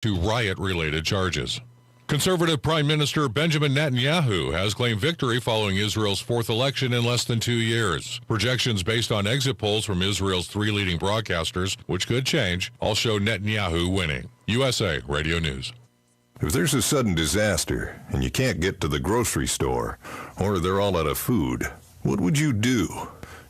to riot-related charges. Conservative Prime Minister Benjamin Netanyahu has claimed victory following Israel's fourth election in less than 2 years. Projections based on exit polls from Israel's three leading broadcasters, which could change, all show Netanyahu winning. USA Radio News. If there's a sudden disaster and you can't get to the grocery store, or they're all out of food, what would you do?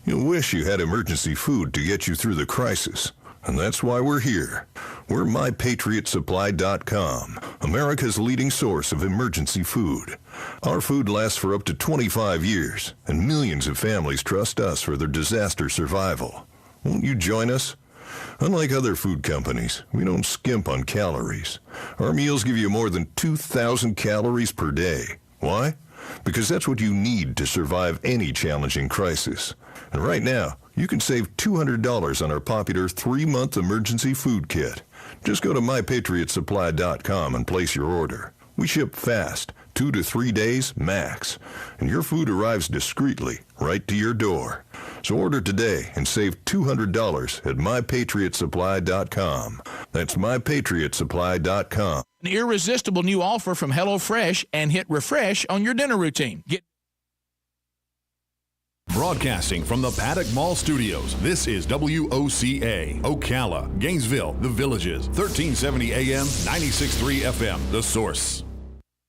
You'll wish you had emergency food to get you through the crisis. And that's why we're here. We're MyPatriotSupply.com, America's leading source of emergency food. Our food lasts for up to 25 years, and millions of families trust us for their disaster survival. Won't you join us? Unlike other food companies, we don't skimp on calories. Our meals give you more than 2,000 calories per day. Why? Because that's what you need to survive any challenging crisis. And right now, you can save $200 on our popular 3-month emergency food kit. Just go to MyPatriotSupply.com and place your order. We ship fast, 2 to 3 days max, and your food arrives discreetly right to your door. So order today and save $200 at MyPatriotSupply.com. That's MyPatriotSupply.com. An irresistible new offer from HelloFresh, and hit refresh on your dinner routine. Broadcasting from the Paddock Mall Studios, this is WOCA, Ocala, Gainesville, The Villages, 1370 AM, 96.3 FM, The Source.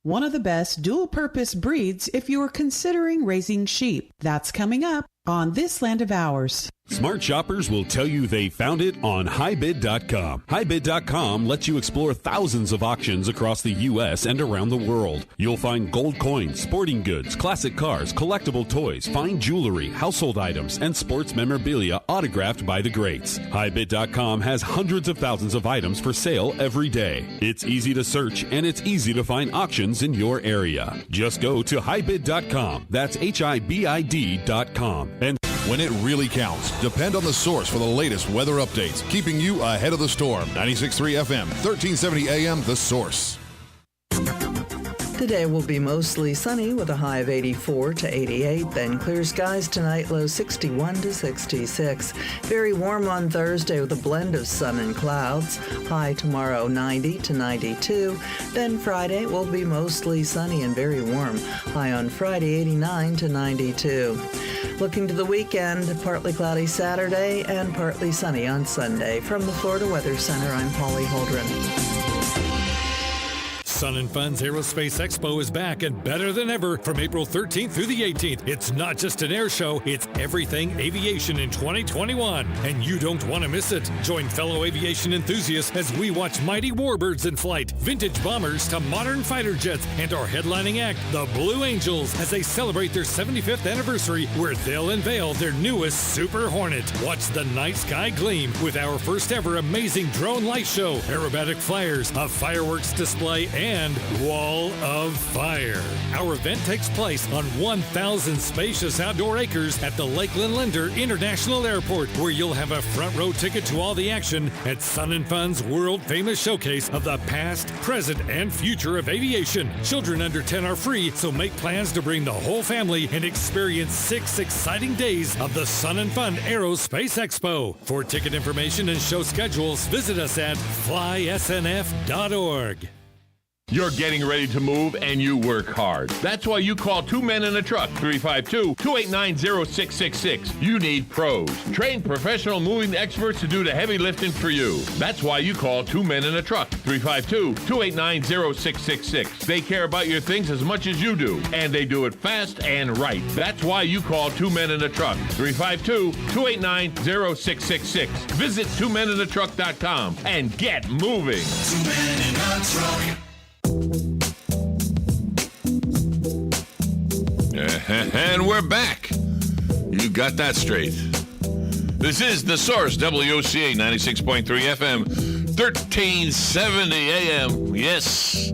One of the best dual-purpose breeds if you are considering raising sheep. That's coming up on This Land of Ours. Smart shoppers will tell you they found it on HighBid.com. HighBid.com lets you explore thousands of auctions across the U.S. and around the world. You'll find gold coins, sporting goods, classic cars, collectible toys, fine jewelry, household items, and sports memorabilia autographed by the greats. HighBid.com has hundreds of thousands of items for sale every day. It's easy to search, and it's easy to find auctions in your area. Just go to HighBid.com. That's HIBID.com. And when it really counts, depend on The Source for the latest weather updates, keeping you ahead of the storm. 96.3 FM, 1370 AM, The Source. Today will be mostly sunny with a high of 84 to 88, then clear skies tonight, low 61 to 66. Very warm on Thursday with a blend of sun and clouds. High tomorrow 90 to 92. Then Friday will be mostly sunny and very warm. High on Friday 89 to 92. Looking to the weekend, partly cloudy Saturday and partly sunny on Sunday. From the Florida Weather Center, I'm Polly Holdren. Sun and Fun's Aerospace Expo is back and better than ever from April 13th through the 18th. It's not just an air show, it's everything aviation in 2021. And you don't want to miss it. Join fellow aviation enthusiasts as we watch mighty warbirds in flight, vintage bombers to modern fighter jets, and our headlining act, the Blue Angels, as they celebrate their 75th anniversary, where they'll unveil their newest Super Hornet. Watch the night sky gleam with our first ever amazing drone light show, aerobatic flyers, a fireworks display, and Wall of Fire. Our event takes place on 1,000 spacious outdoor acres at the Lakeland Linder International Airport, where you'll have a front row ticket to all the action at Sun and Fun's world-famous showcase of the past, present, and future of aviation. Children under 10 are free, so make plans to bring the whole family and experience 6 exciting days of the Sun and Fun Aerospace Expo. For ticket information and show schedules, visit us at flysnf.org. You're getting ready to move and you work hard. That's why you call Two Men in a Truck, 352-289-0666. You need pros. Trained professional moving experts to do the heavy lifting for you. That's why you call Two Men in a Truck, 352-289-0666. They care about your things as much as you do, and they do it fast and right. That's why you call Two Men in a Truck, 352-289-0666. Visit twomeninatruck.com and get moving. 2 Men in a Truck. And we're back. You got that straight. This is The Source, WOCA 96.3 FM, 1370 AM. Yes,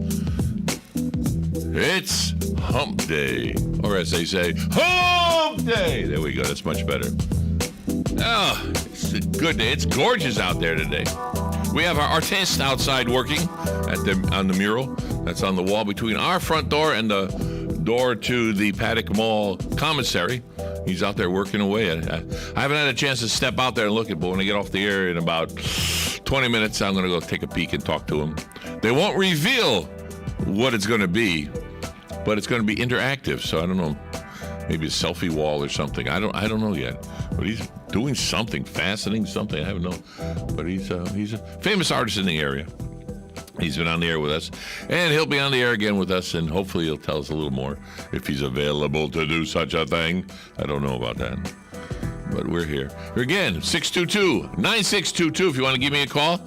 it's Hump Day. Or as they say, Hump Day. There we go. That's much better. Oh, it's a good day. It's gorgeous out there today. We have our artist outside working on the mural that's on the wall between our front door and the door to the Paddock Mall commissary. He's out there working away. I haven't had a chance to step out there and look at, but when I get off the air in about 20 minutes, I'm going to go take a peek and talk to him. They won't reveal what it's going to be, but it's going to be interactive. So I don't know, maybe a selfie wall or something. I don't know yet. But he's doing something, fascinating something. I don't know. But he's a famous artist in the area. He's been on the air with us, and he'll be on the air again with us, and hopefully he'll tell us a little more if he's available to do such a thing. I don't know about that, but we're here. Again, 622-9622 if you want to give me a call.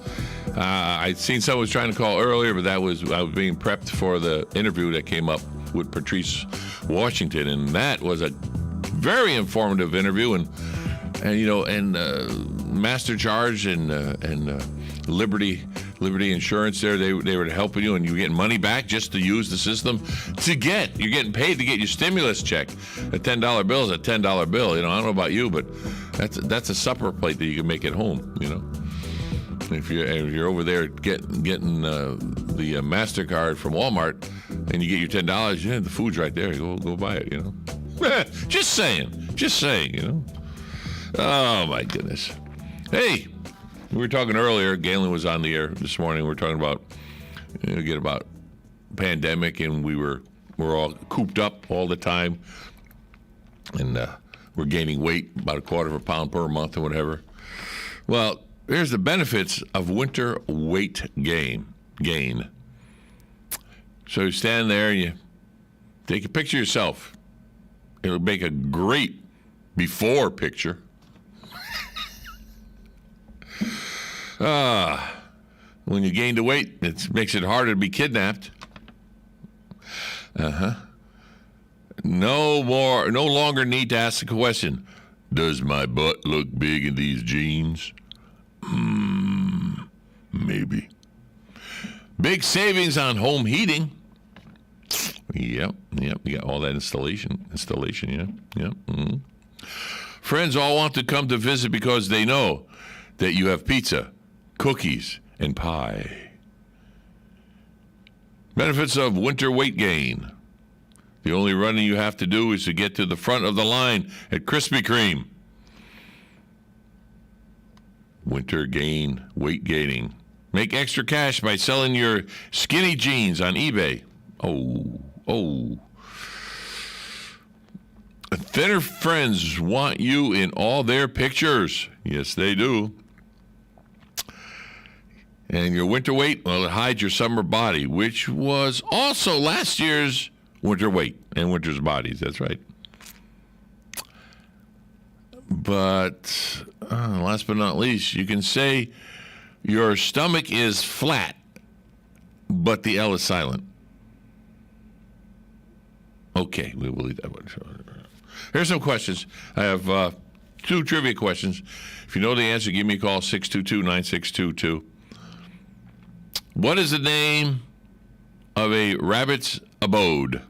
I'd seen someone was trying to call earlier, but I was being prepped for the interview that came up with Patrice Washington, and that was a very informative interview, and Master Charge and Liberty Insurance there, they were helping you, and you were getting money back just to use the system you're getting paid to get your stimulus check. A $10 bill is a $10 bill. I don't know about you, but that's a supper plate that you can make at home. If you're over there getting the MasterCard from Walmart and you get your $10, the food's right there. Go buy it. Just saying. Oh my goodness. Hey. We were talking earlier, Galen was on the air this morning, we were talking about pandemic, and we're all cooped up all the time, and we're gaining weight, about a quarter of a pound per month or whatever. Well, here's the benefits of winter weight gain. So you stand there and you take a picture of yourself. It'll make a great before picture. When you gain the weight, it makes it harder to be kidnapped. No longer need to ask the question, does my butt look big in these jeans? Maybe. Big savings on home heating. Yep, you got all that installation, yeah. Mm-hmm. Friends all want to come to visit because they know that you have pizza, cookies, and pie. Benefits of winter weight gain. The only running you have to do is to get to the front of the line at Krispy Kreme. Winter weight gaining. Make extra cash by selling your skinny jeans on eBay. Oh. Thinner friends want you in all their pictures. Yes, they do. And your winter weight, well, it hides your summer body, which was also last year's winter weight and winter's bodies. That's right. But last but not least, you can say your stomach is flat, but the L is silent. Okay, we will leave that one. Here's some questions. I have 2 trivia questions. If you know the answer, give me a call, 622-9622. What is the name of a rabbit's abode?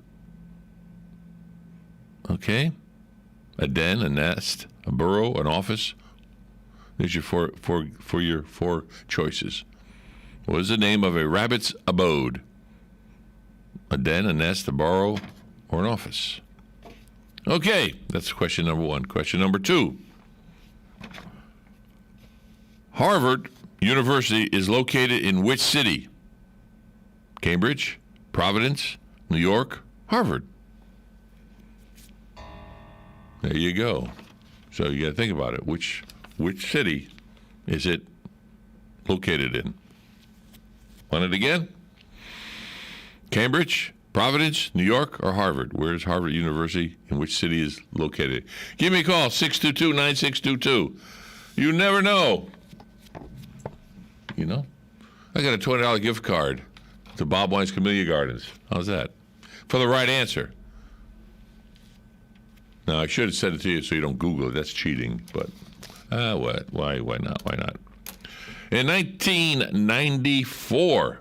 Okay. A den, a nest, a burrow, an office. There's your four choices. What is the name of a rabbit's abode? A den, a nest, a burrow, or an office? Okay, that's question number 1. Question number 2. Harvard University is located in which city? Cambridge, Providence, New York, Harvard. There you go. So you got to think about it. Which city is it located in? Want it again? Cambridge, Providence, New York, or Harvard? Where is Harvard University and which city is located? Give me a call, 622-9622. You never know. I got a $20 gift card to Bob Wine's Camellia Gardens. How's that? For the right answer. Now, I should have said it to you so you don't Google it. That's cheating. But, what? Why not? Why not? In 1994,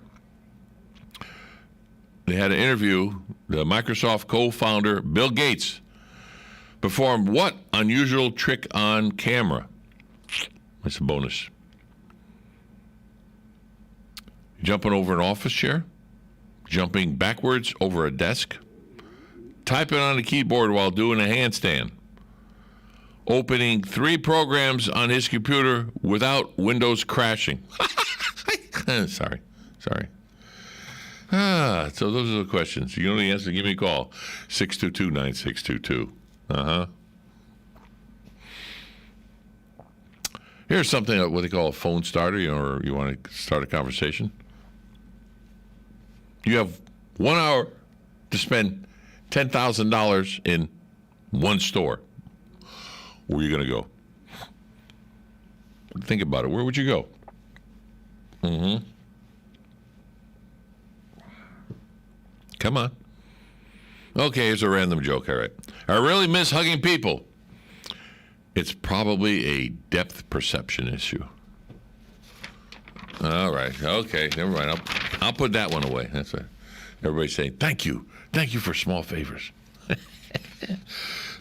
they had an interview. The Microsoft co-founder, Bill Gates, performed what unusual trick on camera? That's a bonus. Jumping over an office chair, jumping backwards over a desk, typing on a keyboard while doing a handstand, opening 3 programs on his computer without Windows crashing. Sorry. So those are the questions. You know the answer, give me a call. 622-9622. Here's something, what they call a phone starter, or you want to start a conversation. You have 1 hour to spend $10,000 in one store. Where are you going to go? Think about it. Where would you go? Come on. Okay, here's a random joke. All right. I really miss hugging people. It's probably a depth perception issue. All right. Okay, never mind. I'll put that one away. That's it. Everybody's saying, thank you. Thank you for small favors.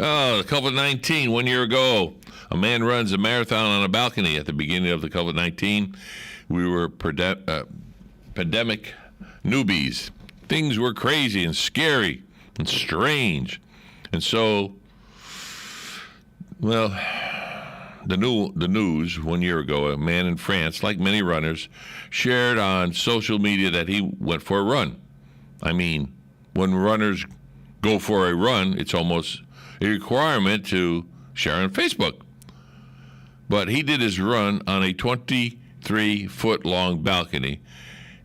Oh, the COVID-19, 1 year ago, a man runs a marathon on a balcony at the beginning of the COVID-19. We were pandemic newbies. Things were crazy and scary and strange. And so, well, the news 1 year ago, a man in France, like many runners, shared on social media that he went for a run. I mean, when runners go for a run, it's almost a requirement to share on Facebook. But he did his run on a 23-foot-long balcony,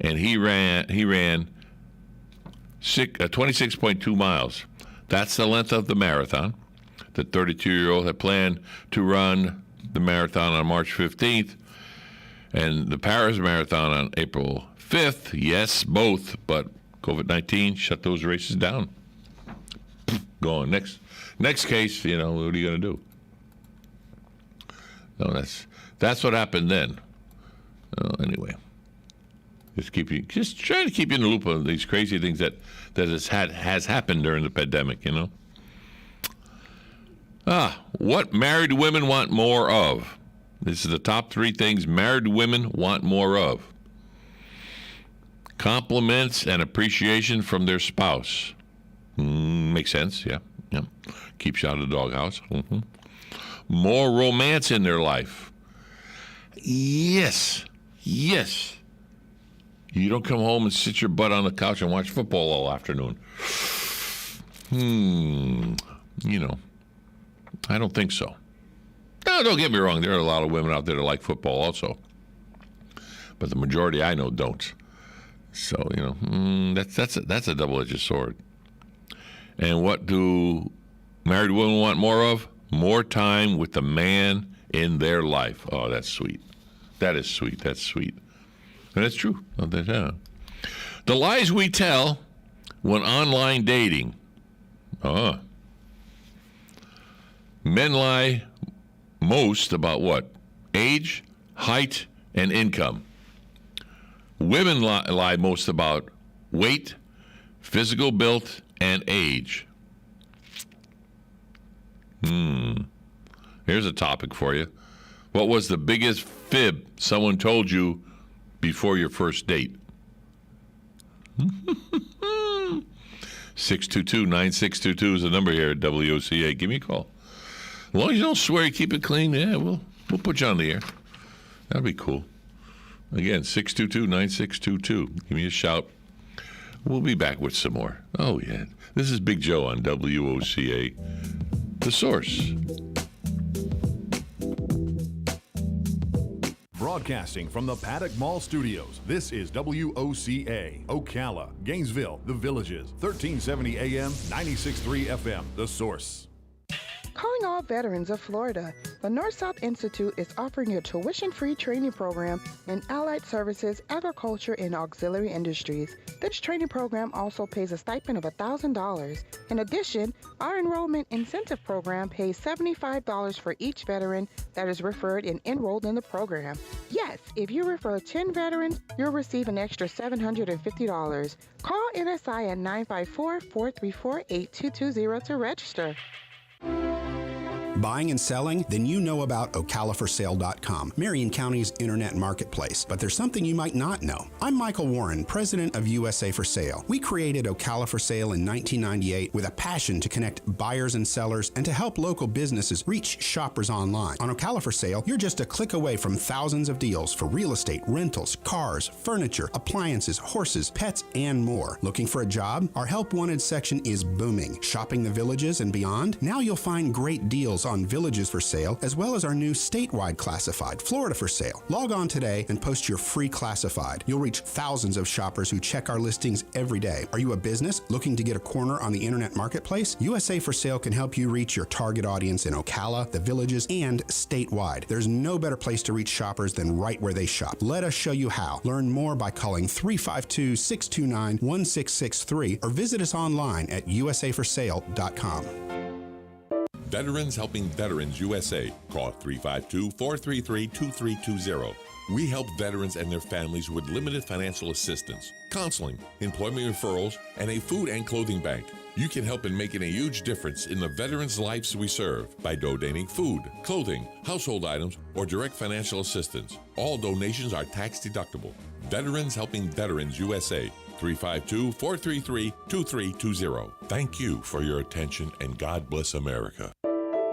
and he ran 26.2 miles. That's the length of the marathon. The 32-year-old had planned to run the marathon on March 15th and the Paris Marathon on April 5th. Yes, both, but COVID-19 shut those races down. Going next case, what are you going to do? No, that's what happened then. Anyway. Just trying to keep you in the loop of these crazy things that has happened during the pandemic, What married women want more of. This is the top 3 things married women want more of. Compliments and appreciation from their spouse. Makes sense, yeah. Keeps you out of the doghouse. More romance in their life. Yes. You don't come home and sit your butt on the couch and watch football all afternoon. I don't think so. No, don't get me wrong. There are a lot of women out there that like football also. But the majority I know don't. So, that's a double-edged sword. And what do married women want more of? More time with the man in their life. Oh, that's sweet. That is sweet. That's sweet. And that's true. The lies we tell when online dating. Men lie most about what? Age, height, and income. Women lie most about weight, physical build, and age. Here's a topic for you. What was the biggest fib someone told you before your first date? 622-9622 is the number here at WOCA. Give me a call. As long as you don't swear, you keep it clean, we'll put you on the air. That'll be cool. Again, 622-9622. Give me a shout. We'll be back with some more. Oh, yeah. This is Big Joe on WOCA, The Source. Broadcasting from the Paddock Mall Studios, this is WOCA, Ocala, Gainesville, The Villages, 1370 AM, 96.3 FM, The Source. Calling all veterans of Florida, the North-South Institute is offering a tuition-free training program in allied services, agriculture, and auxiliary industries. This training program also pays a stipend of $1,000. In addition, our enrollment incentive program pays $75 for each veteran that is referred and enrolled in the program. Yes, if you refer 10 veterans, you'll receive an extra $750. Call NSI at 954-434-8220 to register. Buying and selling? Then you know about OcalaForSale.com, Marion County's internet marketplace. But there's something you might not know. I'm Michael Warren, president of USA for Sale. We created Ocala for Sale in 1998 with a passion to connect buyers and sellers and to help local businesses reach shoppers online. On Ocala for Sale, you're just a click away from thousands of deals for real estate, rentals, cars, furniture, appliances, horses, pets, and more. Looking for a job? Our Help Wanted section is booming. Shopping the villages and beyond? Now you'll find great deals on villages for sale, as well as our new statewide classified, Florida for Sale. Log on today and post your free classified. You'll reach thousands of shoppers who check our listings every day. Are you a business looking to get a corner on the internet marketplace? USA for Sale can help you reach your target audience in Ocala, the villages, and statewide. There's no better place to reach shoppers than right where they shop. Let us show you how. Learn more by calling 352-629-1663 or visit us online at usaforsale.com. Veterans Helping Veterans USA. Call 352-433-2320. We help veterans and their families with limited financial assistance, counseling, employment referrals, and a food and clothing bank. You can help in making a huge difference in the veterans' lives we serve by donating food, clothing, household items, or direct financial assistance. All donations are tax deductible. Veterans Helping Veterans USA. 352-433-2320. Thank you for your attention, and God bless America.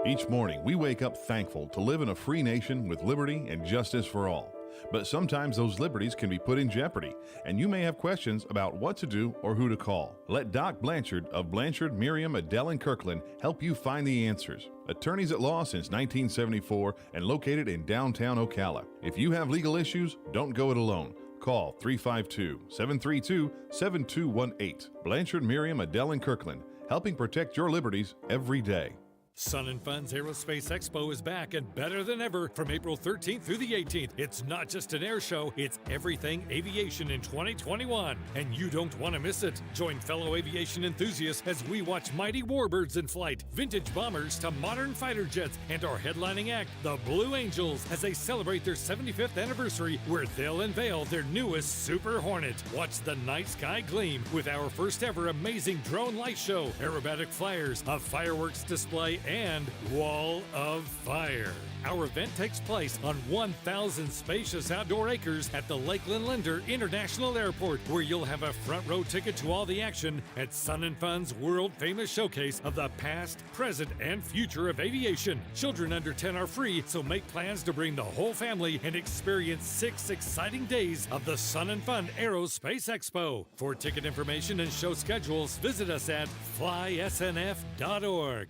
Each morning, we wake up thankful to live in a free nation with liberty and justice for all. But sometimes those liberties can be put in jeopardy, and you may have questions about what to do or who to call. Let Doc Blanchard of Blanchard, Miriam, Adele, and Kirkland help you find the answers. Attorneys at law since 1974 and located in downtown Ocala. If you have legal issues, don't go it alone. Call 352-732-7218. Blanchard, Miriam, Adele, and Kirkland, helping protect your liberties every day. Sun and Fun's Aerospace Expo is back and better than ever from April 13th through the 18th. It's not just an air show, it's everything aviation in 2021. And you don't want to miss it. Join fellow aviation enthusiasts as we watch mighty warbirds in flight, vintage bombers to modern fighter jets, and our headlining act, the Blue Angels, as they celebrate their 75th anniversary, where they'll unveil their newest Super Hornet. Watch the night sky gleam with our first ever amazing drone light show, aerobatic flyers, a fireworks display, and Wall of Fire. Our event takes place on 1,000 spacious outdoor acres at the Lakeland Linder International Airport, where you'll have a front row ticket to all the action at Sun and Fun's world-famous showcase of the past, present, and future of aviation. Children under 10 are free, so make plans to bring the whole family and experience 6 exciting days of the Sun and Fun Aerospace Expo. For ticket information and show schedules, visit us at flysnf.org.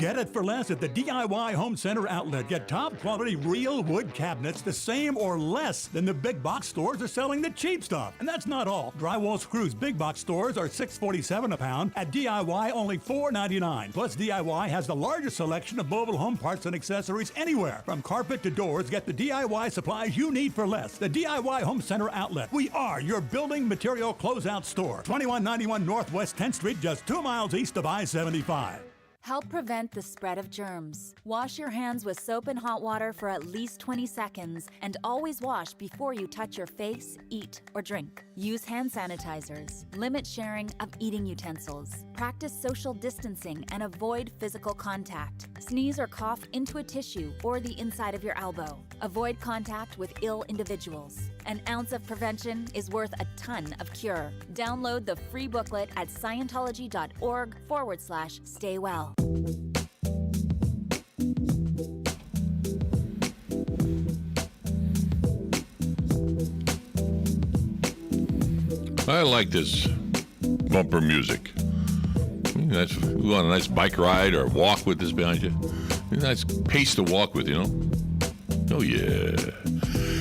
Get it for less at the DIY Home Center outlet. Get top quality real wood cabinets the same or less than the big box stores are selling the cheap stuff. And that's not all. Drywall screws big box stores are $6.47 a pound. At DIY, only $4.99. Plus, DIY has the largest selection of mobile home parts and accessories anywhere. From carpet to doors, get the DIY supplies you need for less. The DIY Home Center outlet. We are your building material closeout store. 2191 Northwest 10th Street, just 2 miles east of I-75. Help prevent the spread of germs. Wash your hands with soap and hot water for at least 20 seconds, and always wash before you touch your face, eat, or drink. Use hand sanitizers. Limit sharing of eating utensils. Practice social distancing and avoid physical contact. Sneeze or cough into a tissue or the inside of your elbow. Avoid contact with ill individuals. An ounce of prevention is worth a ton of cure. Download the free booklet at scientology.org/stay well. I like this bumper music. You want a nice bike ride or walk with this behind you? A nice pace to walk with, you know? Oh, yeah.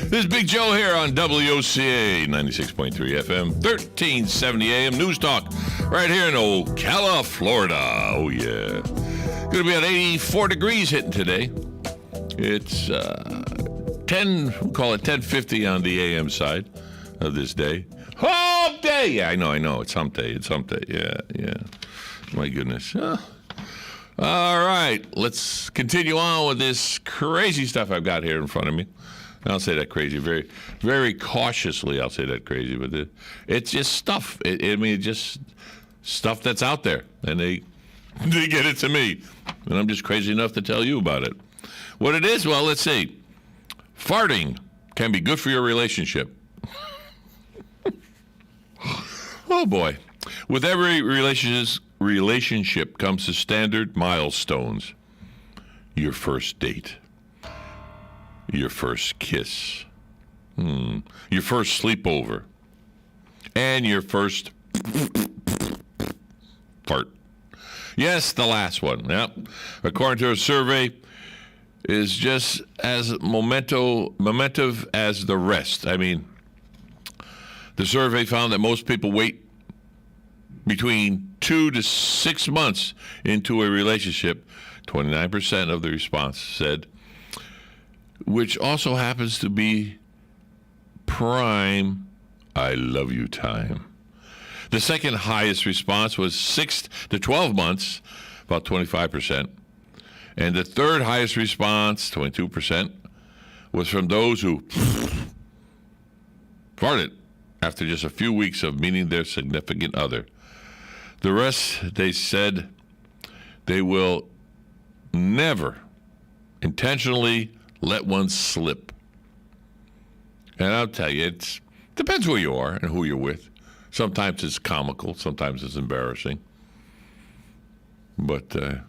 This is Big Joe here on WOCA 96.3 FM, 1370 AM News Talk, right here in Ocala, Florida. Oh, yeah. Going to be at 84 degrees hitting today. It's we'll call it 10:50 on the AM side of this day. Hump day! Yeah, I know. It's hump day. Yeah. My goodness. All right. Let's continue on with this crazy stuff I've got here in front of me. I'll say that crazy, very, very cautiously. I'll say that crazy, but it's just stuff. It's just stuff that's out there, and They get it to me. And I'm just crazy enough to tell you about it. What it is, well, let's see. Farting can be good for your relationship. Oh, boy. With every relationship comes the standard milestones. Your first date. Your first kiss. Your first sleepover. And your first fart. Yes, the last one. Yep. According to a survey, is just as momentous as the rest. I mean, the survey found that most people wait between 2 to 6 months into a relationship. 29% of the response said, which also happens to be prime I love you time. The second highest response was 6 to 12 months, about 25%. And the third highest response, 22%, was from those who farted after just a few weeks of meeting their significant other. The rest, they said, they will never intentionally let one slip. And I'll tell you, it depends who you are and who you're with. Sometimes it's comical, sometimes it's embarrassing. But, they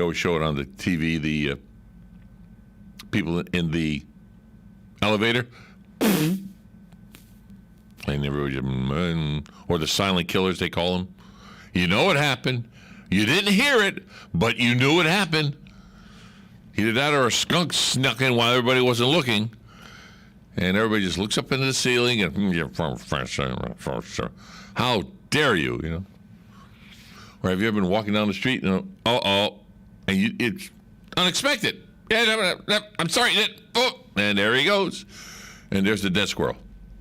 always show it on the TV, the people in the elevator. And or the silent killers, they call them. You know what happened. You didn't hear it, but you knew it happened. Either that or a skunk snuck in while everybody wasn't looking. And everybody just looks up into the ceiling and, how dare you, Or have you ever been walking down the street and, and it's unexpected. Yeah, I'm sorry. And there he goes. And there's the dead squirrel.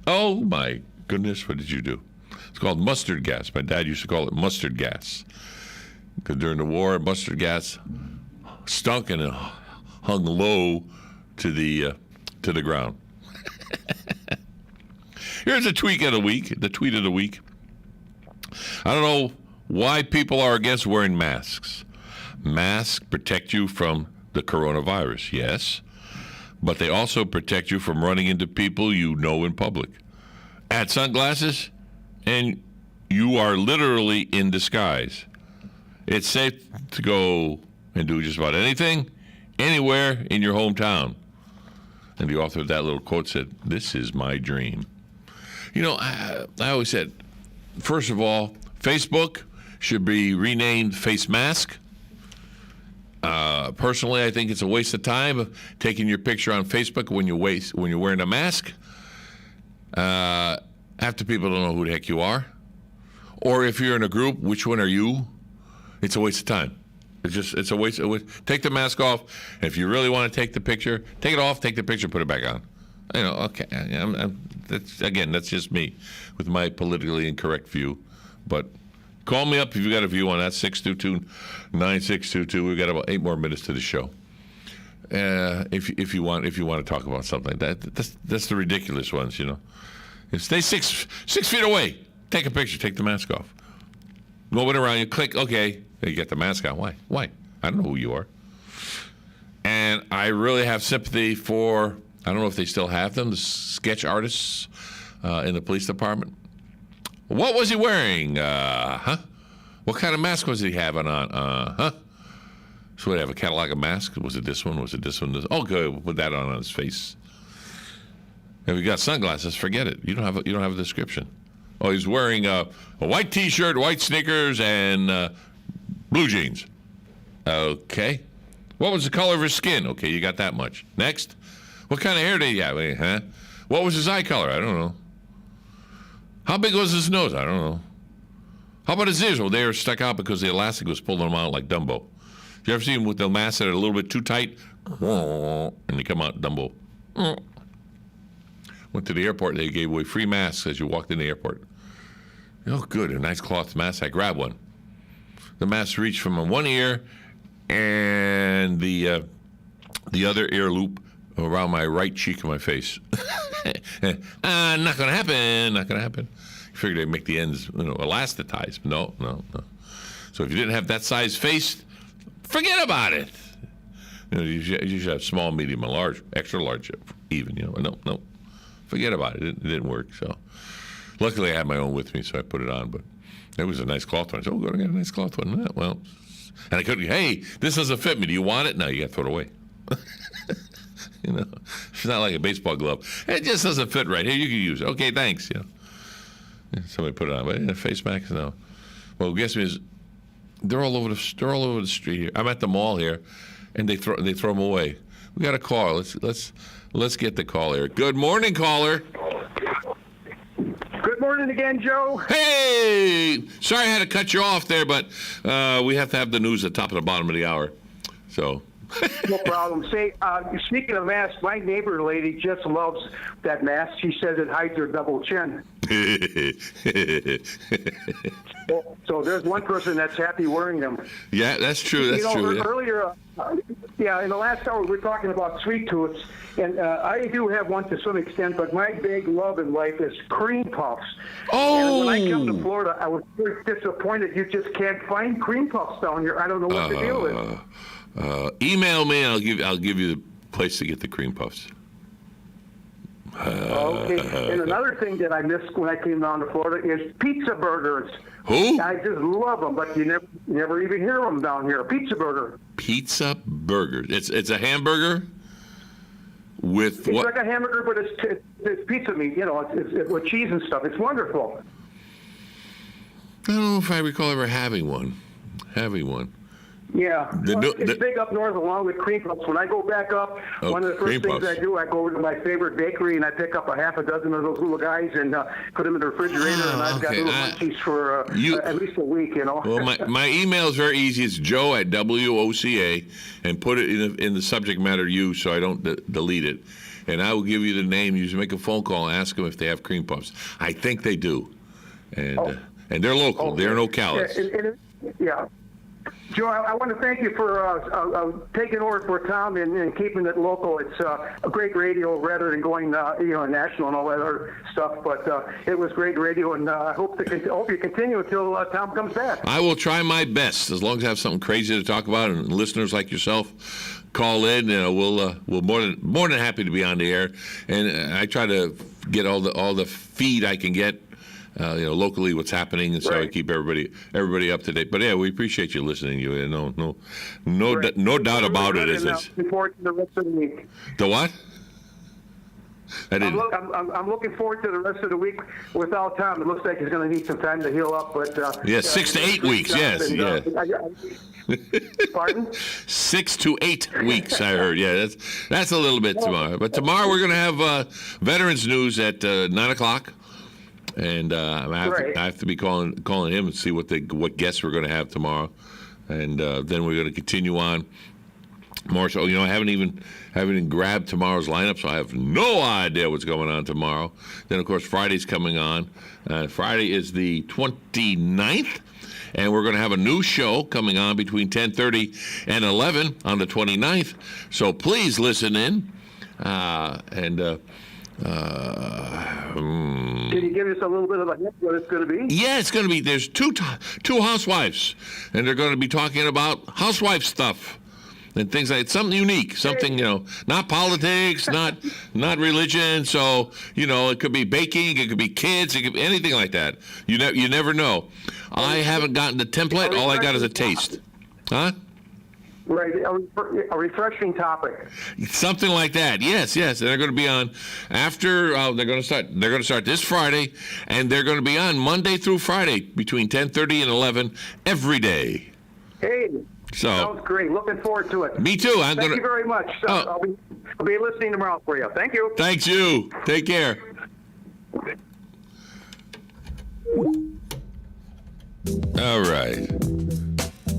Oh, my goodness, what did you do? It's called mustard gas. My dad used to call it mustard gas. Because during the war, mustard gas stunk and it hung low to the ground. Here's a tweet of the week. The tweet of the week. I don't know why people are against wearing masks. Masks protect you from the coronavirus, yes, but they also protect you from running into people you know in public. Add sunglasses, and you are literally in disguise. It's safe to go and do just about anything, anywhere in your hometown. And the author of that little quote said, "This is my dream." I always said, first of all, Facebook should be renamed Face Mask. Personally, I think it's a waste of time taking your picture on Facebook when you're wearing a mask. Half the people don't know who the heck you are. Or if you're in a group, which one are you? It's a waste of time. It's a waste. Take the mask off. And if you really want to take the picture, take it off, take the picture, put it back on. Okay. That's just me with my politically incorrect view. But call me up if you got a view on that, 622-9622. We've got about 8 more minutes to the show. If you want to talk about something like that, that's the ridiculous ones, Stay 6 feet away. Take a picture. Take the mask off. Moving around, you click. Okay, you get the mask on. Why? I don't know who you are. And I really have sympathy for. I don't know if they still have them. The sketch artists in the police department. What was he wearing? What kind of mask was he having on? So we have a catalog of masks. Was it this one? Was it this one? Oh, good. We'll put that on his face. If you got sunglasses, forget it. You don't have a description. Oh, he's wearing a white T-shirt, white sneakers, and blue jeans. Okay. What was the color of his skin? Okay, you got that much. Next. What kind of hair did he have? What was his eye color? I don't know. How big was his nose? I don't know. How about his ears? Well, they were stuck out because the elastic was pulling them out like Dumbo. You ever see him with the masks that are a little bit too tight? And they come out Dumbo. Went to the airport. They gave away free masks as you walked in the airport. Oh, good. A nice cloth mask. I grabbed one. The mask reached from one ear and the other ear loop around my right cheek of my face. Not going to happen. Not going to happen. You figured they'd make the ends, elasticized. No. So if you didn't have that size face, forget about it. You should have small, medium, and large, extra large, even. No, forget about it. It didn't work. So luckily, I had my own with me, so I put it on. But it was a nice cloth one. I said, go to get a nice cloth one. Yeah, well, and I couldn't. Hey, this doesn't fit me. Do you want it? No, you got to throw it away. It's not like a baseball glove. It just doesn't fit right. Here, you can use it. Okay, thanks. Somebody put it on, but face masks, no. Well, guess what? They're all over the street here. I'm at the mall here, and they throw them away. We got a call. Let's get the call here. Good morning, caller. Good morning again, Joe. Hey, sorry I had to cut you off there, but we have to have the news at the top of the bottom of the hour. So. No problem. Say, speaking of masks, my neighbor lady just loves that mask. She says it hides her double chin. So there's one person that's happy wearing them. Yeah, that's true. That's true. Earlier, in the last hour, we were talking about sweet tooths, and I do have one to some extent, but my big love in life is cream puffs. Oh! And when I come to Florida, I was very disappointed. You just can't find cream puffs down here. I don't know what the deal is. Email me, and I'll give you the place to get the cream puffs. Okay. And another thing that I missed when I came down to Florida is pizza burgers. Who? I just love them, but you never even hear them down here. Pizza burger. Pizza burgers. It's a hamburger with it's what? It's like a hamburger, but it's pizza meat. It's with cheese and stuff. It's wonderful. I don't know if I recall ever having one. Yeah, it's big up north along with cream puffs. When I go back up, one of the first things I do, I go over to my favorite bakery and I pick up a half a dozen of those little guys and put them in the refrigerator, and I've got little munchies for at least a week, Well, my email is very easy. It's joe@WOCA, and put it in the subject matter you, so I don't delete it. And I will give you the name. You just make a phone call and ask them if they have cream puffs. I think they do. And they're local. Okay. They're in Ocala. Yeah. Joe, I want to thank you for taking over for Tom and keeping it local. It's a great radio rather than going national and all that other stuff. But it was great radio, and I hope you continue until Tom comes back. I will try my best, as long as I have something crazy to talk about, and listeners like yourself call in. We'll more than happy to be on the air, and I try to get all the feed I can get. Locally, what's happening, and so I keep everybody up to date. But yeah, we appreciate you listening. No doubt about it. Looking forward to the rest of the week. The what? I'm looking forward to the rest of the week without Tom. It looks like he's going to need some time to heal up. But 6 to 8 weeks. Yes. Pardon? 6 to 8 weeks. I heard. Yeah, that's a little bit tomorrow. But tomorrow we're going to have Veterans News at 9:00. And I have to be calling him and see what guests we're going to have tomorrow, and then we're going to continue on more. So I haven't even grabbed tomorrow's lineup, so I have no idea what's going on tomorrow. Then of course Friday's coming on. Friday is the 29th, and we're going to have a new show coming on between 10:30 and 11 on the 29th. So please listen in, Can you give us a little bit of a hint what it's going to be? Yeah, it's going to be. There's two housewives, and they're going to be talking about housewife stuff and things like something unique, something not politics, not religion. So it could be baking, it could be kids, it could be anything like that. You never know. I haven't gotten the template. All I got is a taste. Huh? Right, a refreshing topic. Something like that. Yes. And they're going to be on after. They're going to start this Friday, and they're going to be on Monday through Friday between 10:30 and 11 every day. Hey, sounds great. Looking forward to it. Me too. Thank you very much. I'll be listening tomorrow for you. Thank you. Thanks you. Take care. All right.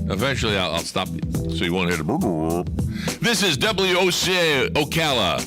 Eventually, I'll stop so you won't hear the. This is WOCA Ocala.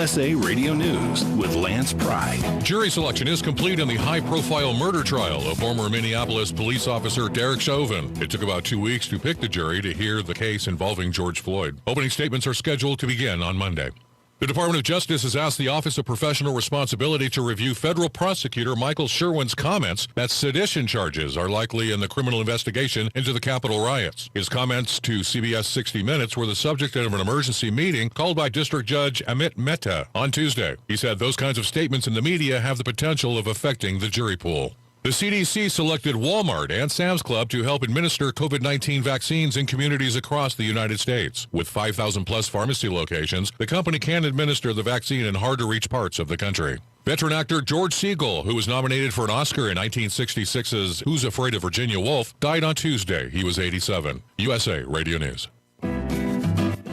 USA Radio News with Lance Pride. Jury selection is complete in the high-profile murder trial of former Minneapolis police officer Derek Chauvin. It took about 2 weeks to pick the jury to hear the case involving George Floyd. Opening statements are scheduled to begin on Monday. The Department of Justice has asked the Office of Professional Responsibility to review federal prosecutor Michael Sherwin's comments that sedition charges are likely in the criminal investigation into the Capitol riots. His comments to CBS 60 Minutes were the subject of an emergency meeting called by District Judge Amit Mehta on Tuesday. He said those kinds of statements in the media have the potential of affecting the jury pool. The CDC selected Walmart and Sam's Club to help administer COVID-19 vaccines in communities across the United States. With 5,000 plus pharmacy locations, the company can administer the vaccine in hard-to-reach parts of the country. Veteran actor George Segal, who was nominated for an Oscar in 1966's Who's Afraid of Virginia Woolf, died on Tuesday. He was 87. USA Radio News.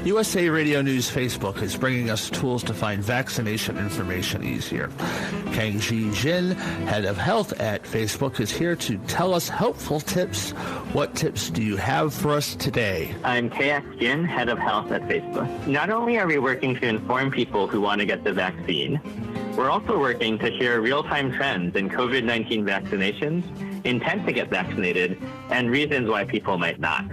USA Radio News Facebook is bringing us tools to find vaccination information easier. Kangji Jin, head of health at Facebook, is here to tell us helpful tips. What tips do you have for us today? I'm KX Jin, head of health at Facebook. Not only are we working to inform people who want to get the vaccine, we're also working to share real-time trends in COVID-19 vaccinations, intent to get vaccinated, and reasons why people might not.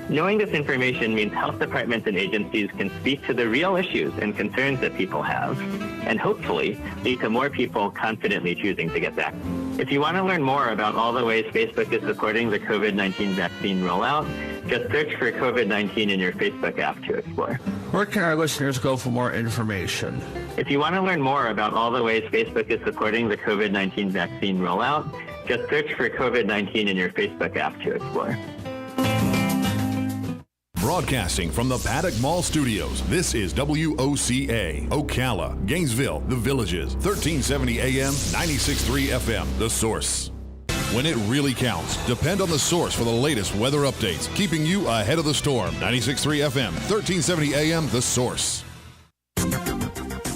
Knowing this information means health departments and agencies can speak to the real issues and concerns that people have, and hopefully lead to more people confidently choosing to get vaccinated. If you want to learn more about all the ways Facebook is supporting the COVID-19 vaccine rollout, just search for COVID-19 in your Facebook app to explore. Where can our listeners go for more information? If you want to learn more about all the ways Facebook is supporting the COVID-19 vaccine rollout, just search for COVID-19 in your Facebook app to explore. Broadcasting from the Paddock Mall Studios, this is WOCA, Ocala, Gainesville, The Villages, 1370 AM, 96.3 FM, The Source. When it really counts, depend on The Source for the latest weather updates, keeping you ahead of the storm. 96.3 FM, 1370 AM, The Source.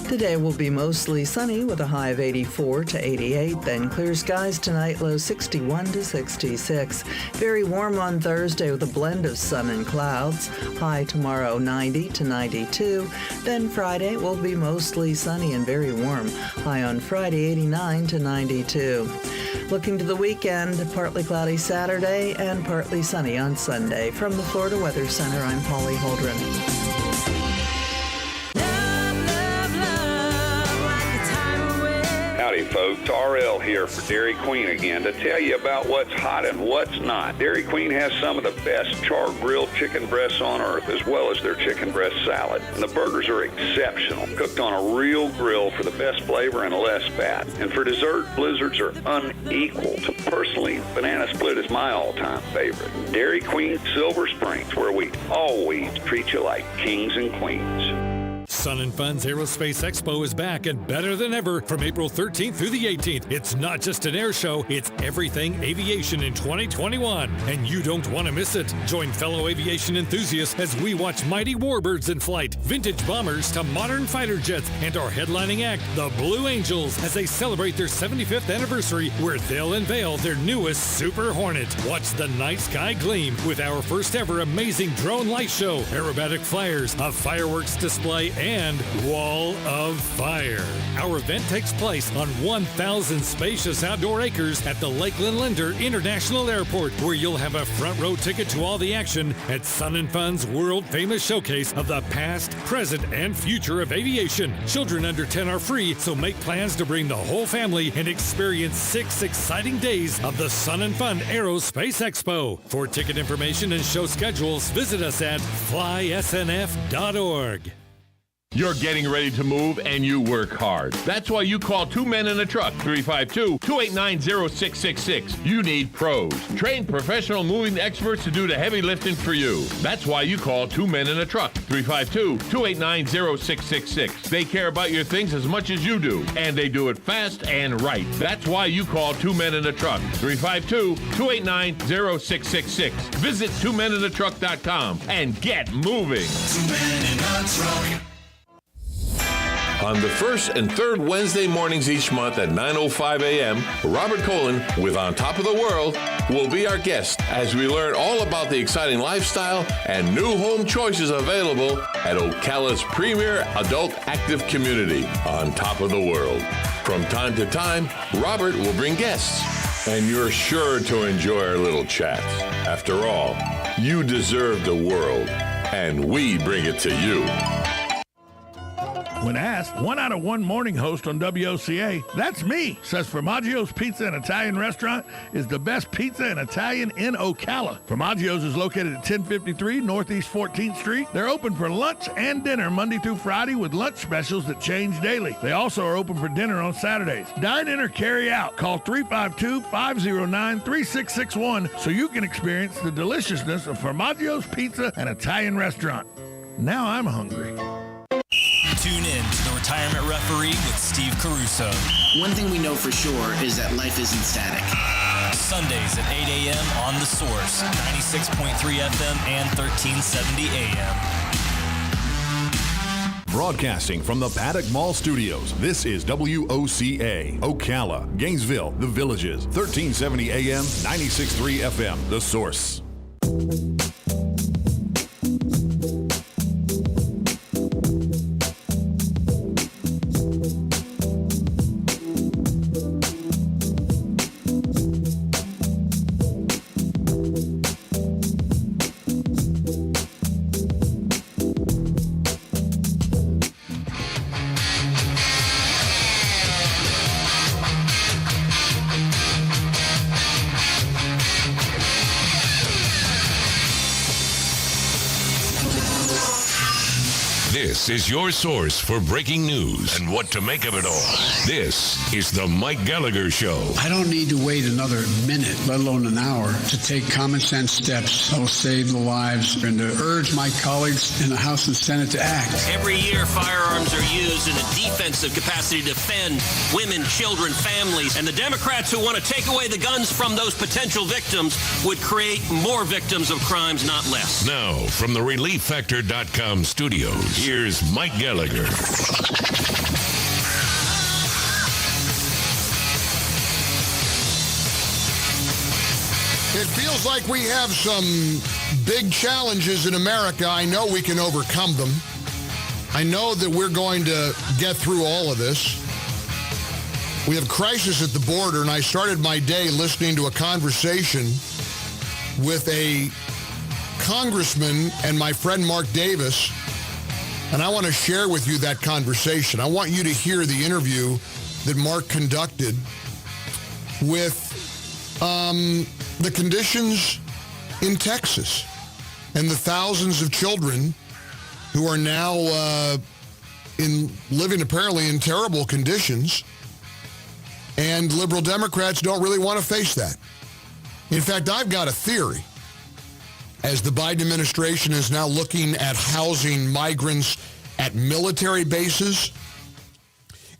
Today will be mostly sunny with a high of 84 to 88, then clear skies tonight, low 61 to 66. Very warm on Thursday with a blend of sun and clouds. High tomorrow 90 to 92. Then Friday will be mostly sunny and very warm. High on Friday 89 to 92. Looking to the weekend, partly cloudy Saturday and partly sunny on Sunday. From the Florida Weather Center, I'm Polly Holdren. Howdy, folks. RL here for Dairy Queen again to tell you about what's hot and what's not. Dairy Queen has some of the best char-grilled chicken breasts on earth, as well as their chicken breast salad. And the burgers are exceptional, cooked on a real grill for the best flavor and less fat. And for dessert, blizzards are unequaled. Personally, banana split is my all-time favorite. Dairy Queen Silver Springs, where we always treat you like kings and queens. Sun and Fun's Aerospace Expo is back and better than ever from April 13th through the 18th. It's not just an air show, it's everything aviation in 2021. And you don't want to miss it. Join fellow aviation enthusiasts as we watch mighty warbirds in flight, vintage bombers to modern fighter jets, and our headlining act, the Blue Angels, as they celebrate their 75th anniversary, where they'll unveil their newest Super Hornet. Watch the night sky gleam with our first ever amazing drone light show, aerobatic flyers, a fireworks display, and Wall of Fire. Our event takes place on 1,000 spacious outdoor acres at the Lakeland Linder International Airport, where you'll have a front row ticket to all the action at Sun and Fun's world-famous showcase of the past, present, and future of aviation. Children under 10 are free, so make plans to bring the whole family and experience 6 exciting days of the Sun and Fun Aerospace Expo. For ticket information and show schedules, visit us at flysnf.org. You're getting ready to move and you work hard. That's why you call Two Men in a Truck, 352-289-0666. You need pros. Trained professional moving experts to do the heavy lifting for you. That's why you call Two Men in a Truck, 352-289-0666. They care about your things as much as you do, and they do it fast and right. That's why you call Two Men in a Truck, 352-289-0666. Visit twomeninatruck.com and get moving. 2 Men in a Truck. On the first and third Wednesday mornings each month at 9:05 a.m., Robert Colin with On Top of the World will be our guest as we learn all about the exciting lifestyle and new home choices available at Ocala's premier adult active community, On Top of the World. From time to time, Robert will bring guests, and you're sure to enjoy our little chats. After all, you deserve the world, and we bring it to you. When asked, 1 out of 1 morning host on WOCA, that's me, says Formaggio's Pizza and Italian Restaurant is the best pizza and Italian in Ocala. Formaggio's is located at 1053 Northeast 14th Street. They're open for lunch and dinner Monday through Friday with lunch specials that change daily. They also are open for dinner on Saturdays. Dine in or carry out. Call 352-509-3661 so you can experience the deliciousness of Formaggio's Pizza and Italian Restaurant. Now I'm hungry. Tune in to The Retirement Referee with Steve Caruso. One thing we know for sure is that life isn't static. Sundays at 8 a.m. on The Source, 96.3 FM and 1370 AM. Broadcasting from the Paddock Mall Studios, this is WOCA, Ocala, Gainesville, The Villages, 1370 AM, 96.3 FM, The Source. This is your source for breaking news and what to make of it all. This is the Mike Gallagher Show. I don't need to wait another minute, let alone an hour, to take common sense steps that will save the lives and to urge my colleagues in the House and Senate to act. Every year, firearms are used in a defensive capacity to defend women, children, families. And the Democrats who want to take away the guns from those potential victims would create more victims of crimes, not less. Now, from the ReliefFactor.com studios, here's Mike Gallagher. It feels like we have some big challenges in America. I know we can overcome them. I know that we're going to get through all of this. We have crisis at the border, and I started my day listening to a conversation with a congressman and my friend Mark Davis, and I want to share with you that conversation. I want you to hear the interview that Mark conducted with the conditions in Texas and the thousands of children who are now living apparently in terrible conditions, and liberal Democrats don't really want to face that. In fact, I've got a theory. As the Biden administration is now looking at housing migrants at military bases,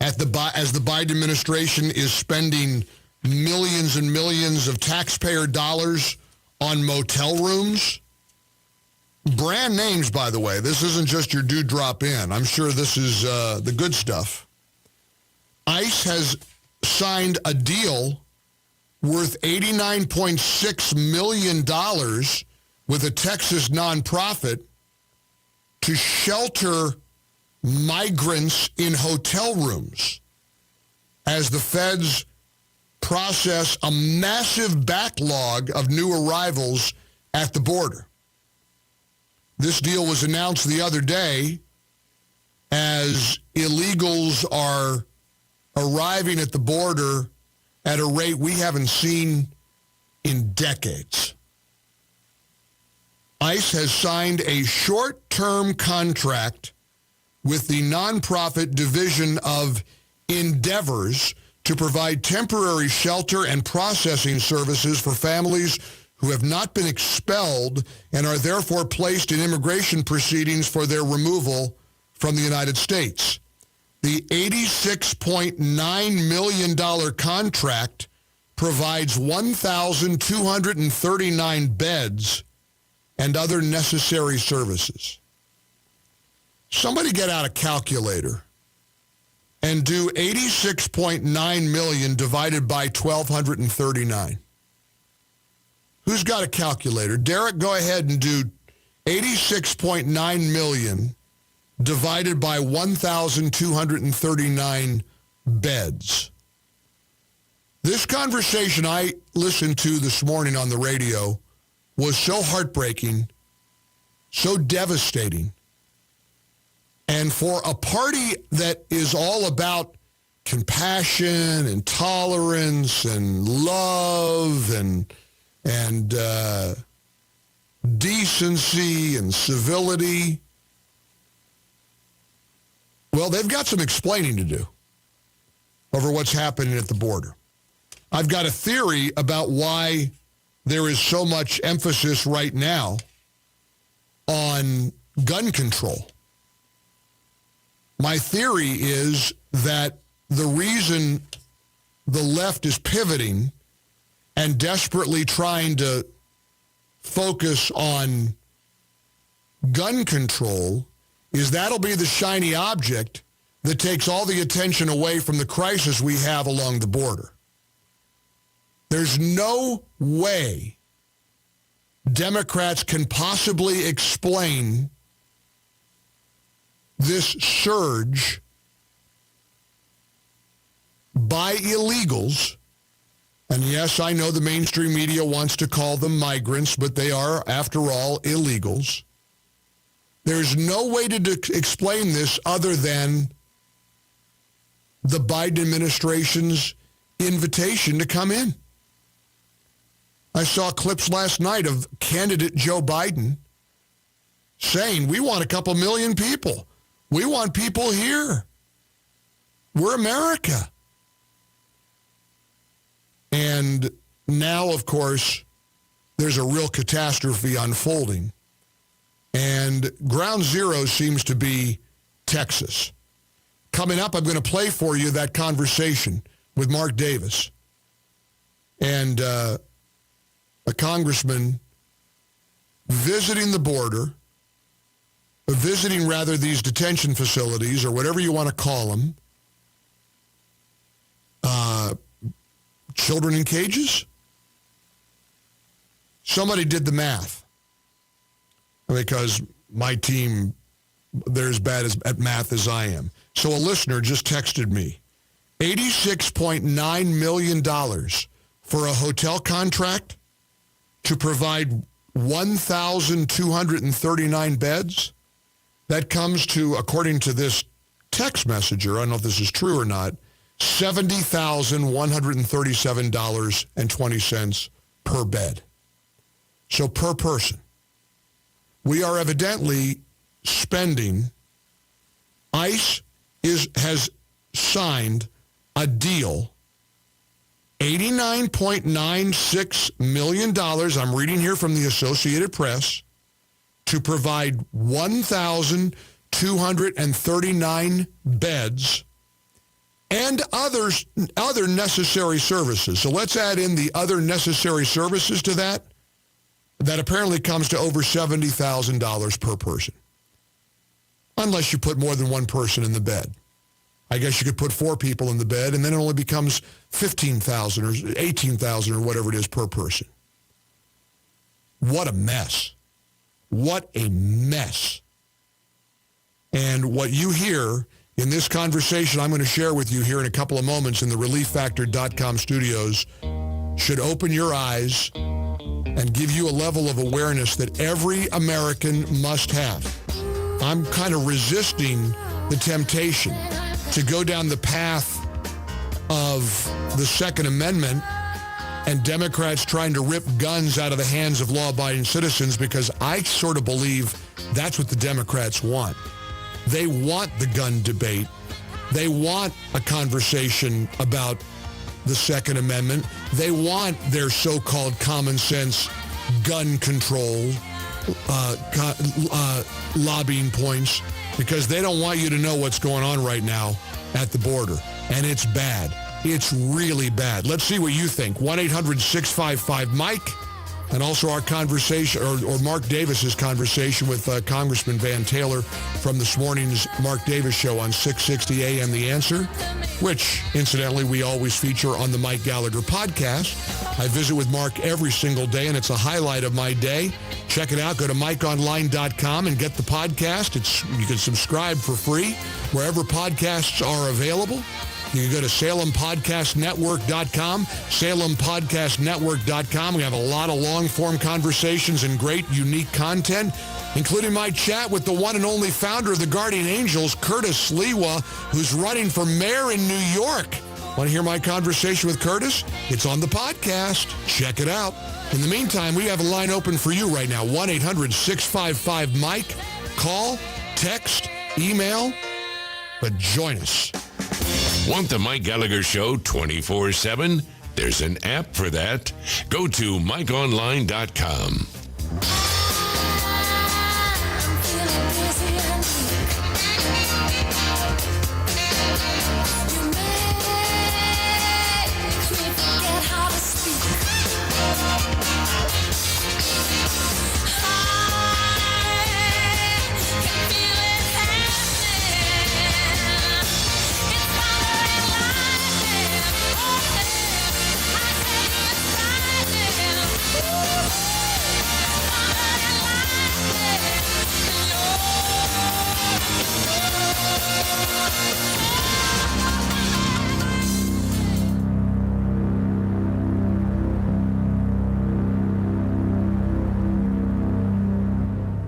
as the Biden administration is spending millions and millions of taxpayer dollars on motel rooms, brand names, by the way. This isn't just your dude drop in. I'm sure this is the good stuff. ICE has signed a deal worth $89.6 million with a Texas nonprofit to shelter migrants in hotel rooms as the feds process a massive backlog of new arrivals at the border. This deal was announced the other day as illegals are arriving at the border at a rate we haven't seen in decades. ICE has signed a short-term contract with the nonprofit division of Endeavors to provide temporary shelter and processing services for families who have not been expelled and are therefore placed in immigration proceedings for their removal from the United States. The $86.9 million contract provides 1,239 beds and other necessary services. Somebody get out a calculator and do 86.9 million divided by 1,239. Who's got a calculator? Derek, go ahead and do 86.9 million divided by 1,239 beds. This conversation I listened to this morning on the radio was so heartbreaking, so devastating. And for a party that is all about compassion and tolerance and love and decency and civility, well, they've got some explaining to do over what's happening at the border. I've got a theory about why there is so much emphasis right now on gun control. My theory is that the reason the left is pivoting and desperately trying to focus on gun control is that'll be the shiny object that takes all the attention away from the crisis we have along the border. There's no way Democrats can possibly explain this surge by illegals. And yes, I know the mainstream media wants to call them migrants, but they are, after all, illegals. There's no way to explain this other than the Biden administration's invitation to come in. I saw clips last night of candidate Joe Biden saying, we want a couple million people. We want people here. We're America. And now, of course, there's a real catastrophe unfolding. And ground zero seems to be Texas. Coming up, I'm going to play for you that conversation with Mark Davis and a congressman visiting the border, visiting rather these detention facilities or whatever you want to call them, children in cages. Somebody did the math because my team, they're as bad at math as I am. So a listener just texted me, $86.9 million for a hotel contract to provide 1,239 beds. That comes to, according to this text messenger, I don't know if this is true or not, $70,137.20 per bed. So per person. We are evidently spending, ICE has signed a deal, $89.96 million, I'm reading here from the Associated Press, to provide 1,239 beds and other necessary services. So let's add in the other necessary services to that. That apparently comes to over $70,000 per person. Unless you put more than one person in the bed. I guess you could put 4 people in the bed, and then it only becomes $15,000 or $18,000 or whatever it is per person. What a mess. What a mess. And what you hear in this conversation I'm going to share with you here in a couple of moments in the ReliefFactor.com studios should open your eyes and give you a level of awareness that every American must have. I'm kind of resisting the temptation to go down the path of the Second Amendment and Democrats trying to rip guns out of the hands of law-abiding citizens, because I sort of believe that's what the Democrats want. They want the gun debate. They want a conversation about the Second Amendment. They want their so-called common sense gun control lobbying points, because they don't want you to know what's going on right now at the border. And it's bad. It's really bad. Let's see what you think. 1-800-655-MIKE. And also our conversation, or Mark Davis's conversation with Congressman Van Taylor from this morning's Mark Davis Show on 660 AM The Answer, which, incidentally, we always feature on the Mike Gallagher podcast. I visit with Mark every single day, and it's a highlight of my day. Check it out. Go to MikeOnline.com and get the podcast. You can subscribe for free wherever podcasts are available. You can go to SalemPodcastNetwork.com, SalemPodcastNetwork.com. We have a lot of long-form conversations and great, unique content, including my chat with the one and only founder of the Guardian Angels, Curtis Sliwa, who's running for mayor in New York. Want to hear my conversation with Curtis? It's on the podcast. Check it out. In the meantime, we have a line open for you right now, 1-800-655-MIKE. Call, text, email, but join us. Want the Mike Gallagher Show 24/7? There's an app for that. Go to MikeOnline.com.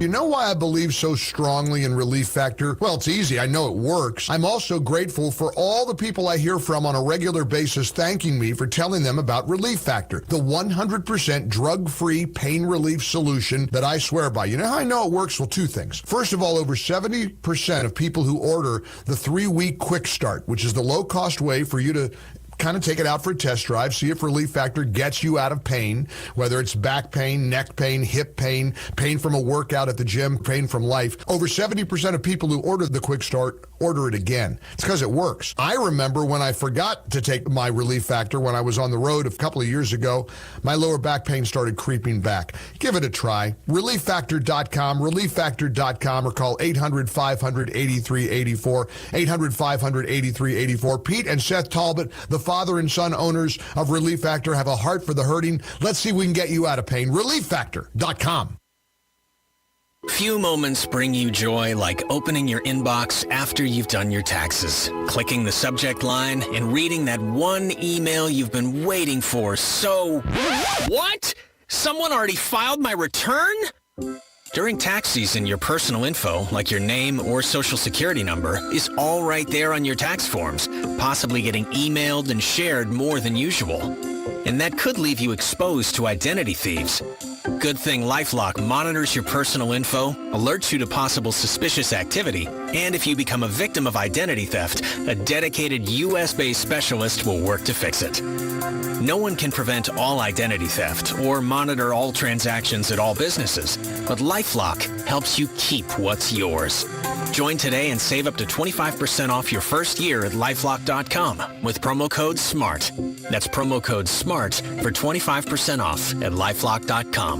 You know why I believe so strongly in Relief Factor? Well, it's easy. I know it works. I'm also grateful for all the people I hear from on a regular basis thanking me for telling them about Relief Factor, the 100% drug-free pain relief solution that I swear by. You know how I know it works? Well, two things. First of all, over 70% of people who order the 3-week Quick Start, which is the low-cost way for you to kind of take it out for a test drive, see if Relief Factor gets you out of pain, whether it's back pain, neck pain, hip pain, pain from a workout at the gym, pain from life. Over 70% of people who order the Quick Start order it again. It's because it works. I remember when I forgot to take my Relief Factor when I was on the road a couple of years ago, my lower back pain started creeping back. Give it a try. ReliefFactor.com, ReliefFactor.com, or call 800-500-8384, 800-500-8384. Pete and Seth Talbot, the father and son owners of Relief Factor, have a heart for the hurting. Let's see if we can get you out of pain. ReliefFactor.com. Few moments bring you joy like opening your inbox after you've done your taxes, clicking the subject line, and reading that one email you've been waiting for. So, what? Someone already filed my return? During tax season, your personal info, like your name or social security number, is all right there on your tax forms, possibly getting emailed and shared more than usual. And that could leave you exposed to identity thieves. Good thing LifeLock monitors your personal info, alerts you to possible suspicious activity, and if you become a victim of identity theft, a dedicated U.S.-based specialist will work to fix it. No one can prevent all identity theft or monitor all transactions at all businesses, but LifeLock helps you keep what's yours. Join today and save up to 25% off your first year at LifeLock.com with promo code SMART. That's promo code SMART for 25% off at LifeLock.com.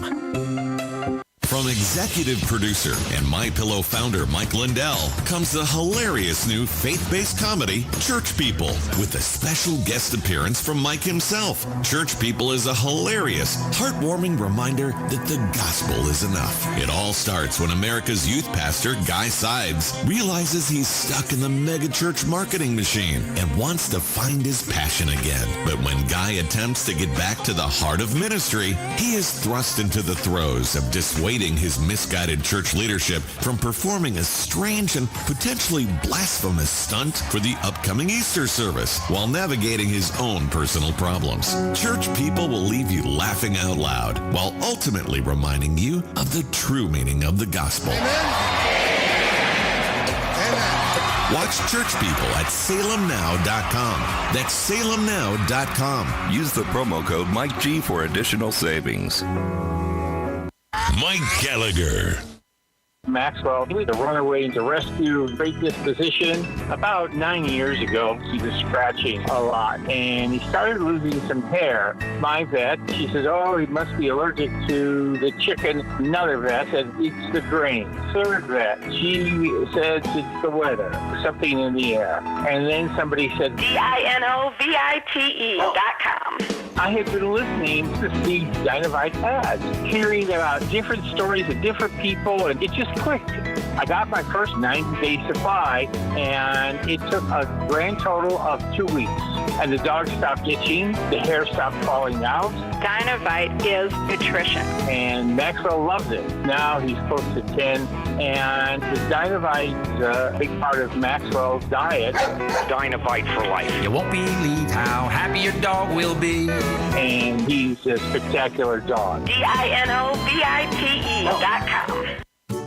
From executive producer and MyPillow founder Mike Lindell comes the hilarious new faith-based comedy, Church People, with a special guest appearance from Mike himself. Church People is a hilarious, heartwarming reminder that the gospel is enough. It all starts when America's youth pastor, Guy Sides, realizes he's stuck in the megachurch marketing machine and wants to find his passion again. But when Guy attempts to get back to the heart of ministry, he is thrust into the throes of dissuading his misguided church leadership from performing a strange and potentially blasphemous stunt for the upcoming Easter service while navigating his own personal problems. Church People will leave you laughing out loud while ultimately reminding you of the true meaning of the gospel. Watch Church People at salemnow.com. That's salemnow.com. Use the promo code Mike G for additional savings. Mike Gallagher. Maxwell, he was a runaway into rescue, great disposition. About 9 years ago, he was scratching a lot, and he started losing some hair. My vet, she said, oh, he must be allergic to the chicken. Another vet said, it's the grain. Third vet, she said it's the weather, something in the air. And then somebody said, DINOVITE.com. I had been listening to these Dynavite ads, hearing about different stories of different people, and it just clicked. I got my first 90-day supply, and it took a grand total of 2 weeks. And the dog stopped itching, the hair stopped falling out. Dynavite is nutrition. And Maxwell loves it. Now he's close to 10, and the Dynavite's a big part of Maxwell's diet. Dynavite for life. You won't believe how happy your dog will be. And he's a spectacular dog. DINOVITE.com.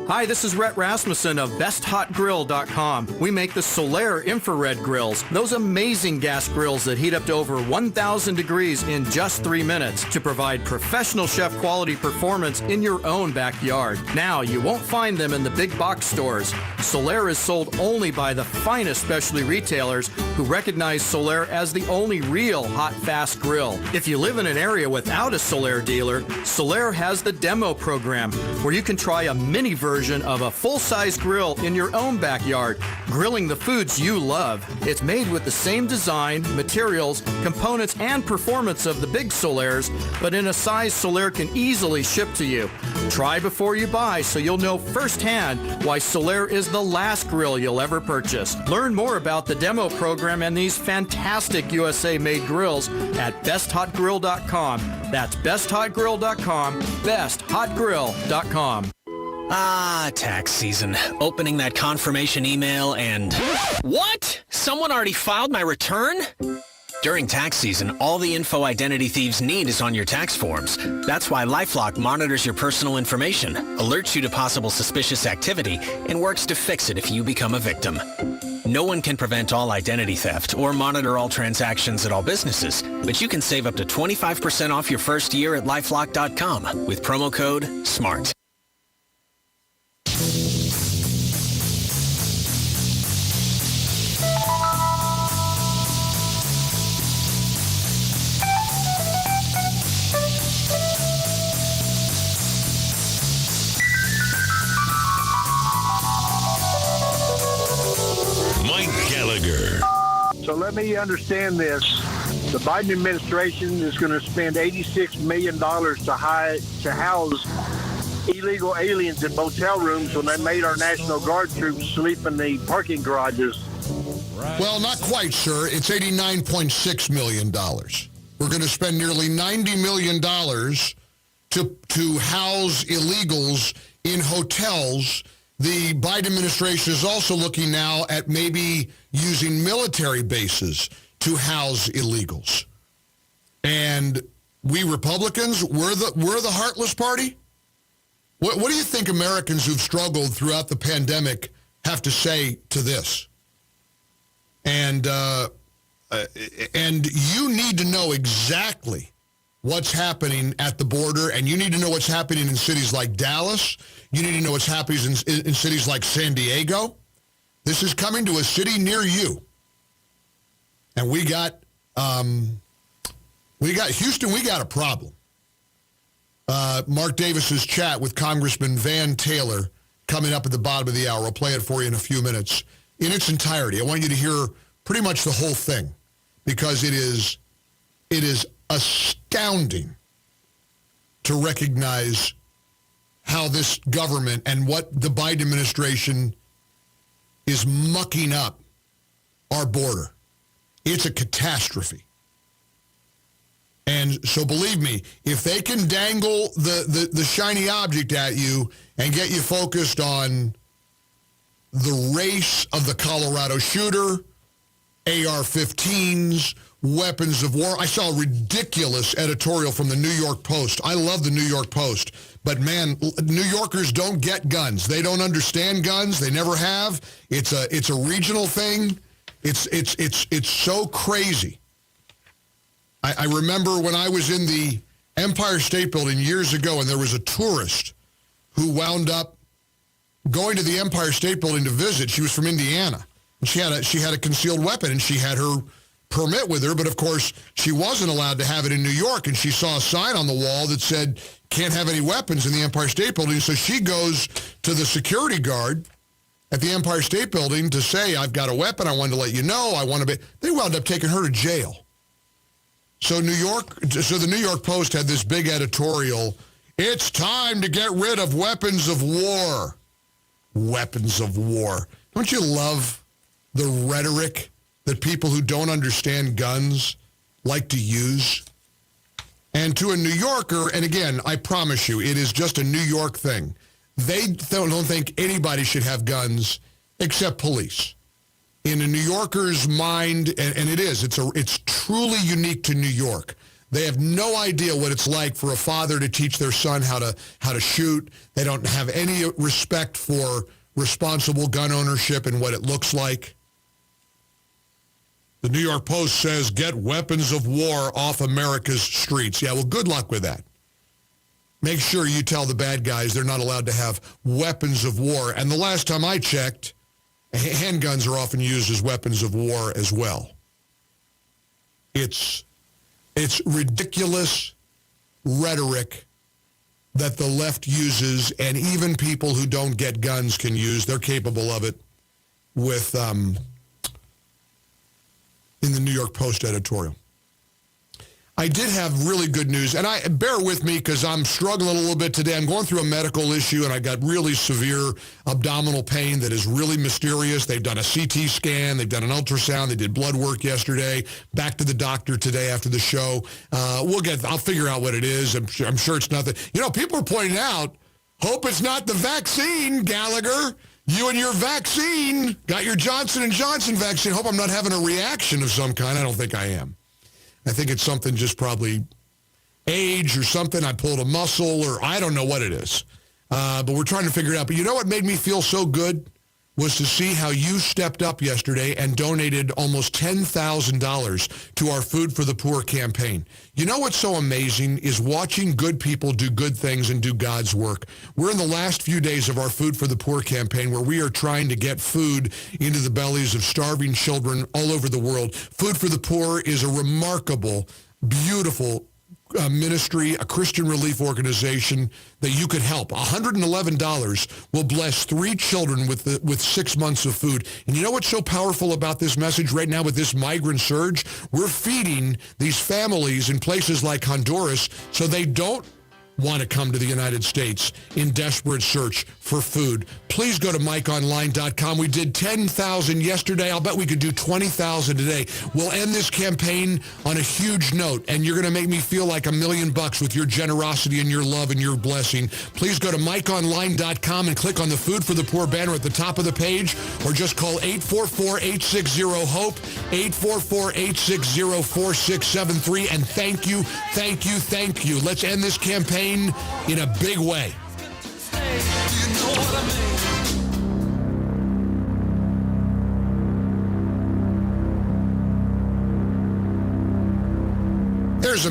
Hi, this is Rhett Rasmussen of BestHotGrill.com. We make the Solaire infrared grills, those amazing gas grills that heat up to over 1,000 degrees in just 3 minutes to provide professional chef quality performance in your own backyard. Now, you won't find them in the big box stores. Solaire is sold only by the finest specialty retailers who recognize Solaire as the only real hot, fast grill. If you live in an area without a Solaire dealer, Solaire has the demo program where you can try a mini version of a full-size grill in your own backyard, grilling the foods you love. It's made with the same design, materials, components, and performance of the big Solaires, but in a size Solaire can easily ship to you. Try before you buy so you'll know firsthand why Solaire is the last grill you'll ever purchase. Learn more about the demo program and these fantastic USA-made grills at BestHotGrill.com. That's BestHotGrill.com, BestHotGrill.com. Ah, tax season. Opening that confirmation email and... What? Someone already filed my return? During tax season, all the info identity thieves need is on your tax forms. That's why LifeLock monitors your personal information, alerts you to possible suspicious activity, and works to fix it if you become a victim. No one can prevent all identity theft or monitor all transactions at all businesses, but you can save up to 25% off your first year at LifeLock.com with promo code SMART. So let me understand this. The Biden administration is going to spend $86 million to house illegal aliens in motel rooms when they made our National Guard troops sleep in the parking garages. Well, not quite, sir. It's $89.6 million. We're going to spend nearly $90 million to house illegals in hotels. The Biden administration is also looking now at maybe using military bases to house illegals. And we Republicans, we're the heartless party? What do you think Americans who've struggled throughout the pandemic have to say to this? And you need to know exactly what's happening at the border, and you need to know what's happening in cities like Dallas. You need to know what's happening in cities like San Diego. This is coming to a city near you. And we got Houston, we got a problem. Mark Davis's chat with Congressman Van Taylor coming up at the bottom of the hour. I'll play it for you in a few minutes in its entirety. I want you to hear pretty much the whole thing because it is astounding to recognize how this government and what the Biden administration is mucking up our border. It's a catastrophe. And so believe me, if they can dangle the shiny object at you and get you focused on the race of the Colorado shooter, AR-15s, weapons of war. I saw a ridiculous editorial from the New York Post. I love the New York Post, but man, New Yorkers don't get guns. They don't understand guns. They never have. It's a regional thing. It's so crazy. I remember when I was in the Empire State Building years ago, and there was a tourist who wound up going to the Empire State Building to visit. She was from Indiana. And she had a concealed weapon, and she had her permit with her, but of course she wasn't allowed to have it in New York, and she saw a sign on the wall that said, can't have any weapons in the Empire State Building. So she goes to the security guard at the Empire State Building to say, I've got a weapon, I wanted to let you know, I want to be... They wound up taking her to jail. So the New York Post had this big editorial, it's time to get rid of weapons of war. Weapons of war. Don't you love the rhetoric that people who don't understand guns like to use? And to a New Yorker, and again, I promise you, it is just a New York thing. They don't think anybody should have guns except police. In a New Yorker's mind, and it's truly unique to New York. They have no idea what it's like for a father to teach their son how to shoot. They don't have any respect for responsible gun ownership and what it looks like. The New York Post says, get weapons of war off America's streets. Yeah, well, good luck with that. Make sure you tell the bad guys they're not allowed to have weapons of war. And the last time I checked, handguns are often used as weapons of war as well. It's ridiculous rhetoric that the left uses, and even people who don't get guns can use. They're capable of it with... in the New York Post editorial. I did have really good news, and bear with me because I'm struggling a little bit today. I'm going through a medical issue, and I got really severe abdominal pain that is really mysterious. They've done a CT scan. They've done an ultrasound. They did blood work yesterday. Back to the doctor today after the show. I'll figure out what it is. I'm sure it's nothing. You know, people are pointing out, hope it's not the vaccine, Gallagher. You and your vaccine, got your Johnson & Johnson vaccine. Hope I'm not having a reaction of some kind. I don't think I am. I think it's something just probably age or something. I pulled a muscle or I don't know what it is. But we're trying to figure it out. But you know what made me feel so good was to see how you stepped up yesterday and donated almost $10,000 to our Food for the Poor campaign. You know what's so amazing is watching good people do good things and do God's work. We're in the last few days of our Food for the Poor campaign where we are trying to get food into the bellies of starving children all over the world. Food for the Poor is a remarkable, beautiful ministry, a Christian relief organization that you could help. $111 will bless 3 children with 6 months of food. And you know what's so powerful about this message right now with this migrant surge? We're feeding these families in places like Honduras so they don't want to come to the United States in desperate search for food. Please go to MikeOnline.com. We did 10,000 yesterday. I'll bet we could do 20,000 today. We'll end this campaign on a huge note, and you're going to make me feel like $1 million with your generosity and your love and your blessing. Please go to MikeOnline.com and click on the Food for the Poor banner at the top of the page, or just call 844-860-HOPE, 844-860-4673, and thank you, thank you, thank you. Let's end this campaign in a big way. There's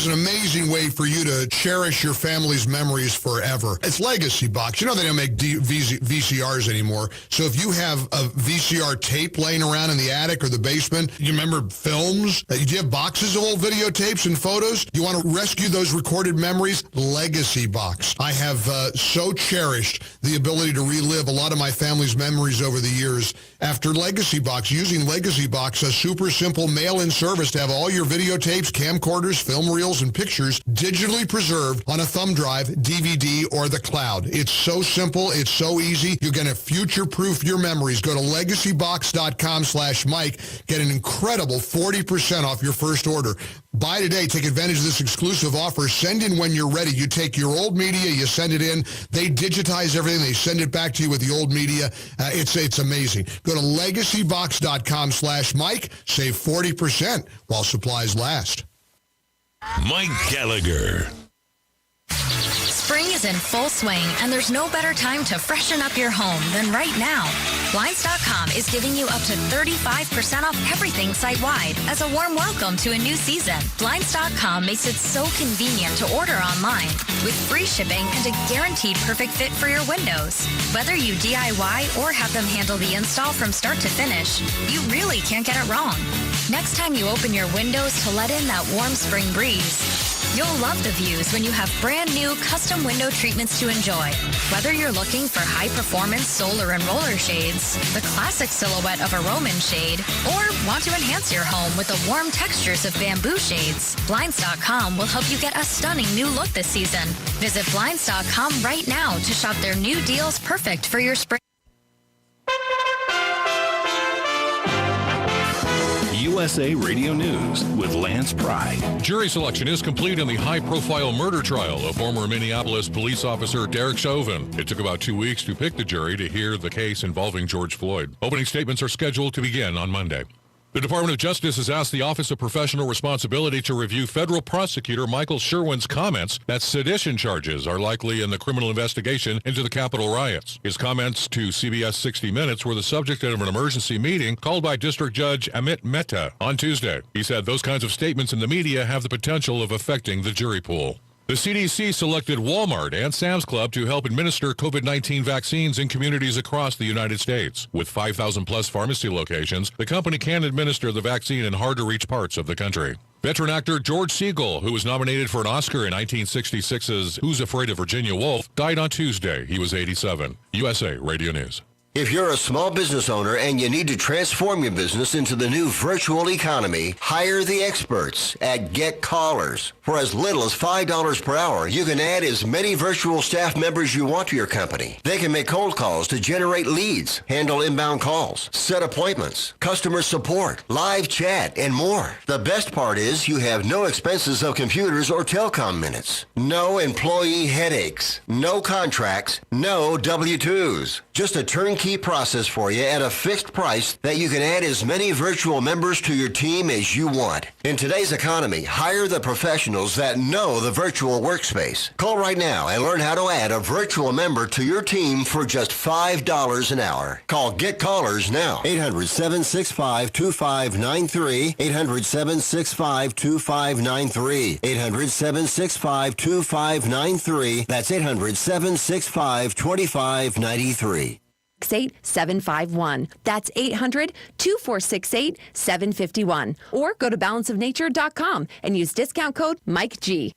an amazing way for you to cherish your family's memories forever. It's Legacy Box. You know they don't make VCRs anymore. So if you have a VCR tape laying around in the attic or the basement, you remember films? Do you have boxes of old videotapes and photos? You want to rescue those recorded memories? Legacy Box. I have so cherished the ability to relive a lot of my family's memories over the years after Legacy Box. Using Legacy Box, a super simple mail-in service to have all your videotapes, camcorders, film reels, and pictures digitally preserved on a thumb drive, DVD, or the cloud. It's so simple. It's so easy. You're going to future-proof your memories. Go to legacybox.com/Mike. Get an incredible 40% off your first order. Buy today. Take advantage of this exclusive offer. Send in when you're ready. You take your old media, you send it in. They digitize everything. They send it back to you with the old media. It's amazing. Go to legacybox.com/Mike. Save 40% while supplies last. Mike Gallagher. Spring is in full swing, and there's no better time to freshen up your home than right now. Blinds.com is giving you up to 35% off everything site-wide as a warm welcome to a new season. Blinds.com makes it so convenient to order online with free shipping and a guaranteed perfect fit for your windows. Whether you DIY or have them handle the install from start to finish, you really can't get it wrong. Next time you open your windows to let in that warm spring breeze, you'll love the views when you have brand new custom window treatments to enjoy. Whether you're looking for high-performance solar and roller shades, the classic silhouette of a Roman shade, or want to enhance your home with the warm textures of bamboo shades, Blinds.com will help you get a stunning new look this season. Visit Blinds.com right now to shop their new deals perfect for your spring. USA Radio News with Lance Pry. Jury selection is complete in the high-profile murder trial of former Minneapolis police officer Derek Chauvin. It took about 2 weeks to pick the jury to hear the case involving George Floyd. Opening statements are scheduled to begin on Monday. The Department of Justice has asked the Office of Professional Responsibility to review federal prosecutor Michael Sherwin's comments that sedition charges are likely in the criminal investigation into the Capitol riots. His comments to CBS 60 Minutes were the subject of an emergency meeting called by District Judge Amit Mehta on Tuesday. He said those kinds of statements in the media have the potential of affecting the jury pool. The CDC selected Walmart and Sam's Club to help administer COVID-19 vaccines in communities across the United States. With 5,000-plus pharmacy locations, the company can administer the vaccine in hard-to-reach parts of the country. Veteran actor George Segal, who was nominated for an Oscar in 1966's Who's Afraid of Virginia Woolf, died on Tuesday. He was 87. USA Radio News. If you're a small business owner and you need to transform your business into the new virtual economy, hire the experts at Get Callers. For as little as $5 per hour, you can add as many virtual staff members you want to your company. They can make cold calls to generate leads, handle inbound calls, set appointments, customer support, live chat, and more. The best part is you have no expenses of computers or telecom minutes. No employee headaches. No contracts. No W-2s. Just a turnkey process for you at a fixed price that you can add as many virtual members to your team as you want. In today's economy, hire the professionals that know the virtual workspace. Call right now and learn how to add a virtual member to your team for just $5 an hour. Call Get Callers now. 800-765-2593. 800-765-2593. 800-765-2593. That's 800-765-2593. 751. That's 800-2468-751. Or go to balanceofnature.com and use discount code Mike G.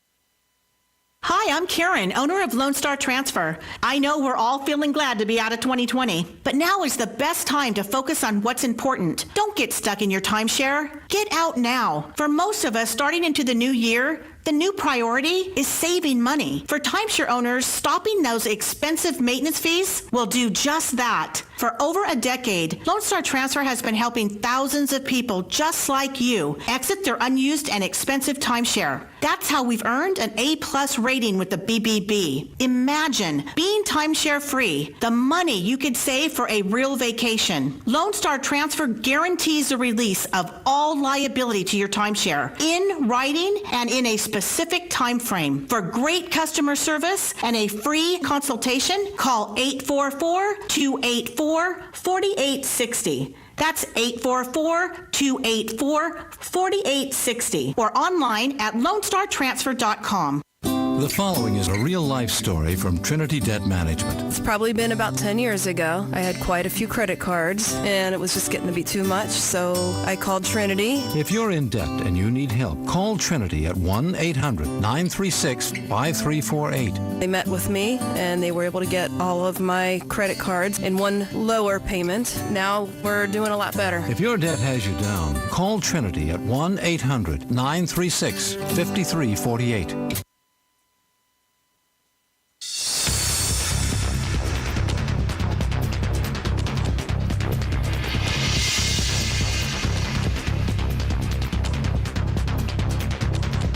Hi, I'm Karen, owner of Lone Star Transfer. I know we're all feeling glad to be out of 2020, but now is the best time to focus on what's important. Don't get stuck in your timeshare. Get out now. For most of us, starting into the new year, the new priority is saving money. For timeshare owners, stopping those expensive maintenance fees will do just that. For over a decade, Lone Star Transfer has been helping thousands of people just like you exit their unused and expensive timeshare. That's how we've earned an A-plus rating with the BBB. Imagine being timeshare free, the money you could save for a real vacation. Lone Star Transfer guarantees the release of all liability to your timeshare in writing and in a specific time frame. For great customer service and a free consultation, call 844-284-4860. That's 844-284-4860 or online at lonestartransfer.com. The following is a real-life story from Trinity Debt Management. It's probably been about 10 years ago. I had quite a few credit cards, and it was just getting to be too much, so I called Trinity. If you're in debt and you need help, call Trinity at 1-800-936-5348. They met with me, and they were able to get all of my credit cards in one lower payment. Now we're doing a lot better. If your debt has you down, call Trinity at 1-800-936-5348.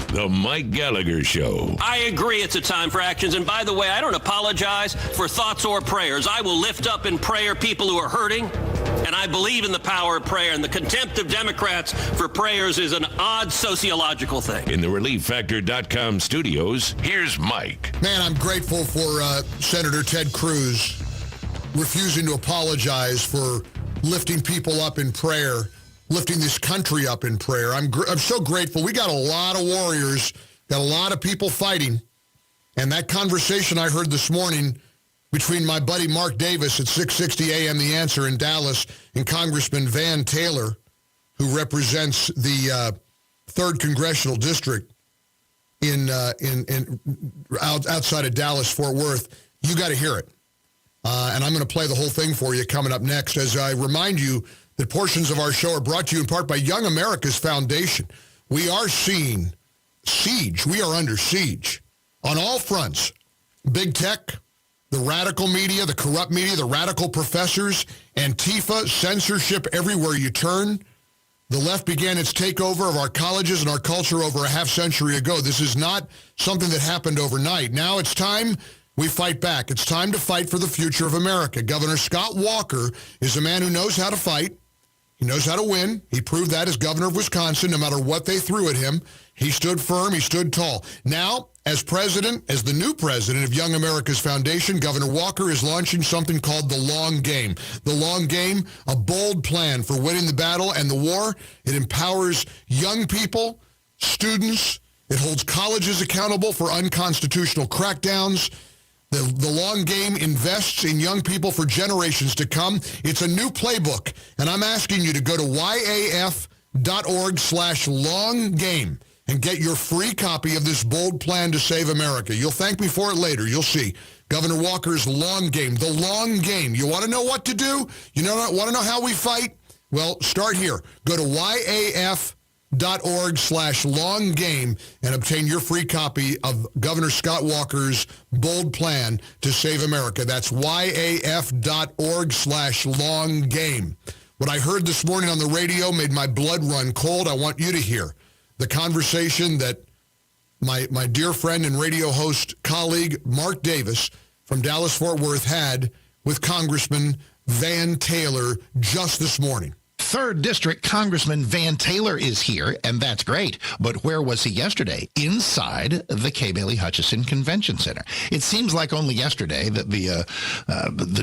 The Mike Gallagher Show. I agree it's a time for actions. And by the way, I don't apologize for thoughts or prayers. I will lift up in prayer people who are hurting. and I believe in the power of prayer, and the contempt of Democrats for prayers is an odd sociological thing. In the ReliefFactor.com studios, here's Mike. Man, I'm grateful for Senator Ted Cruz refusing to apologize for lifting people up in prayer, lifting this country up in prayer. I'm so grateful. We got a lot of warriors, got a lot of people fighting. And that conversation I heard this morning between my buddy Mark Davis at 660 AM The Answer in Dallas and Congressman Van Taylor, who represents the 3rd Congressional District outside of Dallas, Fort Worth, you got to hear it. And I'm going to play the whole thing for you coming up next as I remind you that portions of our show are brought to you in part by Young America's Foundation. We are seeing siege. We are under siege on all fronts. Big tech, the radical media, the corrupt media, the radical professors, Antifa, censorship everywhere you turn. The left began its takeover of our colleges and our culture over a half century ago. This is not something that happened overnight. Now it's time we fight back. It's time to fight for the future of America. Governor Scott Walker is a man who knows how to fight. He knows how to win. He proved that as governor of Wisconsin, no matter what they threw at him. He stood firm. He stood tall. Now, as president, as the new president of Young America's Foundation, Governor Walker is launching something called the Long Game. The Long Game, a bold plan for winning the battle and the war. It empowers young people, students. It holds colleges accountable for unconstitutional crackdowns. The Long Game invests in young people for generations to come. It's a new playbook, and I'm asking you to go to yaf.org/longgame and get your free copy of this bold plan to save America. You'll thank me for it later. You'll see. Governor Walker's Long Game, the Long Game. You want to know what to do? You want to know how we fight? Well, start here. Go to yaf.org/longgame and obtain your free copy of Governor Scott Walker's bold plan to save America. That's yaf.org/longgame. What I heard this morning on the radio made my blood run cold. I want you to hear the conversation that my dear friend and radio host colleague Mark Davis from Dallas-Fort Worth had with Congressman Van Taylor just this morning. 3rd District Congressman Van Taylor is here, and that's great. But where was he yesterday? Inside the Kay Bailey Hutchison Convention Center. It seems like only yesterday that the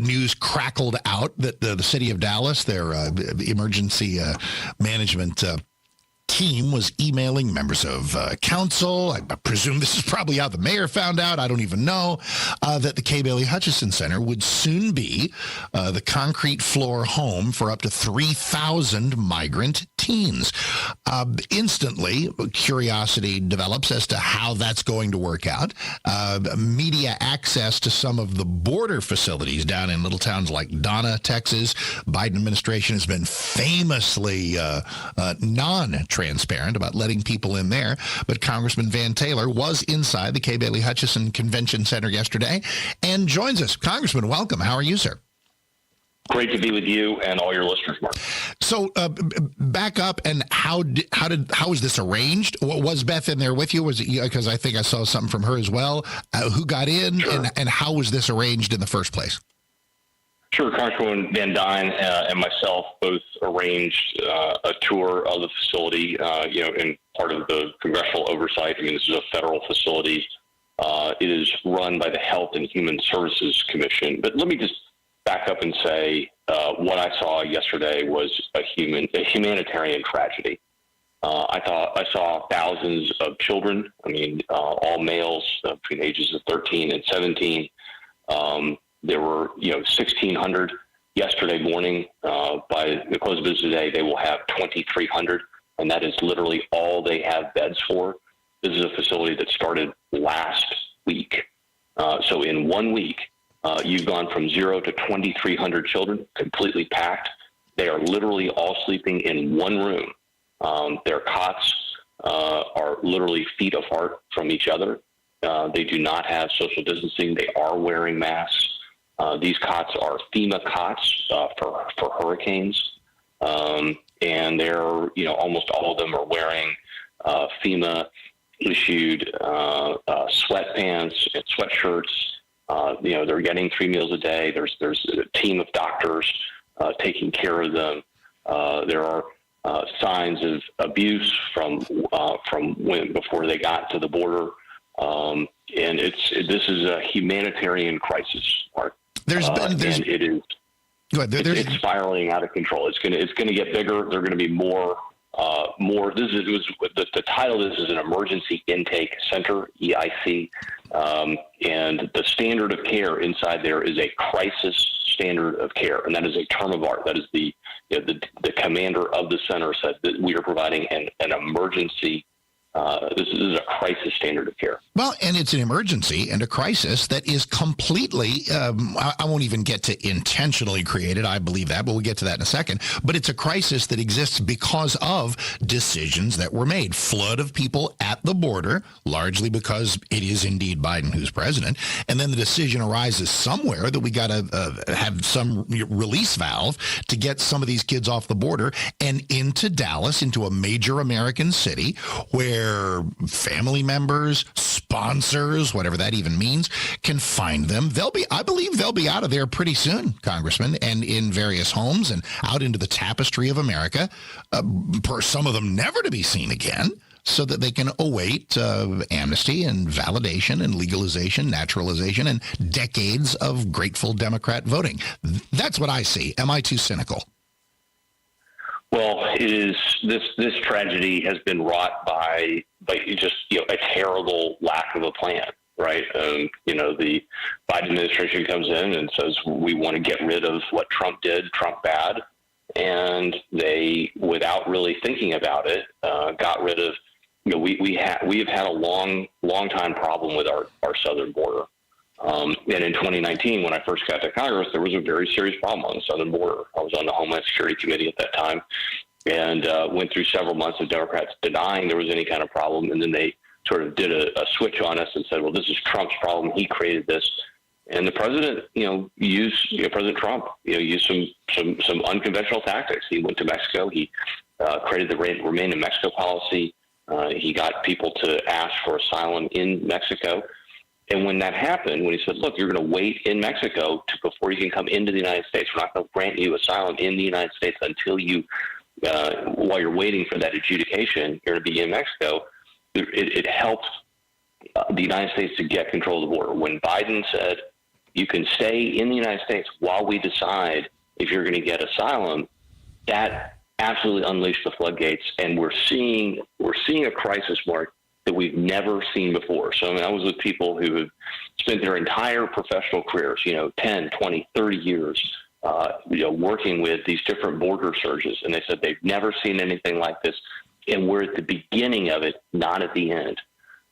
news crackled out that the city of Dallas, their emergency management team, was emailing members of council. I presume this is probably how the mayor found out. I don't even know that the Kay Bailey Hutchison Center would soon be the concrete floor home for up to 3,000 migrant teens. Instantly, curiosity develops as to how that's going to work out. Media access to some of the border facilities down in little towns like Donna, Texas. Biden administration has been famously non-transparent about letting people in there, but Congressman Van Taylor was inside the Kay Bailey Hutchison Convention Center yesterday and joins us. Congressman, welcome. How are you, sir? Great to be with you and all your listeners, Mark. So back up, and how was this arranged? Was Beth in there with you? Was it, because I think I saw something from her as well. Who got in, sure, and how was this arranged in the first place? Sure, Congresswoman Van Dyne and myself both arranged a tour of the facility, in part of the congressional oversight. I mean, this is a federal facility. It is run by the Health and Human Services Commission. But let me just back up and say what I saw yesterday was a humanitarian tragedy. I saw thousands of children. I mean, all males between ages of 13 and 17. There were, 1,600 yesterday morning. By the close of business today, they will have 2,300, and that is literally all they have beds for. This is a facility that started last week. So in 1 week, you've gone from 0 to 2,300 children, completely packed. They are literally all sleeping in one room. Their cots are literally feet apart from each other. They do not have social distancing. They are wearing masks. These cots are FEMA cots for hurricanes. And they're, almost all of them are wearing FEMA-issued sweatpants and sweatshirts. They're getting 3 meals a day. There's a team of doctors taking care of them. There are signs of abuse from when before they got to the border, and this is a humanitarian crisis, Mark. And it is. It's spiraling out of control. It's gonna get bigger. There are going to be more. The title of this is an emergency intake center, EIC, and the standard of care inside there is a crisis standard of care, and that is a term of art. That is the commander of the center said that we are providing an emergency. This is a crisis standard of care. Well, and it's an emergency and a crisis that is completely, I won't even get to intentionally created. I believe that, but we'll get to that in a second. But it's a crisis that exists because of decisions that were made. Flood of people at the border, largely because it is indeed Biden who's president. And then the decision arises somewhere that we got to have some release valve to get some of these kids off the border and into Dallas, into a major American city where family members, sponsors, whatever that even means, can find them. I believe they'll be out of there pretty soon, Congressman, and in various homes and out into the tapestry of America, for some of them never to be seen again, so that they can await amnesty and validation and legalization, naturalization, and decades of grateful Democrat voting. That's what I see. Am I too cynical? Well, it is. This tragedy has been wrought by just a terrible lack of a plan, right? The Biden administration comes in and says we want to get rid of what Trump did, Trump bad, and they, without really thinking about it, got rid of. We have had a long time problem with our southern border. And in 2019, when I first got to Congress, there was a very serious problem on the southern border. I was on the Homeland Security Committee at that time and went through several months of Democrats denying there was any kind of problem. And then they sort of did a switch on us and said, well, this is Trump's problem. He created this. And the president, President Trump, used some unconventional tactics. He went to Mexico. He created the Remain in Mexico policy. He got people to ask for asylum in Mexico. And when that happened, when he said, look, you're going to wait in Mexico before you can come into the United States. We're not going to grant you asylum in the United States until while you're waiting for that adjudication, you're going to be in Mexico. It helped the United States to get control of the border. When Biden said, you can stay in the United States while we decide if you're going to get asylum, that absolutely unleashed the floodgates. And we're seeing a crisis, Mark, that we've never seen before. So I was with people who have spent their entire professional careers, 10, 20, 30 years, working with these different border surges. And they said they've never seen anything like this. And we're at the beginning of it, not at the end.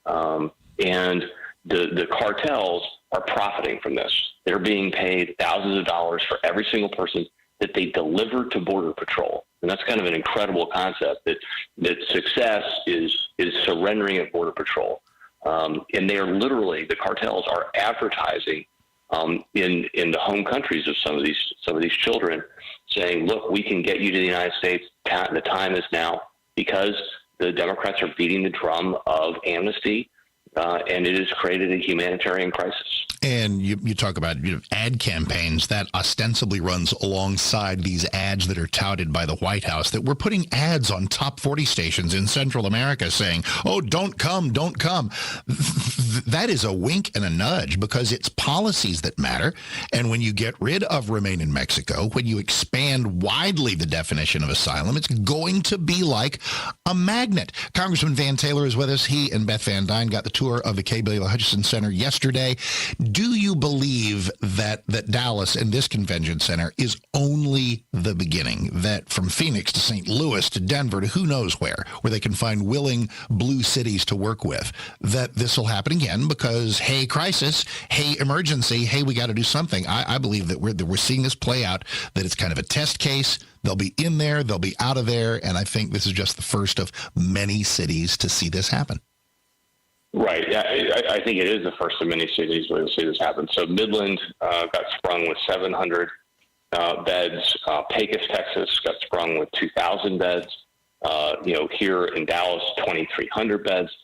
And the cartels are profiting from this. They're being paid thousands of dollars for every single person that they deliver to Border Patrol. And that's kind of an incredible concept that success is surrendering at Border Patrol. And they are literally, the cartels are advertising in the home countries of some of these children, saying, look, we can get you to the United States. The time is now, because the Democrats are beating the drum of amnesty, and it has created a humanitarian crisis. And you talk about ad campaigns that ostensibly runs alongside these ads that are touted by the White House, that we're putting ads on top 40 stations in Central America saying, oh, don't come, don't come. That is a wink and a nudge, because it's policies that matter. And when you get rid of Remain in Mexico, when you expand widely the definition of asylum, it's going to be like a magnet. Congressman Van Taylor is with us. He and Beth Van Dyne got the tour of the K. Bailey Hutchison Center yesterday. Do you believe that Dallas and this convention center is only the beginning, that from Phoenix to St. Louis to Denver to who knows where they can find willing blue cities to work with, that this will happen again because, hey, crisis, hey, emergency, hey, we got to do something? I believe that we're seeing this play out, that it's kind of a test case. They'll be in there, they'll be out of there, and I think this is just the first of many cities to see this happen. Right. I think it is the first of many cities where we'll see this happen. So Midland got sprung with 700 beds. Pecos, Texas got sprung with 2,000 beds. Here in Dallas, 2,300 beds.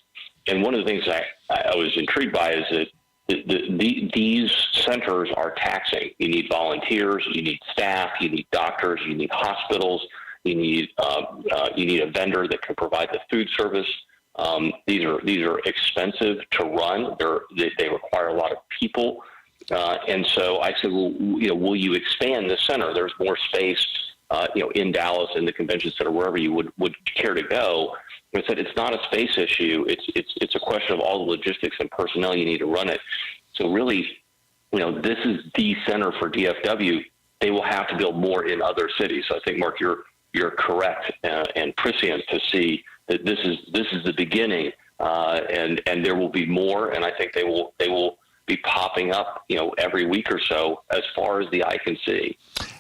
And one of the things I was intrigued by is that these centers are taxing. You need volunteers, you need staff, you need doctors, you need hospitals, you need a vendor that can provide the food service. These are expensive to run. They require a lot of people, and so I said, well, will you expand this center? There's more space, in Dallas, in the convention center, wherever you would care to go. I said it's not a space issue. It's a question of all the logistics and personnel you need to run it. So really, this is the center for DFW. They will have to build more in other cities. So I think, Mark, you're correct and prescient to see that this is the beginning, and there will be more. And I think they will be popping up, every week or so, as far as the eye can see.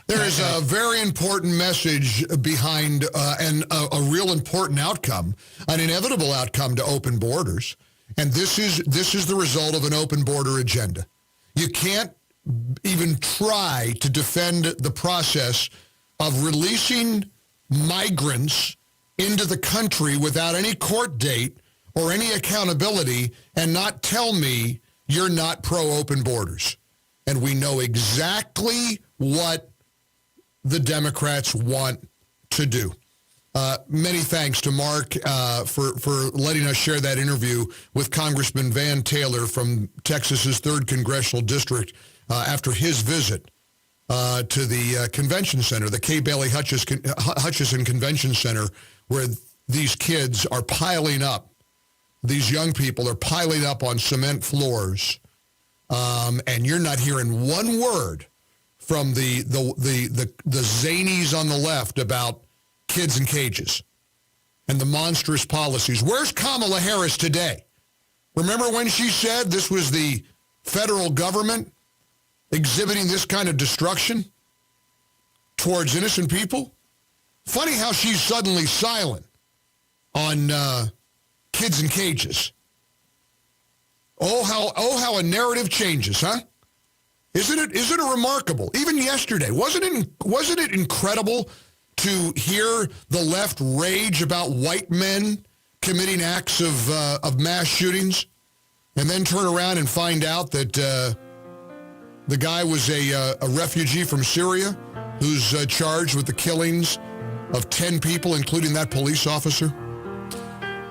There is a very important message behind and a real important outcome, an inevitable outcome to open borders. And this is the result of an open border agenda. You can't even try to defend the process of releasing migrants into the country without any court date or any accountability and not tell me you're not pro-open borders. And we know exactly what the Democrats want to do. Many thanks to Mark for letting us share that interview with Congressman Van Taylor from Texas's 3rd Congressional District after his visit to the convention center, the Kay Bailey Hutchison Convention Center, where these kids are piling up. These young people are piling up on cement floors, and you're not hearing one word from the zanies on the left about kids in cages and the monstrous policies. Where's Kamala Harris today? Remember when she said this was the federal government exhibiting this kind of destruction towards innocent people? Funny how she's suddenly silent on kids in cages. Oh, how a narrative changes, huh? Isn't it remarkable? Even yesterday, wasn't it incredible to hear the left rage about white men committing acts of mass shootings, and then turn around and find out that the guy was a refugee from Syria who's charged with the killings of 10 people, including that police officer?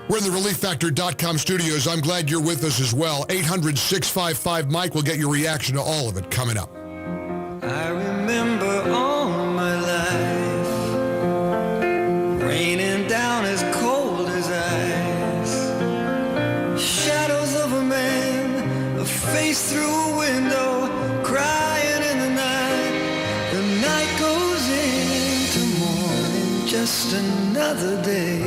We're in the ReliefFactor.com studios. I'm glad you're with us as well. 800-655-MIKE. We'll get your reaction to all of it coming up. I remember all my life raining down as cold as ice. Shadows of a man, a face through a window, crying in the night. The night goes into morning, just another day.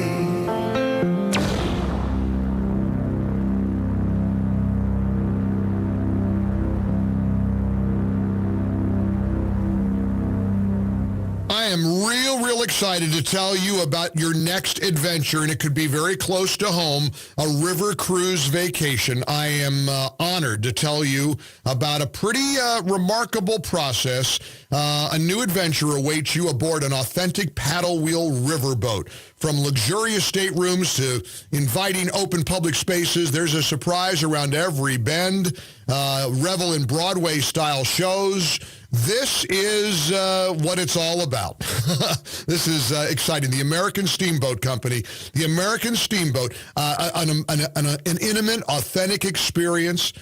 I am real excited to tell you about your next adventure, and it could be very close to home, a river cruise vacation. I am honored to tell you about a pretty remarkable process. A new adventure awaits you aboard an authentic paddle wheel riverboat. From luxurious staterooms to inviting open public spaces, there's a surprise around every bend. Revel in Broadway-style shows. This is what it's all about. This is exciting. The American Steamboat Company, the American Steamboat, an intimate, authentic experience.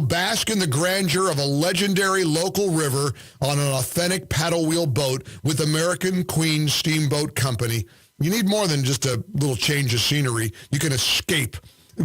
Bask in the grandeur of a legendary local river on an authentic paddle wheel boat with American Queen Steamboat Company. You need more than just a little change of scenery. You can escape.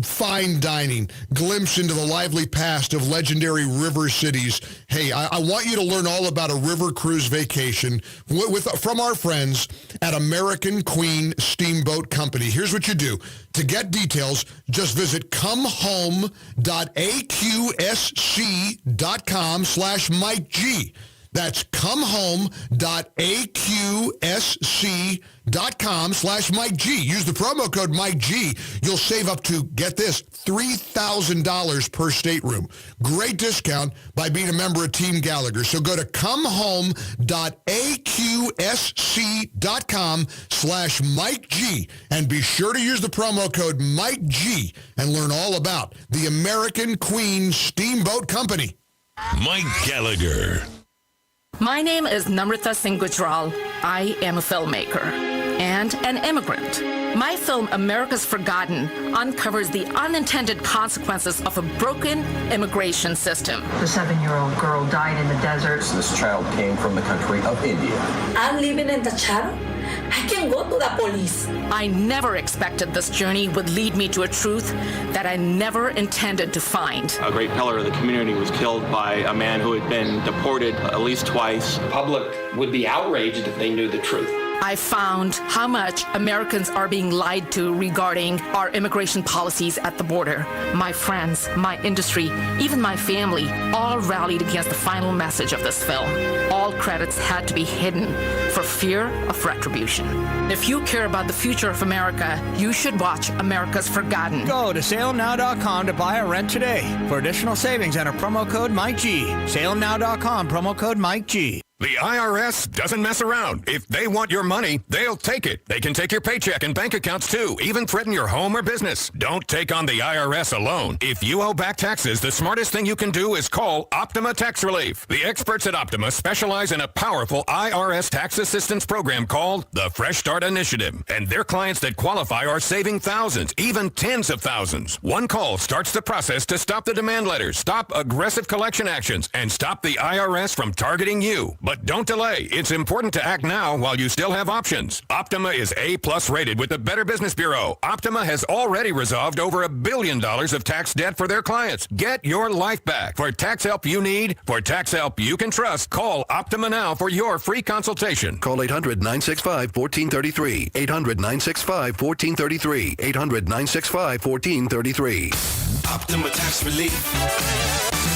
Fine dining, glimpse into the lively past of legendary river cities. Hey, I want you to learn all about a river cruise vacation from our friends at American Queen Steamboat Company. Here's what you do. To get details, just visit comehome.aqsc.com/MikeG. That's comehome.aqsc.com/Mike G. Use the promo code Mike G. You'll save up to, get this, $3,000 per stateroom. Great discount by being a member of Team Gallagher. So go to comehome.aqsc.com/Mike G and be sure to use the promo code Mike G and learn all about the American Queen Steamboat Company. Mike Gallagher. My name is Namrita Singh Gujral. I am a filmmaker and an immigrant. My film, America's Forgotten, uncovers the unintended consequences of a broken immigration system. The 7-year-old girl died in the desert. This child came from the country of India. I'm living in the shadow. I can go to the police. I never expected this journey would lead me to a truth that I never intended to find. A great pillar of the community was killed by a man who had been deported at least twice. The public would be outraged if they knew the truth. I found how much Americans are being lied to regarding our immigration policies at the border. My friends, my industry, even my family, all rallied against the final message of this film. All credits had to be hidden for fear of retribution. If you care about the future of America, you should watch America's Forgotten. Go to salemnow.com to buy or rent today. For additional savings, enter promo code Mike G. Salemnow.com, promo code Mike G. The IRS doesn't mess around. If they want your money, they'll take it. They can take your paycheck and bank accounts too, even threaten your home or business. Don't take on the IRS alone. If you owe back taxes, the smartest thing you can do is call Optima Tax Relief. The experts at Optima specialize in a powerful IRS tax assistance program called the Fresh Start Initiative. And their clients that qualify are saving thousands, even tens of thousands. One call starts the process to stop the demand letters, stop aggressive collection actions, and stop the IRS from targeting you. But don't delay. It's important to act now while you still have options. Optima is A+ rated with the Better Business Bureau. Optima has already resolved over $1 billion of tax debt for their clients. Get your life back. For tax help you need, for tax help you can trust, call Optima now for your free consultation. Call 800-965-1433. 800-965-1433. 800-965-1433. Optima Tax Relief.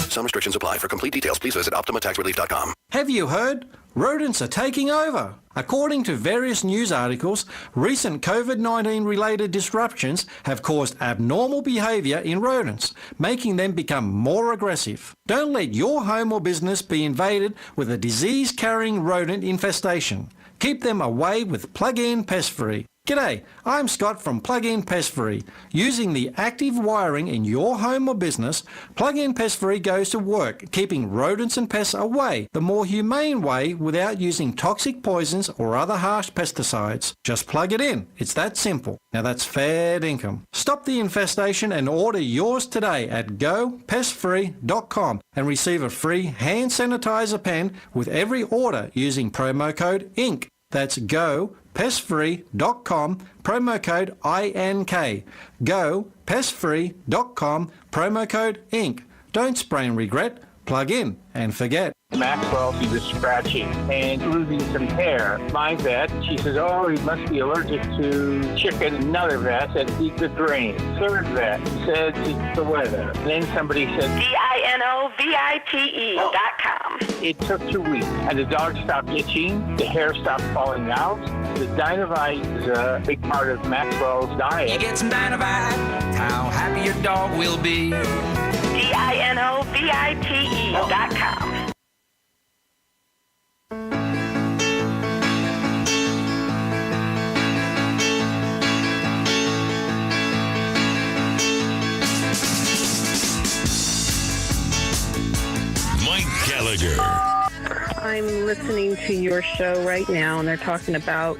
Some restrictions apply. For complete details, please visit OptimaTaxRelief.com. Have you heard? Rodents are taking over. According to various news articles, recent COVID-19 related disruptions have caused abnormal behavior in rodents, making them become more aggressive. Don't let your home or business be invaded with a disease-carrying rodent infestation. Keep them away with Plug-in Pest Free. G'day, I'm Scott from Plug-in Pest Free. Using the active wiring in your home or business, Plug-in Pest Free goes to work, keeping rodents and pests away the more humane way without using toxic poisons or other harsh pesticides. Just plug it in. It's that simple. Now that's fair dinkum. Stop the infestation and order yours today at gopestfree.com and receive a free hand sanitizer pen with every order using promo code INK. That's gopestfree.com, promo code INK. Gopestfree.com, promo code INK. Don't spray and regret. Plug in and forget. Maxwell, he was scratching and losing some hair. My vet, she says, oh, he must be allergic to chicken. Another vet said, eat the grain. Third vet said, it's the weather. Then somebody said, DINOVITE.com. It took 2 weeks, and the dog stopped itching, the hair stopped falling out. The Dinovite is a big part of Maxwell's diet. You get some Dinovite, how happy your dog will be. DINOVITE.com. Mike Gallagher. I'm listening to your show right now, and they're talking about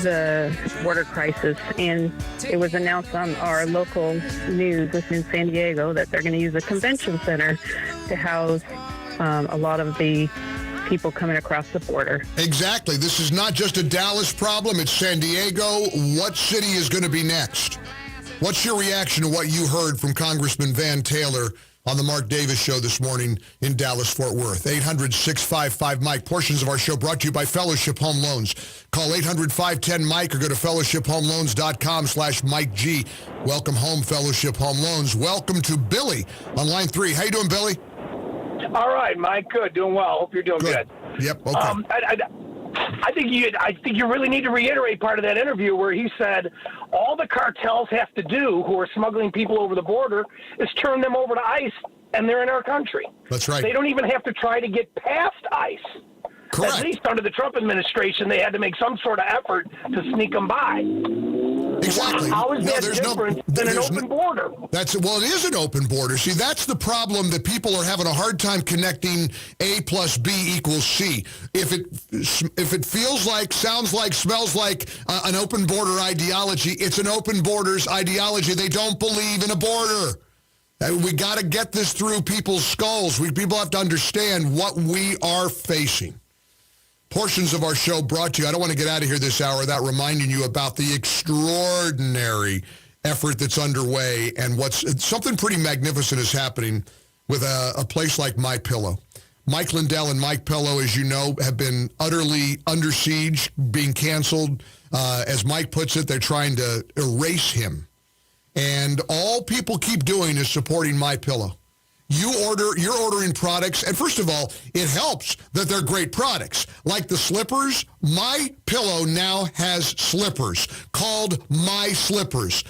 the border crisis, and it was announced on our local news in San Diego that they're going to use a convention center to house a lot of the people coming across the border. Exactly. This is not just a Dallas problem. It's San Diego. What city is going to be next? What's your reaction to what you heard from Congressman Van Taylor on the Mark Davis Show this morning in Dallas-Fort Worth? 800-655-MIKE. Portions of our show brought to you by Fellowship Home Loans. Call 800-510-MIKE or go to fellowshiphomeloans.com/Mike G. Welcome home, Fellowship Home Loans. Welcome to Billy on line 3. How you doing, Billy? All right, Mike. Good. Doing well. Hope you're doing good. Yep. Okay. I think you really need to reiterate part of that interview where he said all the cartels have to do who are smuggling people over the border is turn them over to ICE, and they're in our country. That's right. They don't even have to try to get past ICE. Correct. At least under the Trump administration, they had to make some sort of effort to sneak them by. Exactly. How is that different than an open border? Well, it is an open border. See, that's the problem that people are having a hard time connecting A plus B equals C. If it feels like, sounds like, smells like an open border ideology, it's an open borders ideology. They don't believe in a border. We got to get this through people's skulls. People have to understand what we are facing. Portions of our show brought to you, I don't want to get out of here this hour without reminding you about the extraordinary effort that's underway and something pretty magnificent is happening with a place like MyPillow. Mike Lindell and Mike Pillow, as you know, have been utterly under siege, being canceled. As Mike puts it, they're trying to erase him. And all people keep doing is supporting MyPillow. You're ordering products, and first of all, it helps that they're great products. Like the slippers, MyPillow now has slippers called My Slippers.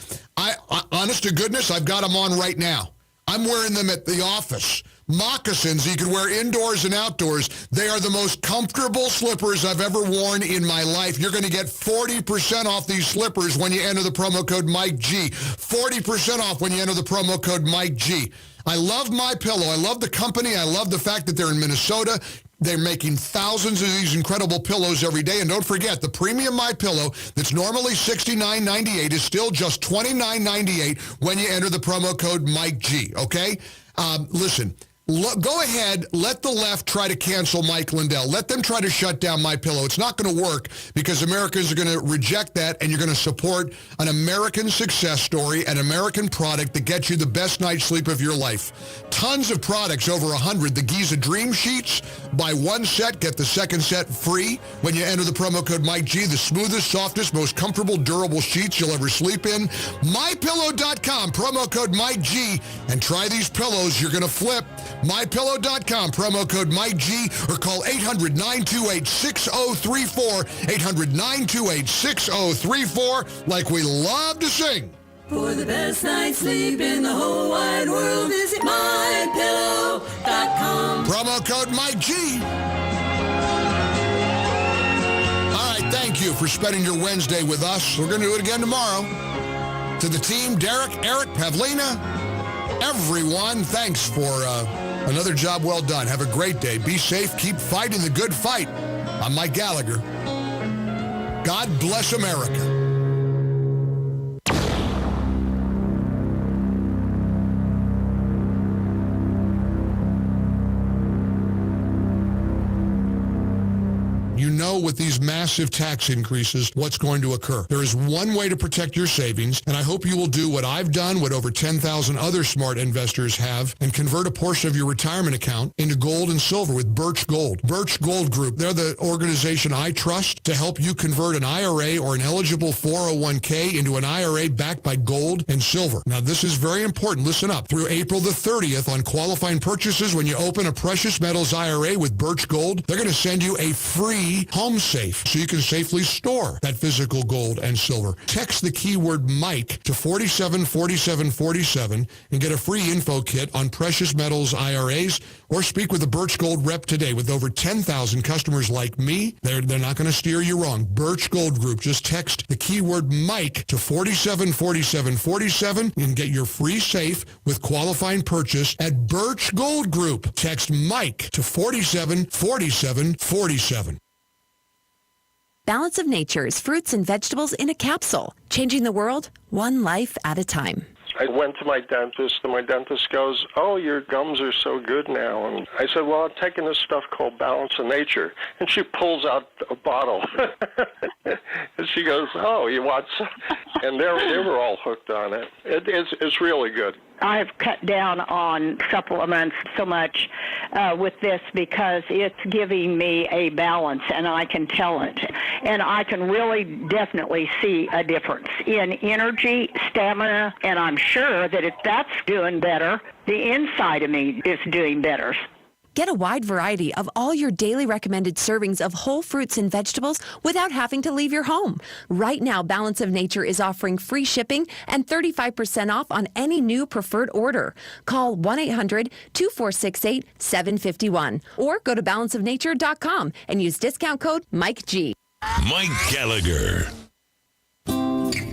Honest to goodness, I've got them on right now. I'm wearing them at the office. Moccasins you can wear indoors and outdoors. They are the most comfortable slippers I've ever worn in my life. You're going to get 40% off these slippers when you enter the promo code Mike G. 40% off when you enter the promo code Mike G. I love MyPillow. I love the company. I love the fact that they're in Minnesota. They're making thousands of these incredible pillows every day. And don't forget, the premium MyPillow that's normally $69.98 is still just $29.98 when you enter the promo code Mike G, okay? Listen, go ahead, let the left try to cancel Mike Lindell. Let them try to shut down MyPillow. It's not going to work because Americans are going to reject that, and you're going to support an American success story, an American product that gets you the best night's sleep of your life. Tons of products, over 100. The Giza Dream Sheets, buy one set, get the second set free when you enter the promo code Mike G. The smoothest, softest, most comfortable, durable sheets you'll ever sleep in. MyPillow.com, promo code Mike G, and try these pillows. You're going to flip. MyPillow.com, promo code Mike G, or call 800-928-6034, 800-928-6034, like we love to sing. For the best night's sleep in the whole wide world, visit MyPillow.com. Promo code Mike G. All right, thank you for spending your Wednesday with us. We're going to do it again tomorrow. To the team, Derek, Eric, Pavlina, everyone, thanks for another job well done. Have a great day. Be safe. Keep fighting the good fight. I'm Mike Gallagher. God bless America. You know, with these massive tax increases, what's going to occur. There is one way to protect your savings, and I hope you will do what I've done, what over 10,000 other smart investors have, and convert a portion of your retirement account into gold and silver with Birch Gold. Birch Gold Group, they're the organization I trust to help you convert an IRA or an eligible 401k into an IRA backed by gold and silver. Now, this is very important. Listen up. Through April the 30th on qualifying purchases, when you open a precious metals IRA with Birch Gold, they're going to send you a free home safe so you can safely store that physical gold and silver. Text the keyword Mike to 474747 and get a free info kit on precious metals IRAs, or speak with a Birch Gold rep today. With over 10,000 customers like me, they're not going to steer you wrong. Birch Gold Group. Just text the keyword Mike to 474747 and get your free safe with qualifying purchase at Birch Gold Group. Text Mike to 474747. Balance of Nature's fruits and vegetables in a capsule, changing the world one life at a time. I went to my dentist, and my dentist goes, "Oh, your gums are so good now." And I said, "Well, I'm taking this stuff called Balance of Nature." And she pulls out a bottle. And she goes, "Oh, you want some?" And they were all hooked on it. It's really good. I've cut down on supplements so much with this because it's giving me a balance, and I can tell it. And I can really definitely see a difference in energy, stamina, and I'm sure that if that's doing better, the inside of me is doing better. Get a wide variety of all your daily recommended servings of whole fruits and vegetables without having to leave your home. Right now, Balance of Nature is offering free shipping and 35% off on any new preferred order. Call 1-800-2468-751 or go to balanceofnature.com and use discount code MikeG. Mike Gallagher.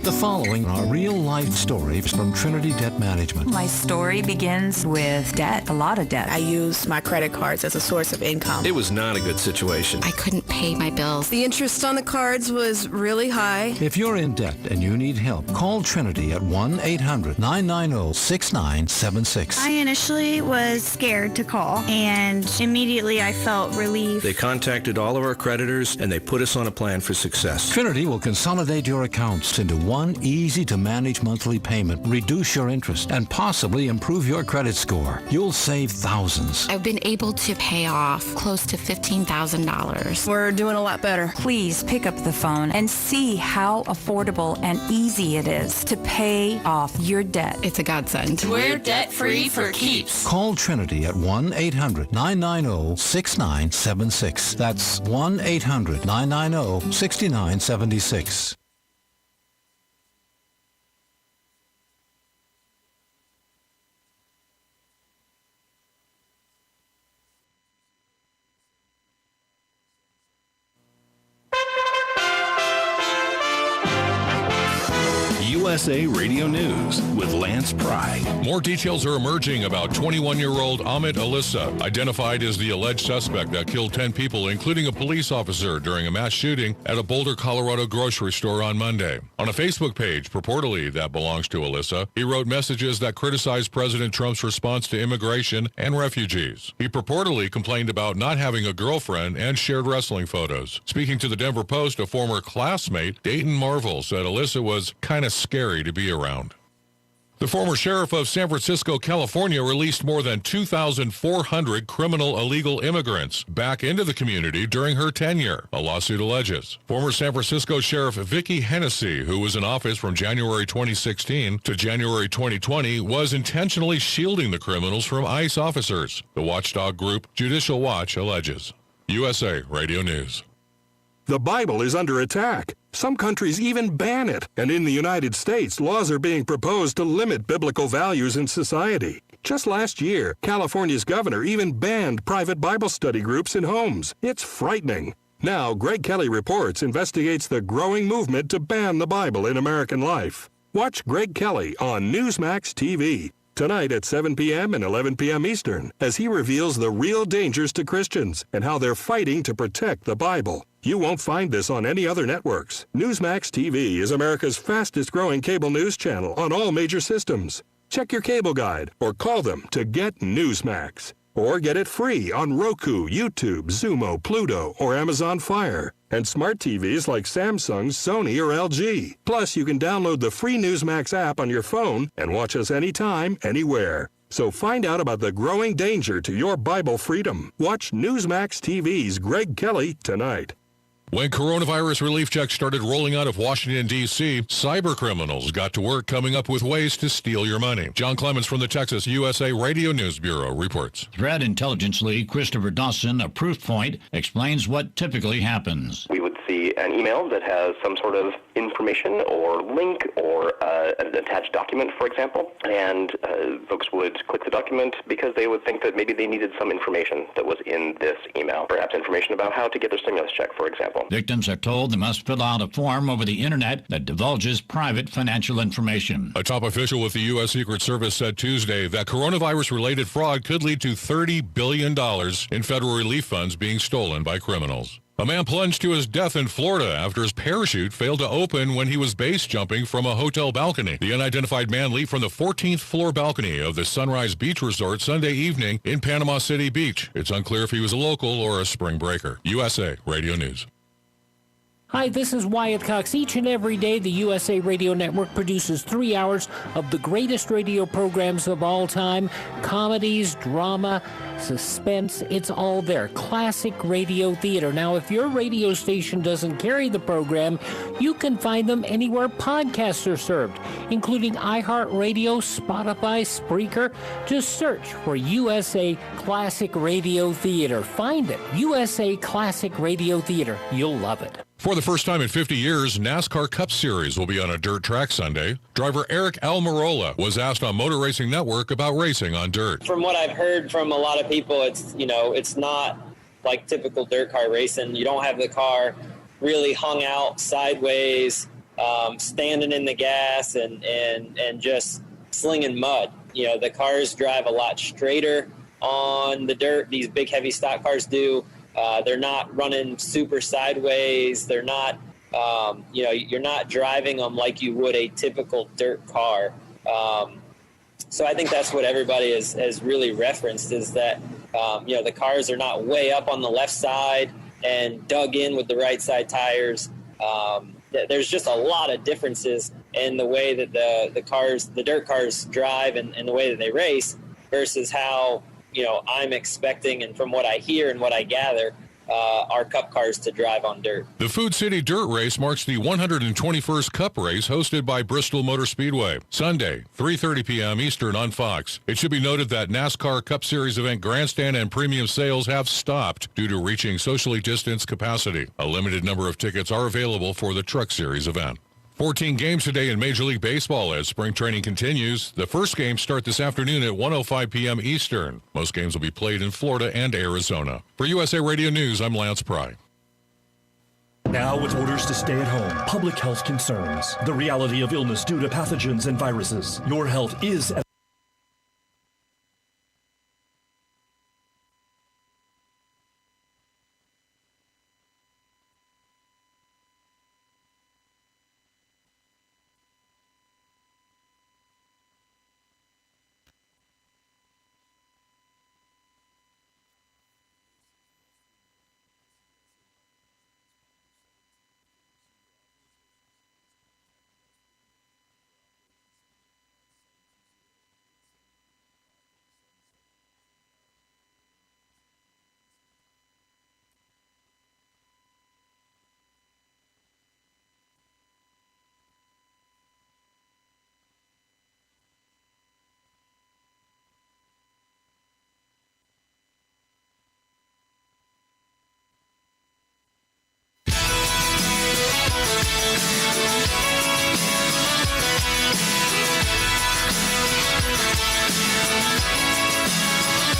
The following are real-life stories from Trinity Debt Management. My story begins with debt, a lot of debt. I used my credit cards as a source of income. It was not a good situation. I couldn't pay my bills. The interest on the cards was really high. If you're in debt and you need help, call Trinity at 1-800-990-6976. I initially was scared to call, and immediately I felt relief. They contacted all of our creditors, and they put us on a plan for success. Trinity will consolidate your accounts into one easy-to-manage monthly payment, reduce your interest, and possibly improve your credit score. You'll save thousands. I've been able to pay off close to $15,000. We're doing a lot better. Please pick up the phone and see how affordable and easy it is to pay off your debt. It's a godsend. We're debt-free for keeps. Call Trinity at 1-800-990-6976. That's 1-800-990-6976. USA Radio News with Lance Pry. More details are emerging about 21-year-old Amit Alyssa, identified as the alleged suspect that killed 10 people, including a police officer, during a mass shooting at a Boulder, Colorado grocery store on Monday. On a Facebook page, purportedly that belongs to Alyssa, he wrote messages that criticized President Trump's response to immigration and refugees. He purportedly complained about not having a girlfriend and shared wrestling photos. Speaking to the Denver Post, a former classmate, Dayton Marvel, said Alyssa was kind of scary to be around. The former sheriff of San Francisco, California, released more than 2,400 criminal illegal immigrants back into the community during her tenure, a lawsuit alleges. Former San Francisco Sheriff Vicki Hennessy, who was in office from January 2016 to January 2020, was intentionally shielding the criminals from ICE officers, the watchdog group Judicial Watch alleges. USA Radio News. The Bible is under attack. Some countries even ban it. And in the United States, laws are being proposed to limit biblical values in society. Just last year, California's governor even banned private Bible study groups in homes. It's frightening. Now, Greg Kelly Reports investigates the growing movement to ban the Bible in American life. Watch Greg Kelly on Newsmax TV. Tonight at 7 p.m. and 11 p.m. Eastern, as he reveals the real dangers to Christians and how they're fighting to protect the Bible. You won't find this on any other networks. Newsmax TV is America's fastest-growing cable news channel on all major systems. Check your cable guide or call them to get Newsmax. Or get it free on Roku, YouTube, Xumo, Pluto, or Amazon Fire. And smart TVs like Samsung, Sony, or LG. Plus, you can download the free Newsmax app on your phone and watch us anytime, anywhere. So find out about the growing danger to your Bible freedom. Watch Newsmax TV's Greg Kelly tonight. When coronavirus relief checks started rolling out of Washington, D.C., cyber criminals got to work coming up with ways to steal your money. John Clemens from the Texas USA Radio News Bureau reports. Threat intelligence lead Christopher Dawson of Proofpoint explains what typically happens. We would see an email that has some sort of information or link or an attached document, for example, and folks would click the document because they would think that maybe they needed some information that was in this email, perhaps information about how to get their stimulus check, for example. Victims are told they must fill out a form over the internet that divulges private financial information. A top official with the U.S. Secret Service said Tuesday that coronavirus-related fraud could lead to $30 billion in federal relief funds being stolen by criminals. A man plunged to his death in Florida after his parachute failed to open when he was base jumping from a hotel balcony. The unidentified man leaped from the 14th floor balcony of the Sunrise Beach Resort Sunday evening in Panama City Beach. It's unclear if he was a local or a spring breaker. USA Radio News. Hi, this is Wyatt Cox. Each and every day, the USA Radio Network produces 3 hours of the greatest radio programs of all time. Comedies, drama, suspense, it's all there. Classic radio theater. Now, if your radio station doesn't carry the program, you can find them anywhere podcasts are served, including iHeartRadio, Spotify, Spreaker. Just search for USA Classic Radio Theater. Find it. USA Classic Radio Theater. You'll love it. For the first time in 50 years, NASCAR Cup Series will be on a dirt track Sunday. Driver Eric Almirola was asked on Motor Racing Network about racing on dirt. From what I've heard from a lot of people, it's not like typical dirt car racing. You don't have the car really hung out sideways, standing in the gas and just slinging mud. The cars drive a lot straighter on the dirt. These big, heavy stock cars do. They're not running super sideways. They're not, you're not driving them like you would a typical dirt car. So I think that's what everybody has really referenced is that, the cars are not way up on the left side and dug in with the right side tires. There's just a lot of differences in the way that the dirt cars drive and the way that they race versus how, I'm expecting, and from what I hear and what I gather, our Cup cars to drive on dirt. The Food City Dirt Race marks the 121st Cup race hosted by Bristol Motor Speedway. Sunday, 3:30 p.m. Eastern on Fox. It should be noted that NASCAR Cup Series event grandstand and premium sales have stopped due to reaching socially distanced capacity. A limited number of tickets are available for the Truck Series event. 14 games today in Major League Baseball as spring training continues. The first games start this afternoon at 1:05 p.m. Eastern. Most games will be played in Florida and Arizona. For USA Radio News, I'm Lance Pry. Now with orders to stay at home, public health concerns, the reality of illness due to pathogens and viruses. Your health is at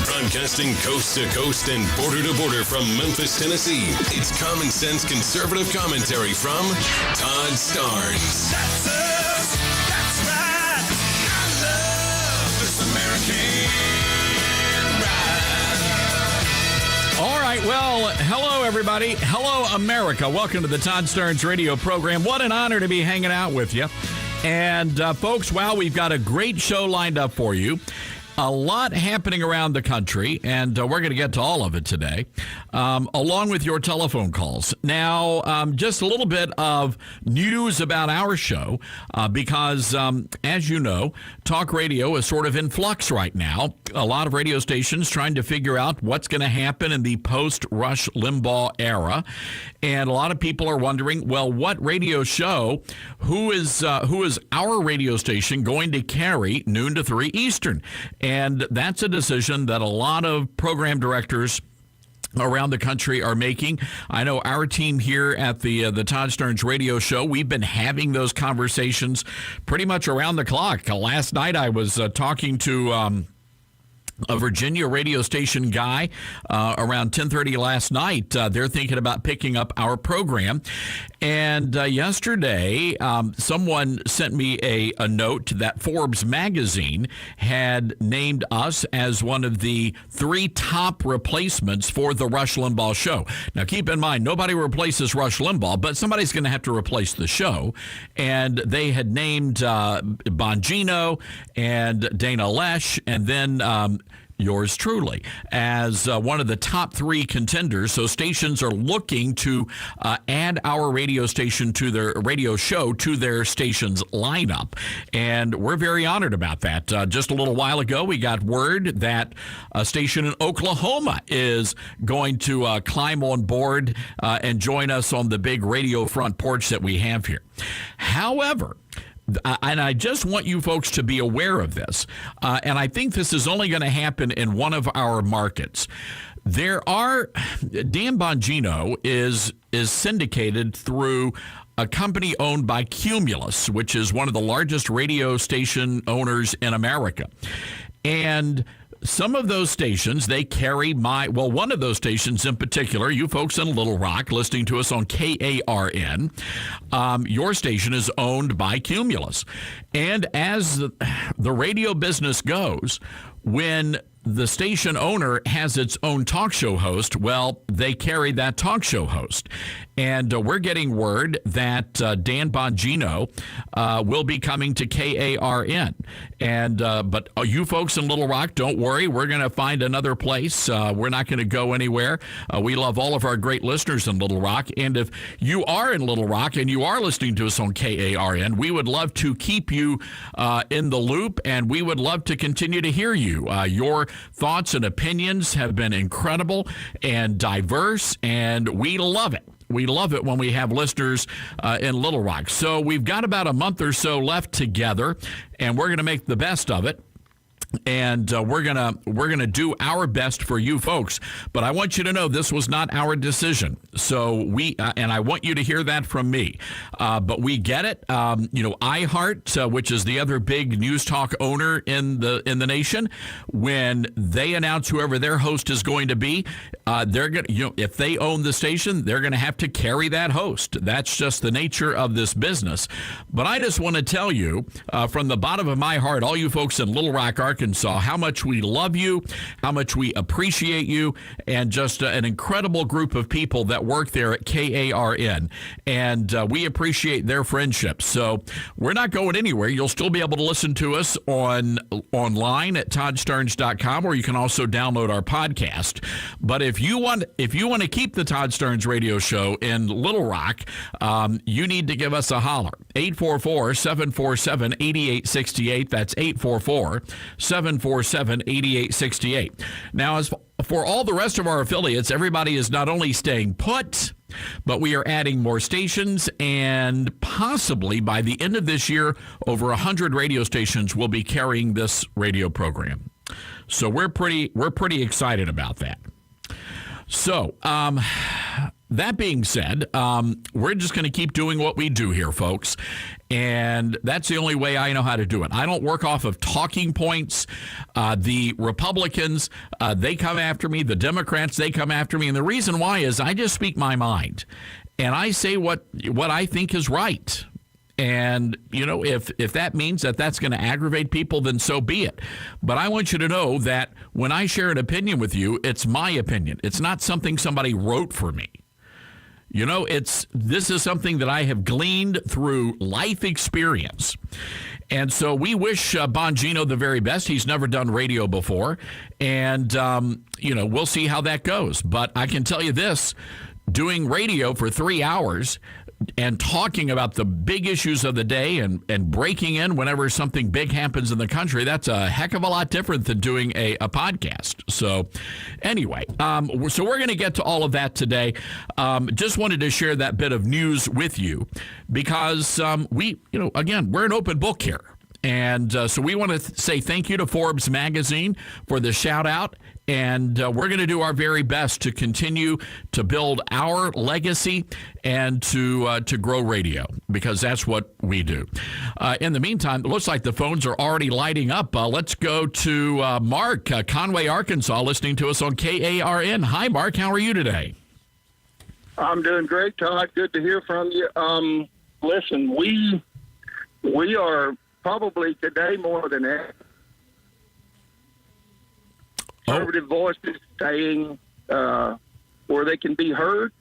Broadcasting coast to coast and border to border from Memphis, Tennessee. It's common sense conservative commentary from Todd Starnes. That's us. That's right. I love this American ride. All right, well, hello, everybody. Hello, America. Welcome to the Todd Starnes radio program. What an honor to be hanging out with you. And, folks, wow, we've got a great show lined up for you. A lot happening around the country, and we're going to get to all of it today, along with your telephone calls. Now, just a little bit of news about our show, because, as you know, talk radio is sort of in flux right now. A lot of radio stations trying to figure out what's going to happen in the post-Rush Limbaugh era, and a lot of people are wondering, well, what radio show, who is our radio station going to carry noon to 3 Eastern? And that's a decision that a lot of program directors around the country are making. I know our team here at the Todd Starnes radio show, we've been having those conversations pretty much around the clock. Last night I was talking to a Virginia radio station guy around 10:30 last night. They're thinking about picking up our program. And yesterday, someone sent me a note that Forbes magazine had named us as one of the 3 top replacements for the Rush Limbaugh show. Now, keep in mind, nobody replaces Rush Limbaugh, but somebody's going to have to replace the show. And they had named Bongino and Dana Loesch, and then yours truly, as one of the top 3 contenders. So stations are looking to add our radio station to their radio show to their station's lineup. And we're very honored about that. Just a little while ago, we got word that a station in Oklahoma is going to climb on board and join us on the big radio front porch that we have here. However, and I just want you folks to be aware of this, and I think this is only going to happen in one of our markets. Dan Bongino is syndicated through a company owned by Cumulus, which is one of the largest radio station owners in America. And some of those stations, they carry one of those stations in particular, you folks in Little Rock listening to us on KARN, your station is owned by Cumulus. And as the radio business goes, when the station owner has its own talk show host, well, they carry that talk show host. And we're getting word that Dan Bongino will be coming to KARN. And but you folks in Little Rock, don't worry. We're going to find another place. We're not going to go anywhere. We love all of our great listeners in Little Rock. And if you are in Little Rock and you are listening to us on KARN, we would love to keep you in the loop, and we would love to continue to hear you. Your thoughts and opinions have been incredible and diverse, and we love it. We love it when we have listeners in Little Rock. So we've got about a month or so left together, and we're going to make the best of it. And we're gonna do our best for you folks. But I want you to know this was not our decision. So and I want you to hear that from me. But we get it. iHeart, which is the other big news talk owner in the nation, when they announce whoever their host is going to be, they're gonna, if they own the station, they're gonna have to carry that host. That's just the nature of this business. But I just want to tell you, from the bottom of my heart, all you folks in Little Rock, Arkansas, how much we love you, how much we appreciate you, and just an incredible group of people that work there at KARN. And we appreciate their friendship. So we're not going anywhere. You'll still be able to listen to us online at toddsterns.com, or you can also download our podcast. But if you want to keep the Todd Stearns Radio Show in Little Rock, you need to give us a holler. 844-747-8868. That's 844-747-8868. Now, as for all the rest of our affiliates, everybody is not only staying put, but we are adding more stations, and possibly by the end of this year, over 100 radio stations will be carrying this radio program. So we're pretty excited about that. So, that being said, we're just going to keep doing what we do here, folks. And that's the only way I know how to do it. I don't work off of talking points. The Republicans, they come after me. The Democrats, they come after me. And the reason why is I just speak my mind. And I say what I think is right. And, if that means that that's going to aggravate people, then so be it. But I want you to know that when I share an opinion with you, it's my opinion. It's not something somebody wrote for me. This is something that I have gleaned through life experience. And so we wish Bongino the very best. He's never done radio before. And, we'll see how that goes. But I can tell you this, doing radio for 3 hours and talking about the big issues of the day and breaking in whenever something big happens in the country, that's a heck of a lot different than doing a podcast. So anyway, so we're going to get to all of that today. Just wanted to share that bit of news with you because again, we're an open book here. And so we want to say thank you to Forbes Magazine for the shout out. And we're going to do our very best to continue to build our legacy and to grow radio, because that's what we do. In the meantime, it looks like the phones are already lighting up. Let's go to Mark, Conway, Arkansas, listening to us on KARN. Hi, Mark. How are you today? I'm doing great, Todd. Good to hear from you. Listen, we are probably today more than ever conservative voices staying where they can be heard.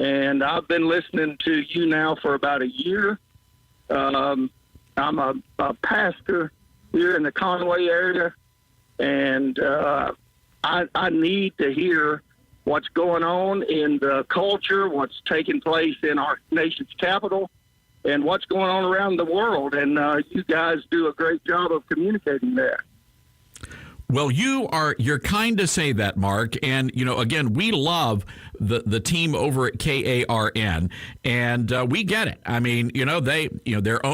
And I've been listening to you now for about a year. I'm a pastor here in the Conway area, and I need to hear what's going on in the culture, what's taking place in our nation's capital, and what's going on around the world. And you guys do a great job of communicating that. Well, you're kind to say that, Mark. And, again, we love the team over at KARN, and we get it. I mean, their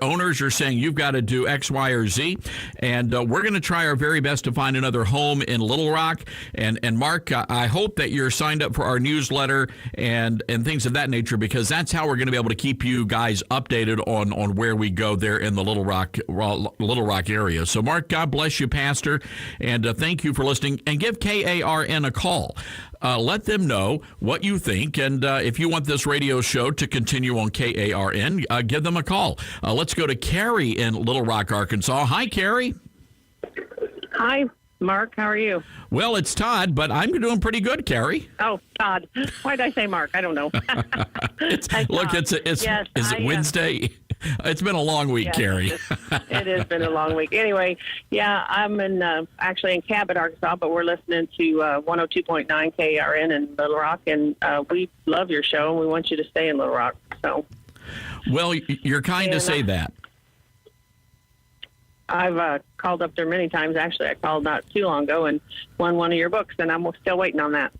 owners are saying you've got to do X, Y, or Z, and we're going to try our very best to find another home in Little Rock. And Mark, I hope that you're signed up for our newsletter and things of that nature, because that's how we're going to be able to keep you guys updated on where we go there in the Little Rock area. So, Mark, God bless you, Pastor. And thank you for listening. And give KARN a call. Let them know what you think. And if you want this radio show to continue on KARN, give them a call. Let's go to Carrie in Little Rock, Arkansas. Hi, Carrie. Hi, Mark. How are you? Well, it's Todd, but I'm doing pretty good, Carrie. Oh, Todd. Why did I say Mark? I don't know. Is it Wednesday? It's been a long week, yes, Carrie. It has been a long week. Anyway, I'm actually in Cabot, Arkansas, but we're listening to 102.9 KRN in Little Rock, and we love your show, and we want you to stay in Little Rock. So, well, you're kind to say that. I've called up there many times. Actually, I called not too long ago and won one of your books, and I'm still waiting on that.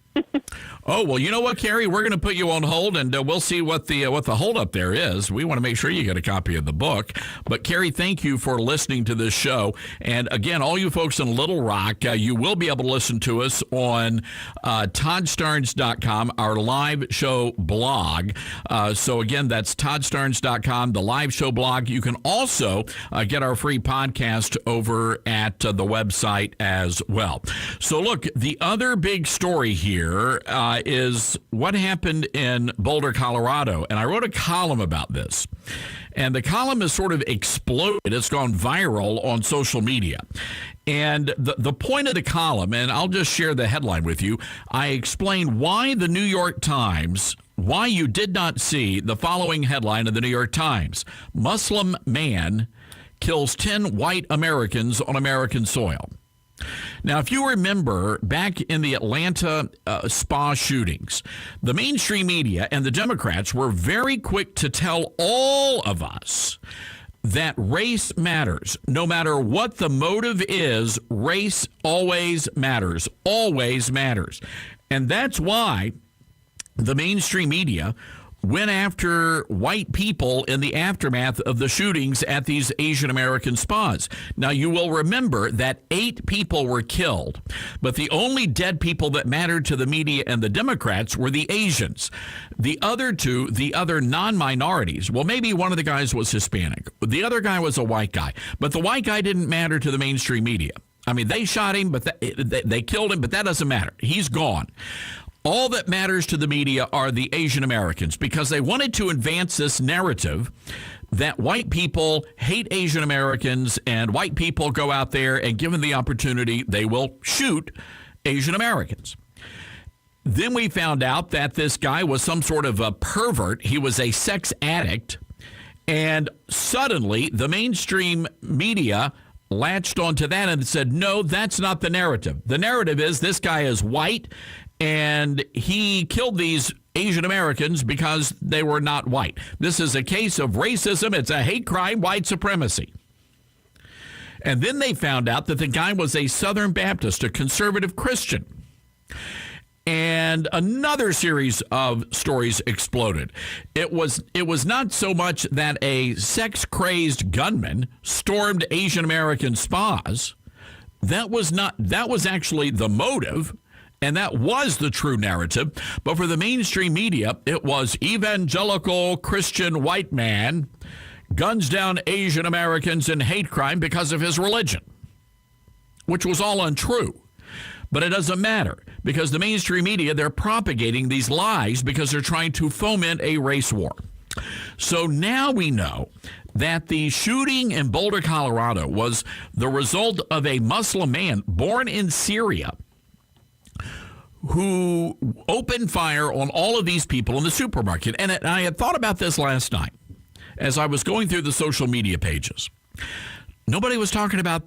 Oh, well, you know what, Carrie? We're going to put you on hold, and we'll see what the holdup there is. We want to make sure you get a copy of the book. But, Carrie, thank you for listening to this show. And, again, all you folks in Little Rock, you will be able to listen to us on ToddStarnes.com, our live show blog. So, again, that's ToddStarnes.com, the live show blog. You can also get our free podcast over at the website as well. So, look, the other big story here is what happened in Boulder, Colorado. And I wrote a column about this. And the column has sort of exploded. It's gone viral on social media. And the point of the column, and I'll just share the headline with you, I explain why the New York Times, why you did not see the following headline of the New York Times. Muslim man kills 10 white Americans on American soil. Now, if you remember back in the Atlanta spa shootings, the mainstream media and the Democrats were very quick to tell all of us that race matters. No matter what the motive is, race always matters, always matters. And that's why the mainstream media went after white people in the aftermath of the shootings at these Asian American spas. Now, you will remember that 8 people were killed, but the only dead people that mattered to the media and the Democrats were the Asians. The other 2, the other non-minorities, well, maybe one of the guys was Hispanic. The other guy was a white guy, but the white guy didn't matter to the mainstream media. I mean, they shot him, but they killed him, but that doesn't matter. He's gone. All that matters to the media are the Asian Americans, because they wanted to advance this narrative that white people hate Asian Americans and white people go out there and given the opportunity, they will shoot Asian Americans. Then we found out that this guy was some sort of a pervert. He was a sex addict. And suddenly the mainstream media latched onto that and said, no, that's not the narrative. The narrative is this guy is white and he killed these Asian Americans because they were not white. This is a case of racism. It's a hate crime, white supremacy. And then they found out that the guy was a Southern Baptist, a conservative Christian. And another series of stories exploded. It was not so much that a sex-crazed gunman stormed Asian American spas. That was actually the motive. And that was the true narrative. But for the mainstream media, it was evangelical Christian white man guns down Asian Americans in hate crime because of his religion, which was all untrue. But it doesn't matter, because the mainstream media, they're propagating these lies because they're trying to foment a race war. So now we know that the shooting in Boulder, Colorado was the result of a Muslim man born in Syria who opened fire on all of these people in the supermarket. And I had thought about this last night as I was going through the social media pages. Nobody was talking about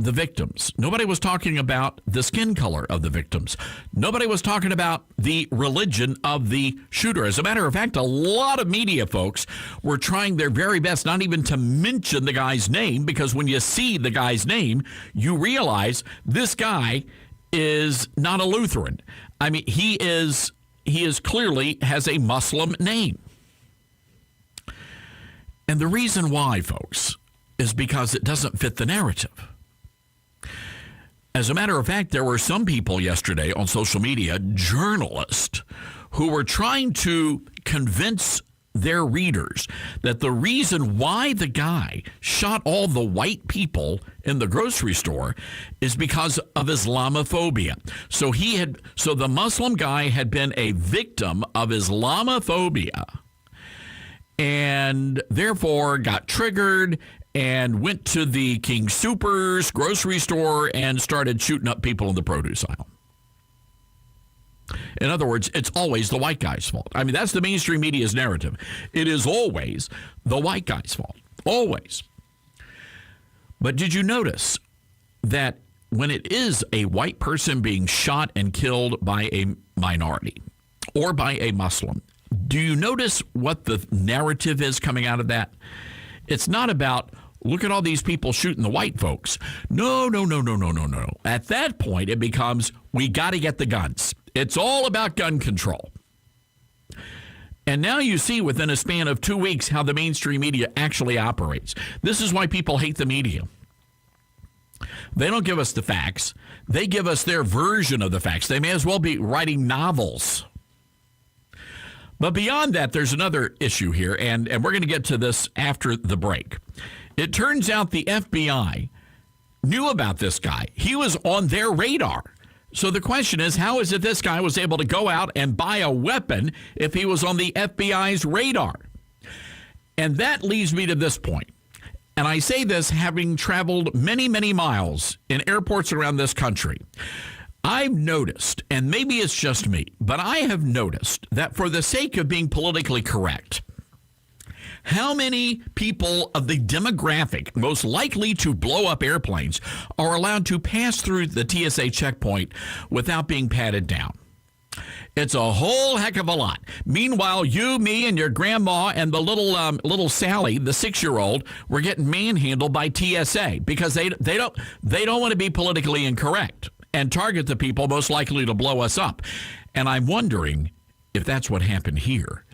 the victims. Nobody was talking about the skin color of the victims. Nobody was talking about the religion of the shooter. As a matter of fact, a lot of media folks were trying their very best not even to mention the guy's name, because when you see the guy's name, you realize this guy is not a Lutheran. I mean, he is clearly has a Muslim name. And the reason why, folks, is because it doesn't fit the narrative. As a matter of fact, there were some people yesterday on social media, journalists, who were trying to convince their readers that the reason why the guy shot all the white people in the grocery store is because of Islamophobia. So the Muslim guy had been a victim of Islamophobia and therefore got triggered and went to the King Soopers grocery store and started shooting up people in the produce aisle. In other words, it's always the white guy's fault. I mean, that's the mainstream media's narrative. It is always the white guy's fault. Always. But did you notice that when it is a white person being shot and killed by a minority or by a Muslim, do you notice what the narrative is coming out of that? It's not about, look at all these people shooting the white folks. No. At that point, it becomes, we got to get the guns. It's all about gun control. And now you see within a span of 2 weeks how the mainstream media actually operates. This is why people hate the media. They don't give us the facts. They give us their version of the facts. They may as well be writing novels. But beyond that, there's another issue here, and we're going to get to this after the break. It turns out the FBI knew about this guy. He was on their radar. So the question is, how is it this guy was able to go out and buy a weapon if he was on the FBI's radar? And that leads me to this point. And I say this having traveled many, many miles in airports around this country. I've noticed, and maybe it's just me, but I have noticed that for the sake of being politically correct, how many people of the demographic most likely to blow up airplanes are allowed to pass through the TSA checkpoint without being patted down? It's a whole heck of a lot. Meanwhile, you, me, and your grandma and the little Sally, the 6-year-old, were getting manhandled by TSA because they don't want to be politically incorrect and target the people most likely to blow us up. And I'm wondering if that's what happened here.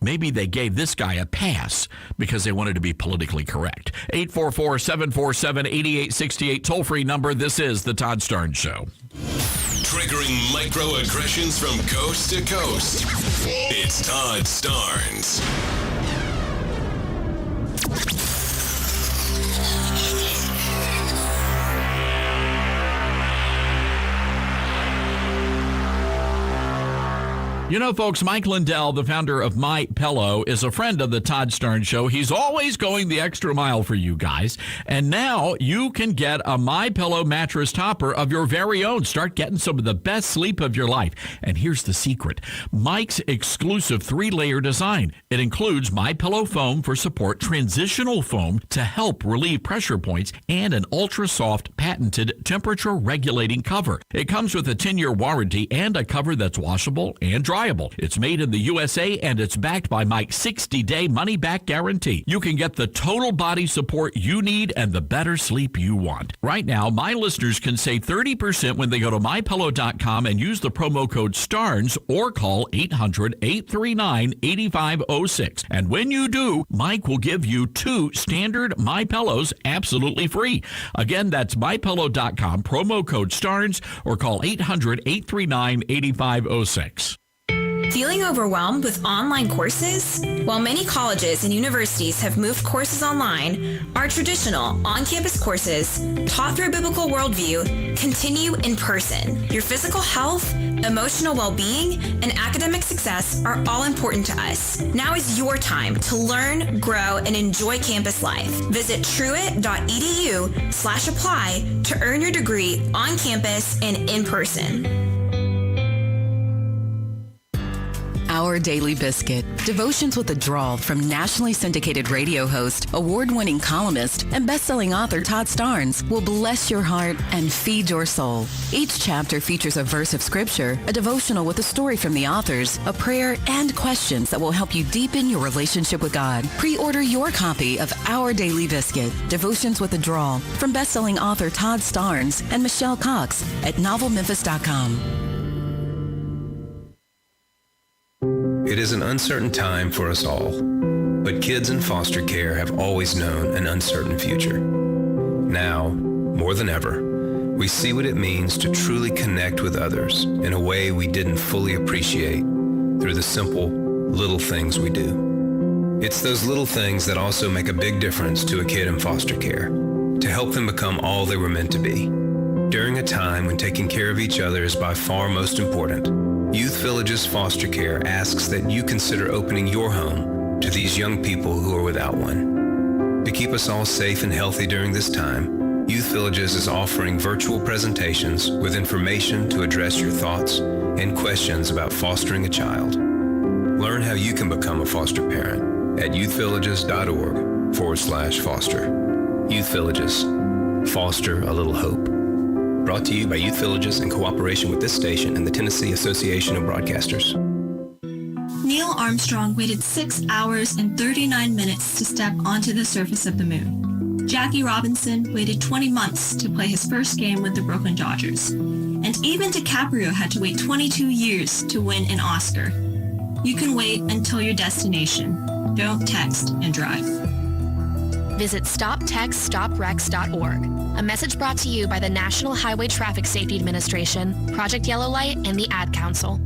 Maybe they gave this guy a pass because they wanted to be politically correct. 844-747-8868, toll-free number. This is The Todd Starnes Show. Triggering microaggressions from coast to coast. It's Todd Starnes. You know, folks, Mike Lindell, the founder of My Pillow, is a friend of the Todd Starnes Show. He's always going the extra mile for you guys. And now you can get a My Pillow mattress topper of your very own. Start getting some of the best sleep of your life. And here's the secret. Mike's exclusive 3-layer design. It includes My Pillow foam for support, transitional foam to help relieve pressure points, and an ultra-soft patented temperature-regulating cover. It comes with a 10-year warranty and a cover that's washable and dryable. It's made in the USA, and it's backed by Mike's 60-day money-back guarantee. You can get the total body support you need and the better sleep you want. Right now, my listeners can save 30% when they go to MyPillow.com and use the promo code STARNS or call 800-839-8506. And when you do, Mike will give you 2 standard My Pillows absolutely free. Again, that's MyPillow.com, promo code STARNS, or call 800-839-8506. Feeling overwhelmed with online courses? While many colleges and universities have moved courses online, our traditional on-campus courses, taught through a biblical worldview, continue in person. Your physical health, emotional well-being, and academic success are all important to us. Now is your time to learn, grow, and enjoy campus life. Visit truett.edu/apply to earn your degree on campus and in person. Our Our Daily Biscuit. Devotions with a Drawl from nationally syndicated radio host, award-winning columnist, and best-selling author Todd Starnes will bless your heart and feed your soul. Each chapter features a verse of scripture, a devotional with a story from the authors, a prayer, and questions that will help you deepen your relationship with God. Pre-order your copy of Our Daily Biscuit, Devotions with a Drawl, from best-selling author Todd Starnes and Michelle Cox at novelmemphis.com. It is an uncertain time for us all, but kids in foster care have always known an uncertain future. Now, more than ever, we see what it means to truly connect with others in a way we didn't fully appreciate through the simple, little things we do. It's those little things that also make a big difference to a kid in foster care, to help them become all they were meant to be. During a time when taking care of each other is by far most important, Youth Villages Foster Care asks that you consider opening your home to these young people who are without one. To keep us all safe and healthy during this time, Youth Villages is offering virtual presentations with information to address your thoughts and questions about fostering a child. Learn how you can become a foster parent at youthvillages.org/foster. Youth Villages. Foster a little hope. Brought to you by Youth Villages in cooperation with this station and the Tennessee Association of Broadcasters. Neil Armstrong waited 6 hours and 39 minutes to step onto the surface of the moon. Jackie Robinson waited 20 months to play his first game with the Brooklyn Dodgers. And even DiCaprio had to wait 22 years to win an Oscar. You can wait until your destination. Don't text and drive. Visit StopTextStopWrecks.org. A message brought to you by the National Highway Traffic Safety Administration, Project Yellow Light, and the Ad Council.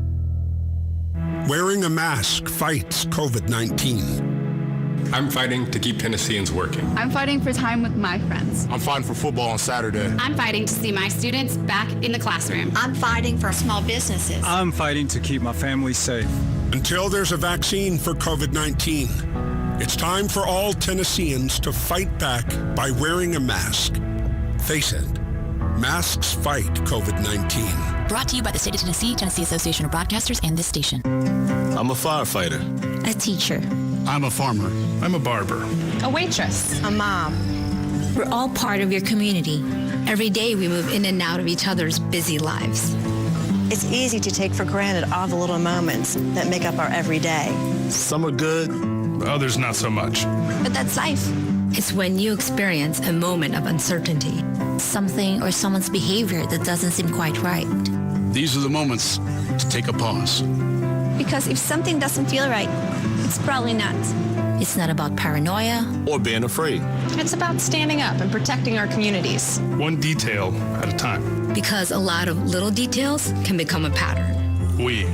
Wearing a mask fights COVID-19. I'm fighting to keep Tennesseans working. I'm fighting for time with my friends. I'm fighting for football on Saturday. I'm fighting to see my students back in the classroom. I'm fighting for small businesses. I'm fighting to keep my family safe. Until there's a vaccine for COVID-19, it's time for all Tennesseans to fight back by wearing a mask. Face it, masks fight COVID-19. Brought to you by the State of Tennessee, Tennessee Association of Broadcasters, and this station. I'm a firefighter. A teacher. I'm a farmer. I'm a barber. A waitress. A mom. We're all part of your community. Every day we move in and out of each other's busy lives. It's easy to take for granted all the little moments that make up our everyday. Some are good, others not so much. But that's life. It's when you experience a moment of uncertainty, something or someone's behavior that doesn't seem quite right. These are the moments to take a pause. Because if something doesn't feel right, it's probably not. It's not about paranoia or being afraid. It's about standing up and protecting our communities. One detail at a time. Because a lot of little details can become a pattern. We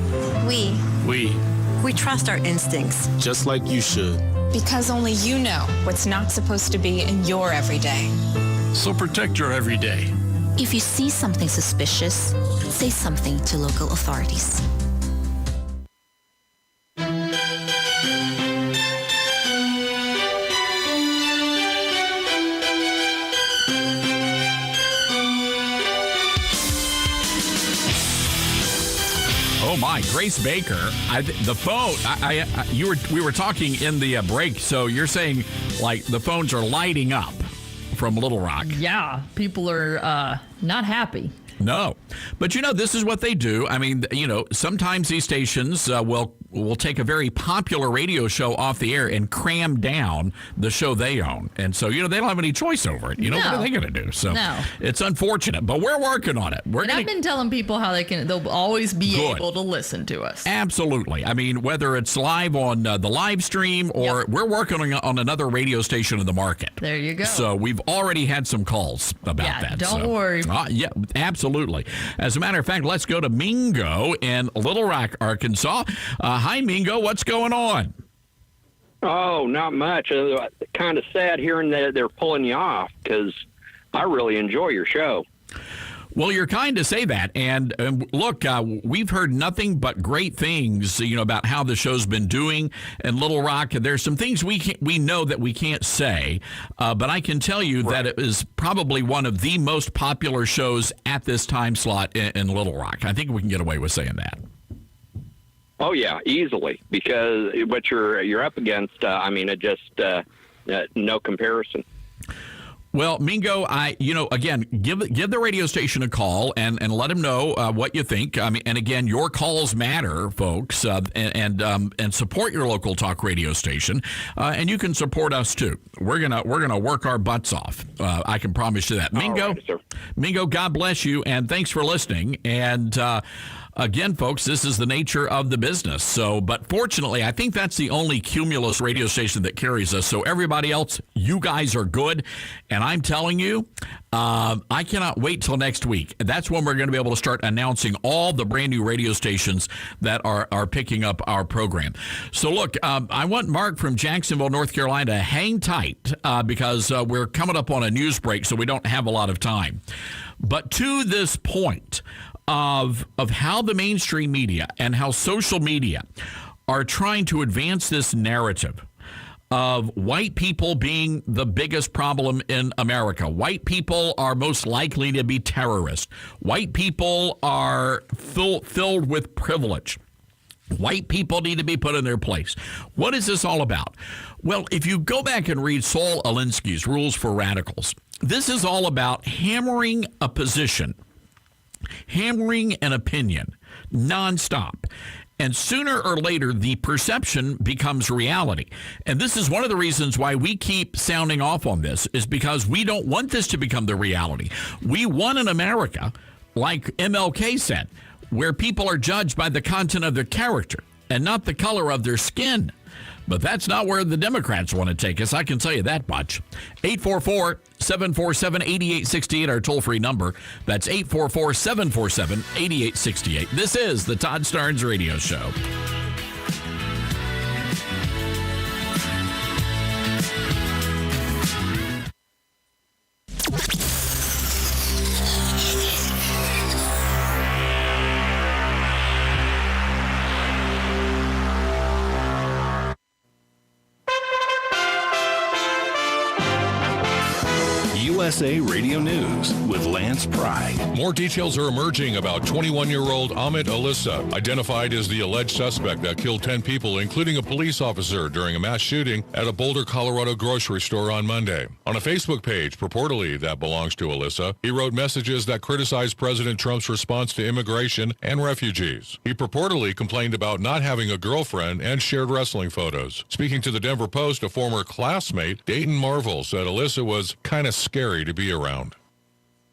trust our instincts. Just like you should. Because only you know what's not supposed to be in your everyday. So protect your everyday. If you see something suspicious, say something to local authorities. Oh my, Grace Baker! The phone. We were talking in the break, so you're saying like the phones are lighting up from Little Rock. Yeah, people are not happy. No, but this is what they do. I mean, sometimes these stations will take a very popular radio show off the air and cram down the show they own, and so they don't have any choice over it. What are they going to do? So it's unfortunate, but we're working on it. I've been telling people how they'll always be able to listen to us. Absolutely. I mean, whether it's live on the live stream or we're working on another radio station in the market. There you go. So we've already had some calls about that. Don't worry. Yeah, absolutely. As a matter of fact, let's go to Mingo in Little Rock, Arkansas. Hi, Mingo. What's going on? Oh, not much. Kind of sad hearing that they're pulling you off because I really enjoy your show. Well, you're kind to say that. And look, we've heard nothing but great things, about how the show's been doing in Little Rock. There's some things we know that we can't say, but I can tell you that it is probably one of the most popular shows at this time slot in Little Rock. I think we can get away with saying that. Oh yeah, easily, because what you're up against, it just no comparison. Well, Mingo, again, give the radio station a call and let them know what you think. And again, your calls matter, folks, and support your local talk radio station. And you can support us too. We're gonna work our butts off. I can promise you that. Mingo, God bless you, and thanks for listening. And again, folks, this is the nature of the business. So, but fortunately, I think that's the only Cumulus radio station that carries us. So everybody else, you guys are good. And I'm telling you, I cannot wait till next week. That's when we're going to be able to start announcing all the brand new radio stations that are picking up our program. So look, I want Mark from Jacksonville, North Carolina, to hang tight because we're coming up on a news break, so we don't have a lot of time. But to this point of how the mainstream media and how social media are trying to advance this narrative of white people being the biggest problem in America. White people are most likely to be terrorists. White people are filled with privilege. White people need to be put in their place. What is this all about? Well, if you go back and read Saul Alinsky's Rules for Radicals, this is all about hammering a position, hammering an opinion nonstop. And sooner or later, the perception becomes reality. And this is one of the reasons why we keep sounding off on this, is because we don't want this to become the reality. We want an America, like MLK said, where people are judged by the content of their character and not the color of their skin. But that's not where the Democrats want to take us. I can tell you that much. 844-747-8868, our toll-free number. That's 844-747-8868. This is the Todd Starnes Radio Show. USA Radio News with Lance Pry. More details are emerging about 21-year-old Amit Alyssa, identified as the alleged suspect that killed 10 people, including a police officer, during a mass shooting at a Boulder, Colorado grocery store on Monday. On a Facebook page, purportedly that belongs to Alyssa, he wrote messages that criticized President Trump's response to immigration and refugees. He purportedly complained about not having a girlfriend and shared wrestling photos. Speaking to the Denver Post, a former classmate, Dayton Marvel, said Alyssa was kind of scary to be around.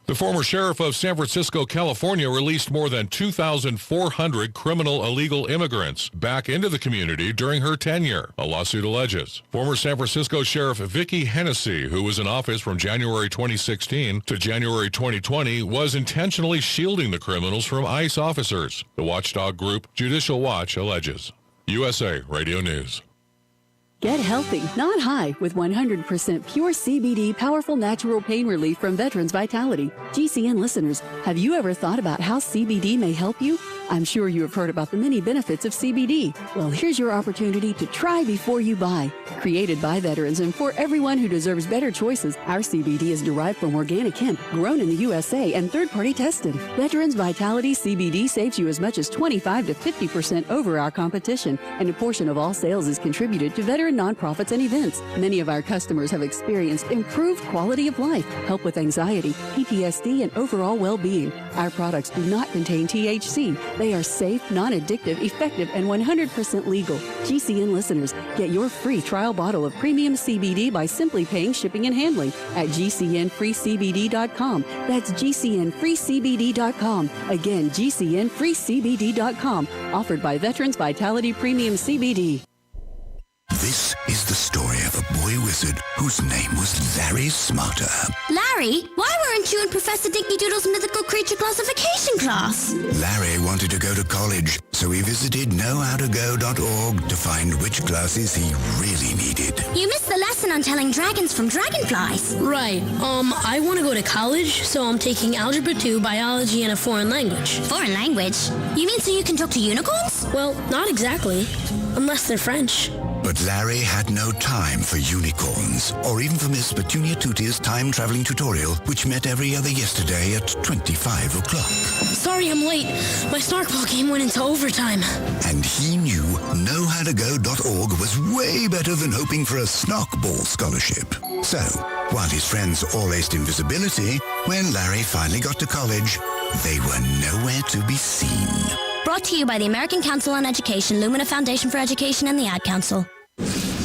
The former sheriff of San Francisco, California, released more than 2,400 criminal illegal immigrants back into the community during her tenure, a lawsuit alleges. Former San Francisco Sheriff Vicki Hennessy, who was in office from January 2016 to January 2020, was intentionally shielding the criminals from ICE officers, the watchdog group Judicial Watch alleges. USA Radio News. Get healthy, not high, with 100% pure CBD powerful natural pain relief from Veterans Vitality. GCN listeners, have you ever thought about how CBD may help you? I'm sure you have heard about the many benefits of CBD. Well, here's your opportunity to try before you buy. Created by veterans and for everyone who deserves better choices, our CBD is derived from organic hemp, grown in the USA and third-party tested. Veterans Vitality CBD saves you as much as 25 to 50% over our competition, and a portion of all sales is contributed to veteran nonprofits and events. Many of our customers have experienced improved quality of life, help with anxiety, PTSD, and overall well-being. Our products do not contain THC. They are safe, non-addictive, effective, and 100% legal. GCN listeners, get your free trial bottle of premium CBD by simply paying shipping and handling at GCNFreeCBD.com. That's GCNFreeCBD.com. Again, GCNFreeCBD.com. Offered by Veterans Vitality Premium CBD. This is the story of a boy wizard whose name was Larry Smarter. Larry, why weren't you in Professor Dinky Doodle's mythical creature classification class? Larry wanted to go to college, so he visited knowhowtogo.org to find which classes he really needed. You missed the lesson on telling dragons from dragonflies. Right. I want to go to college, so I'm taking Algebra 2, Biology, and a foreign language. Foreign language? You mean so you can talk to unicorns? Well, not exactly. Unless they're French. But Larry had no time for unicorns, or even for Miss Petunia Tutia's time-traveling tutorial, which met every other yesterday at 25 o'clock. sorry I'm late. My snarkball game went into overtime. And he knew knowhowtogo.org was way better than hoping for a snarkball scholarship. So, while his friends all aced invisibility, when Larry finally got to college, they were nowhere to be seen. Brought to you by the American Council on Education, Lumina Foundation for Education, and the Ad Council.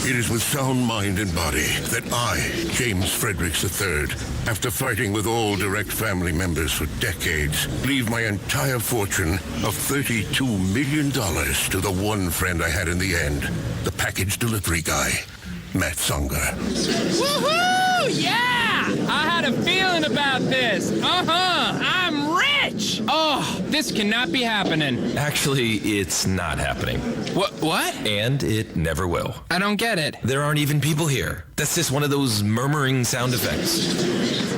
It is with sound mind and body that I, James Fredericks III, after fighting with all direct family members for decades, leave my entire fortune of $32 million to the one friend I had in the end, the package delivery guy, Matt Songer. Woohoo! Yeah! I had a feeling about this. I'm rich! Oh, this cannot be happening. Actually, it's not happening. What? And it never will. I don't get it. There aren't even people here. That's just one of those murmuring sound effects.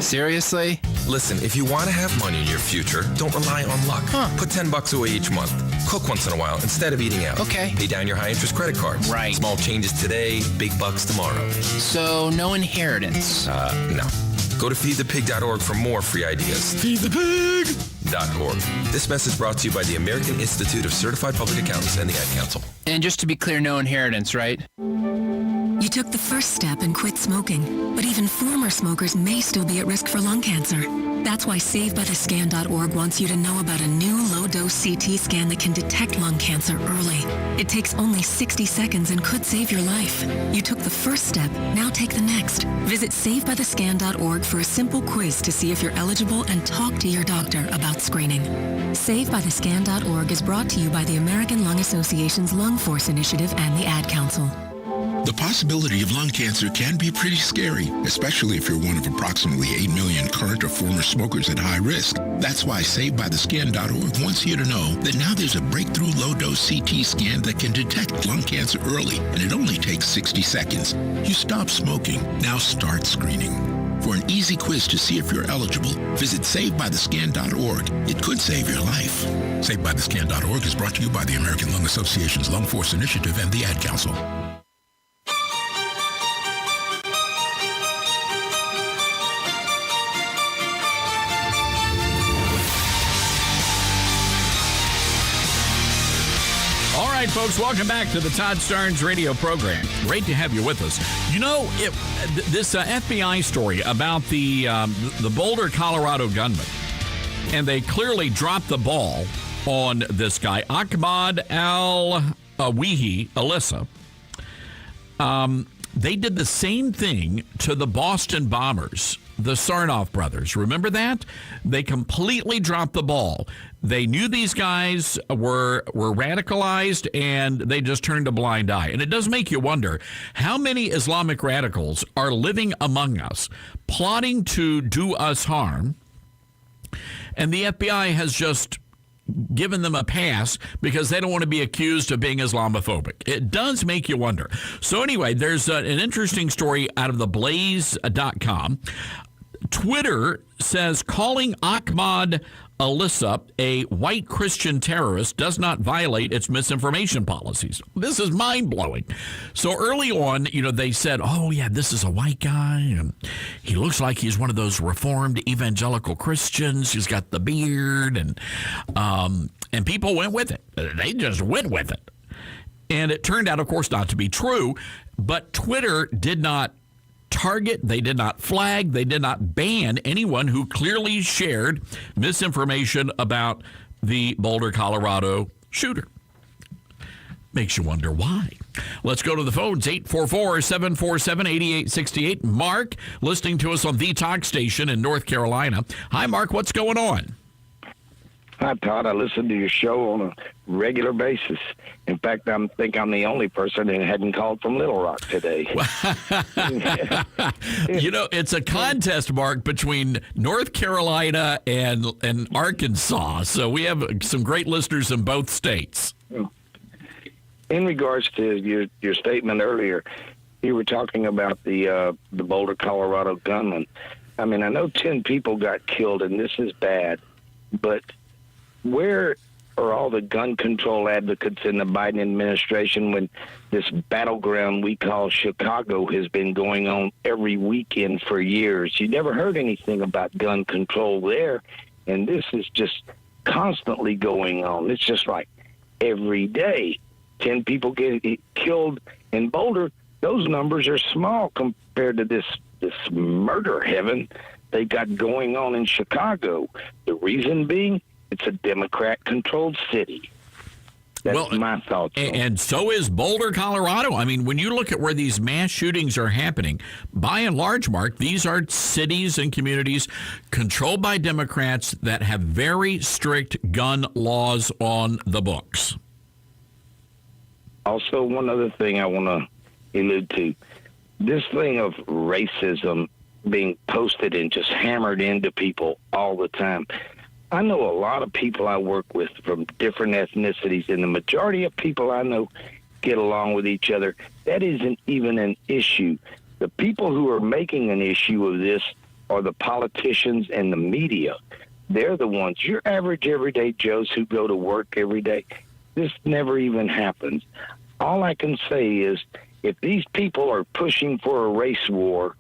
Seriously? Listen, if you want to have money in your future, don't rely on luck. Put $10 away each month. Cook once in a while instead of eating out. Okay. Pay down your high-interest credit cards. Right. Small changes today, big bucks tomorrow. So, no inheritance? No. Go to feedthepig.org for more free ideas. Feedthepig.org. This message brought to you by the American Institute of Certified Public Accountants and the Ad Council. And just to be clear, no inheritance, right? You took the first step and quit smoking, but even former smokers may still be at risk for lung cancer. That's why SaveByTheScan.org wants you to know about a new low-dose CT scan that can detect lung cancer early. It takes only 60 seconds and could save your life. You took the first step, now take the next. Visit SaveByTheScan.org for a simple quiz to see if you're eligible and talk to your doctor about screening. SaveByTheScan.org is brought to you by the American Lung Association's Lung Force Initiative and the Ad Council. The possibility of lung cancer can be pretty scary, especially if you're one of approximately 8 million current or former smokers at high risk. That's why SaveByTheScan.org wants you to know that now there's a breakthrough low-dose CT scan that can detect lung cancer early, and it only takes 60 seconds. You stop smoking, now start screening. For an easy quiz to see if you're eligible, visit SaveByTheScan.org. It could save your life. SaveByTheScan.org is brought to you by the American Lung Association's Lung Force Initiative and the Ad Council. All right, folks, welcome back to the Todd Starnes radio program. Great to have you with us. You know, this FBI story about the Boulder, Colorado gunman, and they clearly dropped the ball on this guy, Ahmad al-Awihi, Alyssa. They did the same thing to the Boston bombers, the Sarnoff brothers. Remember that? They completely dropped the ball. They knew these guys were radicalized, and they just turned a blind eye. And it does make you wonder how many Islamic radicals are living among us, plotting to do us harm, and the FBI has just given them a pass because they don't want to be accused of being Islamophobic. It does make you wonder. So anyway, there's an interesting story out of theblaze.com. Twitter says calling Ahmad Alyssa a white Christian terrorist does not violate its misinformation policies. This is mind-blowing. So early on, they said, oh, yeah, this is a white guy, and he looks like he's one of those reformed evangelical Christians. He's got the beard, and people went with it. They just went with it. And it turned out, of course, not to be true, but Twitter did not target, they did not flag, they did not ban anyone who clearly shared misinformation about the Boulder, Colorado shooter. Makes you wonder why. Let's go to the phones, 844-747-8868. Mark, listening to us on the talk station in North Carolina. Hi, Mark, what's going on? Hi, Todd. I listen to your show on a regular basis. In fact, I think I'm the only person that hadn't called from Little Rock today. It's a contest, Mark, between North Carolina and Arkansas. So we have some great listeners in both states. In regards to your statement earlier, you were talking about the Boulder, Colorado gunman. I mean, I know 10 people got killed, and this is bad, but where are all the gun control advocates in the Biden administration when this battleground we call Chicago has been going on every weekend for years? You never heard anything about gun control there, and this is just constantly going on. It's just like every day, 10 people get killed in Boulder. Those numbers are small compared to this murder heaven they got going on in Chicago. The reason being, it's a Democrat-controlled city. That's my thoughts. And so is Boulder, Colorado. I mean, when you look at where these mass shootings are happening, by and large, Mark, these are cities and communities controlled by Democrats that have very strict gun laws on the books. Also, one other thing I want to allude to, this thing of racism being posted and just hammered into people all the time. I know a lot of people I work with from different ethnicities, and the majority of people I know get along with each other. That isn't even an issue. The people who are making an issue of this are the politicians and the media. They're the ones, your average everyday Joes who go to work every day. This never even happens. All I can say is, if these people are pushing for a race war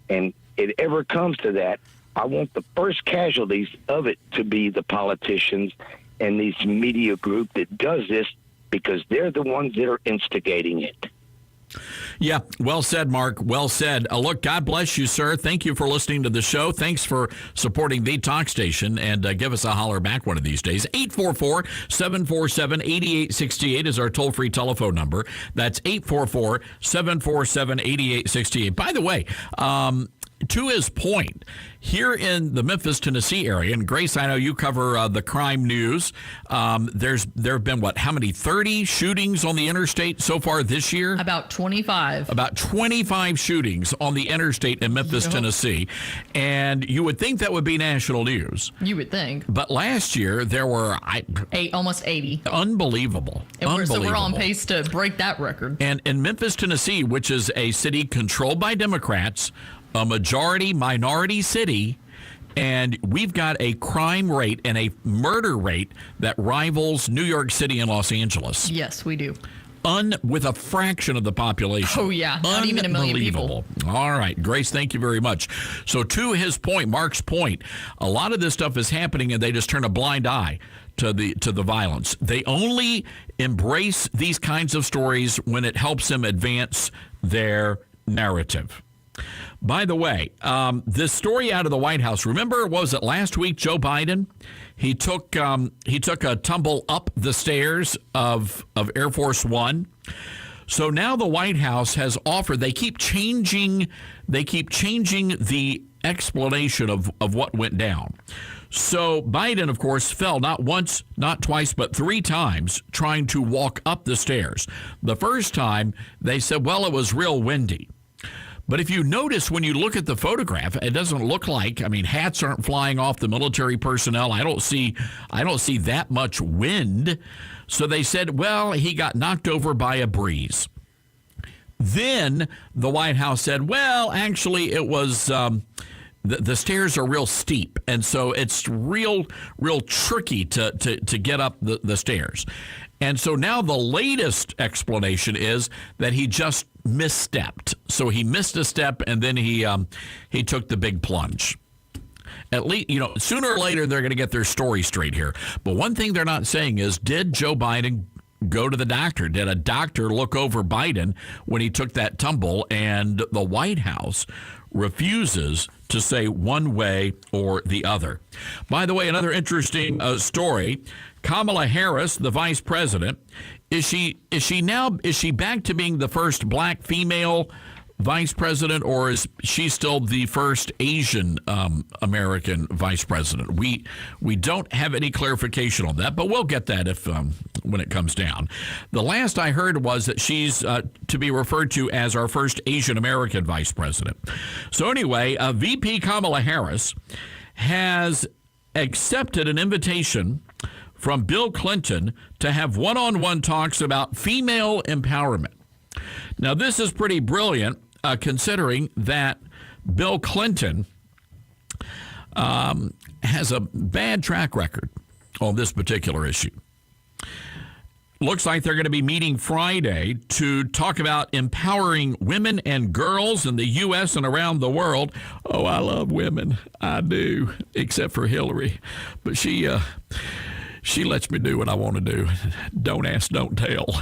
and it ever comes to that, I want the first casualties of it to be the politicians and these media group that does this, because they're the ones that are instigating it. Yeah, well said, Mark. Well said. Look, God bless you, sir. Thank you for listening to the show. Thanks for supporting the talk station, and give us a holler back one of these days. 844-747-8868 is our toll-free telephone number. That's 844-747-8868. By the way, to his point, here in the Memphis, Tennessee area, and Grace, I know you cover the crime news. There have been, how many, 30 shootings on the interstate so far this year? About 25. About 25 shootings on the interstate in Memphis, Tennessee. And you would think that would be national news. You would think. But last year, there were... almost 80. Unbelievable. So we're on pace to break that record. And in Memphis, Tennessee, which is a city controlled by Democrats, a majority-minority city, and we've got a crime rate and a murder rate that rivals New York City and Los Angeles. Yes, we do. With a fraction of the population. Oh, yeah. Not even a million people. All right. Grace, thank you very much. So to his point, Mark's point, a lot of this stuff is happening and they just turn a blind eye to the violence. They only embrace these kinds of stories when it helps them advance their narrative. By the way, this story out of the White House, remember, was it last week, Joe Biden? He took a tumble up the stairs of Air Force One. So now the White House has offered, they keep changing the explanation of what went down. So Biden, of course, fell not once, not twice, but 3 times trying to walk up the stairs. The first time, they said, well, it was real windy. But if you notice when you look at the photograph, it doesn't look like, hats aren't flying off the military personnel. I don't see that much wind. So they said, well, he got knocked over by a breeze. Then the White House said, well, actually, it was the stairs are real steep, and so it's real tricky to get up the stairs. And so now the latest explanation is that he just misstepped. So he missed a step, and then he took the big plunge. At least, sooner or later they're going to get their story straight here. But one thing they're not saying is, did Joe Biden go to the doctor? Did a doctor look over Biden when he took that tumble? And the White House refuses to say one way or the other. By the way, another interesting story. Kamala Harris, the vice president, is she back to being the first black female vice president, or is she still the first Asian American vice president? We don't have any clarification on that, but we'll get that when it comes down. The last I heard was that she's to be referred to as our first Asian American vice president. So anyway, VP Kamala Harris has accepted an invitation from Bill Clinton to have one-on-one talks about female empowerment. Now, this is pretty brilliant, considering that Bill Clinton has a bad track record on this particular issue. Looks like they're going to be meeting Friday to talk about empowering women and girls in the U.S. and around the world. Oh, I love women. I do, except for Hillary. But she She lets me do what I want to do. Don't ask, don't tell.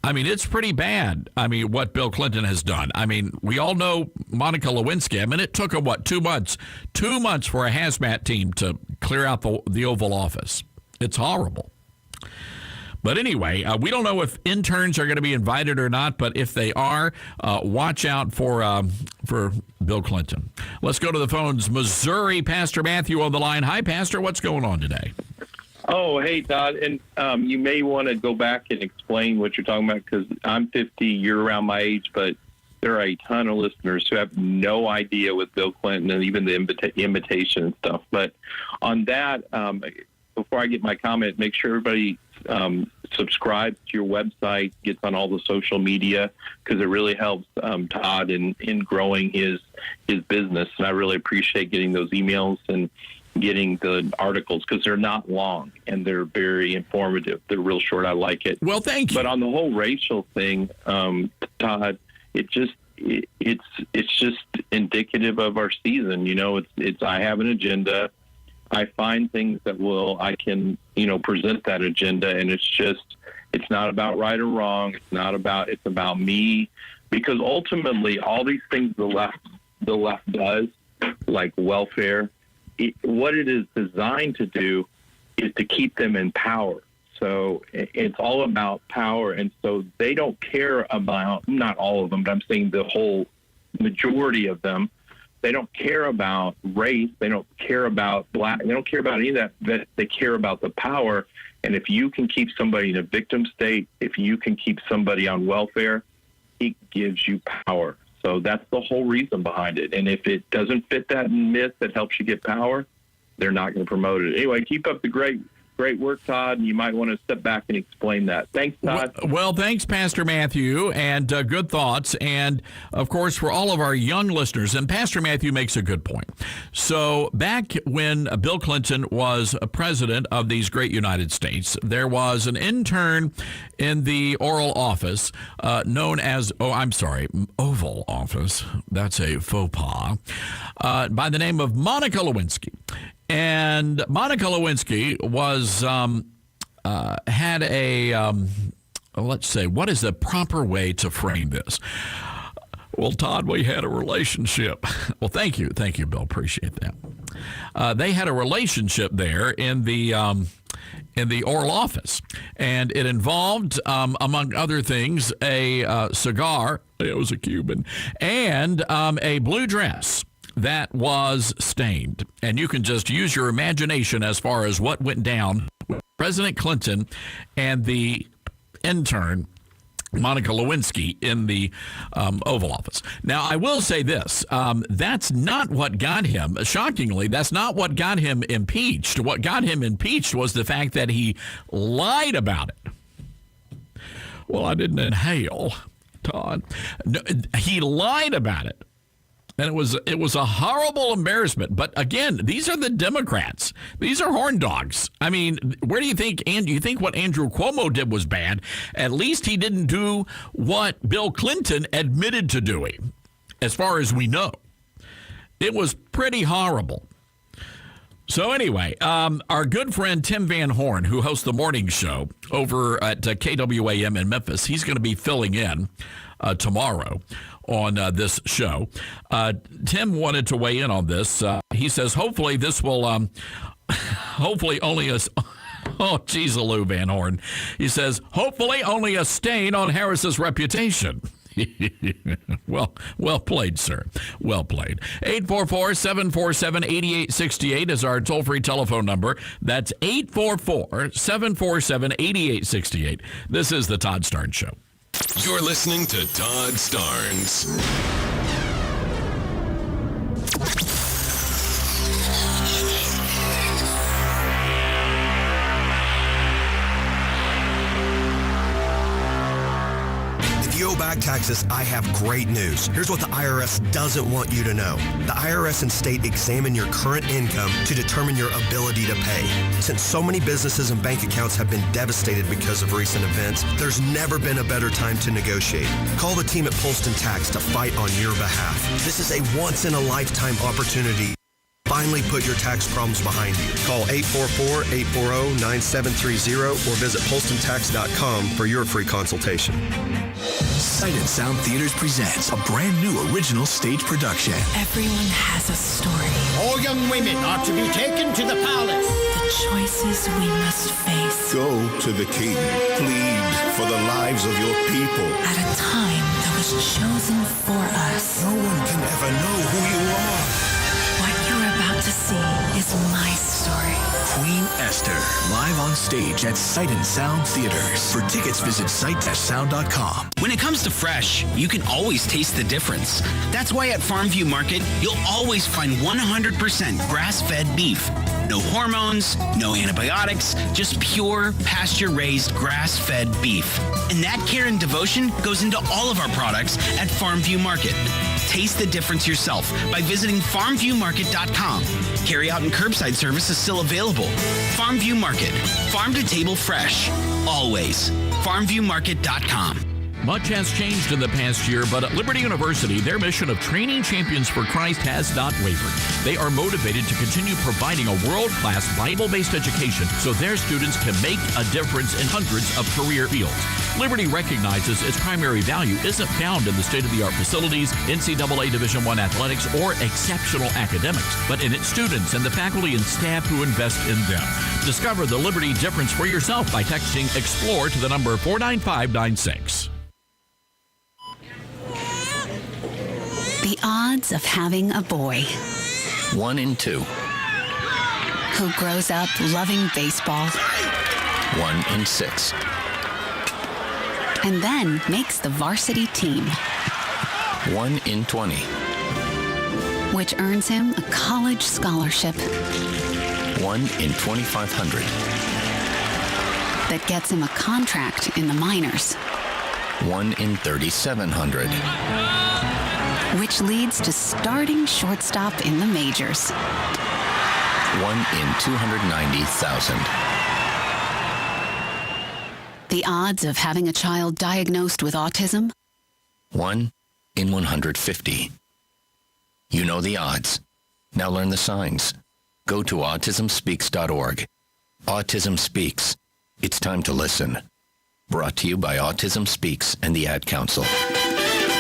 I mean, it's pretty bad. I mean, what Bill Clinton has done. I mean, we all know Monica Lewinsky. I mean, it took her, 2 months? 2 months for a hazmat team to clear out the Oval Office. It's horrible. But anyway, we don't know if interns are going to be invited or not, but if they are, watch out for Bill Clinton. Let's go to the phones. Missouri, Pastor Matthew on the line. Hi, Pastor. What's going on today? Oh, hey, Todd. And you may want to go back and explain what you're talking about, because I'm 50, you're around my age, but there are a ton of listeners who have no idea with Bill Clinton and even the invitation and stuff. But on that, before I get my comment, make sure everybody subscribes to your website, gets on all the social media, because it really helps Todd in growing his business. And I really appreciate getting those emails and getting the articles, because they're not long and they're very informative. They're real short. I like it. Well, thank you. But on the whole racial thing, Todd, it's just indicative of our season. You know, it's I have an agenda. I find things that I can present that agenda, and it's not about right or wrong. It's about me, because ultimately all these things the left does, like welfare, what it is designed to do is to keep them in power. So it's all about power, and so they don't care about, not all of them, but I'm saying the whole majority of them. They don't care about race. They don't care about black. They don't care about any of that. But they care about the power. And if you can keep somebody in a victim state, if you can keep somebody on welfare, it gives you power. So that's the whole reason behind it. And if it doesn't fit that myth that helps you get power, they're not going to promote it. Anyway, keep up the great work, Todd, and you might want to step back and explain that. Thanks, Todd. Well, thanks, Pastor Matthew, and good thoughts. And, of course, for all of our young listeners, and Pastor Matthew makes a good point. So back when Bill Clinton was president of these great United States, there was an intern in the Oval Office known as, Oval Office. That's a faux pas. By the name of Monica Lewinsky. And Monica Lewinsky was had a let's say, what is the proper way to frame this? Well, Todd, we had a relationship. Well, thank you, Bill. Appreciate that. They had a relationship there in the Oval Office, and it involved, among other things, a cigar. It was a Cuban, and a blue dress that was stained. And you can just use your imagination as far as what went down with President Clinton and the intern, Monica Lewinsky, in the Oval Office. Now, I will say this. That's not what got him, shockingly, that's not what got him impeached. What got him impeached was the fact that he lied about it. Well, I didn't inhale, Todd. No, he lied about it. And it was a horrible embarrassment. But again, these are the Democrats. These are horn dogs. I mean, where do you think? And you think what Andrew Cuomo did was bad? At least he didn't do what Bill Clinton admitted to doing, as far as we know. It was pretty horrible. So anyway, our good friend Tim Van Horn, who hosts the morning show over at KWAM in Memphis, he's going to be filling in tomorrow on this show. Tim wanted to weigh in on this. He says, hopefully this will, hopefully only a, oh, geez, Lou Van Horn. He says, hopefully only a stain on Harris's reputation. Well played, sir. Well played. 844-747-8868 is our toll-free telephone number. That's 844-747-8868. This is the Todd Starnes Show. You're listening to Todd Starnes. If you owe back taxes, I have great news. Here's what the IRS doesn't want you to know. The IRS and state examine your current income to determine your ability to pay. Since so many businesses and bank accounts have been devastated because of recent events, there's never been a better time to negotiate. Call the team at Polston Tax to fight on your behalf. This is a once-in-a-lifetime opportunity. finally put your tax problems behind you. Call 844-840-9730 or visit PolstonTax.com for your free consultation. Sight and Sound Theaters presents a brand new original stage production. Everyone has a story. All young women are to be taken to the palace. The choices we must face. Go to the king. Plead for the lives of your people. At a time that was chosen for us. No one can ever know who you are. What you're about to see is my story. Queen Esther, live on stage at Sight and Sound Theaters. For tickets, visit sight-sound.com. When it comes to fresh, you can always taste the difference. That's why at Farmview Market, you'll always find 100% grass-fed beef. No hormones, no antibiotics, just pure, pasture-raised, grass-fed beef. And that care and devotion goes into all of our products at Farmview Market. Taste the difference yourself by visiting farmviewmarket.com. Carry-out and curbside service is still available. Farmview Market. Farm to table fresh. Always. farmviewmarket.com. Much has changed in the past year, but at Liberty University, their mission of training champions for Christ has not wavered. They are motivated to continue providing a world-class Bible-based education so their students can make a difference in hundreds of career fields. Liberty recognizes its primary value isn't found in the state-of-the-art facilities, NCAA Division I athletics, or exceptional academics, but in its students and the faculty and staff who invest in them. Discover the Liberty difference for yourself by texting EXPLORE to the number 49596. The odds of having a boy 1 in 2. who grows up loving baseball 1 in 6. and then makes the varsity team, 1 in 20. which earns him a college scholarship 1 in 2,500. that gets him a contract in the minors, 1 in 3,700. which leads to starting shortstop in the majors. 1 in 290,000. The odds of having a child diagnosed with autism? 1 in 150. You know the odds. Now learn the signs. Go to autismspeaks.org. Autism Speaks. It's time to listen. Brought to you by Autism Speaks and the Ad Council.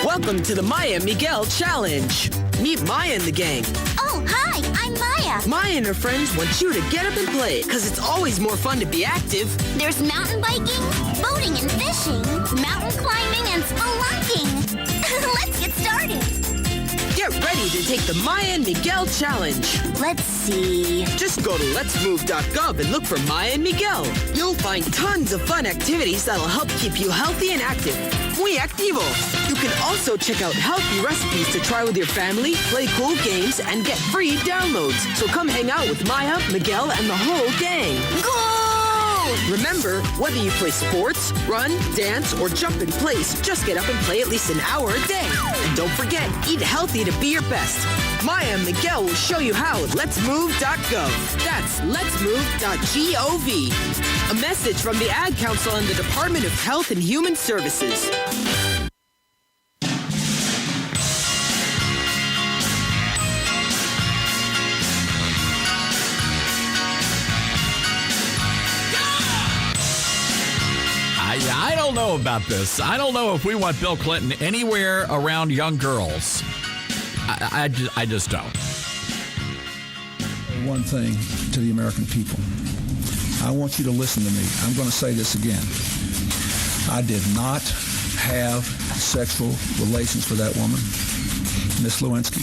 Welcome to the Maya and Miguel Challenge. Meet Maya and the gang. Oh, hi, I'm Maya. Maya and her friends want you to get up and play, because it's always more fun to be active. There's mountain biking, boating and fishing, mountain climbing and spelunking. Let's get started. Get ready to take the Maya and Miguel Challenge. Let's see. Just go to letsmove.gov and look for Maya and Miguel. You'll find tons of fun activities that'll help keep you healthy and active. Muy activo. You can also check out healthy recipes to try with your family, play cool games, and get free downloads. So come hang out with Maya, Miguel, and the whole gang. Go! Remember, whether you play sports, run, dance, or jump in place, just get up and play at least an hour a day. And don't forget, eat healthy to be your best. Maya and Miguel will show you how at letsmove.gov. That's letsmove.gov. A message from the Ad Council and the Department of Health and Human Services. I don't know about this. I don't know if we want Bill Clinton anywhere around young girls. I just don't. One thing to the American people. I want you to listen to me. I'm going to say this again. I did not have sexual relations with that woman, Miss Lewinsky.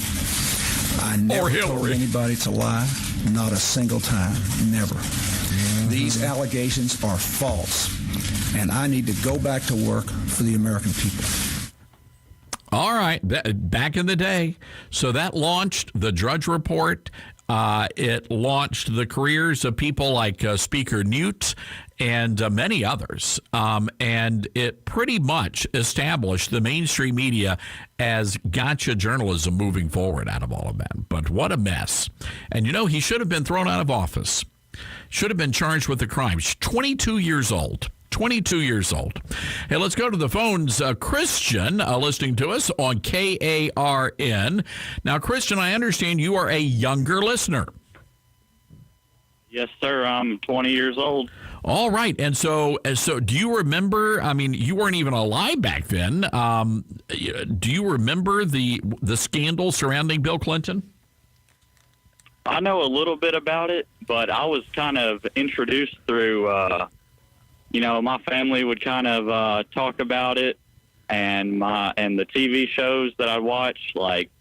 I never told anybody to lie. Not a single time. Never. These allegations are false. And I need to go back to work for the American people. All right. Back in the day. So that launched the Drudge Report. It launched the careers of people like Speaker Newt and many others. And it pretty much established the mainstream media as gotcha journalism moving forward out of all of that. But what a mess. And, you know, he should have been thrown out of office. Should have been charged with the crime. He's 22 years old. 22 years old. Hey, let's go to the phones. Christian, listening to us on KARN. Now, Christian, I understand you are a younger listener. Yes, sir. I'm 20 years old. All right. And so do you remember, I mean, you weren't even alive back then. Do you remember the scandal surrounding Bill Clinton? I know a little bit about it, but I was kind of introduced through, my family would kind of talk about it, and the TV shows that I watched, like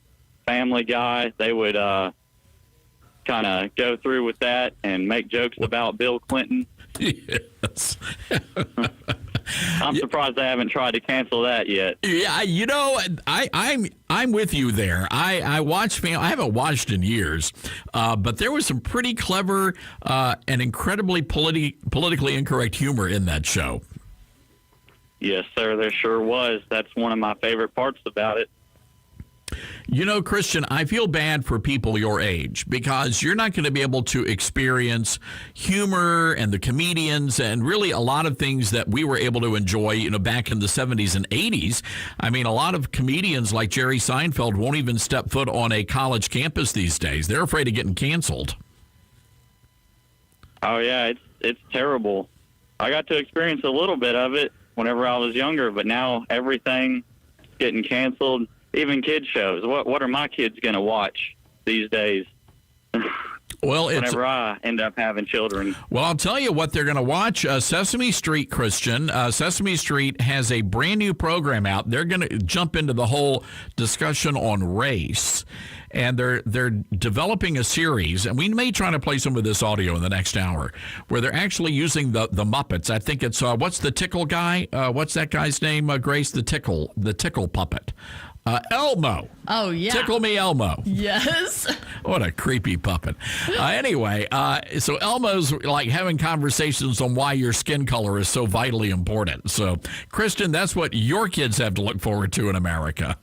Family Guy, they would kind of go through with that and make jokes about Bill Clinton. Yes. I'm surprised they haven't tried to cancel that yet. Yeah, I'm with you there. I watch I haven't watched in years, but there was some pretty clever and incredibly politically incorrect humor in that show. Yes, sir, there sure was. That's one of my favorite parts about it. You know, Christian, I feel bad for people your age because you're not going to be able to experience humor and the comedians and really a lot of things that we were able to enjoy, back in the 70s and 80s. I mean, a lot of comedians like Jerry Seinfeld won't even step foot on a college campus these days. They're afraid of getting canceled. Oh, yeah, it's terrible. I got to experience a little bit of it whenever I was younger, but now everything's getting canceled. Even kids shows. What are my kids going to watch these days? Well, whenever I end up having children. Well, I'll tell you what they're going to watch. Sesame Street, Christian. Sesame Street has a brand new program out. They're going to jump into the whole discussion on race. And they're developing a series, and we may try to play some of this audio in the next hour, where they're actually using the Muppets. I think it's what's the tickle guy? What's that guy's name? Grace, the tickle puppet. Elmo. Oh, yeah. Tickle me, Elmo. Yes. What a creepy puppet. Anyway, so Elmo's like having conversations on why your skin color is so vitally important. So, Kristen, that's what your kids have to look forward to in America.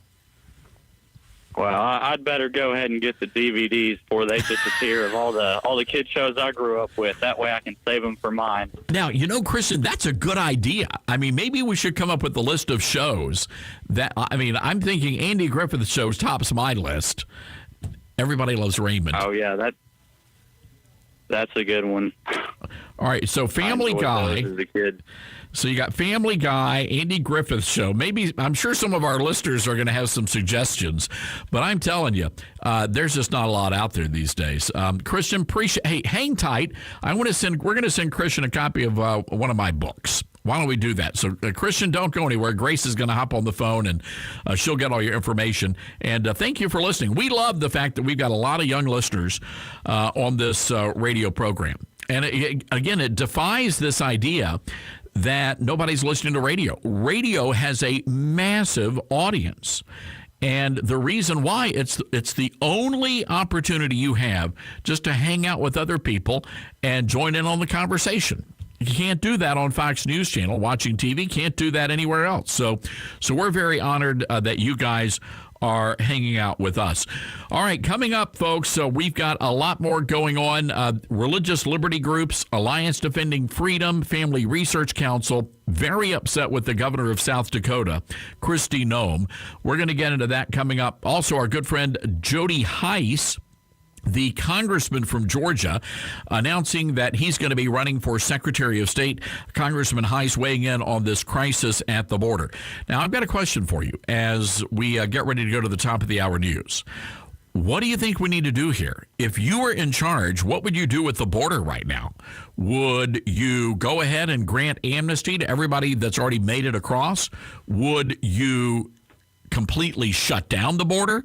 Well, I'd better go ahead and get the DVDs before they disappear of all the kid shows I grew up with. That way I can save them for mine. Now, Christian, that's a good idea. I mean, maybe we should come up with a list of shows that, I'm thinking Andy Griffith's shows tops my list. Everybody Loves Raymond. Oh, yeah, that's a good one. All right, so Family Guy. As a kid. So you got Family Guy, Andy Griffith Show. Maybe, I'm sure some of our listeners are going to have some suggestions, but I'm telling you, there's just not a lot out there these days. Christian, hey, hang tight. We're going to send Christian a copy of one of my books. Why don't we do that? So, Christian, don't go anywhere. Grace is going to hop on the phone, and she'll get all your information. And thank you for listening. We love the fact that we've got a lot of young listeners on this radio program. And again, it defies this idea that nobody's listening to radio. Radio has a massive audience. And the reason why, it's the only opportunity you have just to hang out with other people and join in on the conversation. You can't do that on Fox News Channel, watching TV. Can't do that anywhere else. So we're very honored that you guys are hanging out with us. All right, coming up, folks, we've got a lot more going on. Religious liberty groups, Alliance Defending Freedom, Family Research Council, very upset with the governor of South Dakota, Kristi Noem. We're going to get into that coming up. Also, our good friend Jody Heiss, the congressman from Georgia, announcing that he's going to be running for Secretary of State. Congressman Heiss weighing in on this crisis at the border. Now, I've got a question for you as we get ready to go to the top of the hour news. What do you think we need to do here? If you were in charge, what would you do with the border right now? Would you go ahead and grant amnesty to everybody that's already made it across? Would you completely shut down the border?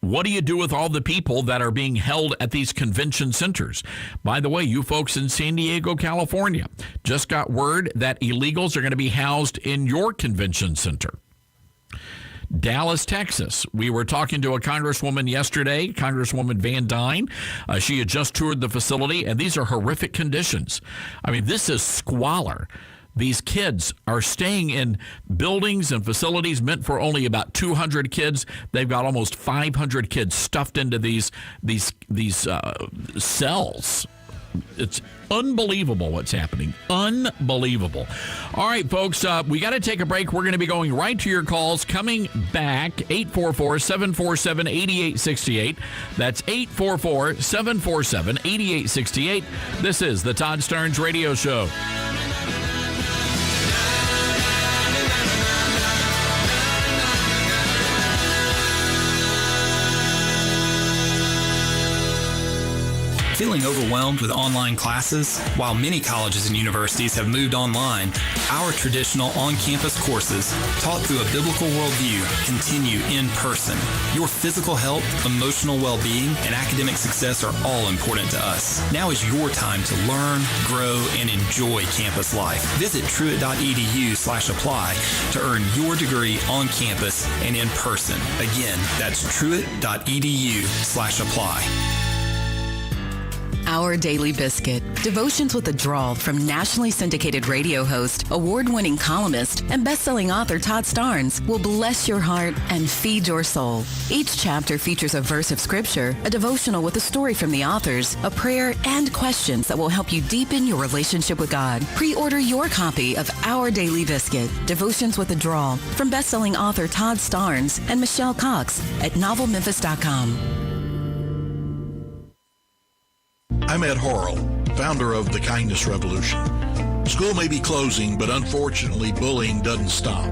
What do you do with all the people that are being held at these convention centers? By the way, you folks in San Diego, California, just got word that illegals are going to be housed in your convention center. Dallas, Texas. We were talking to a congresswoman yesterday, Congresswoman Van Dyne. She had just toured the facility, and these are horrific conditions. I mean, this is squalor. These kids are staying in buildings and facilities meant for only about 200 kids. They've got almost 500 kids stuffed into these cells. It's unbelievable what's happening. Unbelievable. All right, folks, we got to take a break. We're going to be going right to your calls. Coming back, 844-747-8868. That's 844-747-8868. This is the Todd Starnes Radio Show. Feeling overwhelmed with online classes? While many colleges and universities have moved online, our traditional on-campus courses, taught through a biblical worldview, continue in person. Your physical health, emotional well-being, and academic success are all important to us. Now is your time to learn, grow, and enjoy campus life. Visit truett.edu/apply to earn your degree on campus and in person. Again, that's truett.edu/apply. Our Daily Biscuit. Devotions with a Drawl from nationally syndicated radio host, award-winning columnist, and best-selling author Todd Starnes will bless your heart and feed your soul. Each chapter features a verse of scripture, a devotional with a story from the authors, a prayer, and questions that will help you deepen your relationship with God. Pre-order your copy of Our Daily Biscuit. Devotions with a Drawl from best-selling author Todd Starnes and Michelle Cox at novelmemphis.com. I'm Ed Horrell, founder of the Kindness Revolution. School may be closing, but unfortunately, bullying doesn't stop.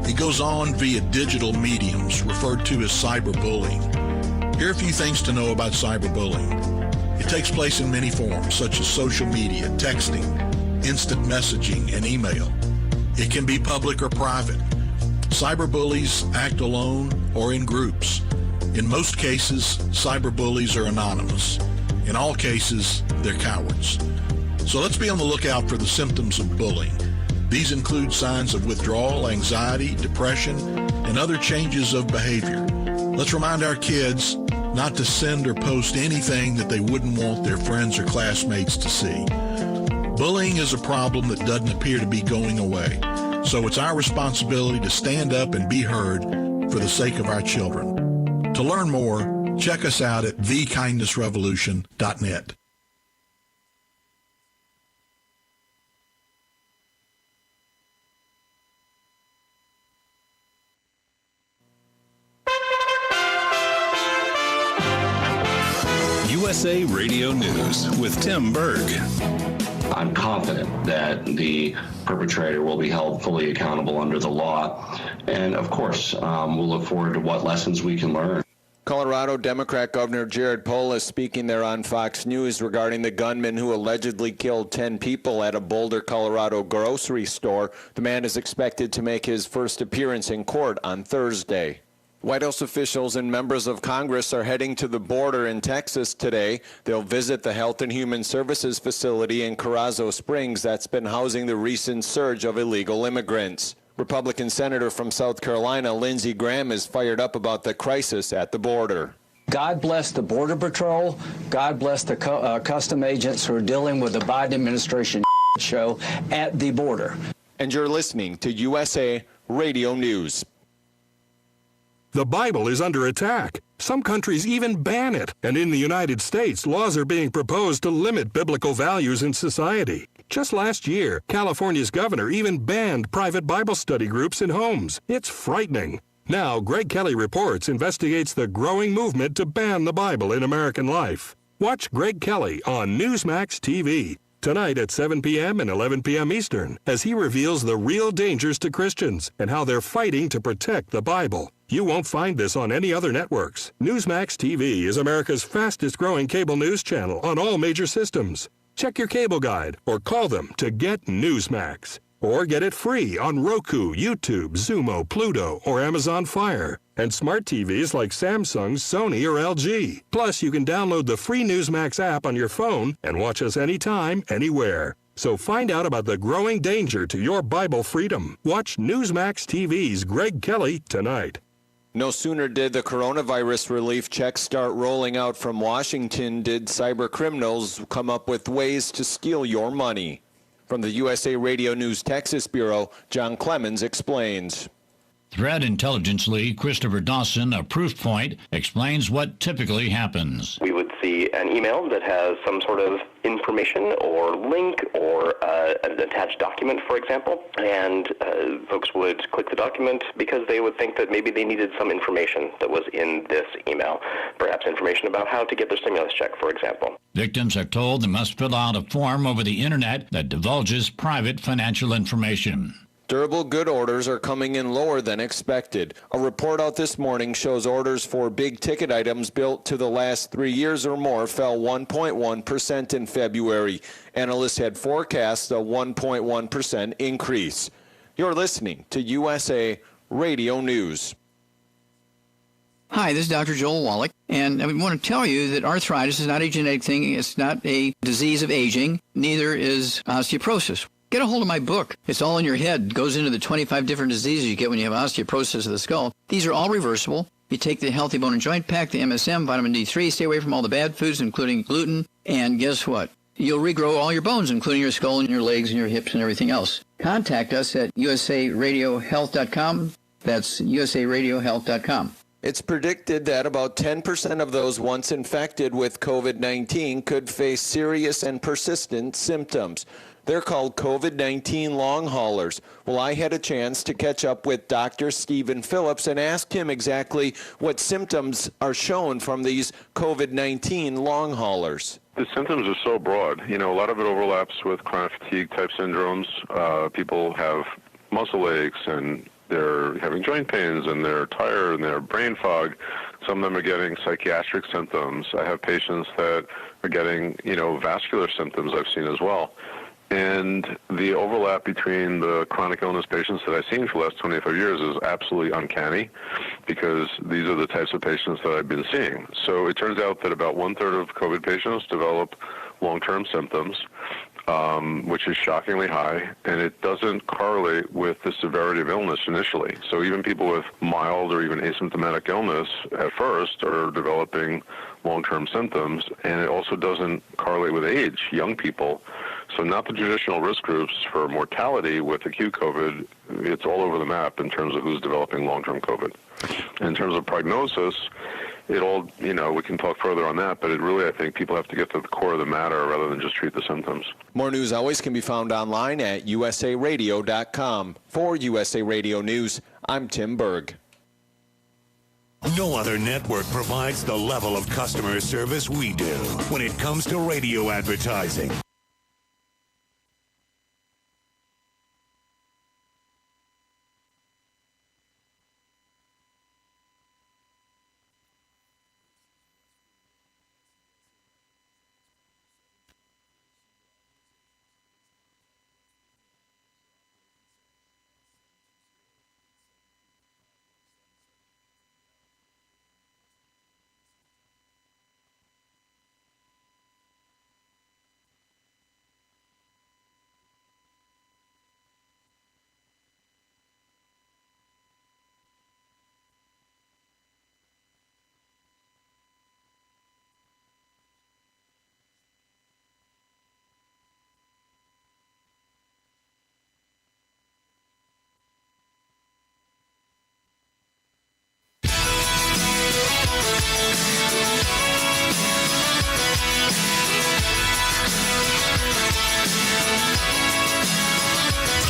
It goes on via digital mediums, referred to as cyberbullying. Here are a few things to know about cyberbullying. It takes place in many forms, such as social media, texting, instant messaging, and email. It can be public or private. Cyberbullies act alone or in groups. In most cases, cyberbullies are anonymous. In all cases, they're cowards. So let's be on the lookout for the symptoms of bullying. These include signs of withdrawal, anxiety, depression, and other changes of behavior. Let's remind our kids not to send or post anything that they wouldn't want their friends or classmates to see. Bullying is a problem that doesn't appear to be going away. So it's our responsibility to stand up and be heard for the sake of our children. To learn more, check us out at thekindnessrevolution.net. USA Radio News with Tim Berg. I'm confident that the perpetrator will be held fully accountable under the law. And of course, we'll look forward to what lessons we can learn. Colorado Democrat Governor Jared Polis speaking there on Fox News regarding the gunman who allegedly killed 10 people at a Boulder, Colorado grocery store. The man is expected to make his first appearance in court on Thursday. White House officials and members of Congress are heading to the border in Texas today. They'll visit the Health and Human Services facility in Carrizo Springs that's been housing the recent surge of illegal immigrants. Republican Senator from South Carolina, Lindsey Graham, is fired up about the crisis at the border. God bless the Border Patrol. God bless the custom agents who are dealing with the Biden administration show at the border. And you're listening to USA Radio News. The Bible is under attack. Some countries even ban it. And in the United States, laws are being proposed to limit biblical values in society. Just last year, California's governor even banned private Bible study groups in homes. It's frightening. Now, Greg Kelly Reports investigates the growing movement to ban the Bible in American life. Watch Greg Kelly on Newsmax TV tonight at 7 p.m. and 11 p.m. Eastern as he reveals the real dangers to Christians and how they're fighting to protect the Bible. You won't find this on any other networks. Newsmax TV is America's fastest-growing cable news channel on all major systems. Check your cable guide or call them to get Newsmax. Or get it free on Roku, YouTube, Xumo, Pluto, or Amazon Fire. And smart TVs like Samsung, Sony, or LG. Plus, you can download the free Newsmax app on your phone and watch us anytime, anywhere. So find out about the growing danger to your Bible freedom. Watch Newsmax TV's Greg Kelly tonight. No sooner did the coronavirus relief checks start rolling out from Washington did cyber criminals come up with ways to steal your money. From the USA Radio News Texas Bureau, John Clemens explains. Threat intelligence lead Christopher Dawson of Proofpoint explains what typically happens. We would see an email that has some sort of information or link or an attached document, for example, and folks would click the document because they would think that maybe they needed some information that was in this email, perhaps information about how to get their stimulus check, for example. Victims are told they must fill out a form over the internet that divulges private financial information. Durable good orders are coming in lower than expected. A report out this morning shows orders for big-ticket items built to the last 3 years or more fell 1.1% in February. Analysts had forecast a 1.1% increase. You're listening to USA Radio News. Hi, this is Dr. Joel Wallach, and I want to tell you that arthritis is not a genetic thing. It's not a disease of aging. Neither is osteoporosis. Get a hold of my book. It's all in your head. It goes into the 25 different diseases you get when you have osteoporosis of the skull. These are all reversible. You take the Healthy Bone and Joint Pack, the MSM, vitamin D3, stay away from all the bad foods, including gluten, and guess what? You'll regrow all your bones, including your skull and your legs and your hips and everything else. Contact us at usaradiohealth.com. That's usaradiohealth.com. It's predicted that about 10% of those once infected with COVID-19 could face serious and persistent symptoms. They're called COVID-19 long haulers. Well, I had a chance to catch up with Dr. Stephen Phillips and ask him exactly what symptoms are shown from these COVID-19 long haulers. The symptoms are so broad. A lot of it overlaps with chronic fatigue type syndromes. People have muscle aches and they're having joint pains and they're tired and they're brain fog. Some of them are getting psychiatric symptoms. I have patients that are getting, vascular symptoms I've seen as well. And the overlap between the chronic illness patients that I've seen for the last 25 years is absolutely uncanny because these are the types of patients that I've been seeing. So it turns out that about 1/3 of COVID patients develop long-term symptoms, which is shockingly high, and it doesn't correlate with the severity of illness initially. So even people with mild or even asymptomatic illness at first are developing long-term symptoms, and it also doesn't correlate with age, young people. So not the traditional risk groups for mortality with acute COVID. It's all over the map in terms of who's developing long-term COVID. In terms of prognosis, it all, we can talk further on that, but it really, I think people have to get to the core of the matter rather than just treat the symptoms. More news always can be found online at usaradio.com. For USA Radio News, I'm Tim Berg. No other network provides the level of customer service we do when it comes to radio advertising.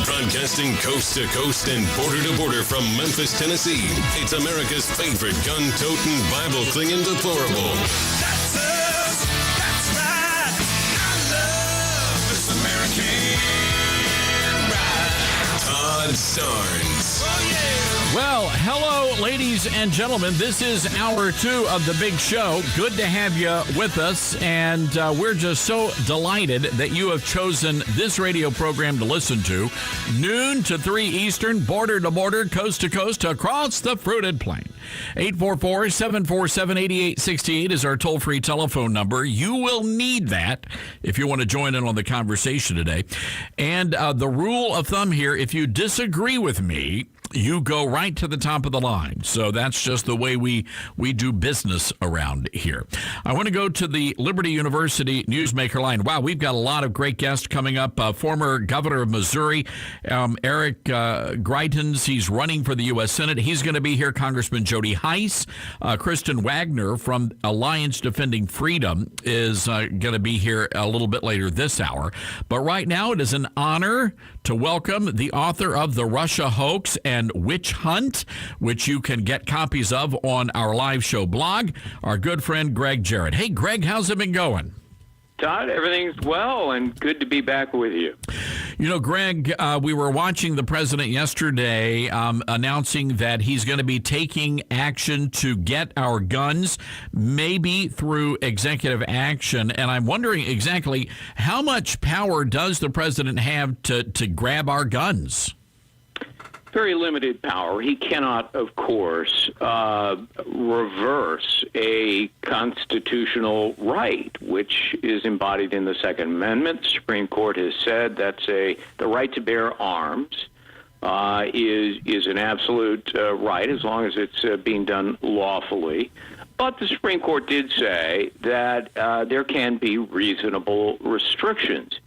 Broadcasting coast to coast and border to border from Memphis, Tennessee. It's America's favorite gun-toting, Bible-clinging deplorable. That's us. That's right. I love this American ride. Todd Starnes. Oh, yeah. Well, hello, ladies and gentlemen. This is hour 2 of the big show. Good to have you with us, and we're just so delighted that you have chosen this radio program to listen to. Noon to 3 Eastern, border to border, coast to coast, across the fruited plain. 844-747-8868 is our toll-free telephone number. You will need that if you want to join in on the conversation today. And the rule of thumb here, if you disagree with me, you go right to the top of the line. So that's just the way we do business around here. I want to go to the Liberty University Newsmaker line. Wow, we've got a lot of great guests coming up. Former governor of Missouri, Eric Greitens, he's running for the U.S. Senate. He's going to be here. Congressman Jody Heiss, Kristen Wagner from Alliance Defending Freedom is going to be here a little bit later this hour. But right now, it is an honor to welcome the author of The Russia Hoax and Witch Hunt, which you can get copies of on our live show blog, our good friend Greg Jarrett. Hey, Greg, how's it been going? Todd, everything's well, and good to be back with you. You know, Greg, we were watching the president yesterday announcing that he's going to be taking action to get our guns, maybe through executive action. And I'm wondering exactly how much power does the president have to grab our guns? Very limited power. He cannot, of course, reverse a constitutional right, which is embodied in the Second Amendment. The Supreme Court has said that's the right to bear arms is an absolute right as long as it's being done lawfully. But the Supreme Court did say that there can be reasonable restrictions.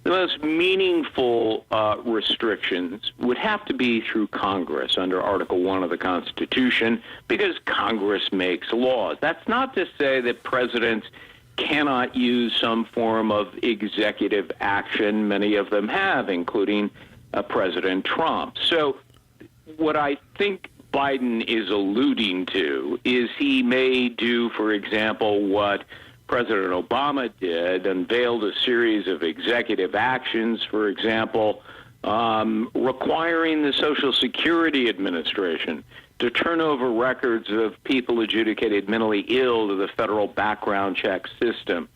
The most meaningful restrictions would have to be through Congress under Article 1 of the Constitution, because Congress makes laws. That's not to say that presidents cannot use some form of executive action. Many of them have, including President Trump. So what I think Biden is alluding to is he may do, for example, what President Obama did, unveiled a series of executive actions, for example, requiring the Social Security Administration to turn over records of people adjudicated mentally ill to the federal background check system.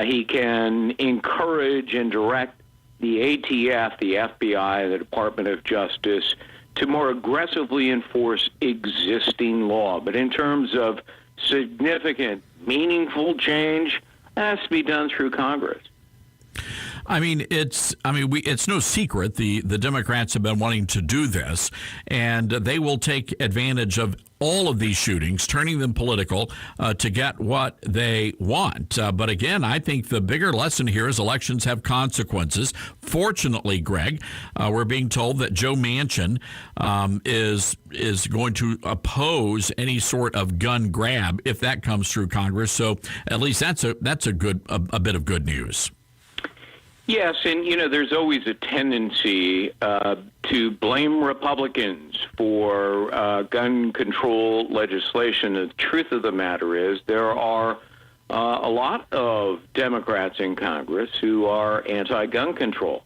He can encourage and direct the ATF, the FBI, the Department of Justice to more aggressively enforce existing law. But in terms of significant, meaningful change, that has to be done through Congress. It's no secret the Democrats have been wanting to do this, and they will take advantage of all of these shootings, turning them political to get what they want. But again, I think the bigger lesson here is elections have consequences. Fortunately, Greg, we're being told that Joe Manchin is going to oppose any sort of gun grab if that comes through Congress. So at least that's a bit of good news. Yes, and, there's always a tendency to blame Republicans for gun control legislation. The truth of the matter is there are a lot of Democrats in Congress who are anti-gun control.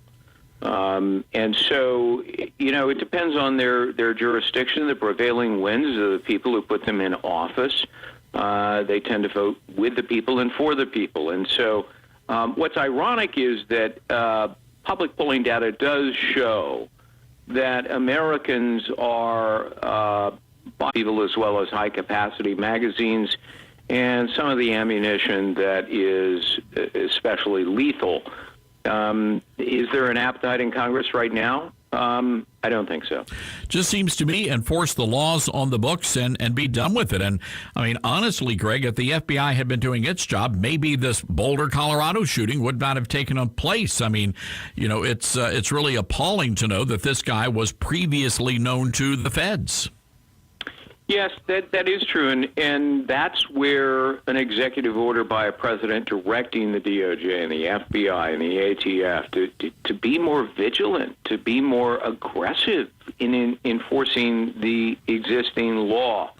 And so, it depends on their jurisdiction. The prevailing winds are the people who put them in office. They tend to vote with the people and for the people. And so what's ironic is that public polling data does show that Americans are buying people as well as high-capacity magazines and some of the ammunition that is especially lethal. Is there an appetite in Congress right now? I don't think so. Just seems to me enforce the laws on the books and be done with it. And honestly, Greg, if the FBI had been doing its job, maybe this Boulder, Colorado shooting would not have taken place. It's really appalling to know that this guy was previously known to the feds. Yes, that is true, and that's where an executive order by a president directing the DOJ and the FBI and the ATF to be more vigilant, to be more aggressive in enforcing the existing law.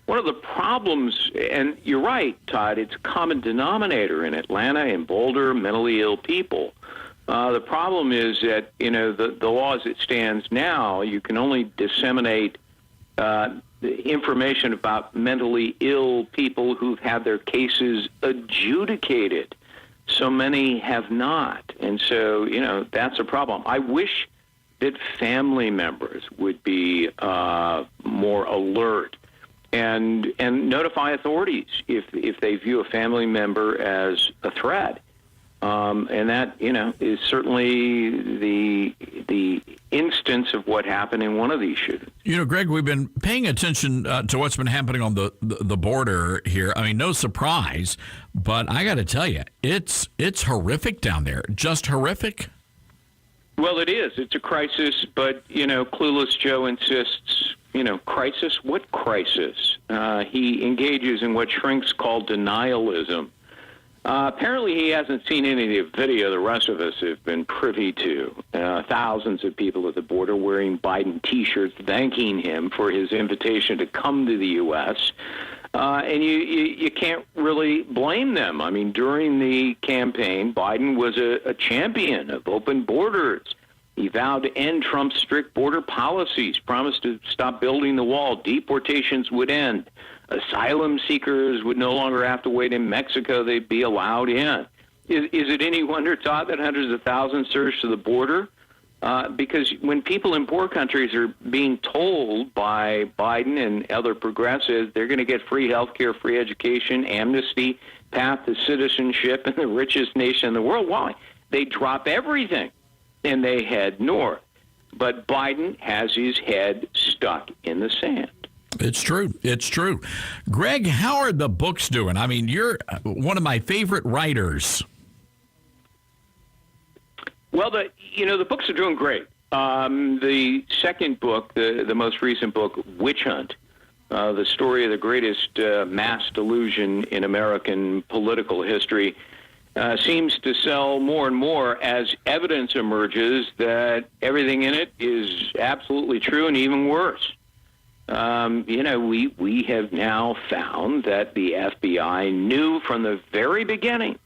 One of the problems, and you're right, Todd, it's a common denominator in Atlanta, in Boulder, mentally ill people. The problem is that, the law as it stands now, you can only disseminate information about mentally ill people who've had their cases adjudicated. So many have not. And so, that's a problem. I wish that family members would be more alert and notify authorities if they view a family member as a threat. And that, is certainly the instance of what happened in one of these shootings. Greg, we've been paying attention to what's been happening on the border here. I mean, no surprise, but I got to tell you, it's horrific down there. Just horrific. Well, it is. It's a crisis, but, Clueless Joe insists, crisis? What crisis? He engages in what shrinks call denialism. Apparently, he hasn't seen any of the video the rest of us have been privy to. Thousands of people at the border wearing Biden T-shirts thanking him for his invitation to come to the U.S., and you can't really blame them. I mean, during the campaign, Biden was a champion of open borders. He vowed to end Trump's strict border policies, promised to stop building the wall, deportations would end. Asylum seekers would no longer have to wait in Mexico. They'd be allowed in. Is it any wonder, Todd, that hundreds of thousands surged to the border? Because when people in poor countries are being told by Biden and other progressives they're going to get free health care, free education, amnesty, path to citizenship in the richest nation in the world, why? They drop everything and they head north. But Biden has his head stuck in the sand. It's true. It's true. Greg, how are the books doing? I mean, you're one of my favorite writers. Well, the books are doing great. The second book, the most recent book, Witch Hunt, the story of the greatest mass delusion in American political history, seems to sell more and more as evidence emerges that everything in it is absolutely true and even worse. We have now found that the FBI knew from the very beginning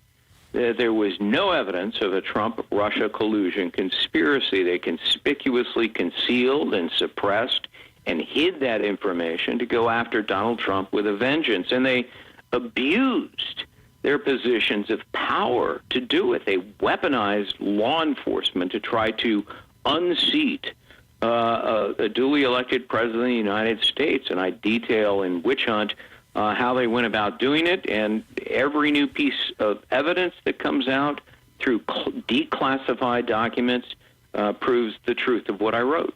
that there was no evidence of a Trump-Russia collusion conspiracy. They conspicuously concealed and suppressed and hid that information to go after Donald Trump with a vengeance. And they abused their positions of power to do it. They weaponized law enforcement to try to unseat a duly elected president of the United States. And I detail in Witch Hunt how they went about doing it, and every new piece of evidence that comes out through declassified documents proves the truth of what I wrote.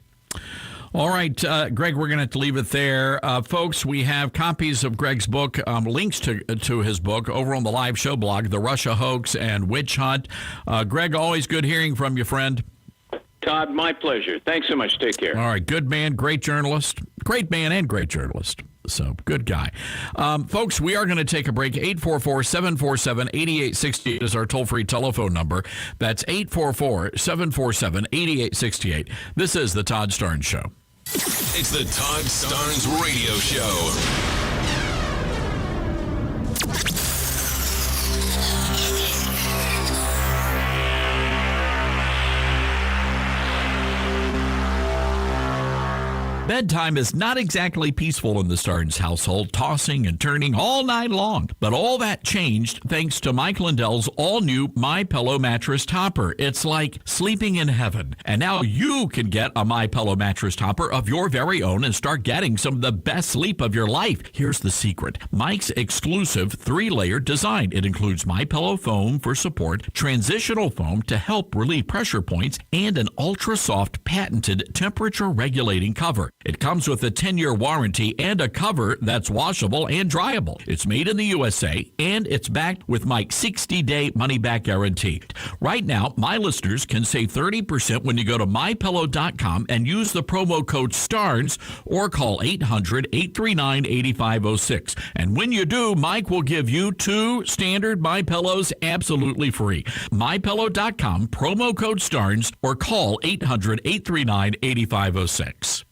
All right, Greg, we're going to have to leave it there. Folks, we have copies of Greg's book, links to his book over on the live show blog, The Russia Hoax and Witch Hunt. Greg, always good hearing from you, friend. Todd, my pleasure. Thanks so much. Take care. All right, good man, great journalist. Great man and great journalist. So, good guy. Folks, we are going to take a break. 844-747-8868 is our toll-free telephone number. That's 844-747-8868. This is The Todd Starnes Show. It's The Todd Starnes Radio Show. Bedtime is not exactly peaceful in the Starnes household, tossing and turning all night long. But all that changed thanks to Mike Lindell's all-new MyPillow mattress topper. It's like sleeping in heaven. And now you can get a MyPillow mattress topper of your very own and start getting some of the best sleep of your life. Here's the secret. Mike's exclusive 3-layer design. It includes MyPillow foam for support, transitional foam to help relieve pressure points, and an ultra-soft patented temperature-regulating cover. It comes with a 10-year warranty and a cover that's washable and dryable. It's made in the USA, and it's backed with Mike's 60-day money-back guarantee. Right now, my listeners can save 30% when you go to MyPillow.com and use the promo code STARNS or call 800-839-8506. And when you do, Mike will give you 2 standard MyPillows absolutely free. MyPillow.com, promo code STARNS, or call 800-839-8506.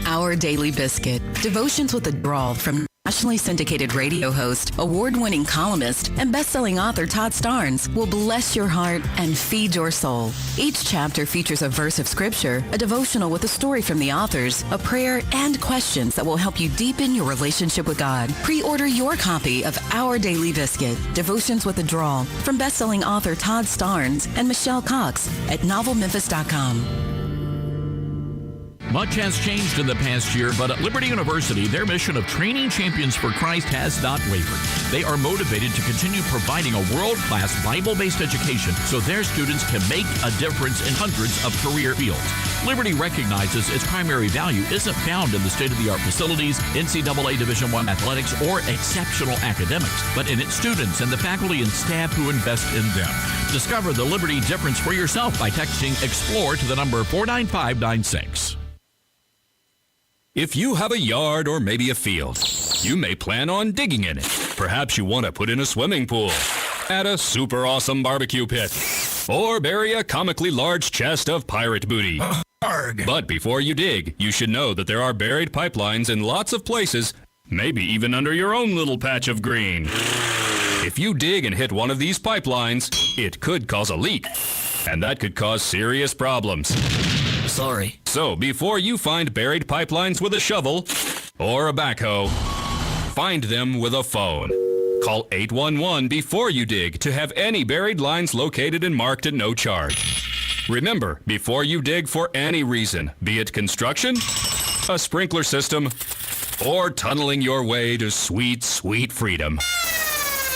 Our Daily Biscuit. Devotions with a drawl from nationally syndicated radio host, award-winning columnist, and best-selling author Todd Starnes will bless your heart and feed your soul. Each chapter features a verse of scripture, a devotional with a story from the authors, a prayer, and questions that will help you deepen your relationship with God. Pre-order your copy of Our Daily Biscuit, Devotions with a Drawl, from best-selling author Todd Starnes and Michelle Cox at novelmemphis.com. Much has changed in the past year, but at Liberty University, their mission of training champions for Christ has not wavered. They are motivated to continue providing a world-class Bible-based education so their students can make a difference in hundreds of career fields. Liberty recognizes its primary value isn't found in the state-of-the-art facilities, NCAA Division I athletics, or exceptional academics, but in its students and the faculty and staff who invest in them. Discover the Liberty difference for yourself by texting EXPLORE to the number 49596. If you have a yard or maybe a field, you may plan on digging in it. Perhaps you want to put in a swimming pool, add a super awesome barbecue pit, or bury a comically large chest of pirate booty. But before you dig, you should know that there are buried pipelines in lots of places, maybe even under your own little patch of green. If you dig and hit one of these pipelines, it could cause a leak, and that could cause serious problems. Sorry. So before you find buried pipelines with a shovel or a backhoe, find them with a phone. Call 811 before you dig to have any buried lines located and marked at no charge. Remember, before you dig for any reason, be it construction, a sprinkler system, or tunneling your way to sweet, sweet freedom,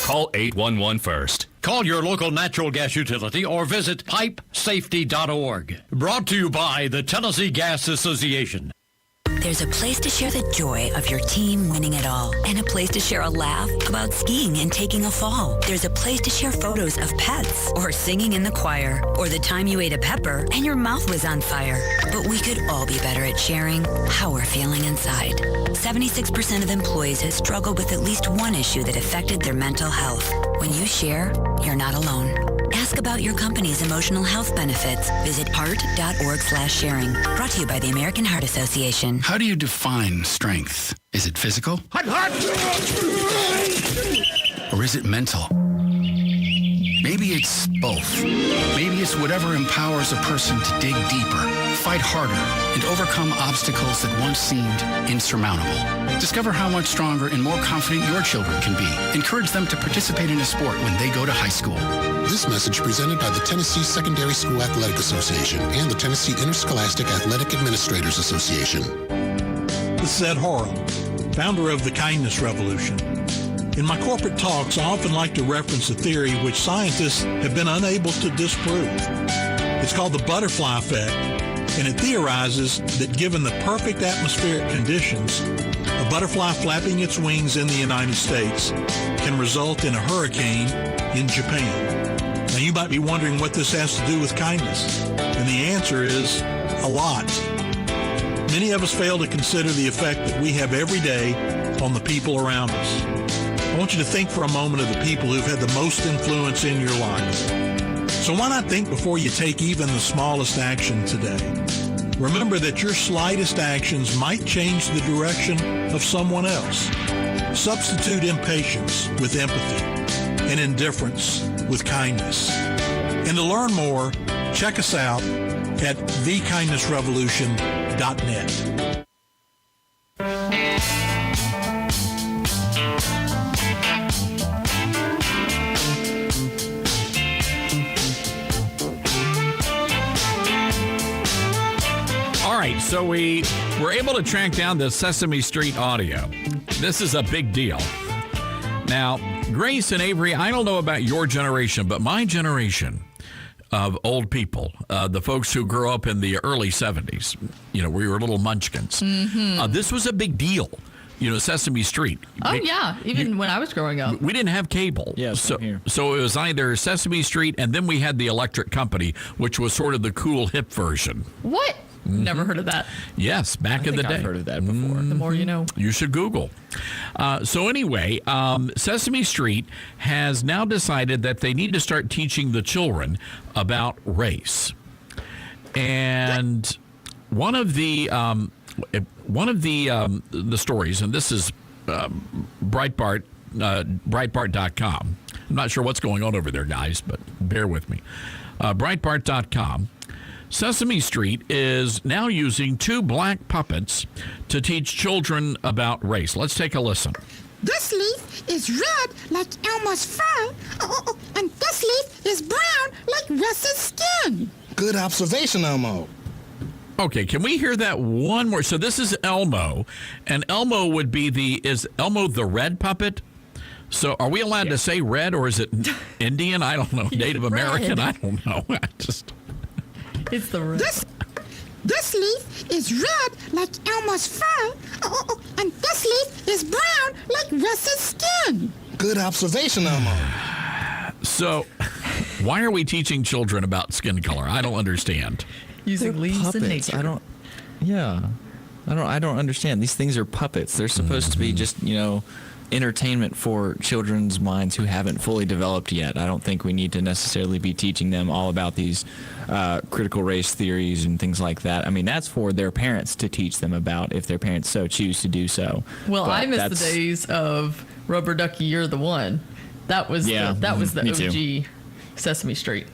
call 811 first. Call your local natural gas utility or visit pipesafety.org. Brought to you by the Tennessee Gas Association. There's a place to share the joy of your team winning it all, and a place to share a laugh about skiing and taking a fall. There's a place to share photos of pets, or singing in the choir, or the time you ate a pepper and your mouth was on fire. But we could all be better at sharing how we're feeling inside. 76% of employees have struggled with at least one issue that affected their mental health. When you share, you're not alone. Ask about your company's emotional health benefits. Visit heart.org/sharing. Brought to you by the American Heart Association. How do you define strength? Is it physical? Or is it mental? Maybe it's both. Maybe it's whatever empowers a person to dig deeper, fight harder, and overcome obstacles that once seemed insurmountable. Discover how much stronger and more confident your children can be. Encourage them to participate in a sport when they go to high school. This message presented by the Tennessee Secondary School Athletic Association and the Tennessee Interscholastic Athletic Administrators Association. This is Ed Horrell, founder of the Kindness Revolution. In my corporate talks, I often like to reference a theory which scientists have been unable to disprove. It's called the butterfly effect, and it theorizes that given the perfect atmospheric conditions, a butterfly flapping its wings in the United States can result in a hurricane in Japan. Now, you might be wondering what this has to do with kindness, and the answer is a lot. Many of us fail to consider the effect that we have every day on the people around us. I want you to think for a moment of the people who've had the most influence in your life. So why not think before you take even the smallest action today? Remember that your slightest actions might change the direction of someone else. Substitute impatience with empathy and indifference with kindness. And to learn more, check us out at thekindnessrevolution.net. All right, so we were able to track down the Sesame Street audio. This is a big deal. Now, Grace and Avery, I don't know about your generation, but my generation of old people, the folks who grew up in the early 70s, we were little munchkins. Mm-hmm. This was a big deal. Sesame Street. Oh, yeah. Even when I was growing up. We didn't have cable. Yeah, so it was either Sesame Street, and then we had the Electric Company, which was sort of the cool, hip version. What? Mm-hmm. Never heard of that. Yes, back in the day. I've heard of that before. The more you know. You should Google. So anyway, Sesame Street has now decided that they need to start teaching the children about race. And one of the stories, and this is Breitbart.com. I'm not sure what's going on over there, guys, but bear with me. Breitbart.com. Sesame Street is now using 2 black puppets to teach children about race. Let's take a listen. This leaf is red like Elmo's fur, and this leaf is brown like Russ's skin. Good observation, Elmo. Okay, can we hear that one more? So this is Elmo, and Elmo would be is Elmo the red puppet? So are we allowed to say red, or is it Indian? I don't know. Native American? I don't know. It's the red. This leaf is red like Elmo's fur, and this leaf is brown like Russ's skin. Good observation, Elmo. So why are we teaching children about skin color? I don't understand. Using leaves in nature. I don't understand. These things are puppets. They're supposed to be just, entertainment for children's minds who haven't fully developed yet. I don't think we need to necessarily be teaching them all about these critical race theories and things like that. I mean, that's for their parents to teach them about if their parents so choose to do so. Well, I miss the days of Rubber Ducky, You're the One. That was the OG Sesame Street.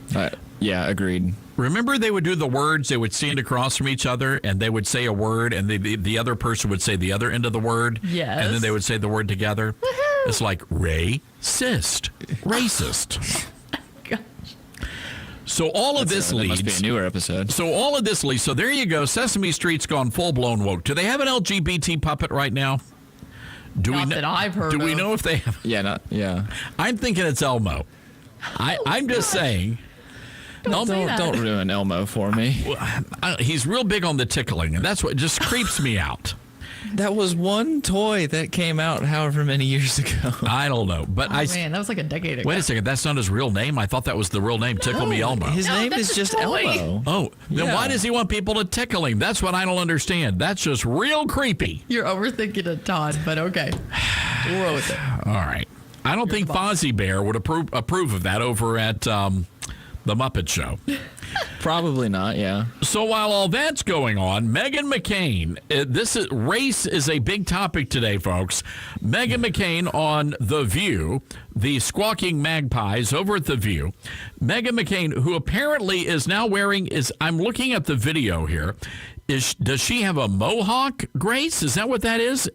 Yeah, agreed. Remember, they would do the words, they would stand across from each other, and they would say a word, and the other person would say the other end of the word. Yes. And then they would say the word together. Woohoo! It's like racist. So all of this leads. That must be a newer episode. So all of this leads. So there you go. Sesame Street's gone full-blown woke. Do they have an LGBT puppet right now? Not that I've heard Do we of. know if they have? Yeah. I'm thinking it's Elmo. I'm just saying. Don't ruin Elmo for me. He's real big on the tickling, and that's what just creeps me out. That was one toy that came out however many years ago. I don't know, but man, that was like a decade ago. Wait a second, that's not his real name. I thought that was the real name. Tickle Me Elmo. His name is just Elmo. Oh, then why does he want people to tickle him? That's what I don't understand. That's just real creepy. You're overthinking it, Todd, but okay. We'll roll with it. All right. I don't think Fozzie Bear would approve of that over at the Muppet Show. Probably not, yeah. So while all that's going on, Meghan McCain, race is a big topic today, folks. Meghan McCain on The View, the squawking magpies over at The View. Meghan McCain, who apparently is now wearing, I'm looking at the video here, does she have a mohawk, Grace? Is that what that is?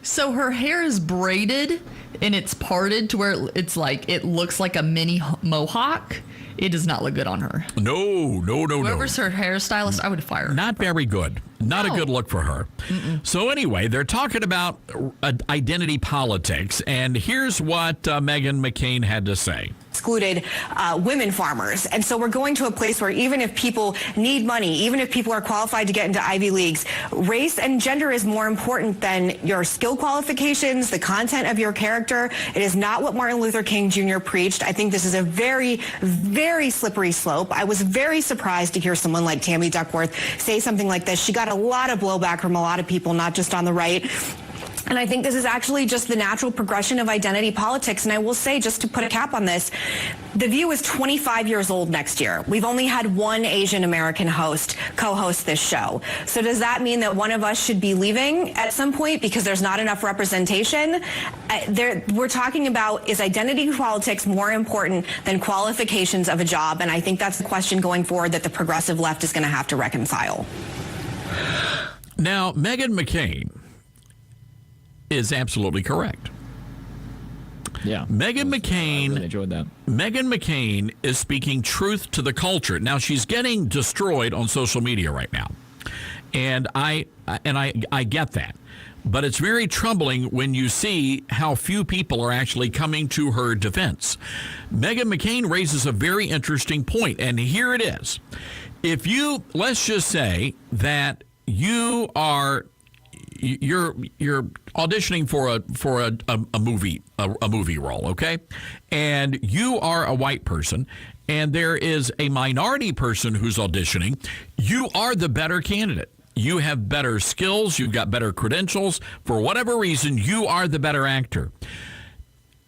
So her hair is braided and it's parted to where it's like, it looks like a mini mohawk. It does not look good on her. No. Whoever's her hairstylist, I would fire her. Not very good. Not a good look for her. Mm-mm. So anyway, they're talking about identity politics, and here's what Meghan McCain had to say. Excluded women farmers. And so we're going to a place where even if people need money, even if people are qualified to get into Ivy Leagues, race and gender is more important than your skill qualifications, the content of your character. It is not what Martin Luther King Jr. preached. I think this is a very, very slippery slope. I was very surprised to hear someone like Tammy Duckworth say something like this. She got a lot of blowback from a lot of people, not just on the right. And I think this is actually just the natural progression of identity politics. And I will say, just to put a cap on this, The View is 25 years old next year. We've only had one Asian American co-host this show. So does that mean that one of us should be leaving at some point because there's not enough representation? We're talking about, is identity politics more important than qualifications of a job? And I think that's the question going forward that the progressive left is going to have to reconcile. Now, Meghan McCain is absolutely correct. Yeah. Meghan McCain. I really enjoyed that. Meghan McCain is speaking truth to the culture. Now, she's getting destroyed on social media right now. And I get that. But it's very troubling when you see how few people are actually coming to her defense. Meghan McCain raises a very interesting point, and here it is. If you, let's just say that you're auditioning for a movie role, okay? And you are a white person, and there is a minority person who's auditioning. You are the better candidate. You have better skills. You've got better credentials. For whatever reason, you are the better actor.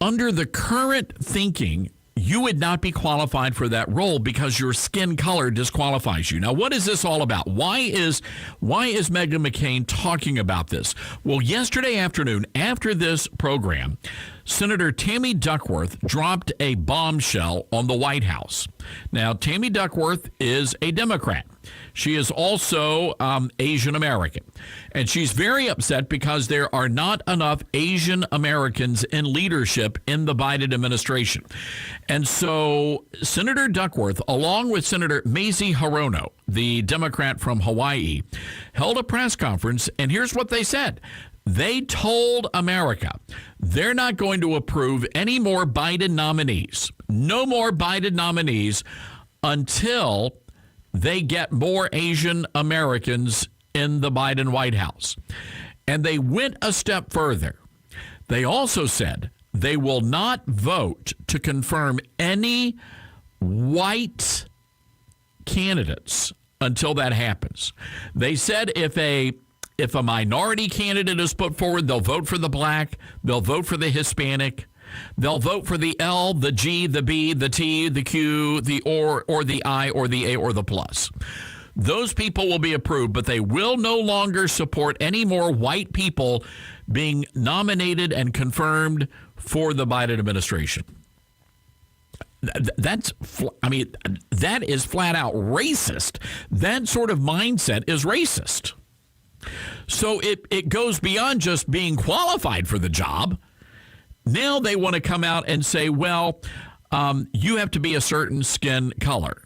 Under the current thinking, you would not be qualified for that role because your skin color disqualifies you. Now, what is this all about? Why is Meghan McCain talking about this? Well, yesterday afternoon, after this program, Senator Tammy Duckworth dropped a bombshell on the White House. Now, Tammy Duckworth is a Democrat. She is also Asian American. And she's very upset because there are not enough Asian Americans in leadership in the Biden administration. And so Senator Duckworth, along with Senator Mazie Hirono, the Democrat from Hawaii, held a press conference. And here's what they said. They told America they're not going to approve any more Biden nominees. No more Biden nominees until they get more Asian Americans in the Biden White House. And they went a step further. They also said they will not vote to confirm any white candidates until that happens. They said if a minority candidate is put forward, they'll vote for the black, they'll vote for the Hispanic, they'll vote for the L, the G, the B, the T, the Q, the or the I, or the A, or the plus. Those people will be approved, but they will no longer support any more white people being nominated and confirmed for the Biden administration. That is flat out racist. That sort of mindset is racist. So it goes beyond just being qualified for the job. Now they want to come out and say, well, you have to be a certain skin color.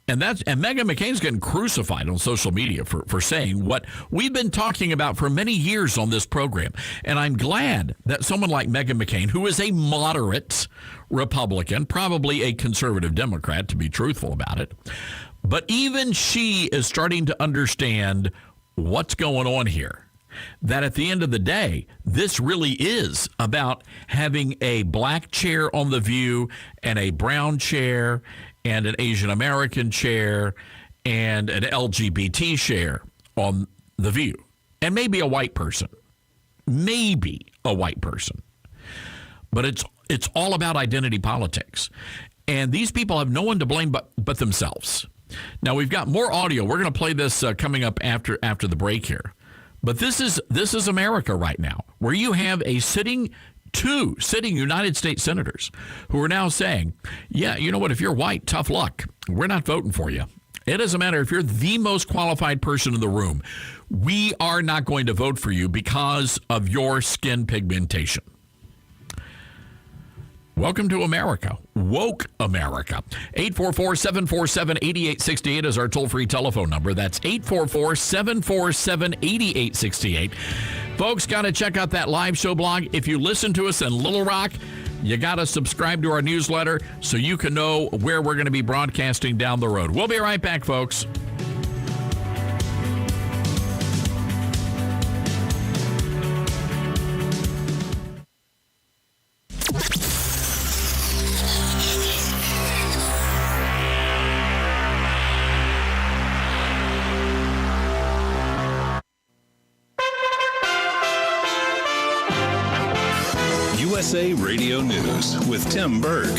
And Meghan McCain's getting crucified on social media for saying what we've been talking about for many years on this program. And I'm glad that someone like Meghan McCain, who is a moderate Republican, probably a conservative Democrat, to be truthful about it, but even she is starting to understand what's going on here. That at the end of the day, this really is about having a black chair on The View and a brown chair and an Asian American chair and an LGBT chair on The View. And maybe a white person. Maybe a white person. But it's all about identity politics. And these people have no one to blame but themselves. Now, we've got more audio. We're going to play this coming up after the break here. But this is America right now, where you have two sitting United States senators who are now saying, yeah, you know what, if you're white, tough luck. We're not voting for you. It doesn't matter if you're the most qualified person in the room. We are not going to vote for you because of your skin pigmentation. Welcome to America. Woke America. 844-747-8868 is our toll-free telephone number. That's 844-747-8868. Folks, got to check out that live show blog. If you listen to us in Little Rock, you got to subscribe to our newsletter so you can know where we're going to be broadcasting down the road. We'll be right back, folks. USA Radio News with Tim Berg.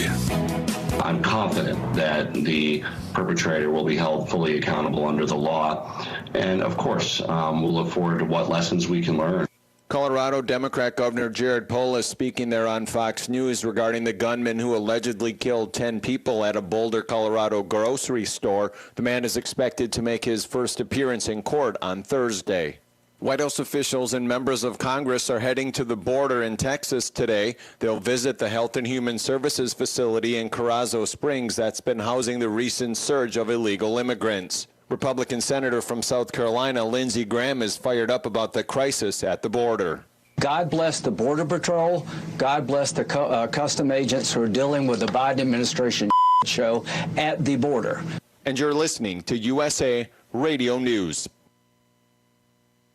I'm confident that the perpetrator will be held fully accountable under the law. And of course, we'll look forward to what lessons we can learn. Colorado Democrat Governor Jared Polis speaking there on Fox News regarding the gunman who allegedly killed 10 people at a Boulder, Colorado grocery store. The man is expected to make his first appearance in court on Thursday. White House officials and members of Congress are heading to the border in Texas today. They'll visit the Health and Human Services facility in Carrizo Springs that's been housing the recent surge of illegal immigrants. Republican Senator from South Carolina, Lindsey Graham, is fired up about the crisis at the border. God bless the Border Patrol. God bless the custom agents who are dealing with the Biden administration show at the border. And you're listening to USA Radio News.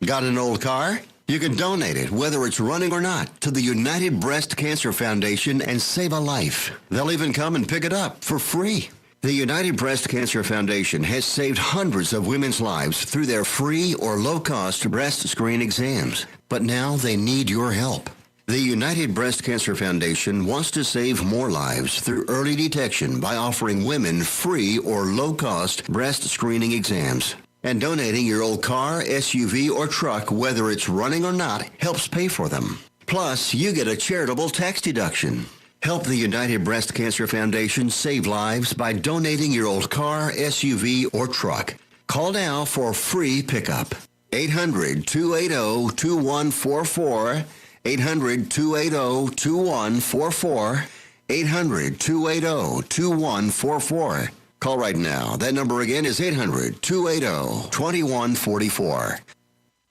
Got an old car? You can donate it, whether it's running or not, to the United Breast Cancer Foundation and save a life. They'll even come and pick it up for free. The United Breast Cancer Foundation has saved hundreds of women's lives through their free or low-cost breast screen exams. But now they need your help. The United Breast Cancer Foundation wants to save more lives through early detection by offering women free or low-cost breast screening exams. And donating your old car, SUV, or truck, whether it's running or not, helps pay for them. Plus, you get a charitable tax deduction. Help the United Breast Cancer Foundation save lives by donating your old car, SUV, or truck. Call now for free pickup. 800-280-2144. 800-280-2144. 800-280-2144. Call right now. That number again is 800-280-2144.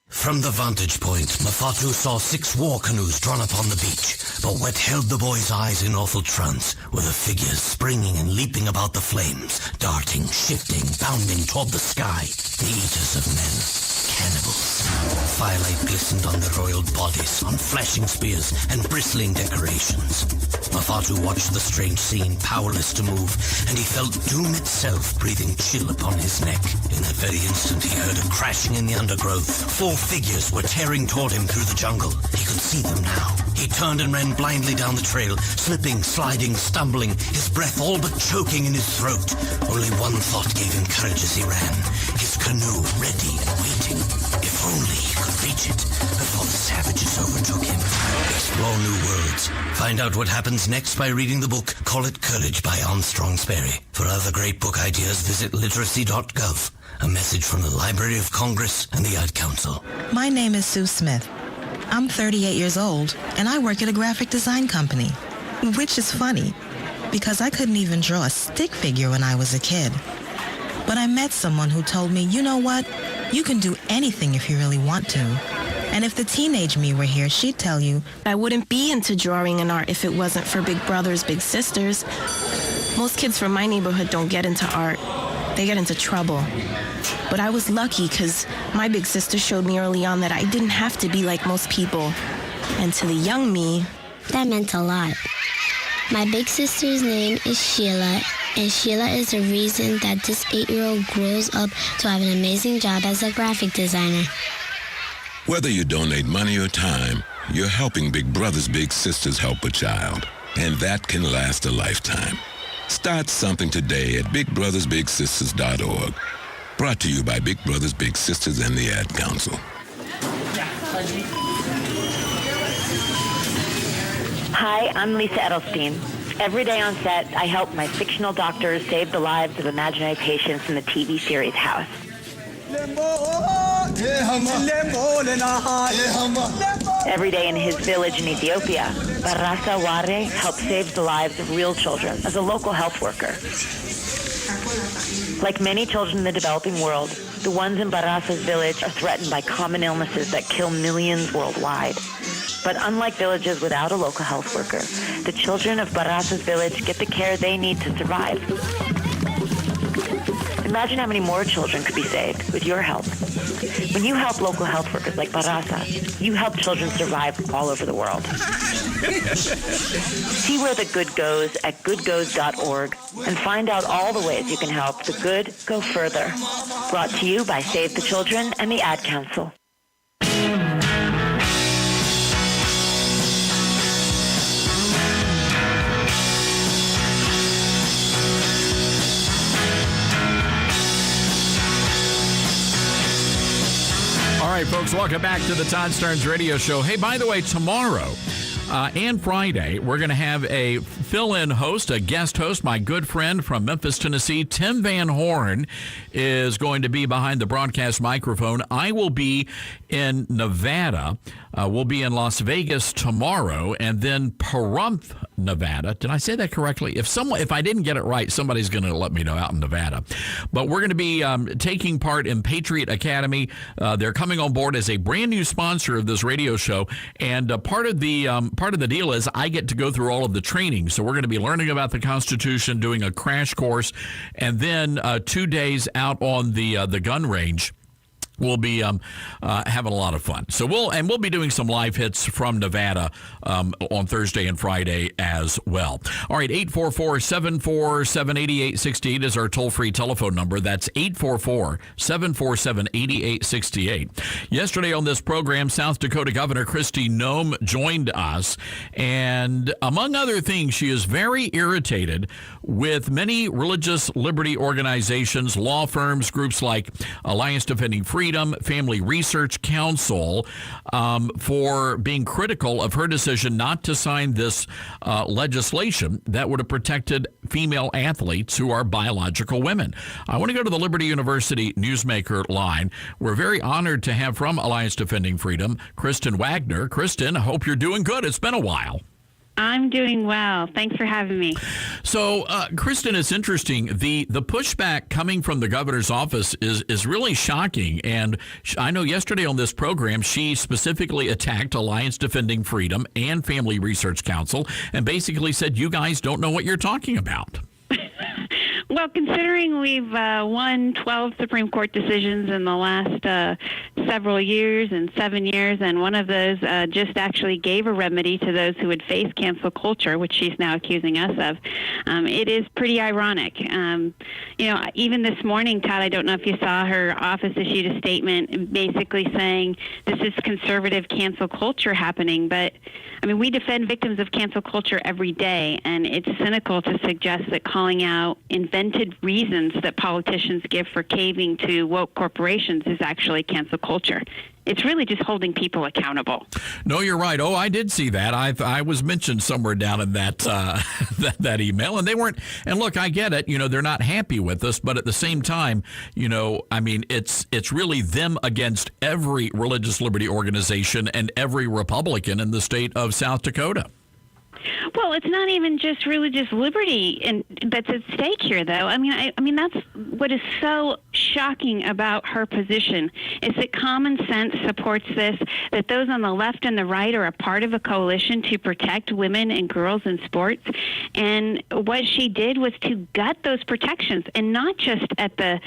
From the vantage point, Mafatu saw 6 war canoes drawn up on the beach, but what held the boy's eyes in awful trance were the figures springing and leaping about the flames, darting, shifting, bounding toward the sky, the eaters of men. Cannibals. Firelight glistened on their roiled bodies, on flashing spears and bristling decorations. Mafatu watched the strange scene, powerless to move, and he felt doom itself breathing chill upon his neck. In that very instant, he heard a crashing in the undergrowth. 4 figures were tearing toward him through the jungle. He could see them now. He turned and ran blindly down the trail, slipping, sliding, stumbling, his breath all but choking in his throat. Only one thought gave him courage as he ran. His canoe ready and waiting. If only he could reach it before the savages overtook him. Explore new worlds. Find out what happens next by reading the book Call It Courage by Armstrong Sperry. For other great book ideas, visit literacy.gov. A message from the Library of Congress and the Ad Council. My name is Sue Smith. I'm 38 years old, and I work at a graphic design company. Which is funny, because I couldn't even draw a stick figure when I was a kid. But I met someone who told me, you know what? You can do anything if you really want to. And if the teenage me were here, she'd tell you, I wouldn't be into drawing and art if it wasn't for big brothers, big sisters. Most kids from my neighborhood don't get into art. They get into trouble. But I was lucky because my big sister showed me early on that I didn't have to be like most people. And to the young me, that meant a lot. My big sister's name is Sheila, and Sheila is the reason that this 8-year-old grows up to have an amazing job as a graphic designer. Whether you donate money or time, you're helping Big Brothers Big Sisters help a child, and that can last a lifetime. Start something today at BigBrothersBigSisters.org. Brought to you by Big Brothers Big Sisters and the Ad Council. Hi, I'm Lisa Edelstein. Every day on set, I help my fictional doctors save the lives of imaginary patients in the TV series House. Every day in his village in Ethiopia, Barasa Ware helps save the lives of real children as a local health worker. Like many children in the developing world, the ones in Barasa's village are threatened by common illnesses that kill millions worldwide. But unlike villages without a local health worker, the children of Barasa's village get the care they need to survive. Imagine how many more children could be saved with your help. When you help local health workers like Barasa, you help children survive all over the world. See where the good goes at goodgoes.org and find out all the ways you can help the good go further. Brought to you by Save the Children and the Ad Council. All right, folks, welcome back to the Todd Starnes Radio Show. Hey, by the way, tomorrow and Friday, we're going to have a fill-in host, a guest host. My good friend from Memphis, Tennessee, Tim Van Horn, is going to be behind the broadcast microphone. I will be in Nevada. We'll be in Las Vegas tomorrow, and then Pahrump, Nevada. Did I say that correctly? If I didn't get it right, somebody's going to let me know out in Nevada. But we're going to be taking part in Patriot Academy. They're coming on board as a brand new sponsor of this radio show, and part of the deal is I get to go through all of the training. So we're going to be learning about the Constitution, doing a crash course, and then 2 days out on the gun range. We'll be having a lot of fun. So we'll be doing some live hits from Nevada on Thursday and Friday as well. All right, 844-747-8868 is our toll-free telephone number. That's 844-747-8868. Yesterday on this program, South Dakota Governor Kristi Noem joined us, and among other things, she is very irritated with many religious liberty organizations, law firms, groups like Alliance Defending Freedom, Freedom Family Research Council for being critical of her decision not to sign this legislation that would have protected female athletes who are biological women. I want to go to the Liberty University Newsmaker line. We're very honored to have from Alliance Defending Freedom, Kristen Wagner. Kristen, I hope you're doing good. It's been a while. I'm doing well. Thanks for having me. So, Kristen, it's interesting. The pushback coming from the governor's office is really shocking. And I know yesterday on this program, she specifically attacked Alliance Defending Freedom and Family Research Council and basically said, you guys don't know what you're talking about. Well, considering we've won 12 Supreme Court decisions in the last several years and 7 years, and one of those just actually gave a remedy to those who would face cancel culture, which she's now accusing us of, it is pretty ironic. Even this morning, Todd, I don't know if you saw, her office issued a statement basically saying this is conservative cancel culture happening, but I mean, we defend victims of cancel culture every day, and it's cynical to suggest that calling out invented reasons that politicians give for caving to woke corporations is actually cancel culture. It's really just holding people accountable. No, you're right. Oh, I did see that. I was mentioned somewhere down in that that email, and they weren't. And look, I get it. They're not happy with us, but at the same time, I mean, it's really them against every religious liberty organization and every Republican in the state of South Dakota. Well, it's not even just religious liberty that's at stake here, though. I mean, that's what is so shocking about her position is that common sense supports this, that those on the left and the right are a part of a coalition to protect women and girls in sports. And what she did was to gut those protections, and not just at the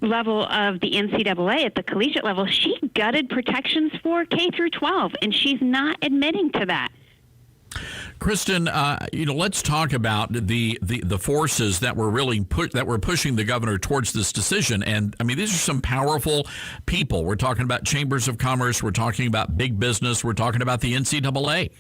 level of the NCAA, at the collegiate level. She gutted protections for K through 12, and she's not admitting to that. Kristen, let's talk about the forces that were really pushing the governor towards this decision. And I mean, these are some powerful people. We're talking about chambers of commerce. We're talking about big business. We're talking about the NCAA.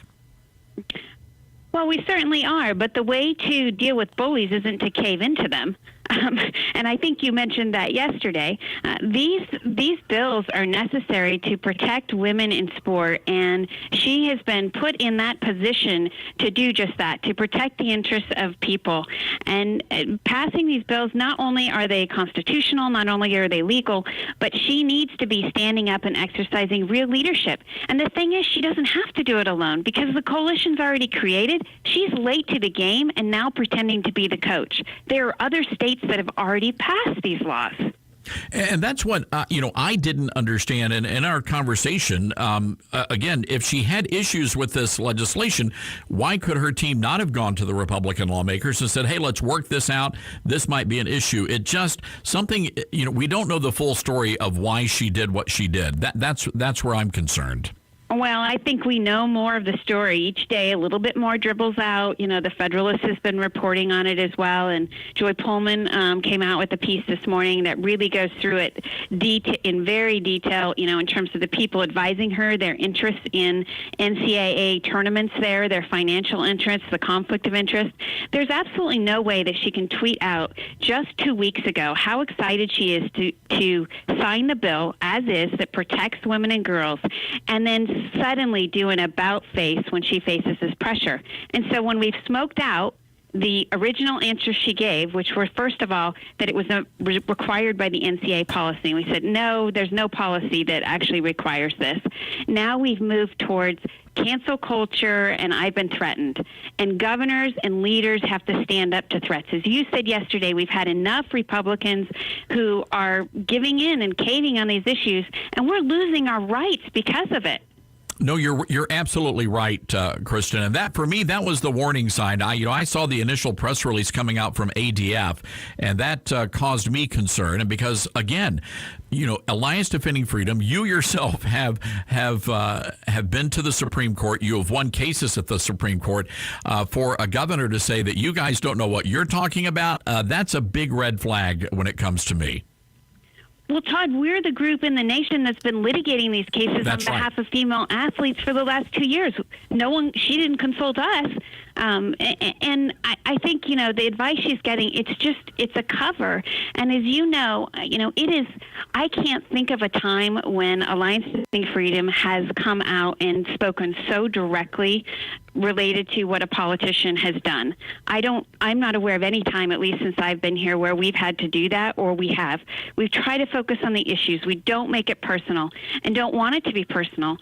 Well, we certainly are, but the way to deal with bullies isn't to cave into them. And I think you mentioned that yesterday. These bills are necessary to protect women in sport, and she has been put in that position to do just that, to protect the interests of people. And passing these bills, not only are they constitutional, not only are they legal, but she needs to be standing up and exercising real leadership. And the thing is, she doesn't have to do it alone because the coalition's already created. She's late to the game and now pretending to be the coach. There are other states that have already passed these laws. And that's what, I didn't understand in our conversation. Again, if she had issues with this legislation, why could her team not have gone to the Republican lawmakers and said, hey, let's work this out. This might be an issue. It just something, we don't know the full story of why she did what she did. That's where I'm concerned. Well, I think we know more of the story. Each day, a little bit more dribbles out. The Federalist has been reporting on it as well. And Joy Pullman came out with a piece this morning that really goes through it in very detail, in terms of the people advising her, their interest in NCAA tournaments there, their financial interests, the conflict of interest. There's absolutely no way that she can tweet out just 2 weeks ago how excited she is to sign the bill as is that protects women and girls, and then suddenly do an about face when she faces this pressure. And so when we've smoked out the original answers she gave, which were, first of all, that it was required by the NCAA policy. We said, no, there's no policy that actually requires this. Now we've moved towards cancel culture, and I've been threatened. And governors and leaders have to stand up to threats. As you said yesterday, we've had enough Republicans who are giving in and caving on these issues, and we're losing our rights because of it. No, you're absolutely right, Kristen. And that, for me, that was the warning sign. I saw the initial press release coming out from ADF, and that caused me concern. And because, again, Alliance Defending Freedom, you yourself have been to the Supreme Court. You have won cases at the Supreme Court. For a governor to say that you guys don't know what you're talking about, that's a big red flag when it comes to me. Well, Todd, we're the group in the nation that's been litigating these cases on behalf of female athletes for the last 2 years. She didn't consult us. And I think, the advice she's getting, it's a cover. And as you know, it is, I can't think of a time when Alliance Defending Freedom has come out and spoken so directly related to what a politician has done. I'm not aware of any time, at least since I've been here, where we've had to do that, or we've tried to focus on the issues. We don't make it personal and don't want it to be personal.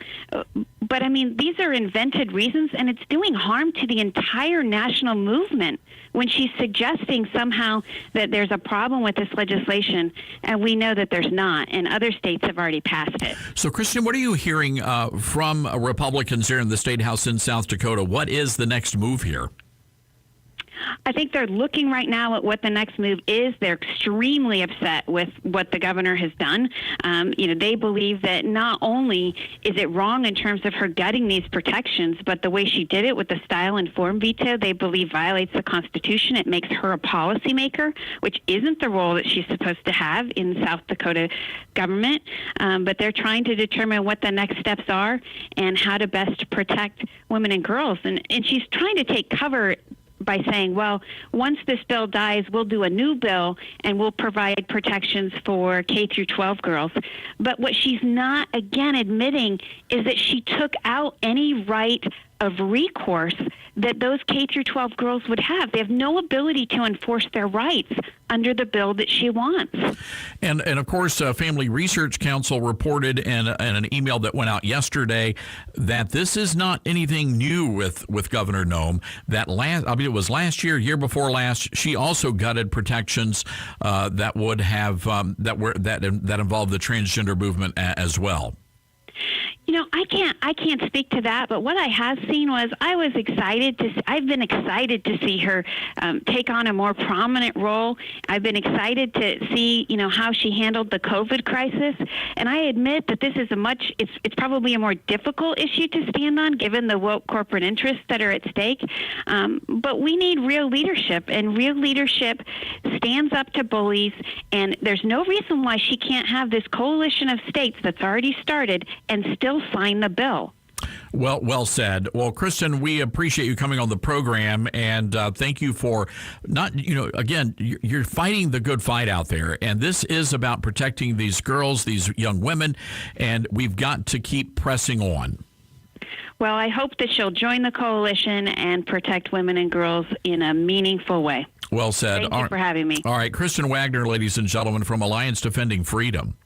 But I mean, these are invented reasons, and it's doing harm to the entire national movement when she's suggesting somehow that there's a problem with this legislation, and we know that there's not, and other states have already passed it. So, Kristen, what are you hearing from Republicans here in the State House in South Dakota? What is the next move here? I think they're looking right now at what the next move is. They're extremely upset with what the governor has done. They believe that not only is it wrong in terms of her gutting these protections, but the way she did it with the style and form veto, they believe violates the Constitution. It makes her a policymaker, which isn't the role that she's supposed to have in South Dakota government. But they're trying to determine what the next steps are and how to best protect women and girls. And she's trying to take cover by saying, well, once this bill dies, we'll do a new bill and we'll provide protections for K through 12 girls. But what she's not, again, admitting is that she took out any right of recourse that those K through 12 girls would have. They have no ability to enforce their rights under the bill that she wants. And of course, Family Research Council reported in an email that went out yesterday that this is not anything new with Governor Noem. That it was last year before last, she also gutted protections that would have that involved the transgender movement as well. I can't speak to that, but what I have seen was I've been excited to see her take on a more prominent role. I've been excited to see, how she handled the COVID crisis. And I admit that this is it's probably a more difficult issue to stand on given the woke corporate interests that are at stake. But we need real leadership, and real leadership stands up to bullies. And there's no reason why she can't have this coalition of states that's already started and still sign the bill. Well said. Well, Kristen, we appreciate you coming on the program, and thank you for again, you're fighting the good fight out there, and this is about protecting these girls, these young women, and we've got to keep pressing on. Well, I hope that she'll join the coalition and protect women and girls in a meaningful way. Well said. Thank you for having me. All right, Kristen Wagner, ladies and gentlemen, from Alliance Defending Freedom.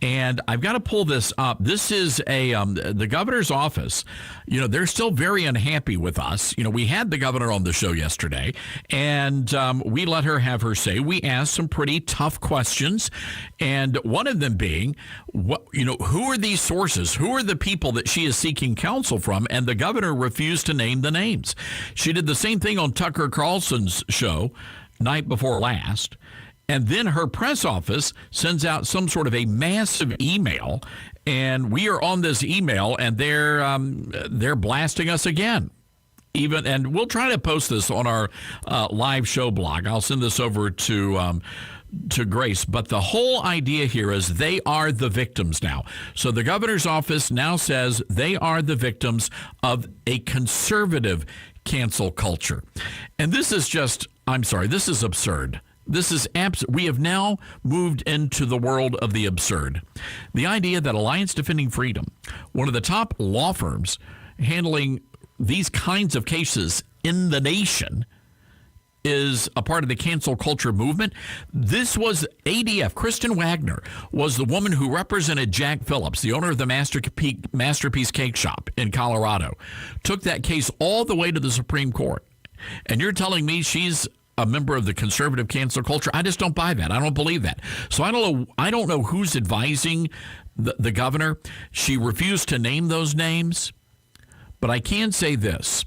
And I've got to pull this up. This is the governor's office. They're still very unhappy with us. We had the governor on the show yesterday, and we let her have her say. We asked some pretty tough questions, and one of them being, who are these sources? Who are the people that she is seeking counsel from? And the governor refused to name the names. She did the same thing on Tucker Carlson's show night before last. And then her press office sends out some sort of a massive email, and we are on this email, and they're blasting us again. And we'll try to post this on our live show blog. I'll send this over to Grace. But the whole idea here is they are the victims now. So the governor's office now says they are the victims of a conservative cancel culture. And this is this is absurd. This is we have now moved into the world of the absurd. The idea that Alliance Defending Freedom, one of the top law firms handling these kinds of cases in the nation, is a part of the cancel culture movement. This was ADF. Kristen Wagner was the woman who represented Jack Phillips, the owner of the Masterpiece Cake Shop in Colorado, took that case all the way to the Supreme Court. And you're telling me she's a member of the conservative cancel culture? I just don't buy that. I don't believe that. So I don't know who's advising the governor. She refused to name those names. But I can say this.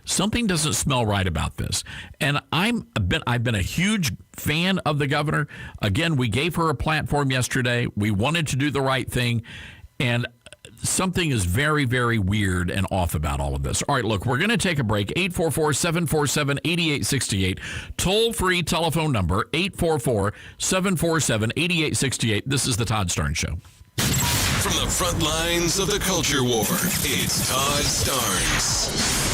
Something doesn't smell right about this. And I've been a huge fan of the governor. Again, we gave her a platform yesterday. We wanted to do the right thing. And something is very, very weird and off about all of this. All right, look, we're going to take a break. 844-747-8868. Toll-free telephone number, 844-747-8868. This is the Todd Starnes Show. From the front lines of the culture war, it's Todd Starnes.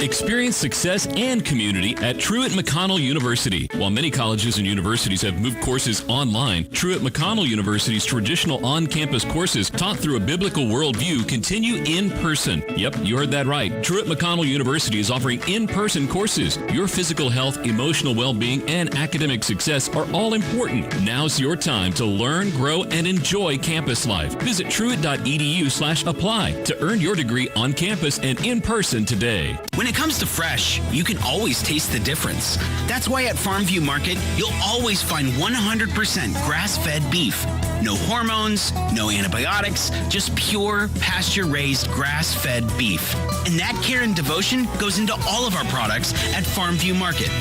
Experience success and community at Truett McConnell University. While many colleges and universities have moved courses online, Truett McConnell University's traditional on-campus courses taught through a biblical worldview continue in person. Yep, you heard that right. Truett McConnell University is offering in-person courses. Your physical health, emotional well-being, and academic success are all important. Now's your time to learn, grow, and enjoy campus life. Visit truett.edu/apply to earn your degree on campus and in person today. When it comes to fresh, you can always taste the difference. That's why at Farmview Market, you'll always find 100% grass-fed beef. No hormones, no antibiotics, just pure, pasture-raised, grass-fed beef. And that care and devotion goes into all of our products at Farmview Market.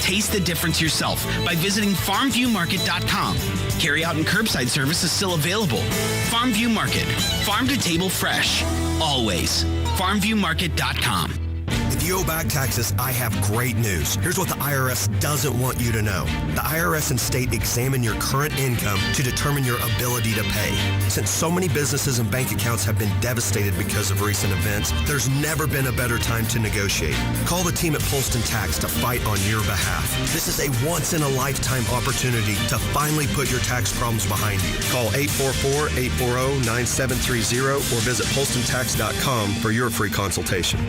Taste the difference yourself by visiting farmviewmarket.com. Carry-out and curbside service is still available. Farmview Market. Farm to table fresh. Always. farmviewmarket.com. If you owe back taxes, I have great news. Here's what the IRS doesn't want you to know. The IRS and state examine your current income to determine your ability to pay. Since so many businesses and bank accounts have been devastated because of recent events, there's never been a better time to negotiate. Call the team at Polston Tax to fight on your behalf. This is a once-in-a-lifetime opportunity to finally put your tax problems behind you. Call 844-840-9730 or visit polstontax.com for your free consultation.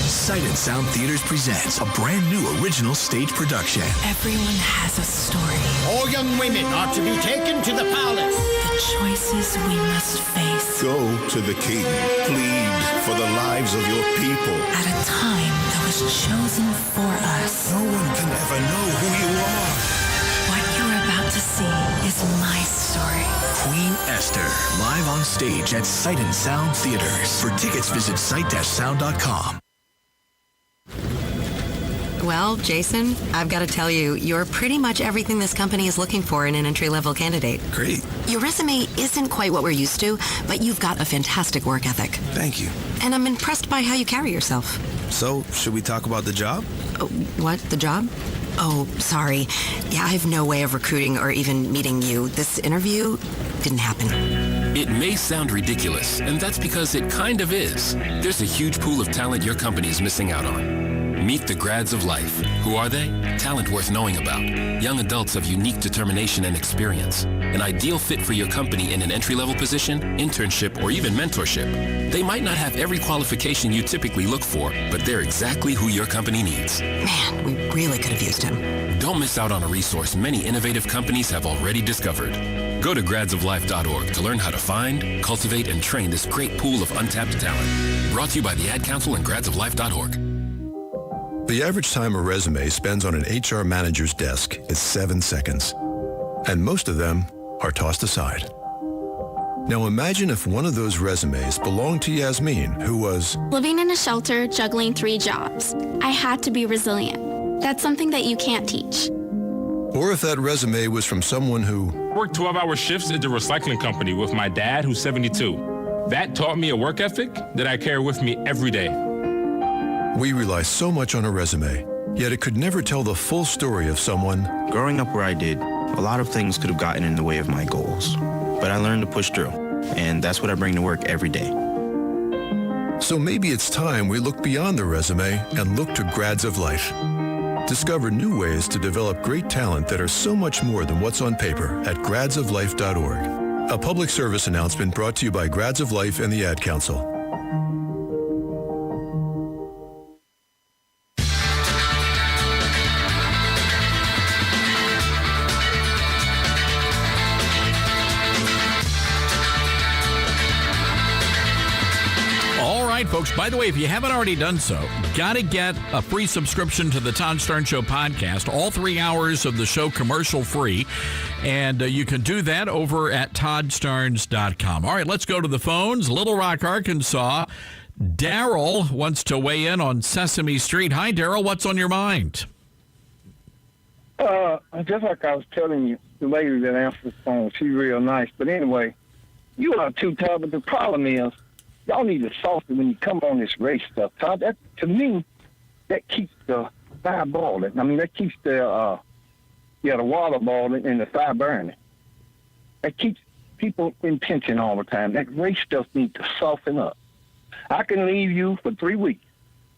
Sight and Sound Theaters presents a brand new original stage production. Everyone has a story. All young women are to be taken to the palace. The choices we must face. Go to the king. Plead for the lives of your people. At a time that was chosen for us. No one can ever know who you are. What you're about to see is my story. Queen Esther, live on stage at Sight and Sound Theaters. For tickets, visit sight-sound.com. Well, Jason, I've got to tell you, you're pretty much everything this company is looking for in an entry-level candidate. Great. Your resume isn't quite what we're used to, but you've got a fantastic work ethic. Thank you. And I'm impressed by how you carry yourself. So, should we talk about the job? What? The job? Oh, sorry. Yeah, I have no way of recruiting or even meeting you. This interview didn't happen. It may sound ridiculous, and that's because it kind of is. There's a huge pool of talent your company is missing out on. Meet the grads of life. Who are they? Talent worth knowing about. Young adults of unique determination and experience. An ideal fit for your company in an entry-level position, internship, or even mentorship. They might not have every qualification you typically look for, but they're exactly who your company needs. Man, we really could have used him. Don't miss out on a resource many innovative companies have already discovered. Go to gradsoflife.org to learn how to find, cultivate, and train this great pool of untapped talent. Brought to you by the Ad Council and gradsoflife.org. The average time a resume spends on an HR manager's desk is 7 seconds, and most of them are tossed aside. Now imagine if one of those resumes belonged to Yasmin, who was living in a shelter, juggling 3 jobs. I had to be resilient. That's something that you can't teach. Or if that resume was from someone who worked 12-hour shifts at the recycling company with my dad, who's 72. That taught me a work ethic that I carry with me every day. We rely so much on a resume, yet it could never tell the full story of someone. Growing up where I did, a lot of things could have gotten in the way of my goals. But I learned to push through, and that's what I bring to work every day. So maybe it's time we look beyond the resume and look to Grads of Life. Discover new ways to develop great talent that are so much more than what's on paper at gradsoflife.org. A public service announcement brought to you by Grads of Life and the Ad Council. Folks, by the way, if you haven't already done so, got to get a free subscription to the Todd Stern Show podcast, all 3 hours of the show commercial free, and you can do that over at toddsterns.com. All right, let's go to the phones. Little Rock, Arkansas. Daryl wants to weigh in on Sesame Street. Hi, Daryl. What's on your mind? Just like I was telling you, the lady that answered the phone, she's real nice. But anyway, you are too tough, but the problem is, y'all need to soften when you come on this race stuff, Todd. That, to me, that keeps the fire boiling. I mean, that keeps the water boiling and the fire burning. That keeps people in tension all the time. That race stuff needs to soften up. I can leave you for 3 weeks,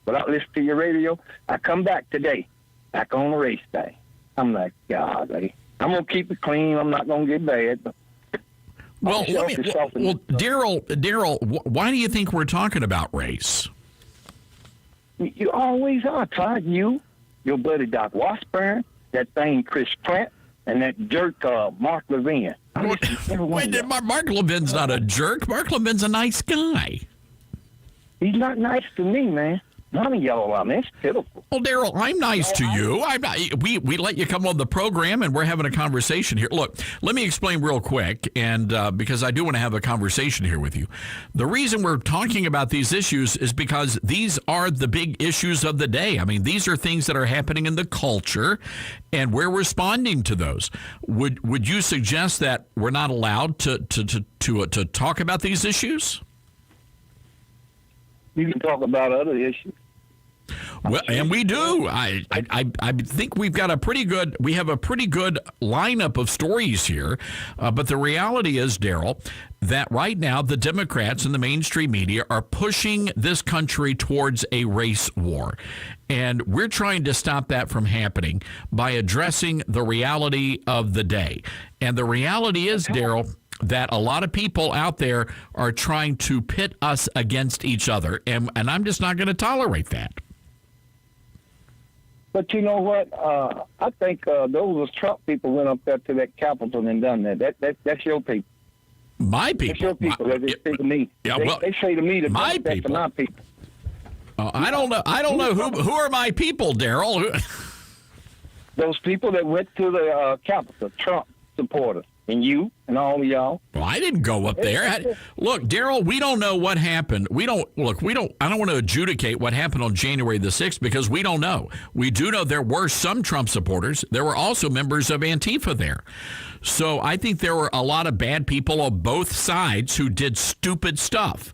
without listening to your radio. I come back today, back on the race day. I'm like, golly, I'm going to keep it clean. I'm not going to get bad. But well, Daryl, why do you think we're talking about race? You always are, Todd. You, your buddy Doc Washburn, that thing Chris Pratt, and that jerk Mark Levin. Wait, Mark Levin's not a jerk. Mark Levin's a nice guy. He's not nice to me, man. None of y'all are, man. It's pitiful. Well, Daryl, I'm nice to you. We let you come on the program, and we're having a conversation here. Look, let me explain real quick, and because I do want to have a conversation here with you. The reason we're talking about these issues is because these are the big issues of the day. I mean, these are things that are happening in the culture, and we're responding to those. Would you suggest that we're not allowed to talk about these issues? You can talk about other issues. Well, and we do. I think we have a pretty good lineup of stories here. But the reality is, Daryl, that right now the Democrats and the mainstream media are pushing this country towards a race war. And we're trying to stop that from happening by addressing the reality of the day. And the reality is, Daryl, that a lot of people out there are trying to pit us against each other. And I'm just not going to tolerate that. But you know what? I think those Trump people went up there to that Capitol and done that. That's your people. My people? That's your people. They say to me. Yeah, they say to me that my that's people. my people. I don't know who are my people, Daryl. Those people that went to the Capitol, Trump supporters. And you and all of y'all. Well, I didn't go up there. Look, Daryl, we don't know what happened. I don't want to adjudicate what happened on January the 6th because we don't know. We do know there were some Trump supporters. There were also members of Antifa there. So I think there were a lot of bad people on both sides who did stupid stuff.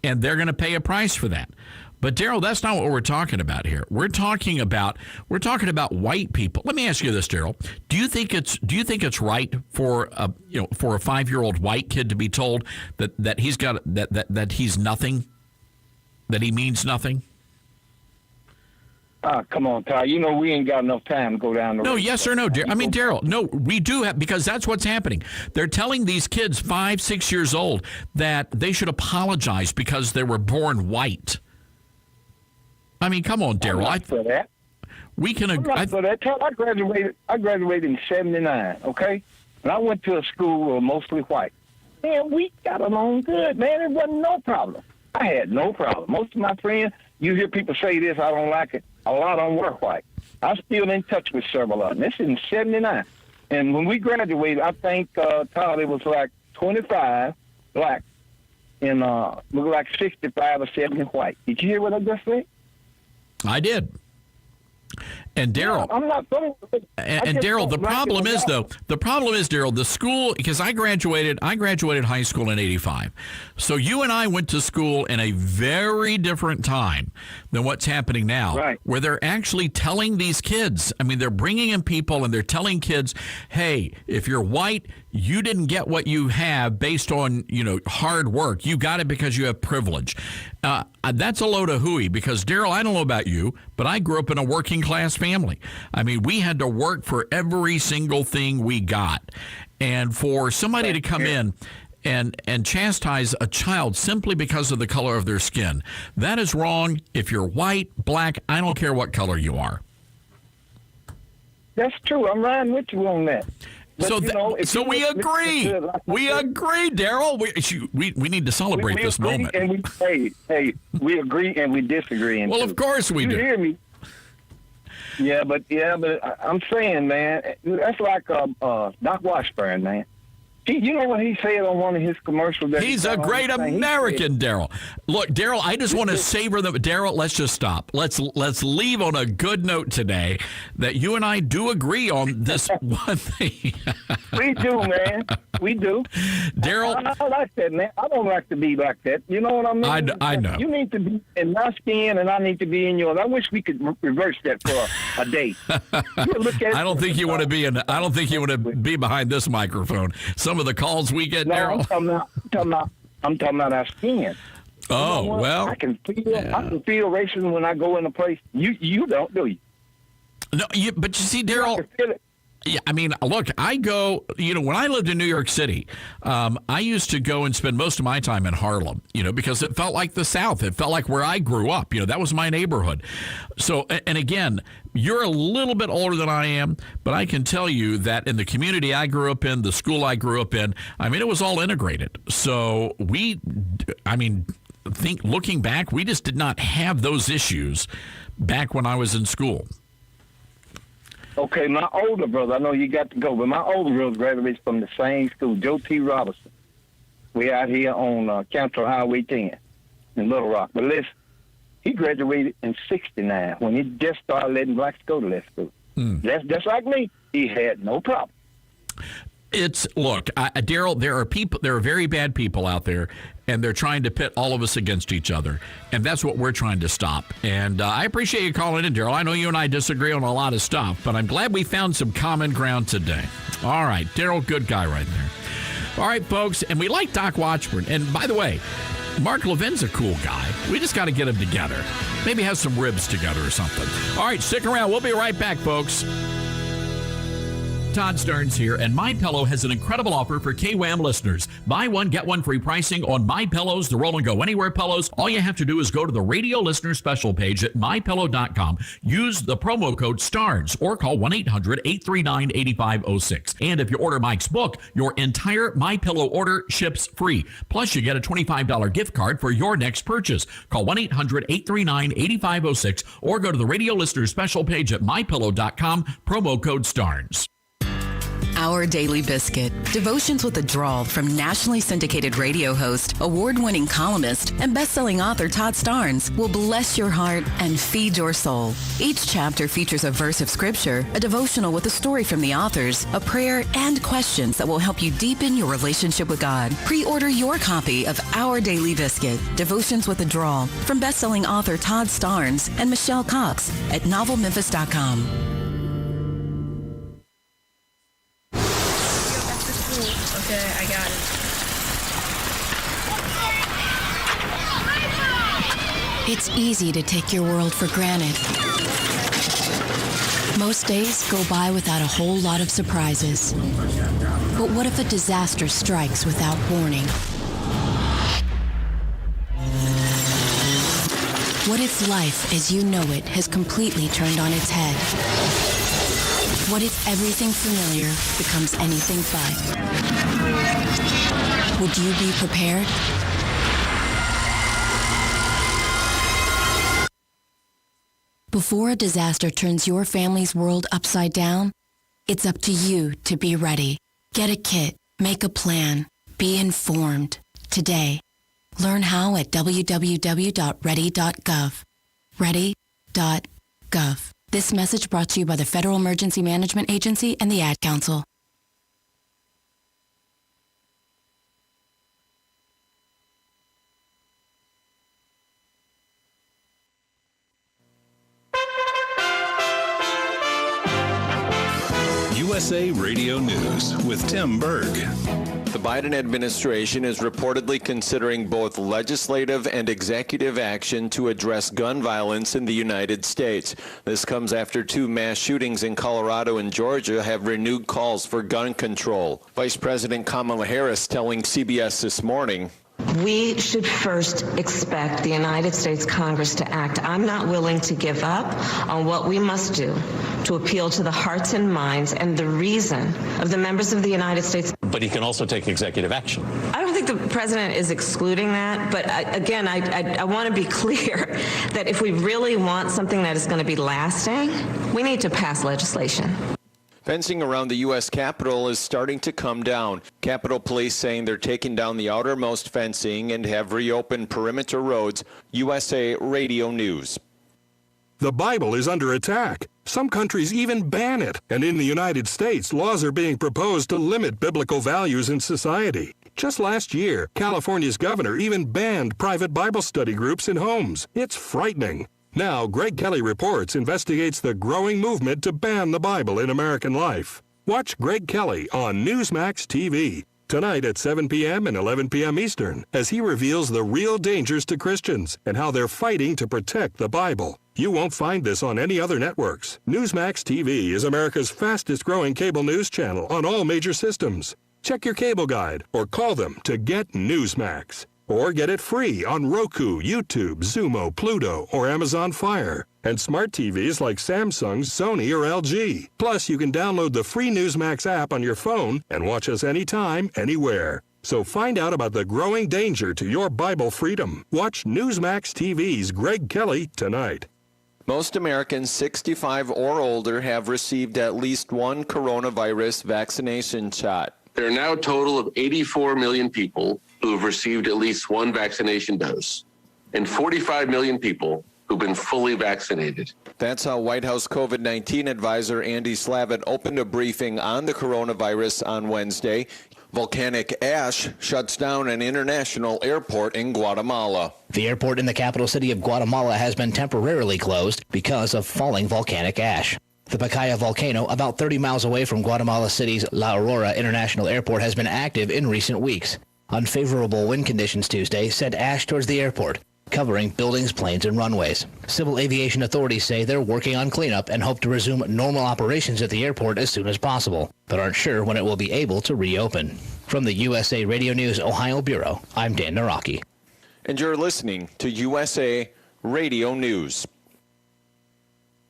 And they're going to pay a price for that. But Daryl, that's not what we're talking about here. We're talking about white people. Let me ask you this, Daryl. Do you think it's right for a 5-year-old white kid to be told that he's got that he's nothing, that he means nothing? Come on, Ty. You know we ain't got enough time to go down the road. No, yes or no, I mean, Daryl, no, we do have, because that's what's happening. They're telling these kids 5, 6 years old that they should apologize because they were born white. I mean, come on, Daryl. I'm not for that. We can agree. I'm not for that. I graduated in '79. Okay, and I went to a school mostly white. Man, we got along good. Man, it wasn't no problem. I had no problem. Most of my friends, you hear people say this, I don't like it. A lot of them were white. I'm still in touch with several of them. This is in '79, and when we graduated, I think Todd, it was like 25 black and looked like 65 or 70 white. Did you hear what I just said? I did. And Daryl, I'm not going. And Daryl, the problem is, Daryl, the school, because I graduated high school in '85. So you and I went to school in a very different time than what's happening now, right, where they're actually telling these kids, I mean, they're bringing in people and they're telling kids, hey, if you're white, you didn't get what you have based on, hard work. You got it because you have privilege. That's a load of hooey because, Daryl, I don't know about you, but I grew up in a working class family. I mean, we had to work for every single thing we got. And for somebody to come in and chastise a child simply because of the color of their skin, that is wrong. If you're white, black, I don't care what color you are. That's true. I'm riding with you on that. But, so we agree. We agree, Daryl. We need to celebrate this moment. And we agree and we disagree. Well, of course we do. You hear me? Yeah, but I'm saying, man, that's like Doc Washburn, man. You know what he said on one of his commercials? He's a great American, Daryl. Look, Daryl, I just want to savor them. Daryl, let's just stop. Let's leave on a good note today that you and I do agree on this one thing. We do, man. We do. Daryl. I like that, man. I don't like to be like that. You know what I mean? I know. You need to be in my skin and I need to be in yours. I wish we could reverse that for a day. I don't think you want to be be behind this microphone. Some of the calls we get, Daryl. I'm talking about our skin. Oh, well. I can feel racism when I go in a place. You don't, do you? No, but you see, Daryl. Yeah, I mean, look, I go, when I lived in New York City, I used to go and spend most of my time in Harlem, because it felt like the South. It felt like where I grew up. That was my neighborhood. So, and again, you're a little bit older than I am, but I can tell you that in the community I grew up in, the school I grew up in, it was all integrated. So looking back, we just did not have those issues back when I was in school. Okay, my older brother, I know you got to go, but my older brother graduated from the same school, Joe T. Robertson. We out here on County Highway 10 in Little Rock. But listen, he graduated in 69 when he just started letting blacks go to that school. That's just like me. He had no problem. Daryl, there are very bad people out there, and they're trying to pit all of us against each other, and that's what we're trying to stop. And I appreciate you calling in, Daryl. I know you and I disagree on a lot of stuff, but I'm glad we found some common ground today. All right, Daryl, good guy right there. All right, folks, and we like Doc Watchburn. And by the way, Mark Levin's a cool guy. We just got to get him together. Maybe have some ribs together or something. All right, stick around. We'll be right back, folks. Todd Stearns here, and MyPillow has an incredible offer for KWAM listeners. Buy one, get one free pricing on MyPillows, the Roll and Go Anywhere pillows. All you have to do is go to the radio listener special page at MyPillow.com. Use the promo code STARNS or call 1-800-839-8506. And if you order Mike's book, your entire MyPillow order ships free. Plus, you get a $25 gift card for your next purchase. Call 1-800-839-8506 or go to the radio listener special page at MyPillow.com, promo code STARNS. Our Daily Biscuit. Devotions with a Drawl from nationally syndicated radio host, award-winning columnist, and best-selling author Todd Stearns will bless your heart and feed your soul. Each chapter features a verse of scripture, a devotional with a story from the authors, a prayer, and questions that will help you deepen your relationship with God. Pre-order your copy of Our Daily Biscuit, Devotions with a Drawl, from best-selling author Todd Stearns and Michelle Cox at NovelMemphis.com. Okay, I got it. It's easy to take your world for granted. Most days go by without a whole lot of surprises. But what if a disaster strikes without warning? What if life as you know it has completely turned on its head? What if everything familiar becomes anything but? Would you be prepared? Before a disaster turns your family's world upside down, it's up to you to be ready. Get a kit, make a plan, be informed. Today, learn how at www.ready.gov. Ready.gov. This message brought to you by the Federal Emergency Management Agency and the Ad Council. USA Radio News with Tim Berg. The Biden administration is reportedly considering both legislative and executive action to address gun violence in the United States. This comes after two mass shootings in Colorado and Georgia have renewed calls for gun control. Vice President Kamala Harris telling CBS This Morning, we should first expect the United States Congress to act. I'm not willing to give up on what we must do to appeal to the hearts and minds and the reason of the members of the United States. But he can also take executive action. I don't think the president is excluding that, but I want to be clear that if we really want something that is going to be lasting, we need to pass legislation. Fencing around the U.S. Capitol is starting to come down. Capitol Police saying they're taking down the outermost fencing and have reopened perimeter roads. USA Radio News. The Bible is under attack. Some countries even ban it. And in the United States, laws are being proposed to limit biblical values in society. Just last year, California's governor even banned private Bible study groups in homes. It's frightening. Now, Greg Kelly Reports investigates the growing movement to ban the Bible in American life. Watch Greg Kelly on Newsmax TV. tonight at 7 p.m. and 11 p.m. Eastern, as he reveals the real dangers to Christians and how they're fighting to protect the Bible. You won't find this on any other networks. Newsmax TV is America's fastest-growing cable news channel on all major systems. Check your cable guide or call them to get Newsmax. Or get it free on Roku, YouTube, Xumo, Pluto, or Amazon Fire. And smart TVs like Samsung, Sony, or LG. Plus, you can download the free Newsmax app on your phone and watch us anytime, anywhere. So find out about the growing danger to your Bible freedom. Watch Newsmax TV's Greg Kelly tonight. Most Americans 65 or older have received at least one coronavirus vaccination shot. There are now a total of 84 million people who have received at least one vaccination dose, and 45 million people who've been fully vaccinated. That's how White House COVID-19 advisor Andy Slavitt opened a briefing on the coronavirus on Wednesday. Volcanic ash shuts down an international airport in Guatemala. The airport in the capital city of Guatemala has been temporarily closed because of falling volcanic ash. The Pacaya volcano, about 30 miles away from Guatemala City's La Aurora International Airport, has been active in recent weeks. Unfavorable wind conditions Tuesday sent ash towards the airport, covering buildings, planes, and runways. Civil aviation authorities say they're working on cleanup and hope to resume normal operations at the airport as soon as possible, but aren't sure when it will be able to reopen. From the USA Radio News Ohio Bureau, I'm Dan Naraki. And you're listening to USA Radio News.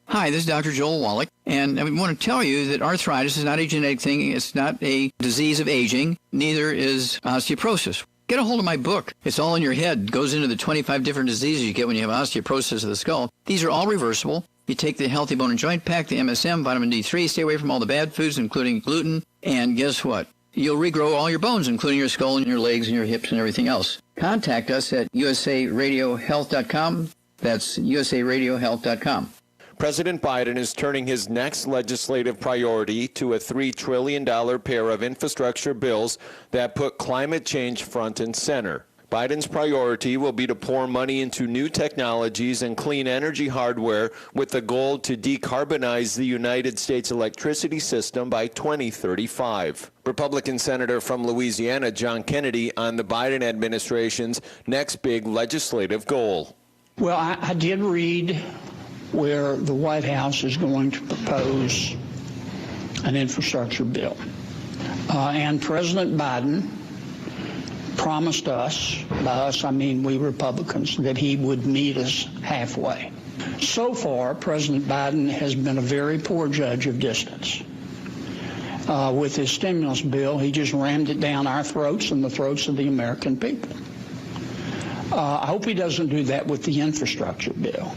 Hi, this is Dr. Joel Wallach, and I want to tell you that arthritis is not a genetic thing. It's not a disease of aging. Neither is osteoporosis. Get a hold of my book. It's all in your head. It goes into the 25 different diseases you get when you have osteoporosis of the skull. These are all reversible. You take the Healthy Bone and Joint Pack, the MSM, vitamin D3, stay away from all the bad foods, including gluten, and guess what? You'll regrow all your bones, including your skull and your legs and your hips and everything else. Contact us at usaradiohealth.com. That's usaradiohealth.com. President Biden is turning his next legislative priority to a $3 trillion pair of infrastructure bills that put climate change front and center. Biden's priority will be to pour money into new technologies and clean energy hardware with the goal to decarbonize the United States electricity system by 2035. Republican Senator from Louisiana John Kennedy on the Biden administration's next big legislative goal. Well, I did read where the White House is going to propose an infrastructure bill. And President Biden promised us, by us I mean we Republicans, that he would meet us halfway. So far, President Biden has been a very poor judge of distance. With his stimulus bill, he just rammed it down our throats and the throats of the American people. I hope he doesn't do that with the infrastructure bill.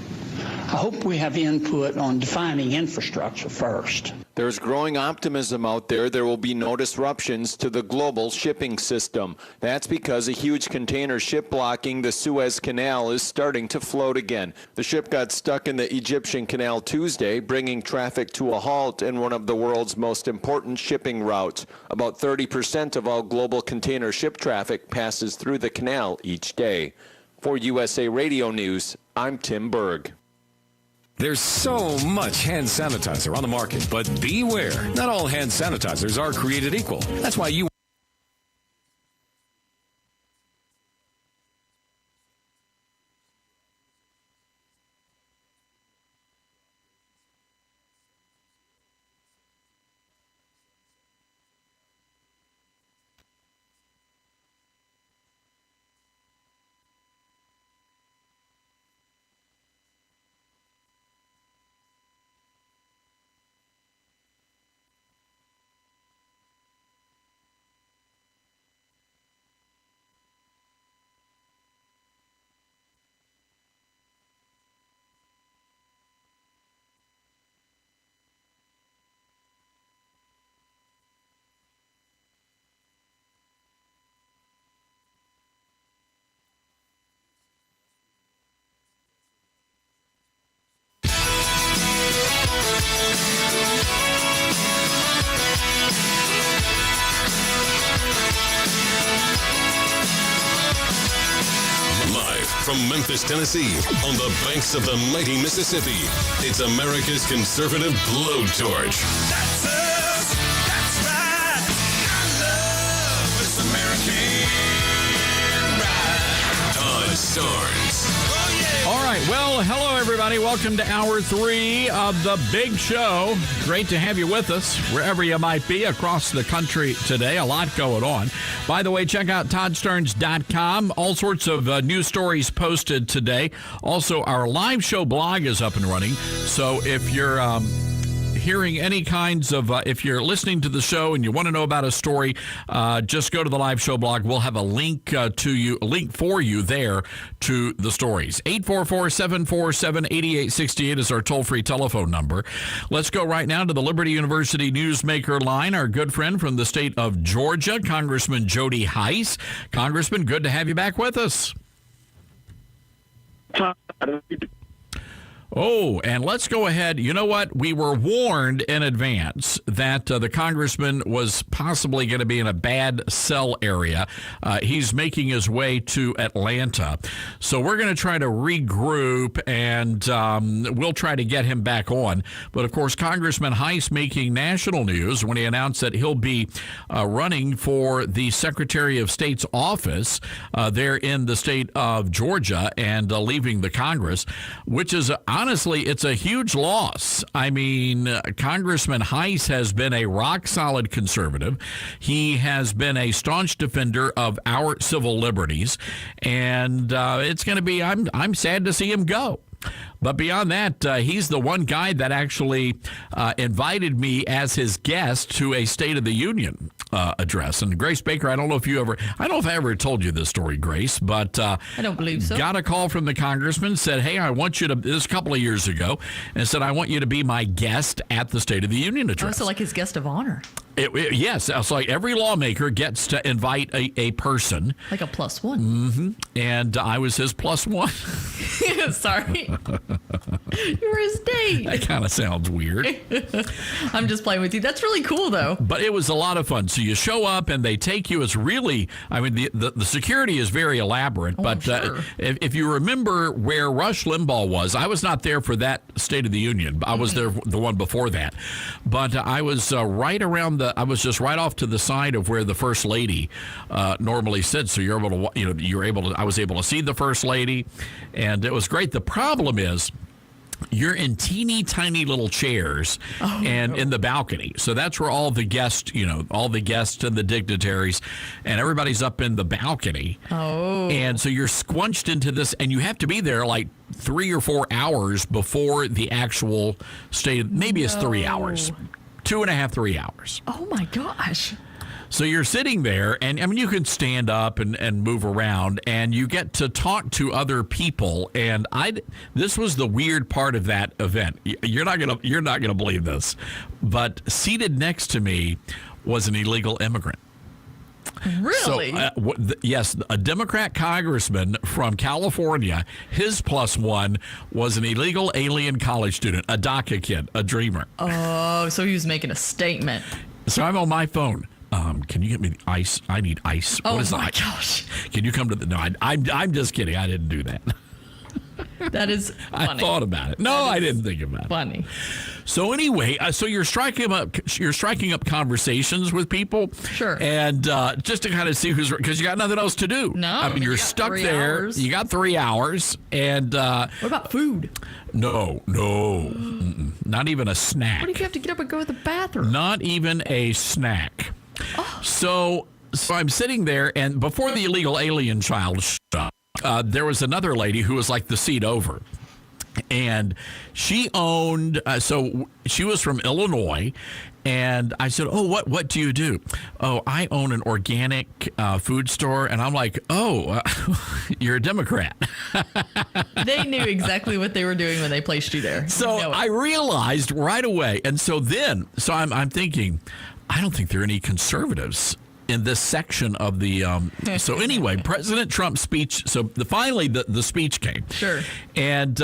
I hope we have input on defining infrastructure first. There's growing optimism out there will be no disruptions to the global shipping system. That's because a huge container ship blocking the Suez Canal is starting to float again. The ship got stuck in the Egyptian Canal Tuesday, bringing traffic to a halt in one of the world's most important shipping routes. About 30% of all global container ship traffic passes through the canal each day. For USA Radio News, I'm Tim Berg. There's so much hand sanitizer on the market, but beware, not all hand sanitizers are created equal. That's why you From Memphis, Tennessee, on the banks of the mighty Mississippi, it's America's conservative blowtorch. That's us. That's right. I love us. Starnes. All right. Well, hello, everybody. Welcome to Hour 3 of the big show. Great to have you with us, wherever you might be across the country today. A lot going on. By the way, check out ToddStarnes.com. All sorts of news stories posted today. Also, our live show blog is up and running. So if you're hearing any kinds of, if you're listening to the show and you want to know about a story, just go to the live show blog. We'll have a link for you there to the stories. 844-747-8868 is our toll-free telephone number. Let's go right now to the Liberty University Newsmaker line. Our good friend from the state of Georgia, Congressman Jody Hice. Congressman, good to have you back with us. Oh, and let's go ahead. You know what? We were warned in advance that the congressman was possibly going to be in a bad cell area. He's making his way to Atlanta. So we're going to try to regroup, and we'll try to get him back on. But, of course, Congressman Hice making national news when he announced that he'll be running for the Secretary of State's office there in the state of Georgia and leaving the Congress, which is honestly, it's a huge loss. I mean, Congressman Hice has been a rock-solid conservative. He has been a staunch defender of our civil liberties, and it's going to be, I'm sad to see him go. But beyond that, he's the one guy that actually invited me as his guest to a State of the Union address. And Grace Baker, I don't know if I ever told you this story, Grace, but I don't believe so. Got a call from the congressman, said, hey, I want you to, this was a couple of years ago, and said, I want you to be my guest at the State of the Union address. Oh, so like his guest of honor. Yes, it's like every lawmaker gets to invite a person. Like a plus one. Mm-hmm. And I was his plus one. Sorry. You were his date. That kind of sounds weird. I'm just playing with you. That's really cool, though. But it was a lot of fun. So you show up and they take you. It's really, I mean, the security is very elaborate. But sure. If you remember where Rush Limbaugh was, I was not there for that State of the Union. I was there the one before that. But I was right around I was just right off to the side of where the First Lady normally sits. So you're able to, I was able to see the First Lady, and it was great. The problem is, you're in teeny tiny little chairs in the balcony. So that's where all the guests and the dignitaries and everybody's up in the balcony. Oh. And so you're squunched into this, and you have to be there like 3 or 4 hours before the actual state. Maybe it's 3 hours. 2.5, 3 hours. Oh, my gosh. So you're sitting there, and I mean, you can stand up and move around, and you get to talk to other people. And this was the weird part of that event. You're not gonna believe this, but seated next to me was an illegal immigrant. Really? So, yes, a Democrat congressman from California, his plus one was an illegal alien college student, a DACA kid, a dreamer. Oh, so he was making a statement. So I'm on my phone. Can you get me the ice? I need ice. Oh, what is my that? gosh. Can you come to the... No, I'm just kidding. I didn't do that. That is funny. I thought about it. No, I didn't think about it. Funny. So anyway, so you're striking up conversations with people. Sure. And just to kind of see because you got nothing else to do. No. I mean, you're stuck there. Hours. You got 3 hours. And what about food? No. Not even a snack. What if you have to get up and go to the bathroom? Not even a snack. Oh. So I'm sitting there, and before the illegal alien child showed up, there was another lady who was like the seat over. And she owned, so she was from Illinois. And I said, oh, what do you do? Oh, I own an organic food store. And I'm like, oh, you're a Democrat. They knew exactly what they were doing when they placed you there. So I realized right away. And so I'm thinking, I don't think there are any conservatives in this section of the so anyway, President Trump's speech. So finally the speech came. Sure. And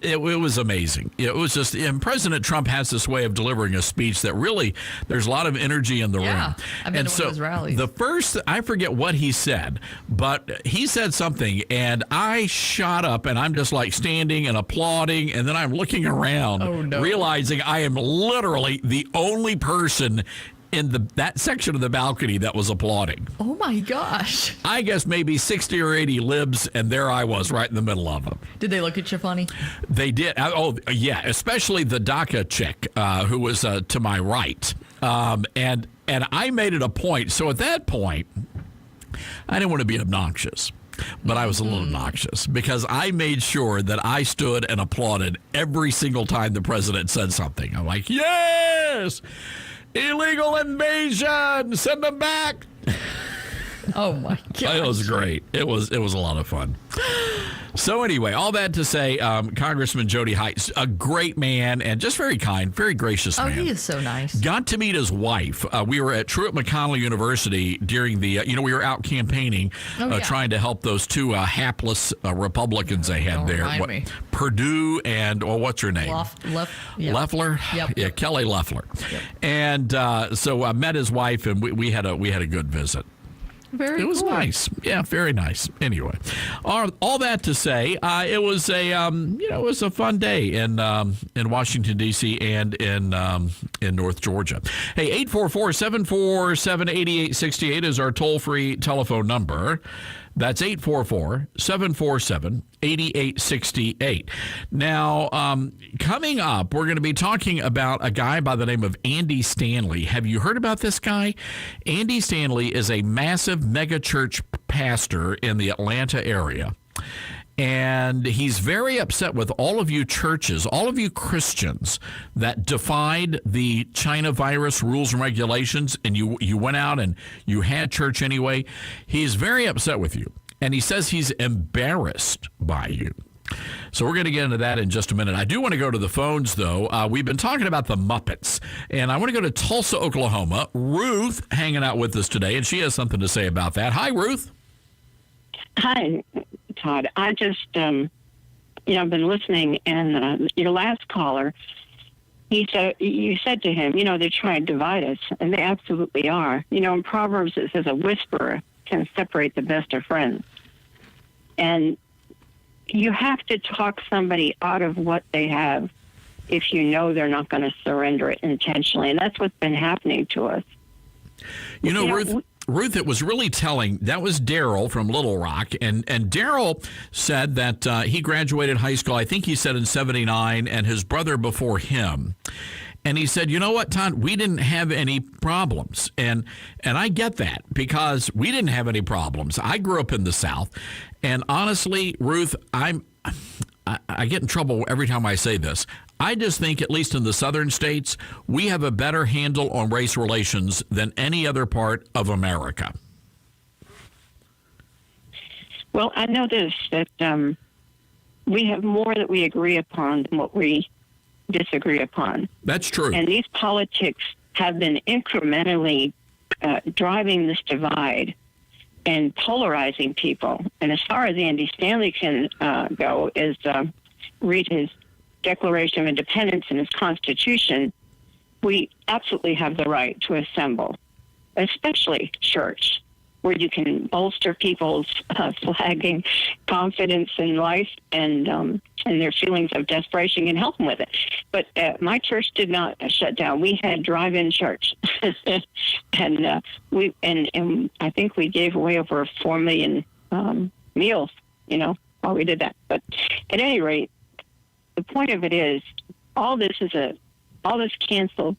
it was amazing. It was just, and President Trump has this way of delivering a speech that really, there's a lot of energy in the room. I've been to one of those rallies. The first, I forget what he said, but he said something, and I shot up, and I'm just like standing and applauding, and then I'm looking around, realizing I am literally the only person in that section of the balcony that was applauding. Oh, my gosh. I guess maybe 60 or 80 libs, and there I was right in the middle of them. Did they look at you funny? They did. Oh, yeah, especially the DACA chick who was to my right. And I made it a point. So at that point, I didn't want to be obnoxious. But I was a little obnoxious because I made sure that I stood and applauded every single time the president said something. I'm like, yes, illegal invasion, send them back. Oh my God! It was great. It was a lot of fun. So anyway, all that to say, Congressman Jody Height, a great man and just very kind, very gracious man. Oh, he is so nice. Got to meet his wife. We were at Truett-McConnell University during the, we were out campaigning, trying to help those two hapless Republicans they had there. Purdue and, what's her name? Loeffler? Yep. Yeah, Kelly Loeffler. Yep. And so I met his wife, and we had a good visit. It was nice. Yeah, very nice. Anyway, all that to say, it was a fun day in Washington D.C. and in North Georgia. Hey, 844-747-8868 is our toll-free telephone number. That's 844-747-8868. Now, coming up, we're going to be talking about a guy by the name of Andy Stanley. Have you heard about this guy? Andy Stanley is a massive megachurch pastor in the Atlanta area. And he's very upset with all of you churches, all of you Christians that defied the China virus rules and regulations, and you went out and you had church anyway. He's very upset with you, and he says he's embarrassed by you. So we're going to get into that in just a minute. I do want to go to the phones, though. We've been talking about the Muppets, and I want to go to Tulsa, Oklahoma. Ruth hanging out with us today, and she has something to say about that. Hi, Ruth. Hi, Todd. I just, I've been listening, and your last caller, you said to him, they're trying to divide us, and they absolutely are. In Proverbs it says a whisperer can separate the best of friends. And you have to talk somebody out of what they have if you know they're not going to surrender it intentionally. And that's what's been happening to us. Ruth, it was really telling. That was Daryl from Little Rock. And Daryl said that he graduated high school, I think he said in 79, and his brother before him. And he said, you know what, Todd, we didn't have any problems. And I get that because we didn't have any problems. I grew up in the South. And honestly, Ruth, I get in trouble every time I say this. I just think, at least in the southern states, we have a better handle on race relations than any other part of America. Well, I know this, that we have more that we agree upon than what we disagree upon. That's true. And these politics have been incrementally driving this divide and polarizing people. And as far as Andy Stanley can go, is read his Declaration of Independence and his Constitution, we absolutely have the right to assemble, especially church, where you can bolster people's flagging confidence in life and their feelings of desperation and help them with it. But my church did not shut down. We had drive-in church, and I think we gave away over 4 million meals, while we did that. But at any rate, the point of it is, all this canceling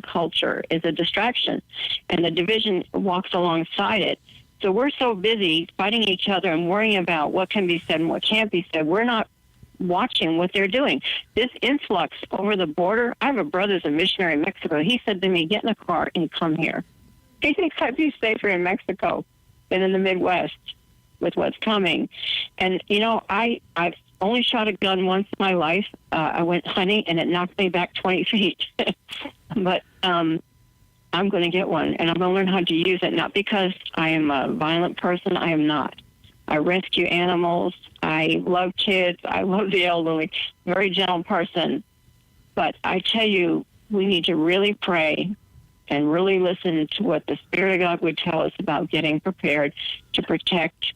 culture is a distraction, and the division walks alongside it. So we're so busy fighting each other and worrying about what can be said and what can't be said. We're not watching what they're doing. This influx over the border, I have a brother who's a missionary in Mexico. He said to me, get in a car and come here. He thinks I'd be safer in Mexico than in the Midwest with what's coming. And, I've only shot a gun once in my life. I went hunting, and it knocked me back 20 feet. But I'm going to get one, and I'm going to learn how to use it, not because I am a violent person. I am not. I rescue animals. I love kids. I love the elderly. Very gentle person. But I tell you, we need to really pray and really listen to what the Spirit of God would tell us about getting prepared to protect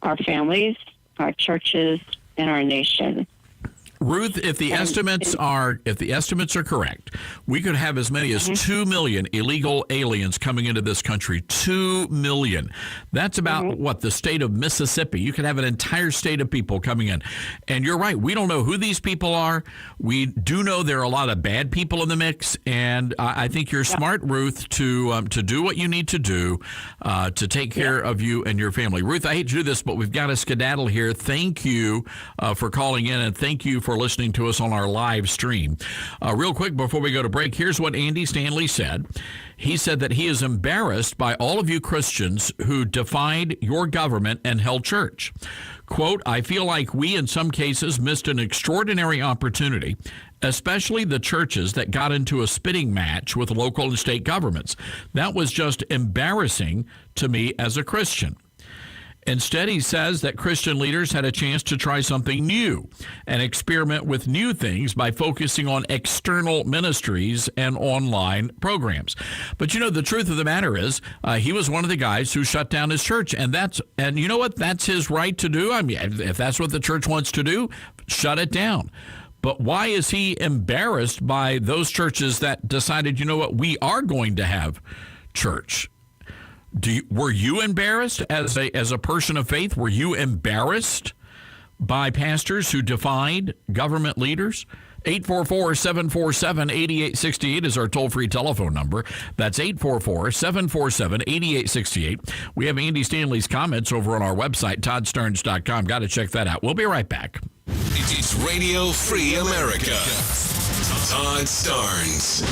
our families, our churches, and our nation. Ruth, if the estimates are correct, we could have as many as 2 million illegal aliens coming into this country. 2 million. That's about what, the state of Mississippi. You could have an entire state of people coming in. And you're right, we don't know who these people are. We do know there are a lot of bad people in the mix, and I think you're smart, Ruth, to do what you need to do to take care of you and your family. Ruth, I hate to do this, but we've got to skedaddle here. Thank you for calling in, and thank you for listening to us on our live stream. Real quick before we go to break, here's what Andy Stanley said. He said that he is embarrassed by all of you Christians who defied your government and held church. Quote, I feel like we in some cases missed an extraordinary opportunity, especially the churches that got into a spitting match with local and state governments. That was just embarrassing to me as a Christian. Instead, he says that Christian leaders had a chance to try something new and experiment with new things by focusing on external ministries and online programs. But, you know, the truth of the matter is he was one of the guys who shut down his church. And you know what? That's his right to do. I mean, if that's what the church wants to do, shut it down. But why is he embarrassed by those churches that decided, you know what, we are going to have church? Were you embarrassed as a person of faith? Were you embarrassed by pastors who defied government leaders? 844-747-8868 is our toll-free telephone number. That's 844-747-8868. We have Andy Stanley's comments over on our website, toddsterns.com. Got to check that out. We'll be right back. It's Radio Free America. Todd Starnes.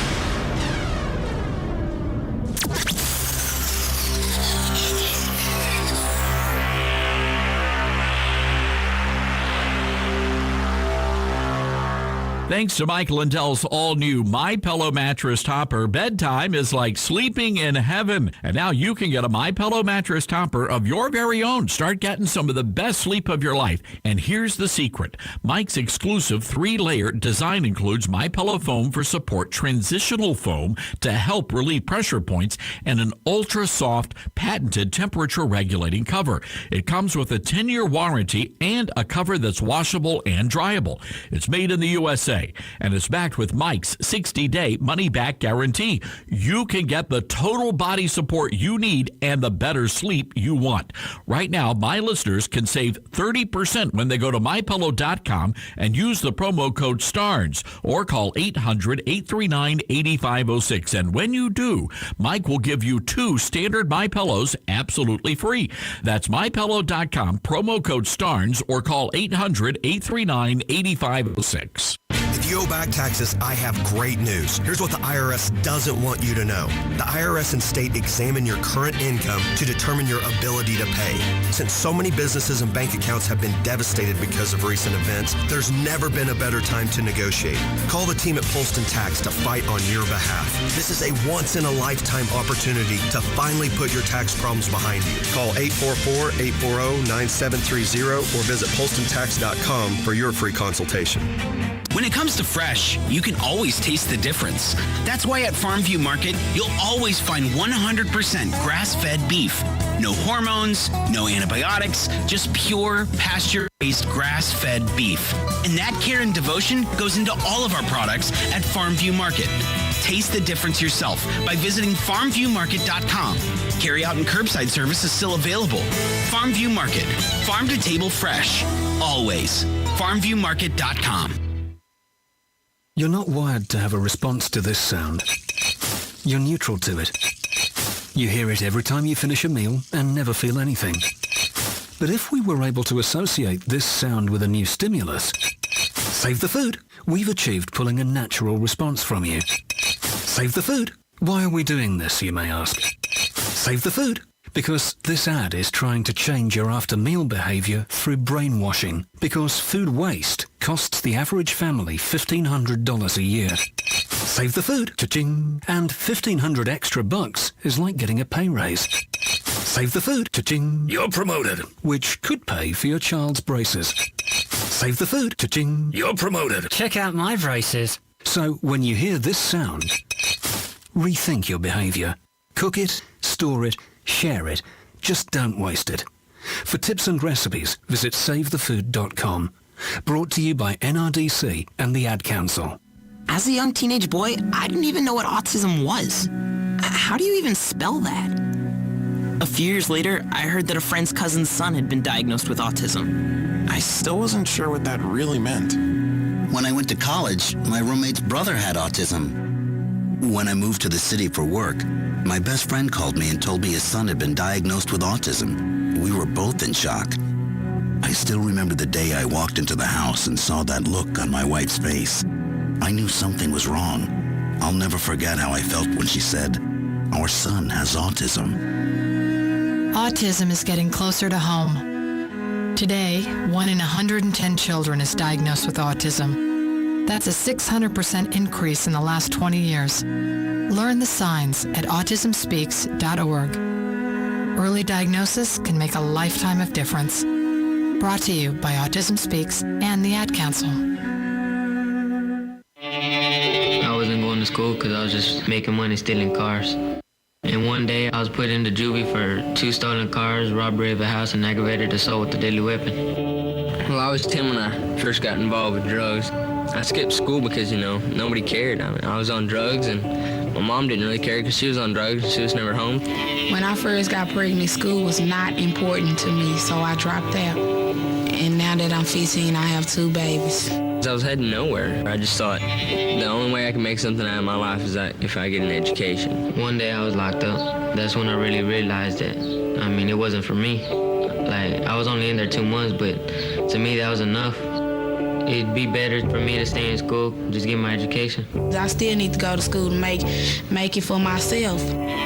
Thanks to Mike Lindell's all-new MyPillow mattress topper, bedtime is like sleeping in heaven. And now you can get a MyPillow mattress topper of your very own. Start getting some of the best sleep of your life. And here's the secret. Mike's exclusive 3-layer design includes MyPillow foam for support, transitional foam to help relieve pressure points, and an ultra-soft, patented temperature-regulating cover. It comes with a 10-year warranty and a cover that's washable and dryable. It's made in the USA. And it's backed with Mike's 60-day money-back guarantee. You can get the total body support you need and the better sleep you want. Right now, my listeners can save 30% when they go to MyPillow.com and use the promo code STARNS or call 800-839-8506. And when you do, Mike will give you 2 standard MyPillows absolutely free. That's MyPillow.com, promo code STARNS, or call 800-839-8506. If you owe back taxes, I have great news. Here's what the IRS doesn't want you to know. The IRS and state examine your current income to determine your ability to pay. Since so many businesses and bank accounts have been devastated because of recent events, there's never been a better time to negotiate. Call the team at Polston Tax to fight on your behalf. This is a once-in-a-lifetime opportunity to finally put your tax problems behind you. Call 844-840-9730 or visit polstontax.com for your free consultation. When it comes to fresh, you can always taste the difference. That's why at Farmview Market, you'll always find 100% grass-fed beef. No hormones, no antibiotics, just pure, pasture-raised, grass-fed beef. And that care and devotion goes into all of our products at Farmview Market. Taste the difference yourself by visiting farmviewmarket.com. Carry-out and curbside service is still available. Farmview Market, farm to table fresh, always. farmviewmarket.com. You're not wired to have a response to this sound. You're neutral to it. You hear it every time you finish a meal and never feel anything. But if we were able to associate this sound with a new stimulus, save the food, we've achieved pulling a natural response from you. Save the food. Why are we doing this, you may ask? Save the food. Because this ad is trying to change your after-meal behavior through brainwashing. Because food waste costs the average family $1,500 a year. Save the food, cha-ching, and $1,500 extra bucks is like getting a pay raise. Save the food, cha-ching, you're promoted, which could pay for your child's braces. Save the food, cha-ching, you're promoted. Check out my braces. So when you hear this sound, rethink your behavior. Cook it, store it, share it. Just don't waste it. For tips and recipes, visit SaveTheFood.com Brought to you by NRDC and the Ad Council. As a young teenage boy, I didn't even know what autism was. How do you even spell that? A few years later, I heard that a friend's cousin's son had been diagnosed with autism. I still wasn't sure what that really meant. When I went to college, my roommate's brother had autism. When I moved to the city for work, my best friend called me and told me his son had been diagnosed with autism. We were both in shock. I still remember the day I walked into the house and saw that look on my wife's face. I knew something was wrong. I'll never forget how I felt when she said, "Our son has autism." Autism is getting closer to home. Today, 1 in 110 children is diagnosed with autism. That's a 600% increase in the last 20 years. Learn the signs at autismspeaks.org. Early diagnosis can make a lifetime of difference. Brought to you by Autism Speaks and the Ad Council. I wasn't going to school because I was just making money stealing cars. And one day I was put into juvie for 2 stolen cars, robbery of a house, and aggravated assault with a deadly weapon. Well, I was 10 when I first got involved with drugs. I skipped school because, nobody cared. I was on drugs, and my mom didn't really care because she was on drugs. She was never home. When I first got pregnant, school was not important to me, so I dropped out. And now that I'm 15, I have 2 babies. I was heading nowhere. I just thought the only way I can make something out of my life is that if I get an education. One day I was locked up. That's when I really realized that, it wasn't for me. Like, I was only in there 2 months, but to me that was enough. It'd be better for me to stay in school, just get my education. I still need to go to school to make it for myself.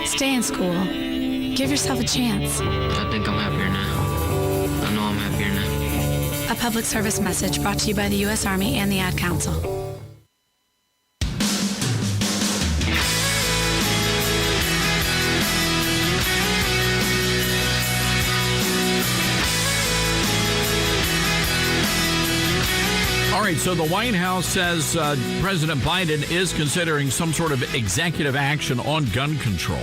Stay in school. Give yourself a chance. I think I'm happier now. I know I'm happier now. A public service message brought to you by the U.S. Army and the Ad Council. All right, so the White House says President Biden is considering some sort of executive action on gun control.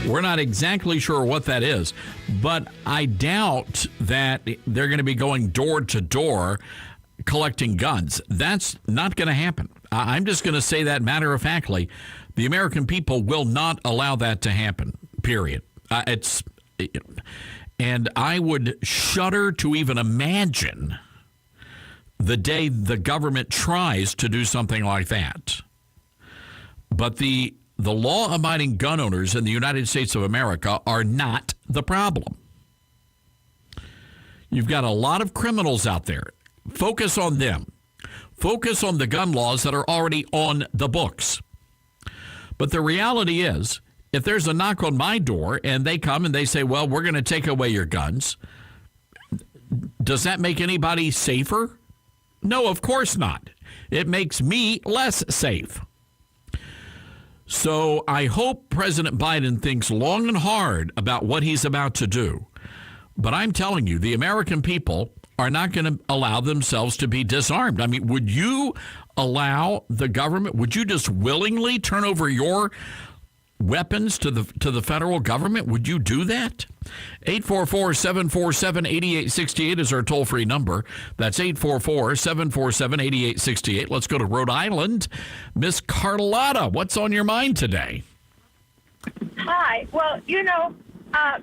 We're not exactly sure what that is, but I doubt that they're going to be going door to door collecting guns. That's not going to happen. I'm just going to say that matter-of-factly. The American people will not allow that to happen, period. And I would shudder to even imagine the day the government tries to do something like that. But the law-abiding gun owners in the United States of America are not the problem. You've got a lot of criminals out there. Focus on them. Focus on the gun laws that are already on the books. But the reality is, if there's a knock on my door and they come and they say, well, we're going to take away your guns, does that make anybody safer? No, of course not. It makes me less safe. So I hope President Biden thinks long and hard about what he's about to do. But I'm telling you, the American people are not going to allow themselves to be disarmed. I mean, would you allow the government, would you just willingly turn over your weapons to the federal government? Would you do that? 844-747-8868 is our toll-free number. That's 844-747-8868. Let's go to Rhode Island. Miss Carlotta, what's on your mind today? Hi. Well, I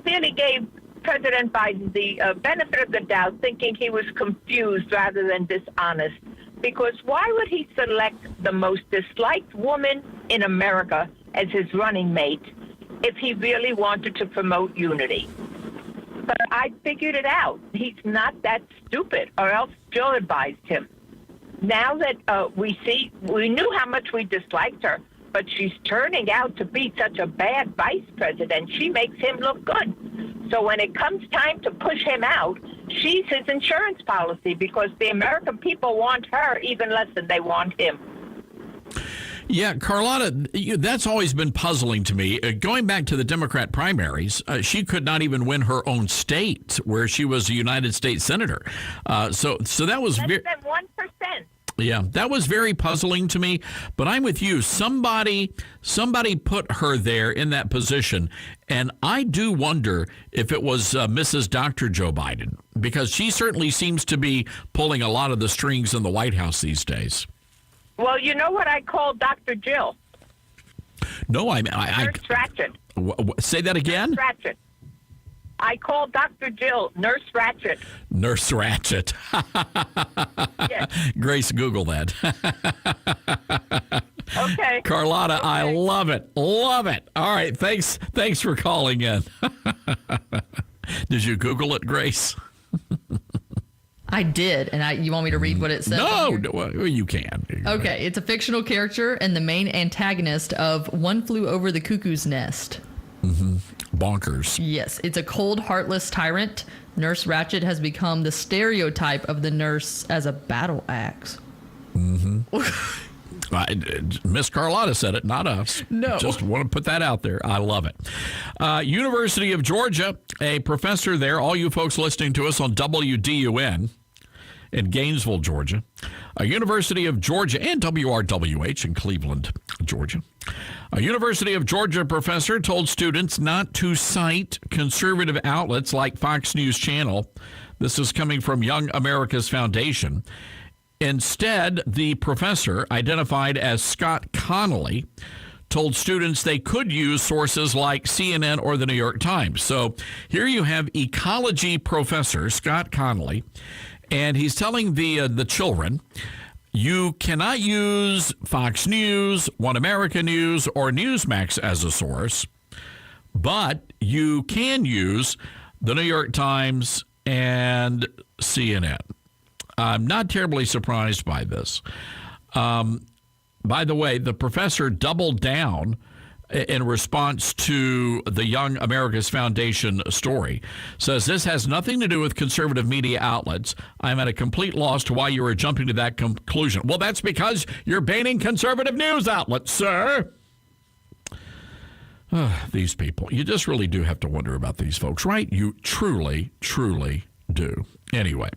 really gave President Biden the benefit of the doubt, thinking he was confused rather than dishonest. Because why would he select the most disliked woman in America as his running mate if he really wanted to promote unity? But I figured it out. He's not that stupid, or else Joe advised him. Now that we knew how much we disliked her, but she's turning out to be such a bad vice president, she makes him look good. So when it comes time to push him out, she's his insurance policy, because the American people want her even less than they want him. Yeah, Carlotta, that's always been puzzling to me. Going back to the Democrat primaries, she could not even win her own state where she was a United States senator. So that was less than 1%. Yeah, that was very puzzling to me, but I'm with you. Somebody put her there in that position, and I do wonder if it was Mrs. Dr. Joe Biden, because she certainly seems to be pulling a lot of the strings in the White House these days. Well, you know what I call Dr. Jill? No, Nurse Ratchet. Say that again? Nurse Ratchet. I call Dr. Jill Nurse Ratchet. Nurse Ratchet. Yes. Grace, Google that. Okay. Carlotta, okay. I love it. Love it. All right. Thanks for calling in. Did you Google it, Grace? I did, and you want me to read what it says? No, you can. Okay, it's a fictional character and the main antagonist of One Flew Over the Cuckoo's Nest. Mm-hmm. Bonkers. Yes, it's a cold, heartless tyrant. Nurse Ratchet has become the stereotype of the nurse as a battle axe. Mm-hmm. Miss Carlotta said it, not us. No. Just want to put that out there. I love it. University of Georgia, a professor there, all you folks listening to us on WDUN in Gainesville, Georgia, a University of Georgia and WRWH in Cleveland, Georgia. A University of Georgia professor told students not to cite conservative outlets like Fox News Channel. This is coming from Young America's Foundation. Instead, the professor, identified as Scott Connolly, told students they could use sources like CNN or the New York Times. So here you have ecology professor Scott Connolly, and he's telling the children, you cannot use Fox News, One America News, or Newsmax as a source, but you can use the New York Times and CNN. I'm not terribly surprised by this. By the way, the professor doubled down in response to the Young America's Foundation story. Says this has nothing to do with conservative media outlets. I'm at a complete loss to why you are jumping to that conclusion. Well, that's because you're banning conservative news outlets, sir. These people. You just really do have to wonder about these folks, right? You truly, truly do. Anyway.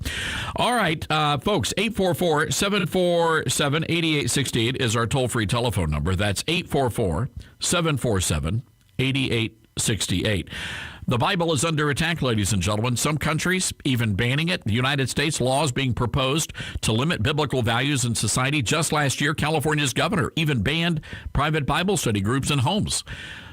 All right, folks, 844-747-8868 is our toll-free telephone number. That's 844-747-8868. The Bible is under attack, ladies and gentlemen. Some countries even banning it. The United States laws being proposed to limit biblical values in society. Just last year, California's governor even banned private Bible study groups in homes.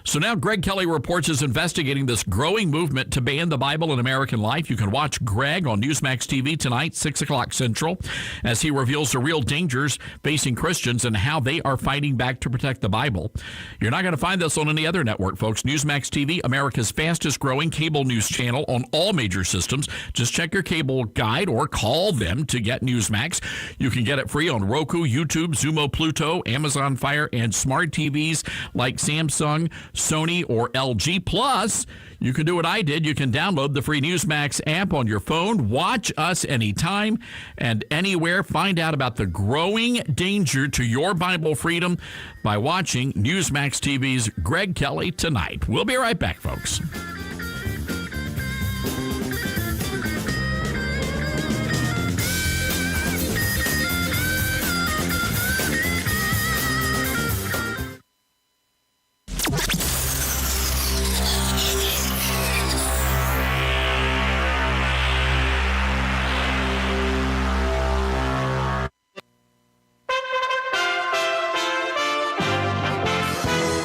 So now Greg Kelly reports is investigating this growing movement to ban the Bible in American life. You can watch Greg on Newsmax TV tonight, 6 o'clock Central, as he reveals the real dangers facing Christians and how they are fighting back to protect the Bible. You're not going to find this on any other network, folks. Newsmax TV, America's fastest growing cable news channel on all major systems. Just check your cable guide or call them to get Newsmax. You can get it free on Roku, YouTube, Xumo, Pluto, Amazon Fire, and smart TVs like Samsung, Sony, or LG. Plus, you can do what I did. You can download the free Newsmax app on your phone. Watch us anytime and anywhere. Find out about the growing danger to your Bible freedom by watching Newsmax TV's Greg Kelly Tonight. We'll be right back, folks.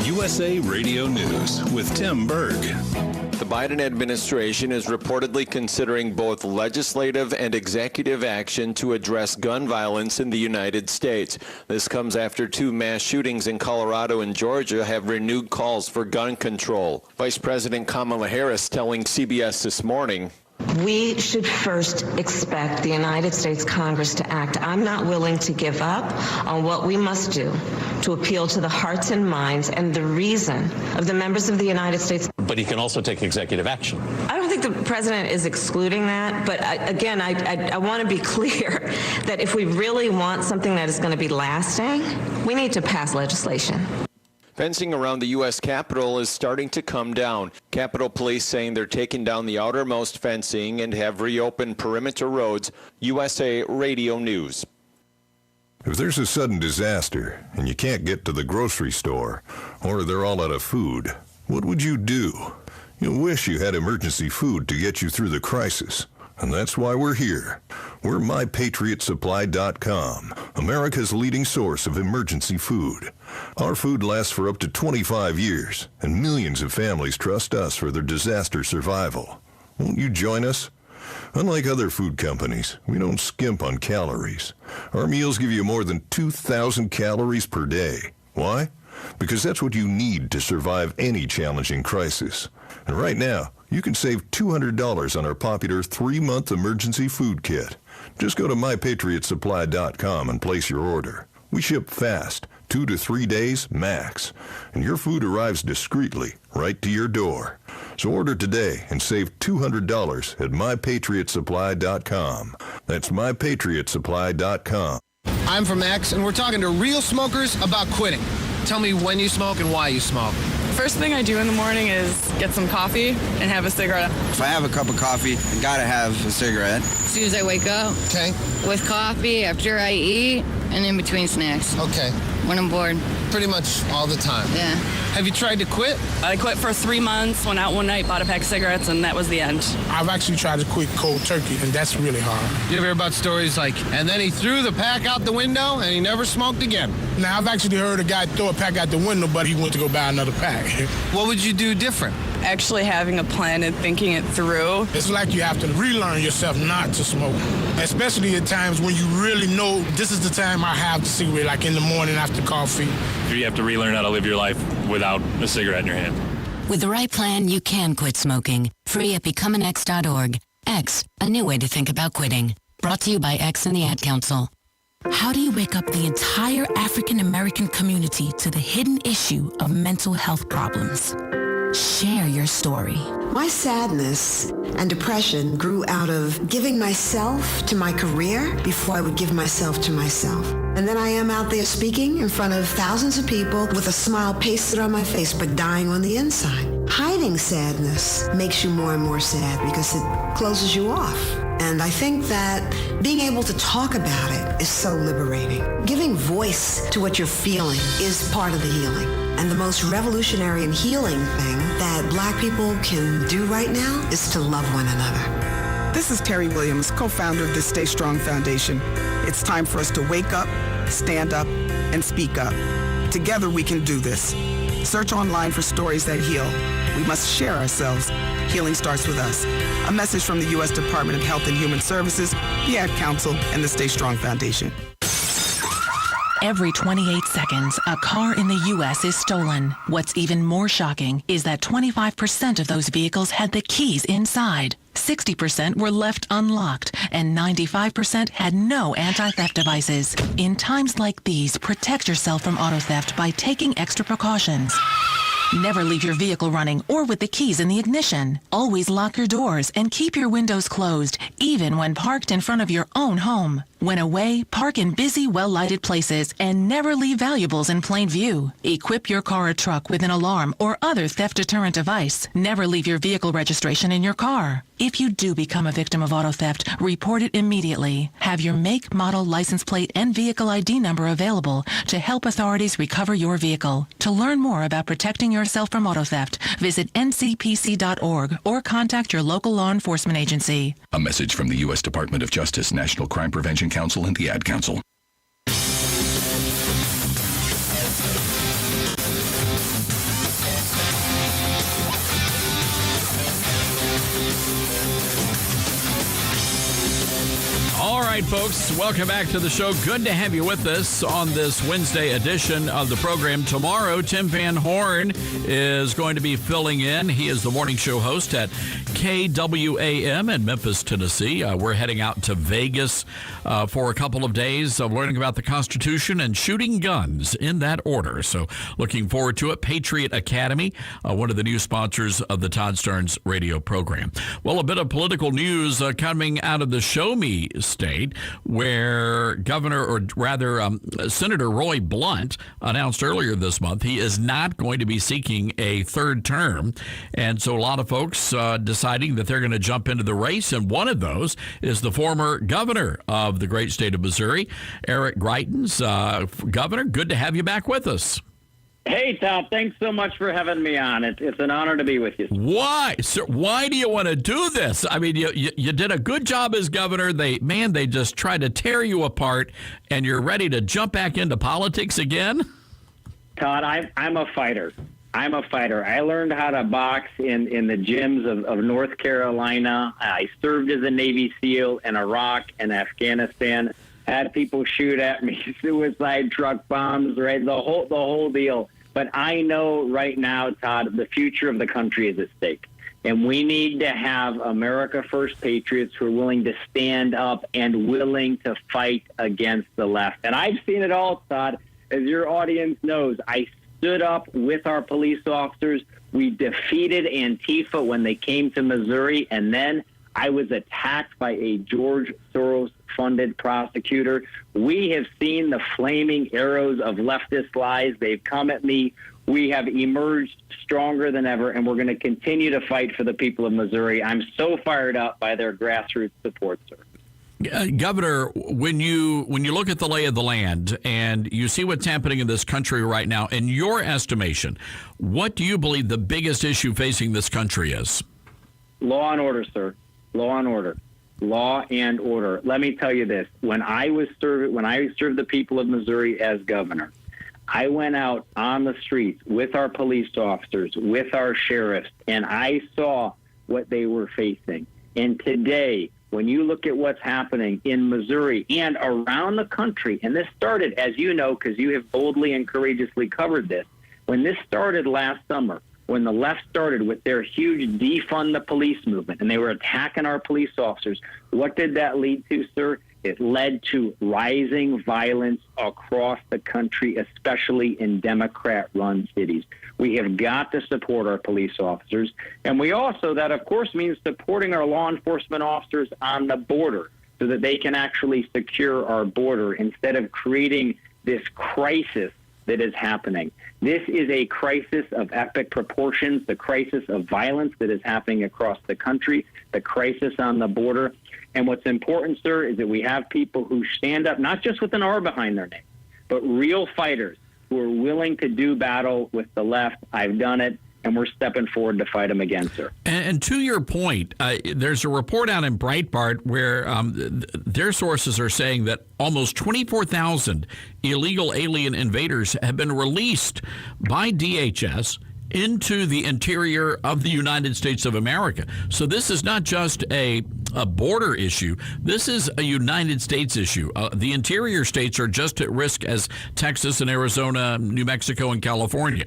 USA Radio News with Tim Berg. The Biden administration is reportedly considering both legislative and executive action to address gun violence in the United States. This comes after 2 mass shootings in Colorado and Georgia have renewed calls for gun control. Vice President Kamala Harris telling CBS This Morning, we should first expect the United States Congress to act. I'm not willing to give up on what we must do to appeal to the hearts and minds and the reason of the members of the United States. But he can also take executive action. I don't think the president is excluding that, but I want to be clear that if we really want something that is going to be lasting, we need to pass legislation. Fencing around the U.S. Capitol is starting to come down. Capitol Police saying they're taking down the outermost fencing and have reopened perimeter roads. USA Radio News. If there's a sudden disaster and you can't get to the grocery store, or they're all out of food, what would you do? You'll wish you had emergency food to get you through the crisis. And that's why we're here. We're MyPatriotSupply.com, America's leading source of emergency food. Our food lasts for up to 25 years, and millions of families trust us for their disaster survival. Won't you join us? Unlike other food companies, we don't skimp on calories. Our meals give you more than 2,000 calories per day. Why? Because that's what you need to survive any challenging crisis. And right now, you can save $200 on our popular 3-month emergency food kit. Just go to MyPatriotSupply.com and place your order. We ship fast, 2 to 3 days max, and your food arrives discreetly right to your door. So order today and save $200 at MyPatriotSupply.com. That's MyPatriotSupply.com. I'm from X, and we're talking to real smokers about quitting. Tell me when you smoke and why you smoke. First thing I do in the morning is get some coffee and have a cigarette. If I have a cup of coffee, I gotta have a cigarette. As soon as I wake up. Okay. With coffee, after I eat, and in between snacks. Okay. When I'm bored. Pretty much all the time. Yeah. Have you tried to quit? I quit for 3 months, went out one night, bought a pack of cigarettes, and that was the end. I've actually tried to quit cold turkey, and that's really hard. You ever hear about stories like, and then he threw the pack out the window and he never smoked again? Now, I've actually heard a guy throw a pack out the window, but he went to go buy another pack. What would you do different? Actually having a plan and thinking it through. It's like you have to relearn yourself not to smoke, especially at times when you really know this is the time I have the cigarette, like in the morning after coffee. You have to relearn how to live your life without a cigarette in your hand. With the right plan, you can quit smoking. Free at becomeanx.org. X, a new way to think about quitting. Brought to you by X and the Ad Council. How do you wake up the entire African American community to the hidden issue of mental health problems? Share your story. My sadness and depression grew out of giving myself to my career before I would give myself to myself. And then I am out there speaking in front of thousands of people with a smile pasted on my face but dying on the inside. Hiding sadness makes you more and more sad because it closes you off. And I think that being able to talk about it is so liberating. Giving voice to what you're feeling is part of the healing. And the most revolutionary and healing thing that Black people can do right now is to love one another. This is Terry Williams, co-founder of the Stay Strong Foundation. It's time for us to wake up, stand up, and speak up. Together we can do this. Search online for stories that heal. We must share ourselves. Healing starts with us. A message from the U.S. Department of Health and Human Services, the Ad Council, and the Stay Strong Foundation. Every 28 seconds, a car in the U.S. is stolen. What's even more shocking is that 25% of those vehicles had the keys inside. 60% were left unlocked, and 95% had no anti-theft devices. In times like these, protect yourself from auto theft by taking extra precautions. Never leave your vehicle running or with the keys in the ignition. Always lock your doors and keep your windows closed, even when parked in front of your own home. When away, park in busy, well-lighted places and never leave valuables in plain view. Equip your car or truck with an alarm or other theft deterrent device. Never leave your vehicle registration in your car. If you do become a victim of auto theft, report it immediately. Have your make, model, license plate, and vehicle ID number available to help authorities recover your vehicle. To learn more about protecting yourself from auto theft, visit ncpc.org or contact your local law enforcement agency. A message from the U.S. Department of Justice, National Crime Prevention Council, and the Ad Council. All right, folks, welcome back to the show. Good to have you with us on this Wednesday edition of the program. Tomorrow, Tim Van Horn is going to be filling in. He is the morning show host at KWAM in Memphis, Tennessee. We're heading out to Vegas for a couple of days of learning about the Constitution and shooting guns in that order. So looking forward to it. Patriot Academy, one of the new sponsors of the Todd Stearns radio program. Well, a bit of political news coming out of the Show Me state. night where Senator Roy Blunt announced earlier this month he is not going to be seeking a third term. And so a lot of folks deciding that they're going to jump into the race. And one of those is the former governor of the great state of Missouri, Eric Greitens. Governor, good to have you back with us. Hey, Tom, thanks so much for having me on. It's an honor to be with you. Why? Sir, why do you want to do this? I mean, you did a good job as governor. They just tried to tear you apart, and you're ready to jump back into politics again? Todd, I'm a fighter. I'm a fighter. I learned how to box in the gyms of North Carolina. I served as a Navy SEAL in Iraq and Afghanistan. Had people shoot at me, suicide truck bombs, right? The whole deal. But I know right now, Todd, the future of the country is at stake. And we need to have America First patriots who are willing to stand up and willing to fight against the left. And I've seen it all, Todd. As your audience knows, I stood up with our police officers. We defeated Antifa when they came to Missouri. And then I was attacked by a George Soros-funded prosecutor. We have seen the flaming arrows of leftist lies. They've come at me. We have emerged stronger than ever, and we're going to continue to fight for the people of Missouri. I'm so fired up by their grassroots support, sir. Governor, when you look at the lay of the land and you see what's happening in this country right now, in your estimation, what do you believe the biggest issue facing this country is? Law and order, sir. Law and order. Law and order. Let me tell you this. When I served the people of Missouri as governor, I went out on the streets with our police officers, with our sheriffs, and I saw what they were facing. And today, when you look at what's happening in Missouri and around the country, and this started, as you know, because you have boldly and courageously covered this, when this started last summer, when the left started with their huge defund the police movement and they were attacking our police officers, what did that lead to, sir? It led to rising violence across the country, especially in Democrat-run cities. We have got to support our police officers. And we also, that of course means supporting our law enforcement officers on the border so that they can actually secure our border instead of creating this crisis that is happening. This is a crisis of epic proportions, the crisis of violence that is happening across the country, the crisis on the border. And what's important, sir, is that we have people who stand up, not just with an R behind their name, but real fighters who are willing to do battle with the left. I've done it, and we're stepping forward to fight them again, sir. And to your point, there's a report out in Breitbart where their sources are saying that almost 24,000 illegal alien invaders have been released by DHS into the interior of the United States of America. So this is not just a border issue. This is a United States issue. The interior states are just at risk as Texas and Arizona, New Mexico, and California.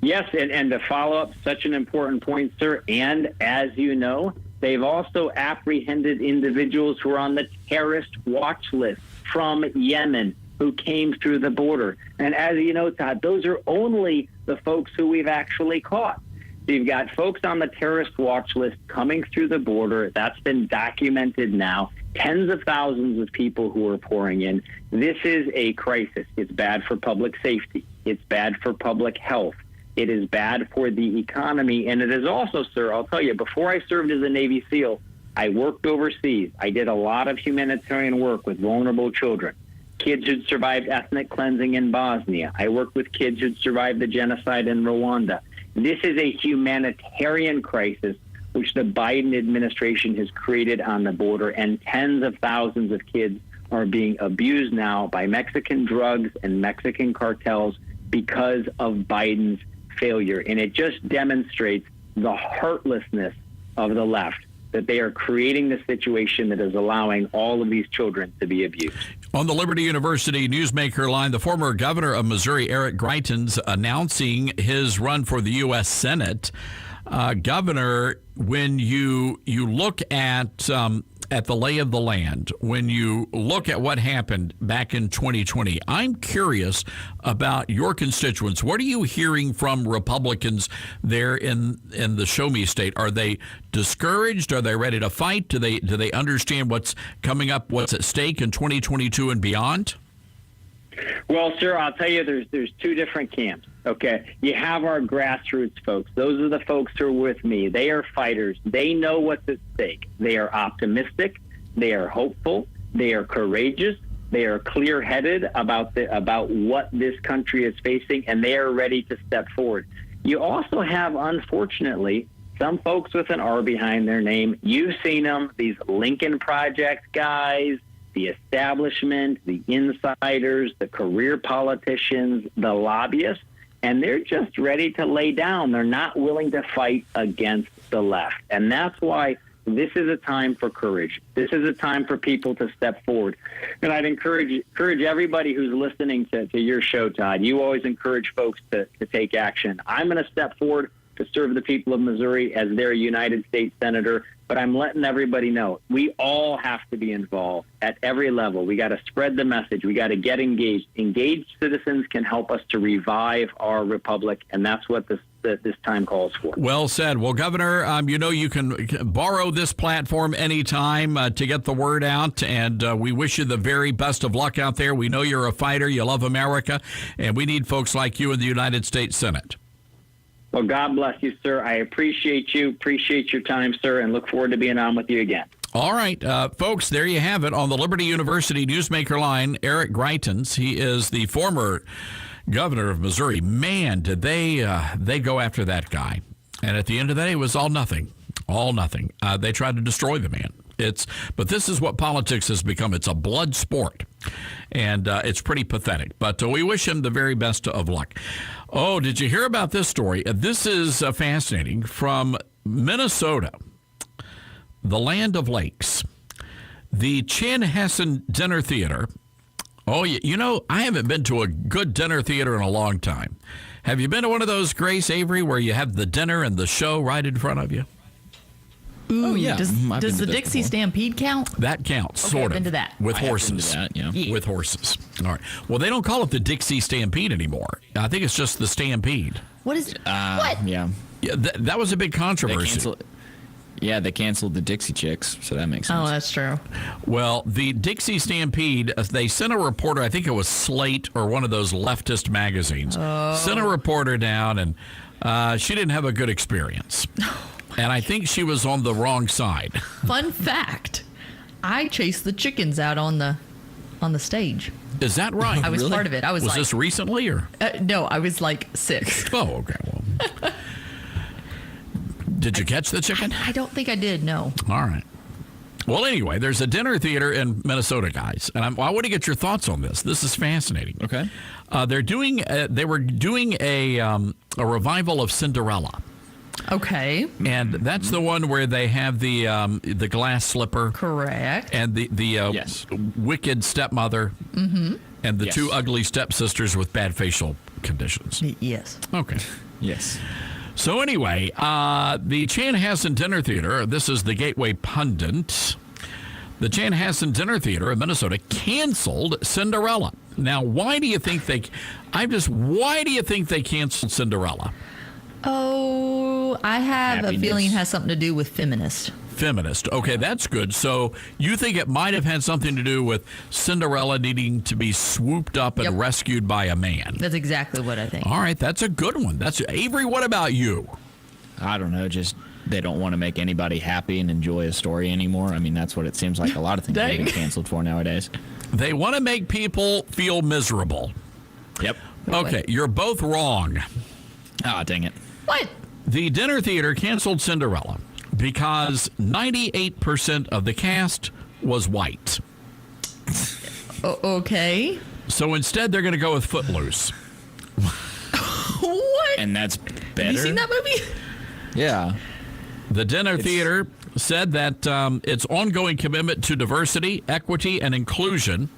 Yes, and to follow up such an important point, sir, and as you know, they've also apprehended individuals who are on the terrorist watch list from Yemen who came through the border. And as you know, Todd, those are only the folks who we've actually caught. So you've got folks on the terrorist watch list coming through the border. That's been documented now. Tens of thousands of people who are pouring in. This is a crisis. It's bad for public safety. It's bad for public health. It is bad for the economy. And it is also, sir, I'll tell you, before I served as a Navy SEAL, I worked overseas. I did a lot of humanitarian work with vulnerable children. Kids who'd survived ethnic cleansing in Bosnia. I worked with kids who'd survived the genocide in Rwanda. This is a humanitarian crisis which the Biden administration has created on the border, and tens of thousands of kids are being abused now by Mexican drugs and Mexican cartels because of Biden's failure. And it just demonstrates the heartlessness of the left, that they are creating the situation that is allowing all of these children to be abused. On the Liberty University Newsmaker line, the former governor of Missouri, Eric Greitens, announcing his run for the U.S. Senate. Governor, when you look at at the lay of the land, when you look at what happened back in 2020, I'm curious about your constituents. What are you hearing from Republicans there in the Show Me State? Are they discouraged? Are they ready to fight? Do they understand what's coming up, what's at stake in 2022 and beyond? Well, sir, I'll tell you, there's two different camps. Okay, you have our grassroots folks. Those are the folks who are with me. They are fighters. They know what's at stake. They are optimistic. They are hopeful. They are courageous. They are clear-headed about what this country is facing, and they are ready to step forward. You also have, unfortunately, some folks with an R behind their name. You've seen them, these Lincoln Project guys, the establishment, the insiders, the career politicians, the lobbyists, and they're just ready to lay down. They're not willing to fight against the left. And that's why this is a time for courage. This is a time for people to step forward. And I'd encourage everybody who's listening to your show, Todd. You always encourage folks to take action. I'm going to step forward to serve the people of Missouri as their United States Senator. But I'm letting everybody know we all have to be involved at every level. We got to spread the message. We got to get engaged. Engaged citizens can help us to revive our republic, and that's what this time calls for. Well said. Well, Governor, you can borrow this platform anytime to get the word out, and we wish you the very best of luck out there. We know you're a fighter. You love America, and we need folks like you in the United States Senate. Well, God bless you, sir. I appreciate you. Appreciate your time, sir, and look forward to being on with you again. All right, folks, there you have it on the Liberty University Newsmaker line. Eric Greitens, he is the former governor of Missouri. Man, did they go after that guy. And at the end of the day, it was all nothing. All nothing. They tried to destroy the man. But this is what politics has become. It's a blood sport, and it's pretty pathetic. But we wish him the very best of luck. Oh, did you hear about this story? This is fascinating. From Minnesota, the land of lakes, the Chanhassen Dinner Theater. Oh, I haven't been to a good dinner theater in a long time. Have you been to one of those, Grace Avery, where you have the dinner and the show right in front of you? Ooh, oh, yeah. Does the Dixie before. Stampede count? That counts, Okay, sort I've of. been to that. With I have horses. been to that, yeah. With horses. All right. Well, they don't call it the Dixie Stampede anymore. I think it's just the Stampede. What is it? What? Yeah. That was a big controversy. They canceled the Dixie Chicks, so that makes sense. Oh, that's true. Well, the Dixie Stampede, they sent a reporter, I think it was Slate or one of those leftist magazines, sent a reporter down, and she didn't have a good experience. And I think she was on the wrong side. Fun fact, I chased the chickens out on the stage. Is that right? I was Really? part of it. Was this recently or? No, I was like 6. Oh, okay. Well, did you catch the chicken? I don't think I did, no. All right. Well, anyway, there's a dinner theater in Minnesota, guys, and I want to get your thoughts on this. This is fascinating. Okay. They were doing a revival of Cinderella. Okay. And that's the one where they have the glass slipper. Correct. And the wicked stepmother. Mm-hmm. And the two ugly stepsisters with bad facial conditions. Yes. Okay. Yes. So anyway, the Chanhassen Dinner Theater, this is the Gateway Pundit. The Chanhassen Dinner Theater in Minnesota canceled Cinderella. Now, why do you think they canceled Cinderella? Oh, I have Happiness. a feeling it has something to do with feminist. Feminist. Okay, that's good. So you think it might have had something to do with Cinderella needing to be swooped up and rescued by a man? That's exactly what I think. All right, that's a good one. Avery, what about you? I don't know, just they don't want to make anybody happy and enjoy a story anymore. I mean, that's what it seems like a lot of things are getting canceled for nowadays. They want to make people feel miserable. Yep. Okay, you're both wrong. Ah, dang it. What? The dinner theater canceled Cinderella because 98% of the cast was white. Okay. So instead, they're going to go with Footloose. What? And that's better. Have you seen that movie? Yeah. The dinner theater said that its ongoing commitment to diversity, equity, and inclusion.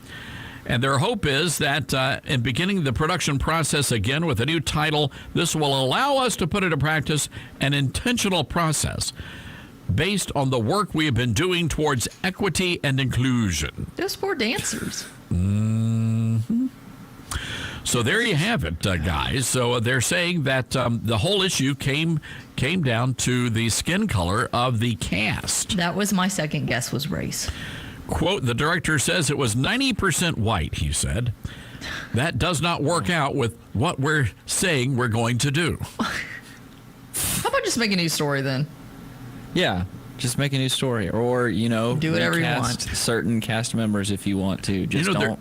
And their hope is that in beginning the production process again with a new title, this will allow us to put into practice an intentional process based on the work we have been doing towards equity and inclusion. Those poor dancers. Mm-hmm. So there you have it, guys. So they're saying that the whole issue came down to the skin color of the cast. That was my second guess, was race. Quote, the director says it was 90% white, he said. That does not work out with what we're saying we're going to do. How about just make a new story then? Yeah, just make a new story. Or, do whatever you want. Certain cast members if you want to. Just don't.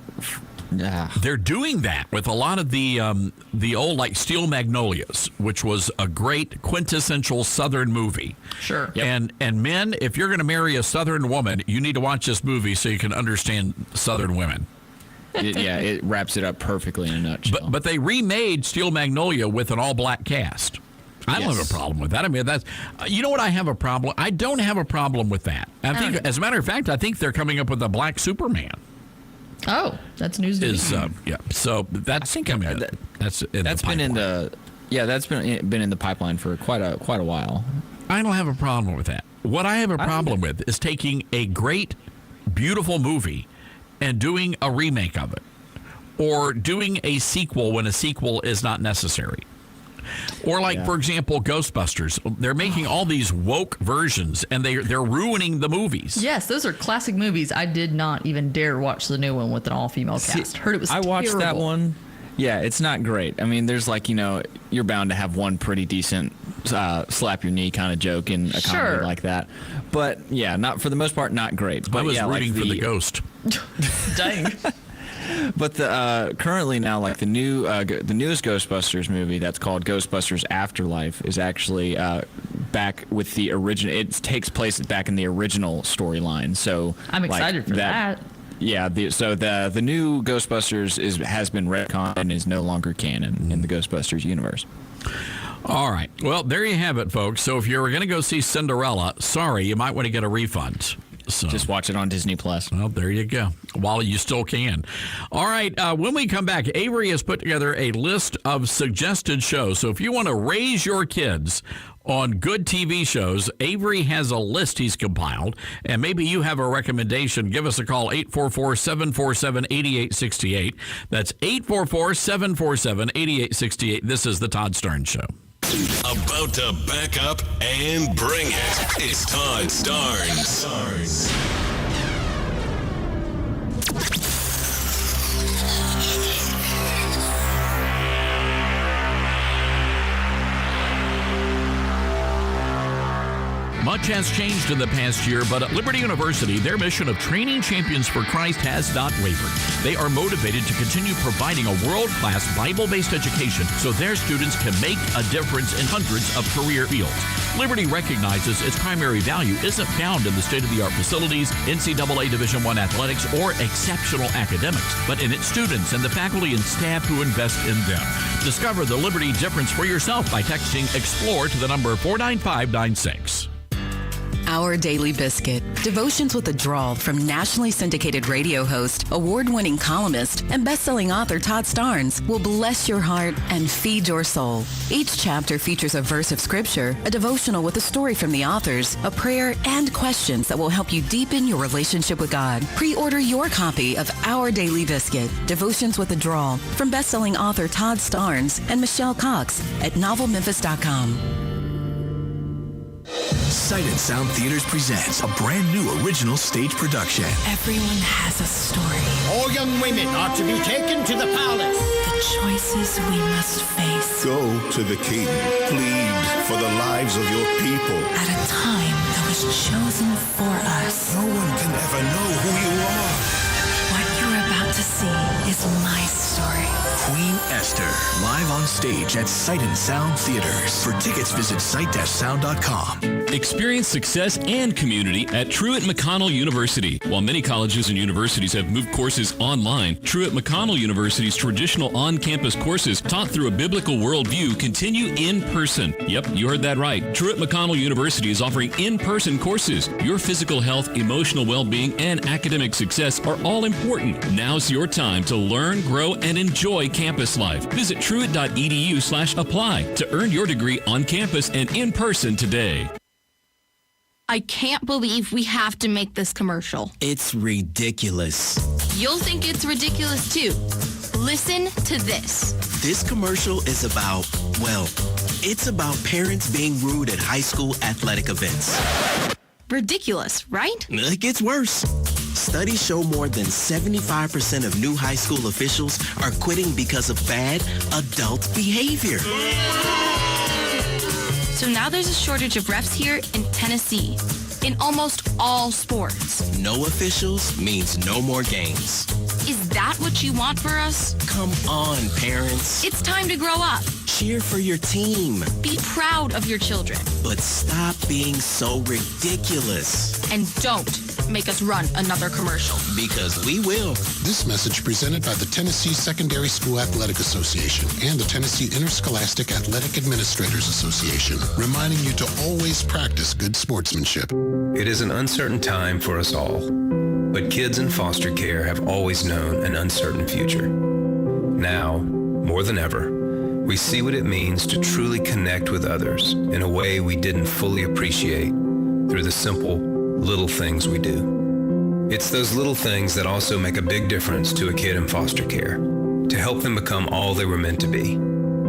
They're doing that with a lot of the old, like Steel Magnolias, which was a great quintessential Southern movie. Sure. Yep. And men, if you're going to marry a Southern woman, you need to watch this movie so you can understand Southern women. It wraps it up perfectly in a nutshell. But they remade Steel Magnolia with an all-black cast. I don't have a problem with that. I mean, that's you know what I have a problem. I don't have a problem with that. I think, as a matter of fact, I think they're coming up with a black Superman. Oh, that's news to me. Yeah. So that's coming. That's been in the that's been in the pipeline for quite a while. I don't have a problem with that. What I have a problem with is taking a great, beautiful movie and doing a remake of it, or doing a sequel when a sequel is not necessary. Or for example, Ghostbusters. They're making all these woke versions, and they're ruining the movies. Yes, those are classic movies. I did not even dare watch the new one with an all-female cast. Heard it was terrible. I watched that one. Yeah, it's not great. I mean, there's you're bound to have one pretty decent slap your knee kind of joke in a comedy like that. But yeah, not for the most part, not great. But I was rooting for the ghost. Dang. But currently now, the newest Ghostbusters movie that's called Ghostbusters Afterlife is actually back with the original. It takes place back in the original storyline. So I'm excited for that. Yeah. So the new Ghostbusters has been retconned and is no longer canon in the Ghostbusters universe. All right. Well, there you have it, folks. So if you're going to go see Cinderella, sorry, you might want to get a refund. So, just watch it on Disney Plus. Well, there you go. While you still can. All right. When we come back, Avery has put together a list of suggested shows. So if you want to raise your kids on good TV shows, Avery has a list he's compiled, and maybe you have a recommendation. Give us a call, 844-747-8868. That's 844-747-8868. This is the Todd Stern Show. About to back up and bring it. It's Todd Starnes. Much has changed in the past year, but at Liberty University, their mission of training champions for Christ has not wavered. They are motivated to continue providing a world-class Bible-based education so their students can make a difference in hundreds of career fields. Liberty recognizes its primary value isn't found in the state-of-the-art facilities, NCAA Division I athletics, or exceptional academics, but in its students and the faculty and staff who invest in them. Discover the Liberty difference for yourself by texting EXPLORE to the number 49596. Our Daily Biscuit. Devotions with a Drawl from nationally syndicated radio host, award-winning columnist, and best-selling author Todd Starnes will bless your heart and feed your soul. Each chapter features a verse of scripture, a devotional with a story from the authors, a prayer, and questions that will help you deepen your relationship with God. Pre-order your copy of Our Daily Biscuit, Devotions with a Drawl, from best-selling author Todd Starnes and Michelle Cox at novelmemphis.com. Sight and Sound Theaters presents a brand new original stage production. Everyone has a story. All young women are to be taken to the palace. The choices we must face. Go to the king. Plead for the lives of your people. At a time that was chosen for us. No one can ever know who you are. What you're about to see is my story. Queen Esther, live on stage at Sight and Sound Theaters. For tickets, visit sight-sound.com. Experience success and community at Truett-McConnell University. While many colleges and universities have moved courses online, Truett-McConnell University's traditional on-campus courses taught through a biblical worldview continue in person. Yep, you heard that right. Truett-McConnell University is offering in-person courses. Your physical health, emotional well-being, and academic success are all important. Now's your time to learn, grow, and enjoy campus life. Visit truett.edu/apply to earn your degree on campus and in person today. I can't believe we have to make this commercial. It's ridiculous. You'll think it's ridiculous too. Listen to this. This commercial is about, well, it's about parents being rude at high school athletic events. Ridiculous, right? It gets worse. Studies show more than 75% of new high school officials are quitting because of bad adult behavior. So now there's a shortage of refs here in Tennessee, in almost all sports. No officials means no more games. Is that what you want for us? Come on, parents. It's time to grow up. Cheer for your team. Be proud of your children. But stop being so ridiculous. And don't make us run another commercial. Because we will. This message presented by the Tennessee Secondary School Athletic Association and the Tennessee Interscholastic Athletic Administrators Association, reminding you to always practice good sportsmanship. It is an uncertain time for us all, but kids in foster care have always known an uncertain future. Now, more than ever, we see what it means to truly connect with others in a way we didn't fully appreciate through the simple, little things we do. It's those little things that also make a big difference to a kid in foster care, to help them become all they were meant to be.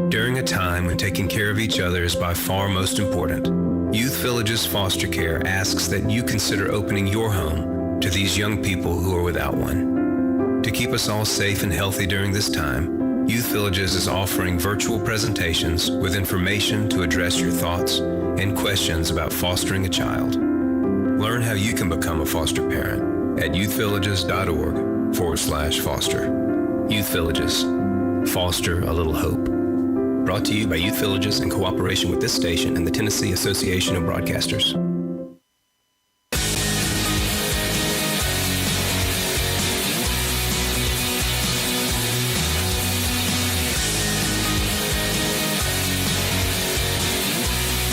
During a time when taking care of each other is by far most important, Youth Villages Foster Care asks that you consider opening your home to these young people who are without one. To keep us all safe and healthy during this time, Youth Villages is offering virtual presentations with information to address your thoughts and questions about fostering a child. Learn how you can become a foster parent at youthvillages.org/foster. Youth Villages. Foster a little hope. Brought to you by Youth Villages in cooperation with this station and the Tennessee Association of Broadcasters.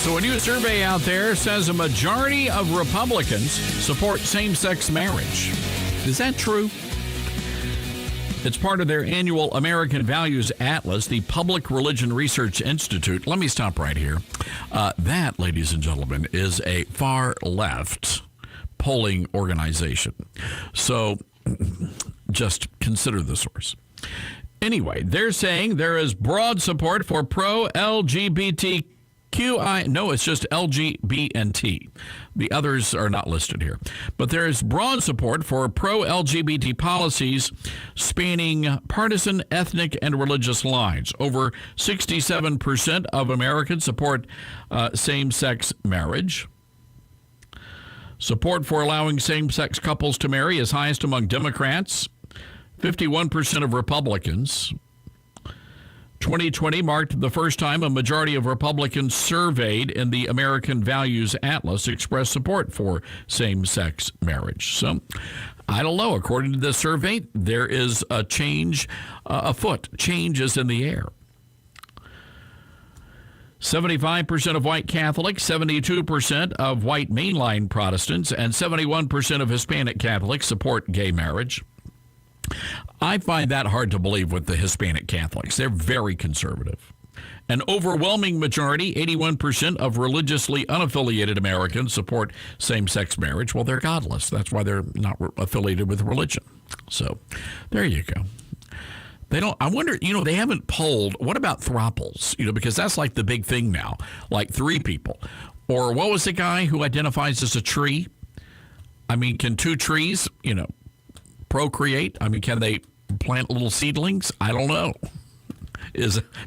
So a new survey out there says a majority of Republicans support same-sex marriage. Is that true? It's part of their annual American Values Atlas, the Public Religion Research Institute. Let me stop right here. That, ladies and gentlemen, is a far-left polling organization. So just consider the source. Anyway, they're saying there is broad support for pro-LGBTQI. No, it's just LGBT. The others are not listed here. But there is broad support for pro-LGBT policies spanning partisan, ethnic, and religious lines. Over 67% of Americans support same-sex marriage. Support for allowing same-sex couples to marry is highest among Democrats. 51% of Republicans. 2020 marked the first time a majority of Republicans surveyed in the American Values Atlas expressed support for same-sex marriage. So, I don't know. According to this survey, there is a change afoot. Change is in the air. 75% of white Catholics, 72% of white mainline Protestants, and 71% of Hispanic Catholics support gay marriage. I find that hard to believe with the Hispanic Catholics. They're very conservative. An overwhelming majority, 81% of religiously unaffiliated Americans support same-sex marriage. Well, they're godless. That's why they're not affiliated with religion. So there you go. They don't. I wonder, they haven't polled. What about throuples? Because that's like the big thing now, like 3 people. Or what was the guy who identifies as a tree? I mean, can 2 trees, procreate? I mean, can they plant little seedlings? I don't know.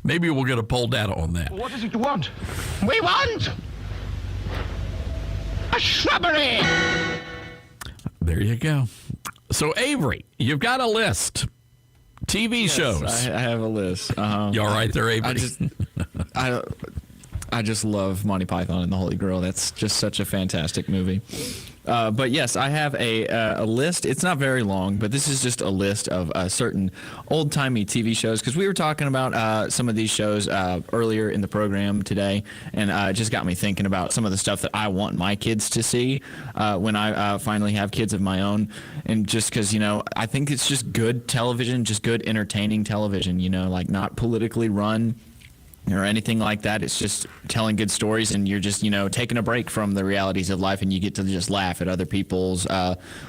Maybe we'll get a poll data on that. What is it you want? We want a shrubbery. There you go. So, Avery, you've got a list. TV shows. I have a list. You all right there, Avery? I just love Monty Python and the Holy Grail. That's just such a fantastic movie. But yes, I have a list. It's not very long, but this is just a list of certain old-timey TV shows, because we were talking about some of these shows earlier in the program today, and it just got me thinking about some of the stuff that I want my kids to see when I finally have kids of my own. And just because, I think it's just good television, just good entertaining television, like not politically run. or anything like that. It's just telling good stories, and you're just, taking a break from the realities of life, and you get to just laugh at other people's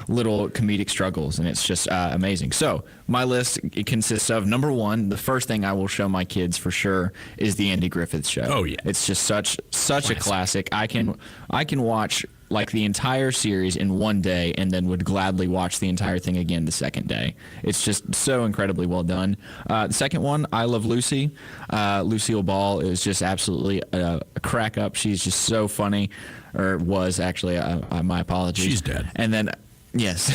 little comedic struggles, and it's just amazing. So my list, it consists of, number one, the first thing I will show my kids for sure is the Andy Griffith Show. Oh, yeah. It's just such a classic. I can watch like the entire series in one day and then would gladly watch the entire thing again the second day. It's just so incredibly well done. The second one, I Love Lucy. Lucille Ball is just absolutely a crack up. She's just so funny, or was actually, my apologies. She's dead. And then, yes.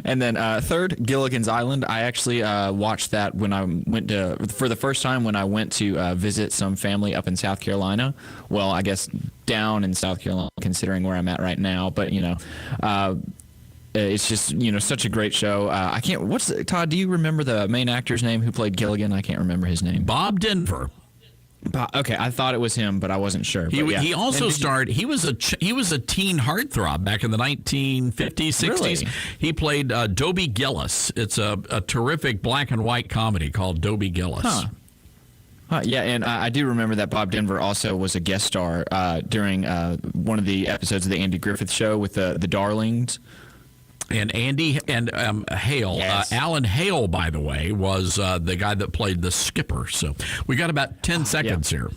And then third, Gilligan's Island. I actually watched that when I went for the first time when I went to visit some family up in South Carolina. Well, I guess down in South Carolina, considering where I'm at right now. But, it's just, such a great show. Todd, do you remember the main actor's name who played Gilligan? I can't remember his name. Bob Denver. Okay, I thought it was him, but I wasn't sure. He also starred. He was a teen heartthrob back in the 1950s, 60s. Really? He played Dobie Gillis. It's a terrific black and white comedy called Dobie Gillis. Yeah, and I do remember that Bob Denver also was a guest star during one of the episodes of the Andy Griffith Show with the Darlings. And Andy and Hale, yes. Alan Hale, by the way, was the guy that played the skipper. So we got about 10 seconds here.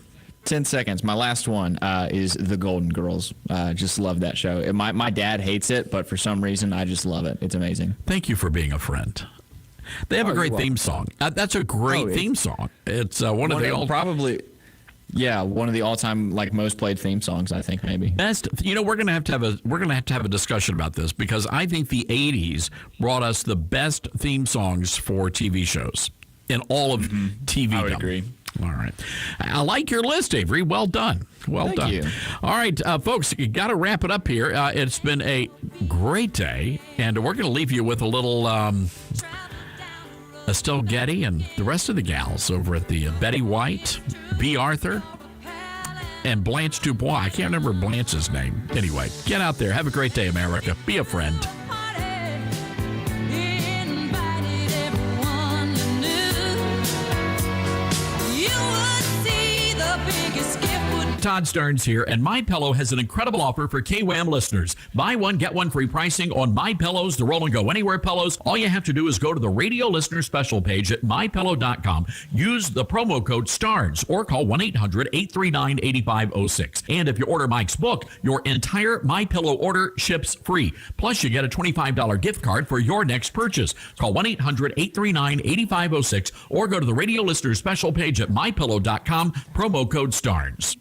10 seconds. My last one is The Golden Girls. Just love that show. My dad hates it, but for some reason, I just love it. It's amazing. Thank you for being a friend. They have a great theme song. That's a great theme song. It's one of the old... Probably... Yeah, one of the all-time most played theme songs, I think, maybe. Best. We're going to have to have a discussion about this, because I think the 80s brought us the best theme songs for TV shows in all of TV. I would agree. All right. I like your list, Avery. Well done. Well done. Thank you. All right, folks, you got to wrap it up here. It's been a great day, and we're going to leave you with a little Estelle Getty and the rest of the gals over at the Betty White, B. Arthur, and Blanche Dubois. I can't remember Blanche's name. Anyway, get out there. Have a great day, America. Be a friend. Todd Stearns here, and MyPillow has an incredible offer for KWAM listeners. Buy one, get one free pricing on MyPillows, the Roll and Go Anywhere pillows. All you have to do is go to the radio listener special page at MyPillow.com. Use the promo code STARNS or call 1-800-839-8506. And if you order Mike's book, your entire MyPillow order ships free. Plus, you get a $25 gift card for your next purchase. Call 1-800-839-8506 or go to the radio listener special page at MyPillow.com, promo code STARNS.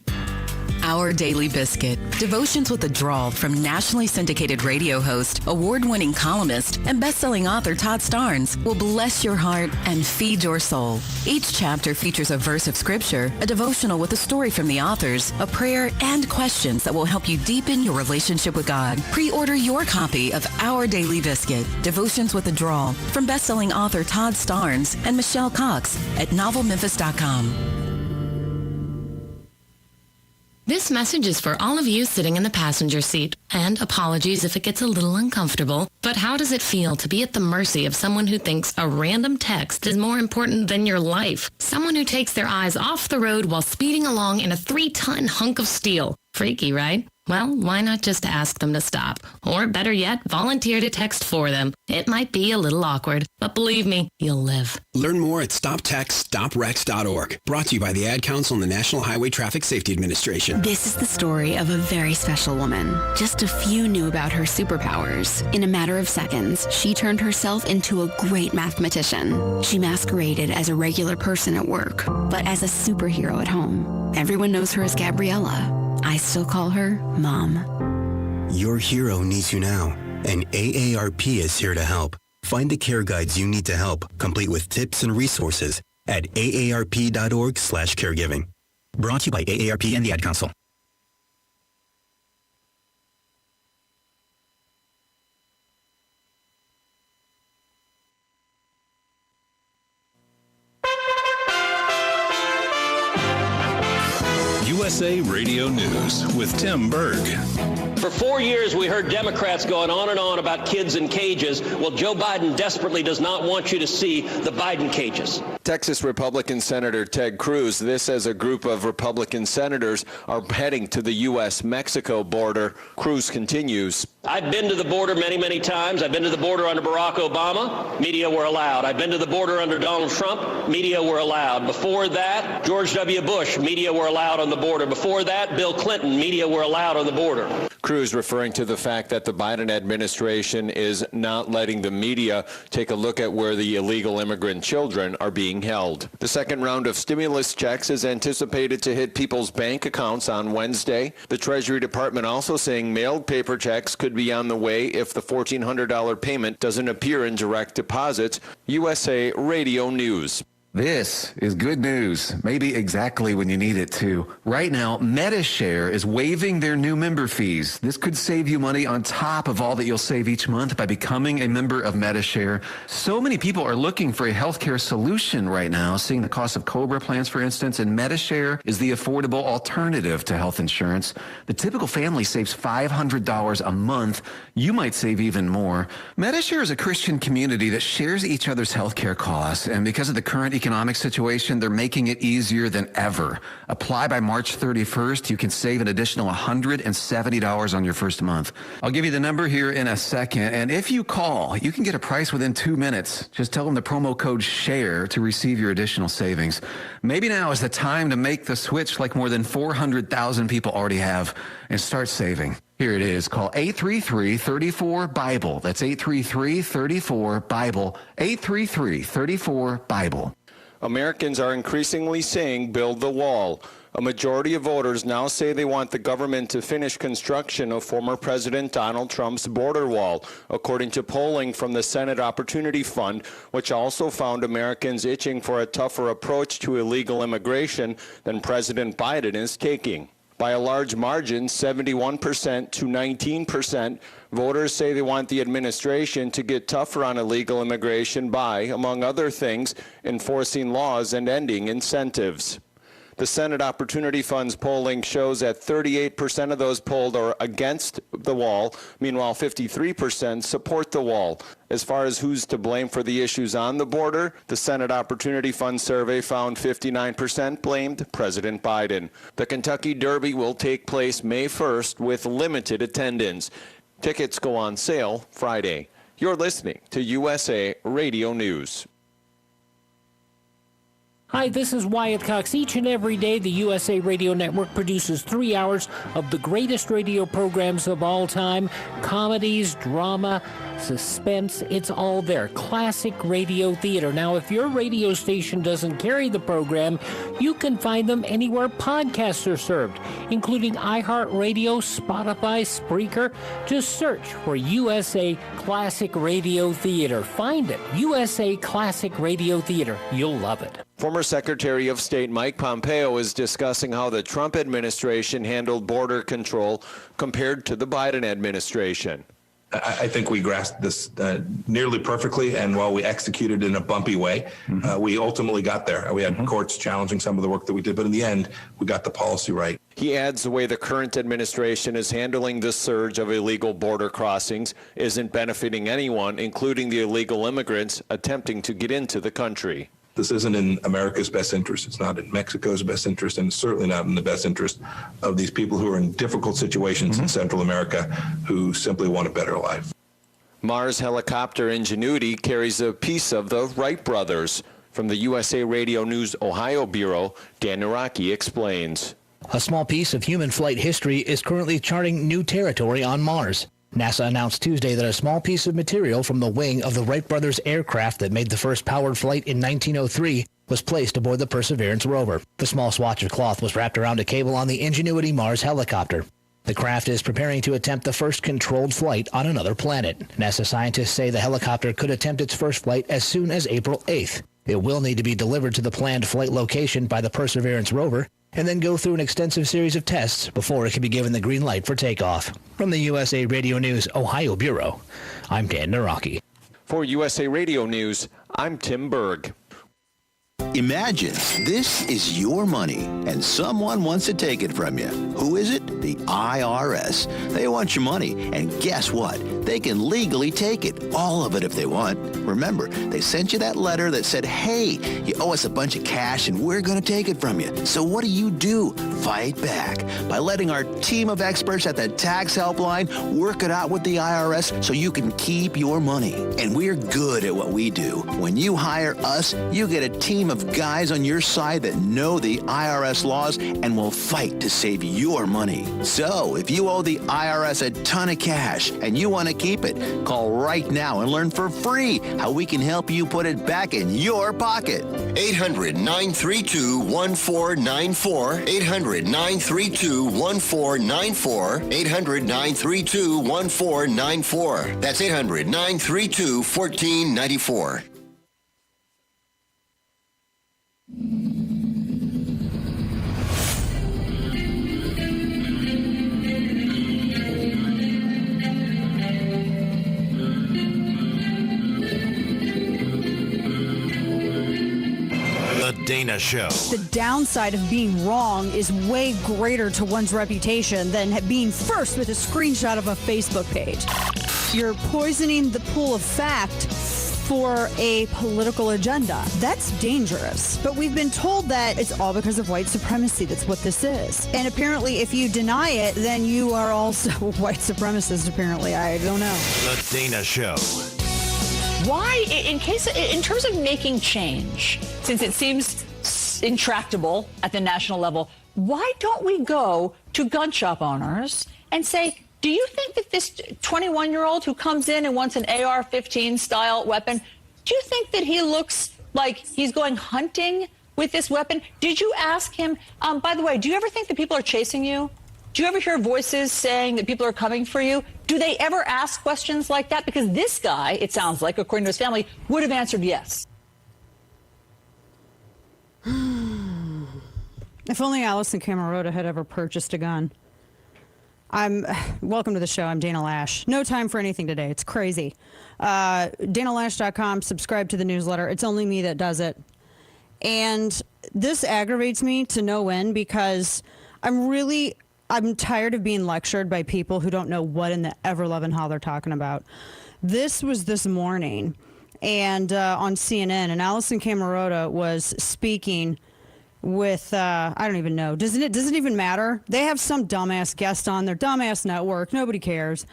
Our Daily Biscuit. Devotions with a drawl from nationally syndicated radio host, award-winning columnist, and best-selling author Todd Stearns will bless your heart and feed your soul. Each chapter features a verse of scripture, a devotional with a story from the authors, a prayer, and questions that will help you deepen your relationship with God. Pre-order your copy of Our Daily Biscuit, Devotions with a Drawl, from best-selling author Todd Stearns and Michelle Cox at NovelMemphis.com. This message is for all of you sitting in the passenger seat. And apologies if it gets a little uncomfortable, but how does it feel to be at the mercy of someone who thinks a random text is more important than your life? Someone who takes their eyes off the road while speeding along in a 3-ton hunk of steel. Freaky, right? Well, why not just ask them to stop? Or better yet, volunteer to text for them. It might be a little awkward, but believe me, you'll live. Learn more at StopTextStopWrecks.org. Brought to you by the Ad Council and the National Highway Traffic Safety Administration. This is the story of a very special woman. Just a few knew about her superpowers. In a matter of seconds, she turned herself into a great mathematician. She masqueraded as a regular person at work, but as a superhero at home. Everyone knows her as Gabriella. I still call her Mom. Your hero needs you now, and AARP is here to help. Find the care guides you need to help, complete with tips and resources at aarp.org/caregiving. Brought to you by AARP and the Ad Council. USA Radio News with Tim Berg. For 4 years, we heard Democrats going on and on about kids in cages. Well, Joe Biden desperately does not want you to see the Biden cages. Texas Republican Senator Ted Cruz, this as a group of Republican senators are heading to the U.S.-Mexico border. Cruz continues. I've been to the border many, many times. I've been to the border under Barack Obama. Media were allowed. I've been to the border under Donald Trump. Media were allowed. Before that, George W. Bush. Media were allowed on the border. Before that, Bill Clinton. Media were allowed on the border. Cruz referring to the fact that the Biden administration is not letting the media take a look at where the illegal immigrant children are being held. The second round of stimulus checks is anticipated to hit people's bank accounts on Wednesday. The Treasury Department also saying mailed paper checks could be on the way if the $1,400 payment doesn't appear in direct deposits. USA Radio News. This is good news, maybe exactly when you need it to. Right now, MediShare is waiving their new member fees. This could save you money on top of all that you'll save each month by becoming a member of MediShare. So many people are looking for a healthcare solution right now, seeing the cost of COBRA plans, for instance, and MediShare is the affordable alternative to health insurance. The typical family saves $500 a month. You might save even more. MediShare is a Christian community that shares each other's healthcare costs, and because of the current economic situation, they're making it easier than ever. Apply by March 31st. You can save an additional $170 on your first month. I'll give you the number here in a second, and if you call, you can get a price within 2 minutes. Just tell them the promo code SHARE to receive your additional savings. Maybe now is the time to make the switch like more than 400,000 people already have and start saving. Here it is. Call 833-34-BIBLE. That's 833-34-BIBLE. 833-34-BIBLE. Americans are increasingly saying build the wall. A majority of voters now say they want the government to finish construction of former President Donald Trump's border wall, according to polling from the Senate Opportunity Fund, which also found Americans itching for a tougher approach to illegal immigration than President Biden is taking. By a large margin, 71% to 19%, voters say they want the administration to get tougher on illegal immigration by, among other things, enforcing laws and ending incentives. The Senate Opportunity Fund's polling shows that 38% of those polled are against the wall. Meanwhile, 53% support the wall. As far as who's to blame for the issues on the border, the Senate Opportunity Fund survey found 59% blamed President Biden. The Kentucky Derby will take place May 1st with limited attendance. Tickets go on sale Friday. You're listening to USA Radio News. Hi, this is Wyatt Cox. Each and every day, the USA Radio Network produces 3 hours of the greatest radio programs of all time. Comedies, drama, suspense, it's all there. Classic radio theater. Now, if your radio station doesn't carry the program, you can find them anywhere podcasts are served, including iHeartRadio, Spotify, Spreaker. Just search for USA Classic Radio Theater. Find it. USA Classic Radio Theater. You'll love it. Former Secretary of State Mike Pompeo is discussing how the Trump administration handled border control compared to the Biden administration. I think we grasped this nearly perfectly, and while we executed in a bumpy way, we ultimately got there. We had courts challenging some of the work that we did, but in the end, we got the policy right. He adds the way the current administration is handling the surge of illegal border crossings isn't benefiting anyone, including the illegal immigrants attempting to get into the country. This isn't in America's best interest. It's not in Mexico's best interest, and it's certainly not in the best interest of these people who are in difficult situations in Central America who simply want a better life. Mars helicopter Ingenuity carries a piece of the Wright brothers. From the USA Radio News Ohio Bureau, Dan Naraki explains. A small piece of human flight history is currently charting new territory on Mars. NASA announced Tuesday that a small piece of material from the wing of the Wright brothers aircraft that made the first powered flight in 1903 was placed aboard the Perseverance rover. The small swatch of cloth was wrapped around a cable on the Ingenuity Mars helicopter. The craft is preparing to attempt the first controlled flight on another planet. NASA scientists say the helicopter could attempt its first flight as soon as April 8th. It will need to be delivered to the planned flight location by the Perseverance rover and then go through an extensive series of tests before it can be given the green light for takeoff. From the USA Radio News Ohio Bureau, I'm Dan Naraki. For USA Radio News, I'm Tim Berg. Imagine this is your money and someone wants to take it from you. Who is it? The IRS. They want your money, and guess what? They can legally take it, all of it if they want. Remember, they sent you that letter that said, hey, you owe us a bunch of cash and we're going to take it from you. So what do? Fight back by letting our team of experts at the tax helpline work it out with the IRS so you can keep your money. And we're good at what we do. When you hire us, you get a team of guys on your side that know the IRS laws and will fight to save your money. So if you owe the IRS a ton of cash and you want to keep it, call right now and learn for free how we can help you put it back in your pocket. 800-932-1494. 800-932-1494. 800-932-1494. That's 800-932-1494. The Dana Show. The downside of being wrong is way greater to one's reputation than being first with a screenshot of a Facebook page. You're poisoning the pool of fact for a political agenda. That's dangerous. But we've been told that it's all because of white supremacy. That's what this is. And apparently, if you deny it, then you are also white supremacist, apparently. I don't know. The Dana Show. Why, in terms of making change, since it seems intractable at the national level, why don't we go to gun shop owners and say, do you think that this 21-year-old who comes in and wants an AR-15 style weapon, do you think that he looks like he's going hunting with this weapon? Did you ask him, by the way, do you ever think that people are chasing you? Do you ever hear voices saying that people are coming for you? Do they ever ask questions like that? Because this guy, it sounds like, according to his family, would have answered yes. If only Allison Camerota had ever purchased a gun. Welcome to the show. I'm Dana Lash. No time for anything today. It's crazy. DanaLash.com. Subscribe to the newsletter. It's only me that does it. And this aggravates me to no end because I'm tired of being lectured by people who don't know what in the ever-loving hell they're talking about. This was this morning and on CNN, and Allison Camerota was speaking with, I don't even know. Does it even matter? They have some dumbass guest on their dumbass network. Nobody cares.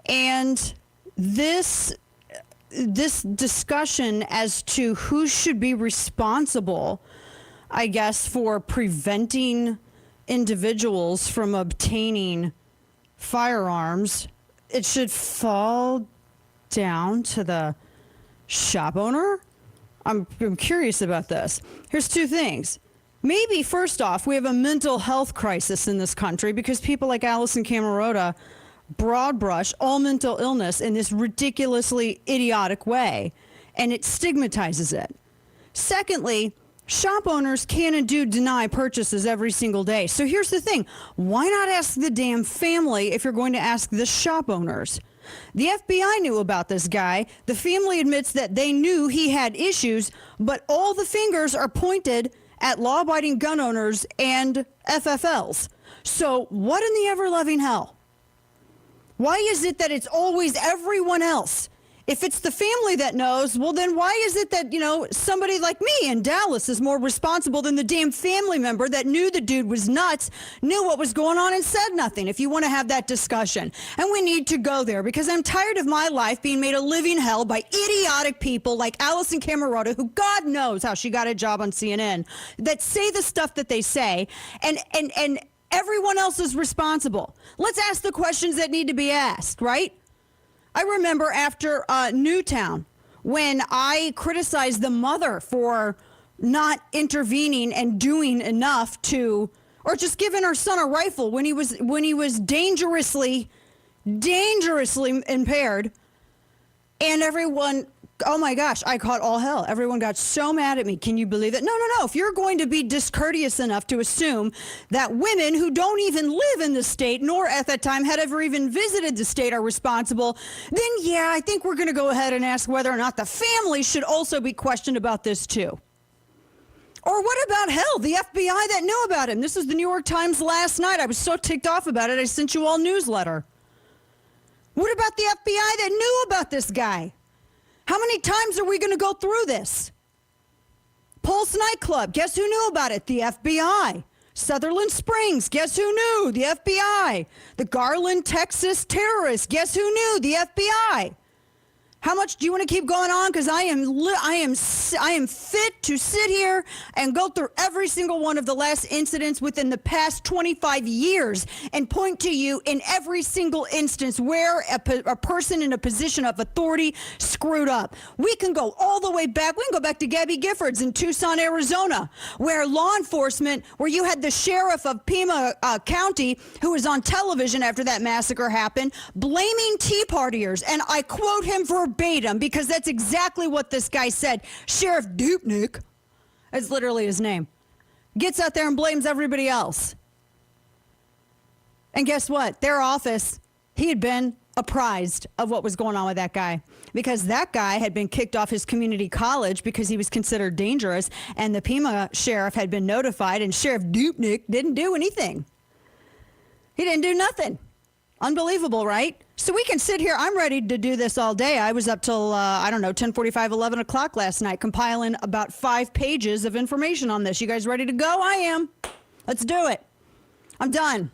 And this discussion as to who should be responsible, I guess, for preventing individuals from obtaining firearms, it should fall down to the shop owner. I'm curious about this. Here's two things. Maybe, first off, we have a mental health crisis in this country because people like Allison Camerota broad brush all mental illness in this ridiculously idiotic way, and it stigmatizes it. Secondly, shop owners can and do deny purchases every single day. So here's the thing. Why not ask the damn family if you're going to ask the shop owners? The FBI knew about this guy. The family admits that they knew he had issues, but all the fingers are pointed at law-abiding gun owners and FFLs. So what in the ever-loving hell? Why is it that it's always everyone else? If it's the family that knows, well, then why is it that, somebody like me in Dallas is more responsible than the damn family member that knew the dude was nuts, knew what was going on, and said nothing, if you want to have that discussion? And we need to go there because I'm tired of my life being made a living hell by idiotic people like Allison Camerota, who God knows how she got a job on CNN, that say the stuff that they say, and everyone else is responsible. Let's ask the questions that need to be asked, right? I remember after Newtown, when I criticized the mother for not intervening and doing enough to, or just giving her son a rifle when he was dangerously impaired, and everyone, oh my gosh, I caught all hell. Everyone got so mad at me. Can you believe it? No. If you're going to be discourteous enough to assume that women who don't even live in the state, nor at that time had ever even visited the state, are responsible, then yeah, I think we're going to go ahead and ask whether or not the family should also be questioned about this too. Or what about, hell, the FBI that knew about him? This is the New York Times last night. I was so ticked off about it, I sent you all a newsletter. What about the FBI that knew about this guy? How many times are we going to go through this? Pulse nightclub, guess who knew about it? The FBI. Sutherland Springs, guess who knew? The FBI. The Garland, Texas terrorist, guess who knew? The FBI. How much do you want to keep going on? Because I am fit to sit here and go through every single one of the last incidents within the past 25 years and point to you in every single instance where a person in a position of authority screwed up. We can go all the way back. We can go back to Gabby Giffords in Tucson, Arizona, where law enforcement, where you had the sheriff of Pima County, who was on television after that massacre happened, blaming Tea Partiers. And I quote him verbatim because that's exactly what this guy said. Sheriff Dupnik, that's literally his name, gets out there and blames everybody else. And guess what? Their office, he had been apprised of what was going on with that guy because that guy had been kicked off his community college because he was considered dangerous, and the Pima sheriff had been notified, and Sheriff Dupnik didn't do anything. He didn't do nothing. Unbelievable, right? So we can sit here. I'm ready to do this all day. I was up till, 10:45, 11 o'clock last night, compiling about 5 pages of information on this. You guys ready to go? I am. Let's do it. I'm done.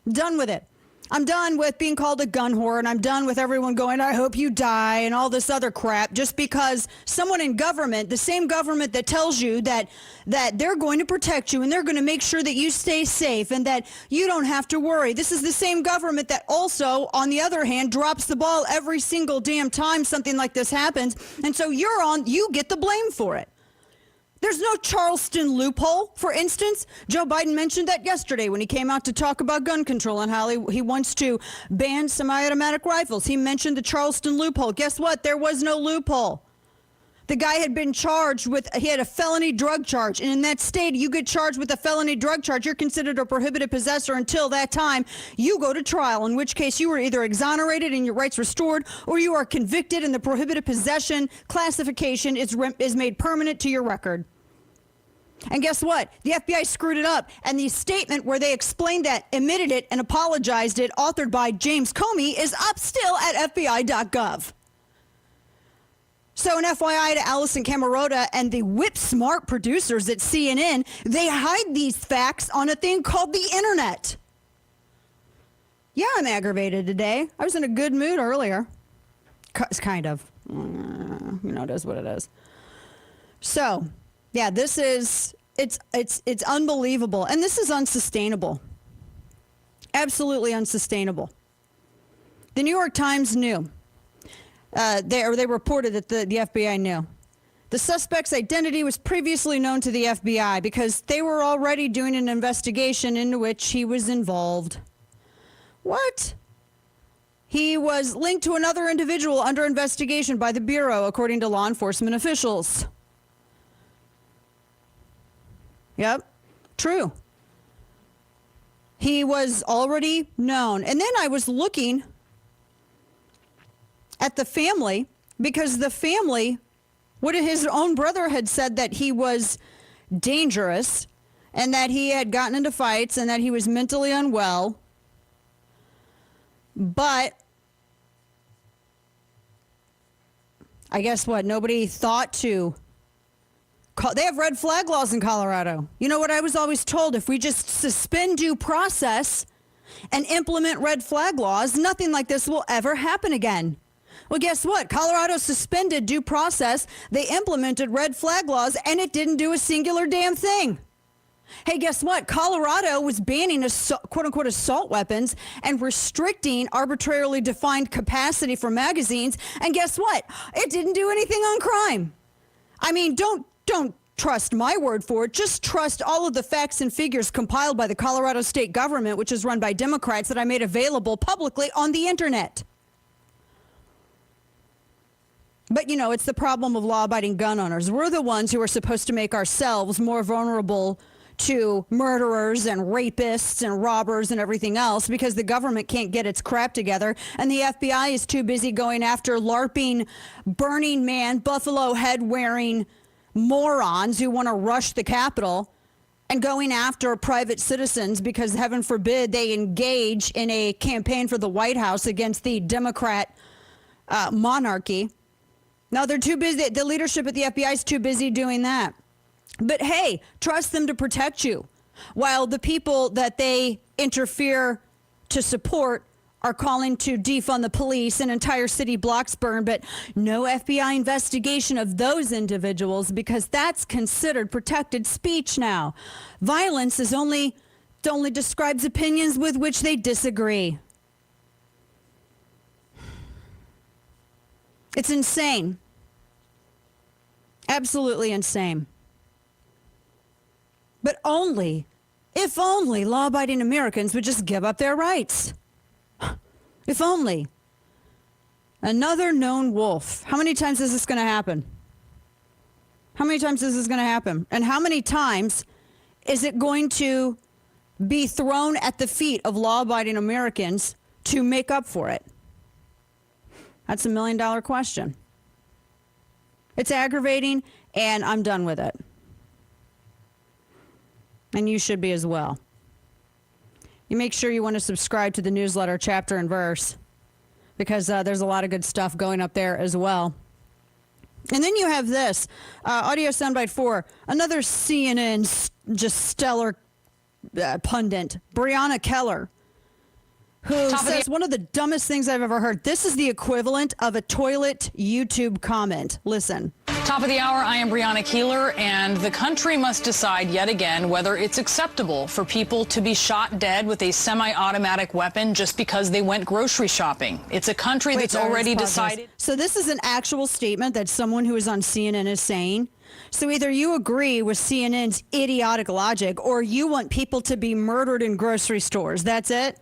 I'm done with it. I'm done with being called a gun whore, and I'm done with everyone going, I hope you die, and all this other crap, just because someone in government, the same government that tells you that they're going to protect you and they're going to make sure that you stay safe and that you don't have to worry. This is the same government that also, on the other hand, drops the ball every single damn time something like this happens, and so you get the blame for it. There's no Charleston loophole, for instance. Joe Biden mentioned that yesterday when he came out to talk about gun control and how he wants to ban semi-automatic rifles. He mentioned the Charleston loophole. Guess what? There was no loophole. The guy had been charged he had a felony drug charge. And in that state, you get charged with a felony drug charge, you're considered a prohibited possessor until that time you go to trial, in which case you are either exonerated and your rights restored, or you are convicted and the prohibited possession classification is made permanent to your record. And guess what? The FBI screwed it up. And the statement where they explained that, admitted it, and apologized it, authored by James Comey, is up still at FBI.gov. So an FYI to Allison Camerota and the whip-smart producers at CNN, they hide these facts on a thing called the internet. Yeah, I'm aggravated today. I was in a good mood earlier. Kind of. It is what it is. So... yeah, this is, it's unbelievable. And this is unsustainable. Absolutely unsustainable. The New York Times knew. They reported that the FBI knew. The suspect's identity was previously known to the FBI because they were already doing an investigation into which he was involved. What? He was linked to another individual under investigation by the Bureau, according to law enforcement officials. Yep, true. He was already known. And then I was looking at the family, because the family, his own brother had said that he was dangerous and that he had gotten into fights and that he was mentally unwell. But I guess what? Nobody thought to. They have red flag laws in Colorado. You know what I was always told? If we just suspend due process and implement red flag laws, nothing like this will ever happen again. Well, guess what? Colorado suspended due process. They implemented red flag laws, and it didn't do a singular damn thing. Hey, guess what? Colorado was banning quote-unquote assault weapons and restricting arbitrarily defined capacity for magazines. And guess what? It didn't do anything on crime. I mean, don't trust my word for it. Just trust all of the facts and figures compiled by the Colorado state government, which is run by Democrats, that I made available publicly on the internet. But, it's the problem of law-abiding gun owners. We're the ones who are supposed to make ourselves more vulnerable to murderers and rapists and robbers and everything else because the government can't get its crap together, and the FBI is too busy going after LARPing, Burning Man, buffalo head wearing morons who want to rush the Capitol and going after private citizens because, heaven forbid, they engage in a campaign for the White House against the Democrat monarchy. Now, they're too busy. The leadership at the FBI is too busy doing that. But hey, trust them to protect you, while the people that they interfere to support are calling to defund the police and entire city blocks burned, but no FBI investigation of those individuals because that's considered protected speech now. Violence is only describes opinions with which they disagree. It's insane. Absolutely insane. But if only law-abiding Americans would just give up their rights. If only. Another known wolf. How many times is this going to happen? How many times is this going to happen? And how many times is it going to be thrown at the feet of law-abiding Americans to make up for it? That's $1 million question. It's aggravating, and I'm done with it. And you should be as well. You make sure you want to subscribe to the newsletter, Chapter and Verse, because there's a lot of good stuff going up there as well. And then you have this, audio soundbite 4, another CNN just stellar pundit, Breonna Keller, who says one of the dumbest things I've ever heard. This is the equivalent of a toilet YouTube comment. Listen. Top of the hour, I am Breonna Keeler, and the country must decide yet again whether it's acceptable for people to be shot dead with a semi-automatic weapon just because they went grocery shopping. It's a country that's already decided. So this is an actual statement that someone who is on CNN is saying. So either you agree with CNN's idiotic logic or you want people to be murdered in grocery stores. That's it?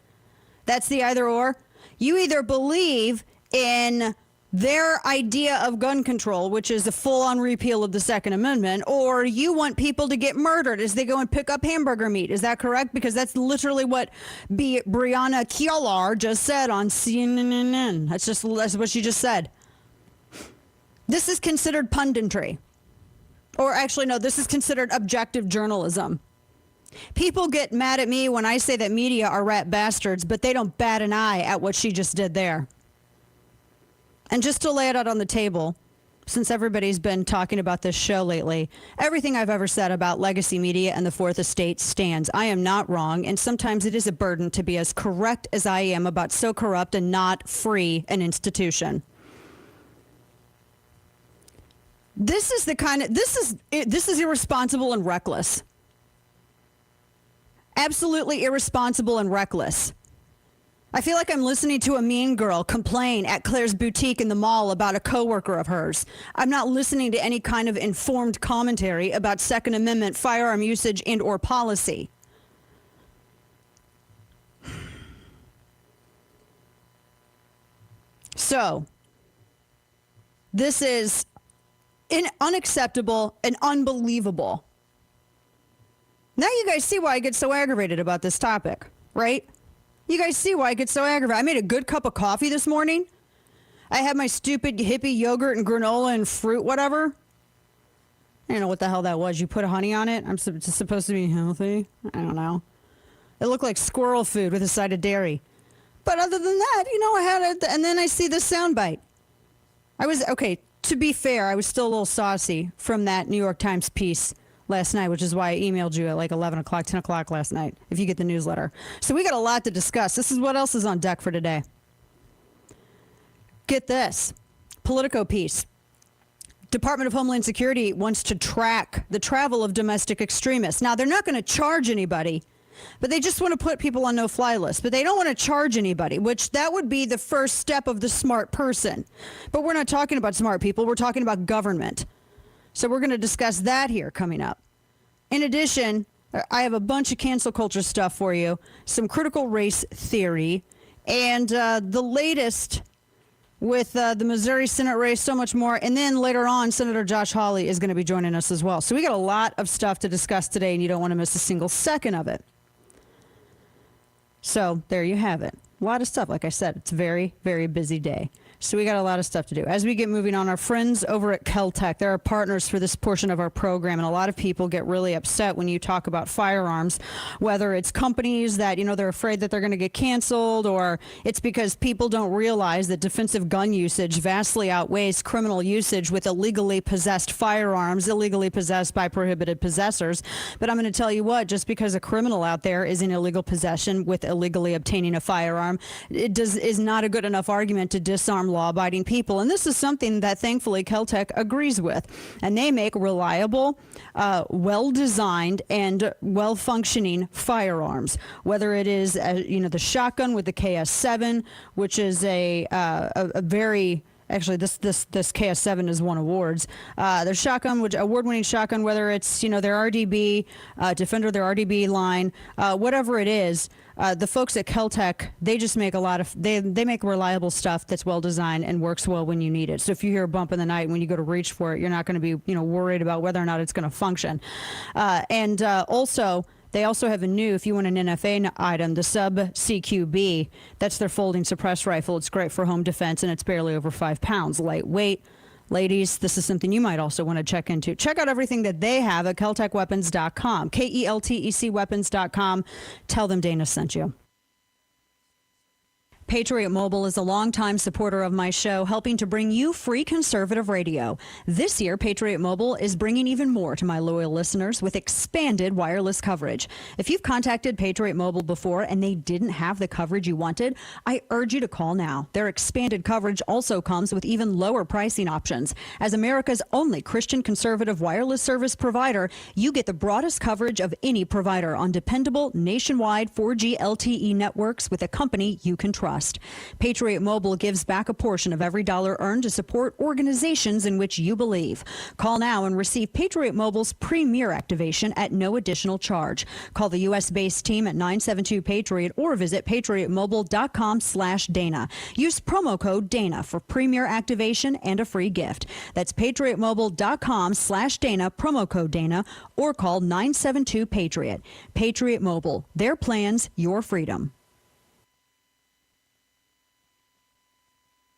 That's the either or? You either believe in their idea of gun control, which is a full-on repeal of the Second Amendment, or you want people to get murdered as they go and pick up hamburger meat. Is that correct? Because that's literally what Breonna Keeler just said on CNN. That's what she just said. This is considered punditry. Or actually, no, this is considered objective journalism. People get mad at me when I say that media are rat bastards, but they don't bat an eye at what she just did there. And just to lay it out on the table, since everybody's been talking about this show lately, everything I've ever said about legacy media and the Fourth Estate stands. I am not wrong, and sometimes it is a burden to be as correct as I am about so corrupt and not free an institution. This is irresponsible and reckless. Absolutely irresponsible and reckless. I feel like I'm listening to a mean girl complain at Claire's boutique in the mall about a coworker of hers. I'm not listening to any kind of informed commentary about Second Amendment firearm usage and or policy. So, this is unacceptable and unbelievable. Now you guys see why I get so aggravated about this topic, right? You guys see why I get so aggravated. I made a good cup of coffee this morning. I had my stupid hippie yogurt and granola and fruit, whatever. I don't know what the hell that was. You put honey on it? It's supposed to be healthy? I don't know. It looked like squirrel food with a side of dairy. But other than that, I had it. And then I see this soundbite. To be fair, I was still a little saucy from that New York Times piece last night, which is why I emailed you at like 11 o'clock, 10 o'clock last night, if you get the newsletter. So we got a lot to discuss. This is what else is on deck for today. Get this. Politico piece. Department of Homeland Security wants to track the travel of domestic extremists. Now, they're not going to charge anybody, but they just want to put people on no-fly lists. But they don't want to charge anybody, which that would be the first step of the smart person. But we're not talking about smart people. We're talking about government. So we're going to discuss that here coming up. In addition, I have a bunch of cancel culture stuff for you, some critical race theory, and the latest with the Missouri Senate race, so much more. And then later on, Senator Josh Hawley is going to be joining us as well. So we got a lot of stuff to discuss today, and you don't want to miss a single second of it. So there you have it. A lot of stuff. Like I said, it's a very, very busy day. So we got a lot of stuff to do. As we get moving on, our friends over at Kel-Tec, they're our partners for this portion of our program, and a lot of people get really upset when you talk about firearms, whether it's companies that, they're afraid that they're going to get canceled, or it's because people don't realize that defensive gun usage vastly outweighs criminal usage with illegally possessed firearms, illegally possessed by prohibited possessors. But I'm going to tell you what, just because a criminal out there is in illegal possession with illegally obtaining a firearm, is not a good enough argument to disarm law-abiding people. And this is something that thankfully Kel-Tec agrees with. And they make reliable, well-designed, and well-functioning firearms. Whether it is, the shotgun with the KS7, which is a very... Actually, this KS7 has won awards. Their shotgun, which award-winning shotgun, whether it's their RDB, Defender, their RDB line, whatever it is, the folks at Kel-Tec, they just make they make reliable stuff that's well designed and works well when you need it. So if you hear a bump in the night when you go to reach for it, you're not going to be worried about whether or not it's going to function. Also. They also have a new, if you want an NFA item, the Sub CQB. That's their folding suppressed rifle. It's great for home defense, and it's barely over 5 pounds. Lightweight. Ladies, this is something you might also want to check into. Check out everything that they have at KelTecWeapons.com, KELTEC Weapons.com. Tell them Dana sent you. Patriot Mobile is a longtime supporter of my show, helping to bring you free conservative radio. This year, Patriot Mobile is bringing even more to my loyal listeners with expanded wireless coverage. If you've contacted Patriot Mobile before and they didn't have the coverage you wanted, I urge you to call now. Their expanded coverage also comes with even lower pricing options. As America's only Christian conservative wireless service provider, you get the broadest coverage of any provider on dependable nationwide 4G LTE networks with a company you can trust. Patriot Mobile gives back a portion of every dollar earned to support organizations in which you believe. Call now and receive Patriot Mobile's premier activation at no additional charge. Call the U.S.-based team at 972-PATRIOT or visit patriotmobile.com/Dana. Use promo code Dana for premier activation and a free gift. That's patriotmobile.com/Dana, promo code Dana, or call 972-PATRIOT. Patriot Mobile, their plans, your freedom.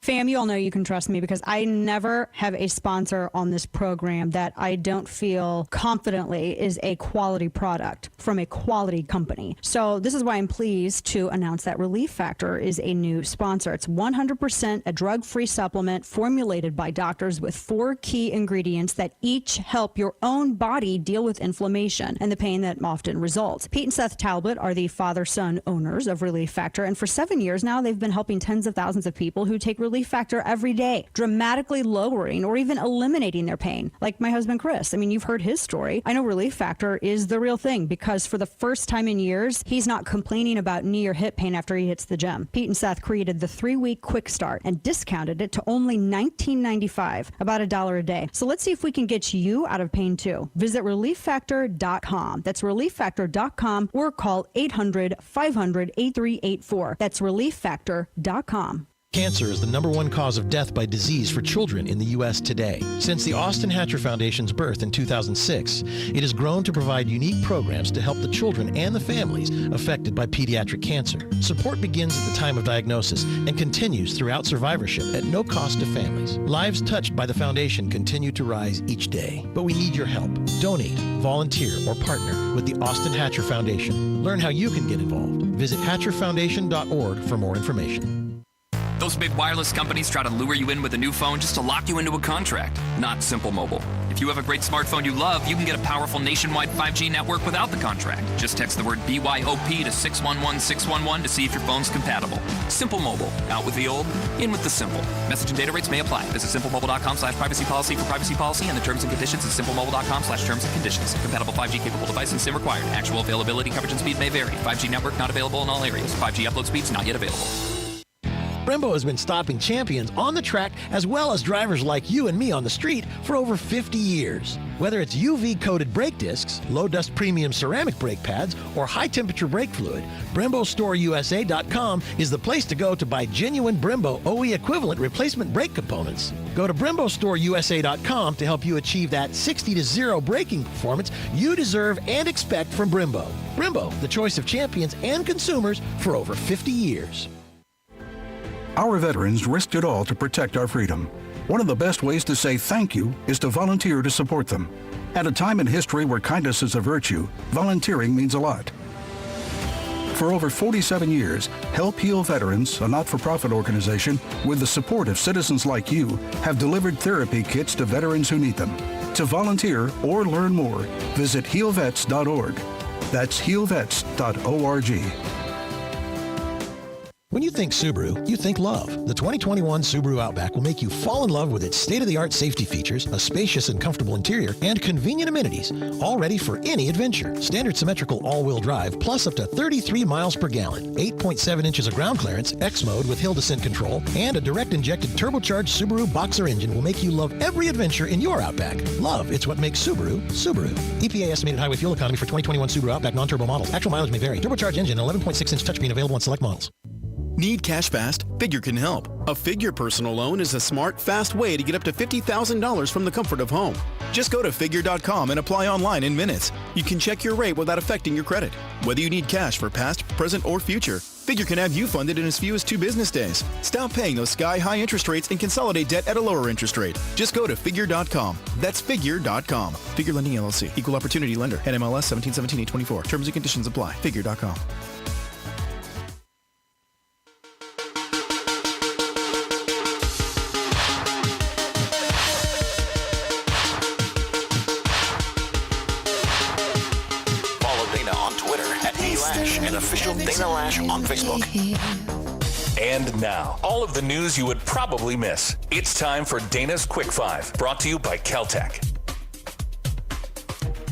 Fam, you all know you can trust me because I never have a sponsor on this program that I don't feel confidently is a quality product from a quality company. So this is why I'm pleased to announce that Relief Factor is a new sponsor. It's 100% a drug-free supplement formulated by doctors with 4 key ingredients that each help your own body deal with inflammation and the pain that often results. Pete and Seth Talbot are the father-son owners of Relief Factor, and for 7 years now, they've been helping tens of thousands of people who take Relief Factor every day, dramatically lowering or even eliminating their pain. Like my husband, Chris. I mean, you've heard his story. I know Relief Factor is the real thing because for the first time in years, he's not complaining about knee or hip pain after he hits the gym. Pete and Seth created the 3-week quick start and discounted it to only $19.95, about $1 a day. So let's see if we can get you out of pain too. Visit ReliefFactor.com. That's ReliefFactor.com or call 800-500-8384. That's ReliefFactor.com. Cancer is the #1 cause of death by disease for children in the U.S. today. Since the Austin Hatcher Foundation's birth in 2006, it has grown to provide unique programs to help the children and the families affected by pediatric cancer. Support begins at the time of diagnosis and continues throughout survivorship at no cost to families. Lives touched by the foundation continue to rise each day, but we need your help. Donate, volunteer, or partner with the Austin Hatcher Foundation. Learn how you can get involved. Visit hatcherfoundation.org for more information. Those big wireless companies try to lure you in with a new phone just to lock you into a contract. Not Simple Mobile. If you have a great smartphone you love, you can get a powerful nationwide 5G network without the contract. Just text the word BYOP to 611611 to see if your phone's compatible. Simple Mobile. Out with the old, in with the simple. Message and data rates may apply. Visit simplemobile.com/privacy policy for privacy policy and the terms and conditions at simplemobile.com/terms and conditions. Compatible 5G capable device and SIM required. Actual availability, coverage, and speed may vary. 5G network not available in all areas. 5G upload speeds not yet available. Brembo has been stopping champions on the track as well as drivers like you and me on the street for over 50 years. Whether it's UV-coated brake discs, low-dust premium ceramic brake pads, or high-temperature brake fluid, BremboStoreUSA.com is the place to go to buy genuine Brembo OE equivalent replacement brake components. Go to BremboStoreUSA.com to help you achieve that 60-0 braking performance you deserve and expect from Brembo. Brembo, the choice of champions and consumers for over 50 years. Our veterans risked it all to protect our freedom. One of the best ways to say thank you is to volunteer to support them. At a time in history where kindness is a virtue, volunteering means a lot. For over 47 years, Help Heal Veterans, a not-for-profit organization, with the support of citizens like you, have delivered therapy kits to veterans who need them. To volunteer or learn more, visit healvets.org. That's healvets.org. When you think Subaru, you think love. The 2021 Subaru Outback will make you fall in love with its state-of-the-art safety features, a spacious and comfortable interior, and convenient amenities, all ready for any adventure. Standard symmetrical all-wheel drive, plus up to 33 miles per gallon, 8.7 inches of ground clearance, X mode with hill descent control, and a direct-injected turbocharged Subaru Boxer engine will make you love every adventure in your Outback. Love, it's what makes Subaru, Subaru. EPA estimated highway fuel economy for 2021 Subaru Outback non-turbo models. Actual mileage may vary. Turbocharged engine, 11.6-inch touchscreen available on select models. Need cash fast? Figure can help. A Figure personal loan is a smart, fast way to get up to $50,000 from the comfort of home. Just go to Figure.com and apply online in minutes. You can check your rate without affecting your credit. Whether you need cash for past, present, or future, Figure can have you funded in as few as 2 business days. Stop paying those sky-high interest rates and consolidate debt at a lower interest rate. Just go to Figure.com. That's Figure.com. Figure Lending LLC. Equal Opportunity Lender. NMLS 1717-824. Terms and conditions apply. Figure.com. And official Dana Lash on Facebook. And now, all of the news you would probably miss. It's time for Dana's Quick 5, brought to you by Caltech.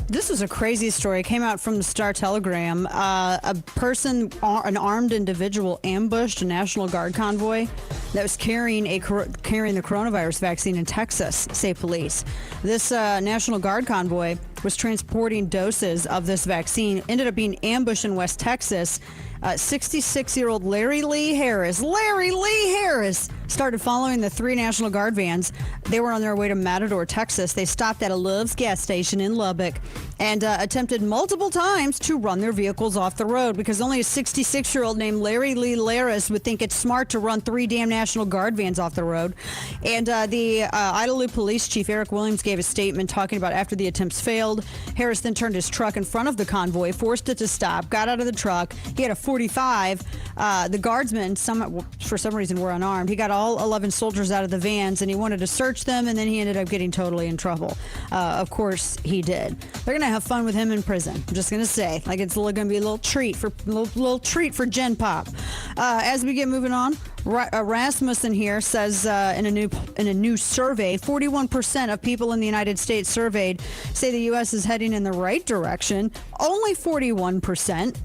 This is a crazy story. It came out from the Star Telegram. An armed individual ambushed a National Guard convoy that was carrying the coronavirus vaccine in Texas, say police. This National Guard convoy was transporting doses of this vaccine, ended up being ambushed in West Texas. 66-year-old Larry Lee Harris started following the 3 National Guard vans. They were on their way to Matador, Texas. They stopped at a Love's gas station in Lubbock and attempted multiple times to run their vehicles off the road because only a 66-year-old named Larry Lee Harris would think it's smart to run 3 damn National Guard vans off the road. And the Idalou Police Chief Eric Williams gave a statement talking about after the attempts failed, Harris then turned his truck in front of the convoy, forced it to stop, got out of the truck. He had a .45. The guardsmen, for some reason, were unarmed. He got all 11 soldiers out of the vans, and he wanted to search them, and then he ended up getting totally in trouble. Of course, he did. They're going to have fun with him in prison. I'm just going to say, like, it's going to be a little treat for Gen Pop. As we get moving on, Rasmussen here says in a new survey, 41% of people in the United States surveyed say the U.S. is heading in the right direction. Only 41%.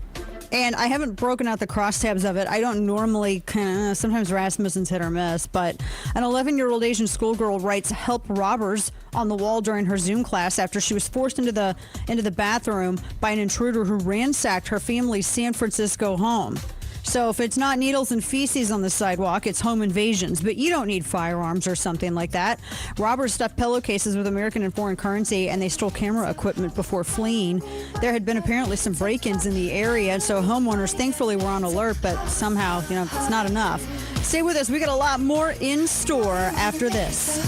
And I haven't broken out the crosstabs of it. I don't normally sometimes Rasmussen's hit or miss, but an 11-year-old Asian schoolgirl writes help robbers on the wall during her Zoom class after she was forced into the bathroom by an intruder who ransacked her family's San Francisco home. So if it's not needles and feces on the sidewalk, it's home invasions. But you don't need firearms or something like that. Robbers stuffed pillowcases with American and foreign currency, and they stole camera equipment before fleeing. There had been apparently some break-ins in the area, so homeowners thankfully were on alert, but somehow, it's not enough. Stay with us. We got a lot more in store after this.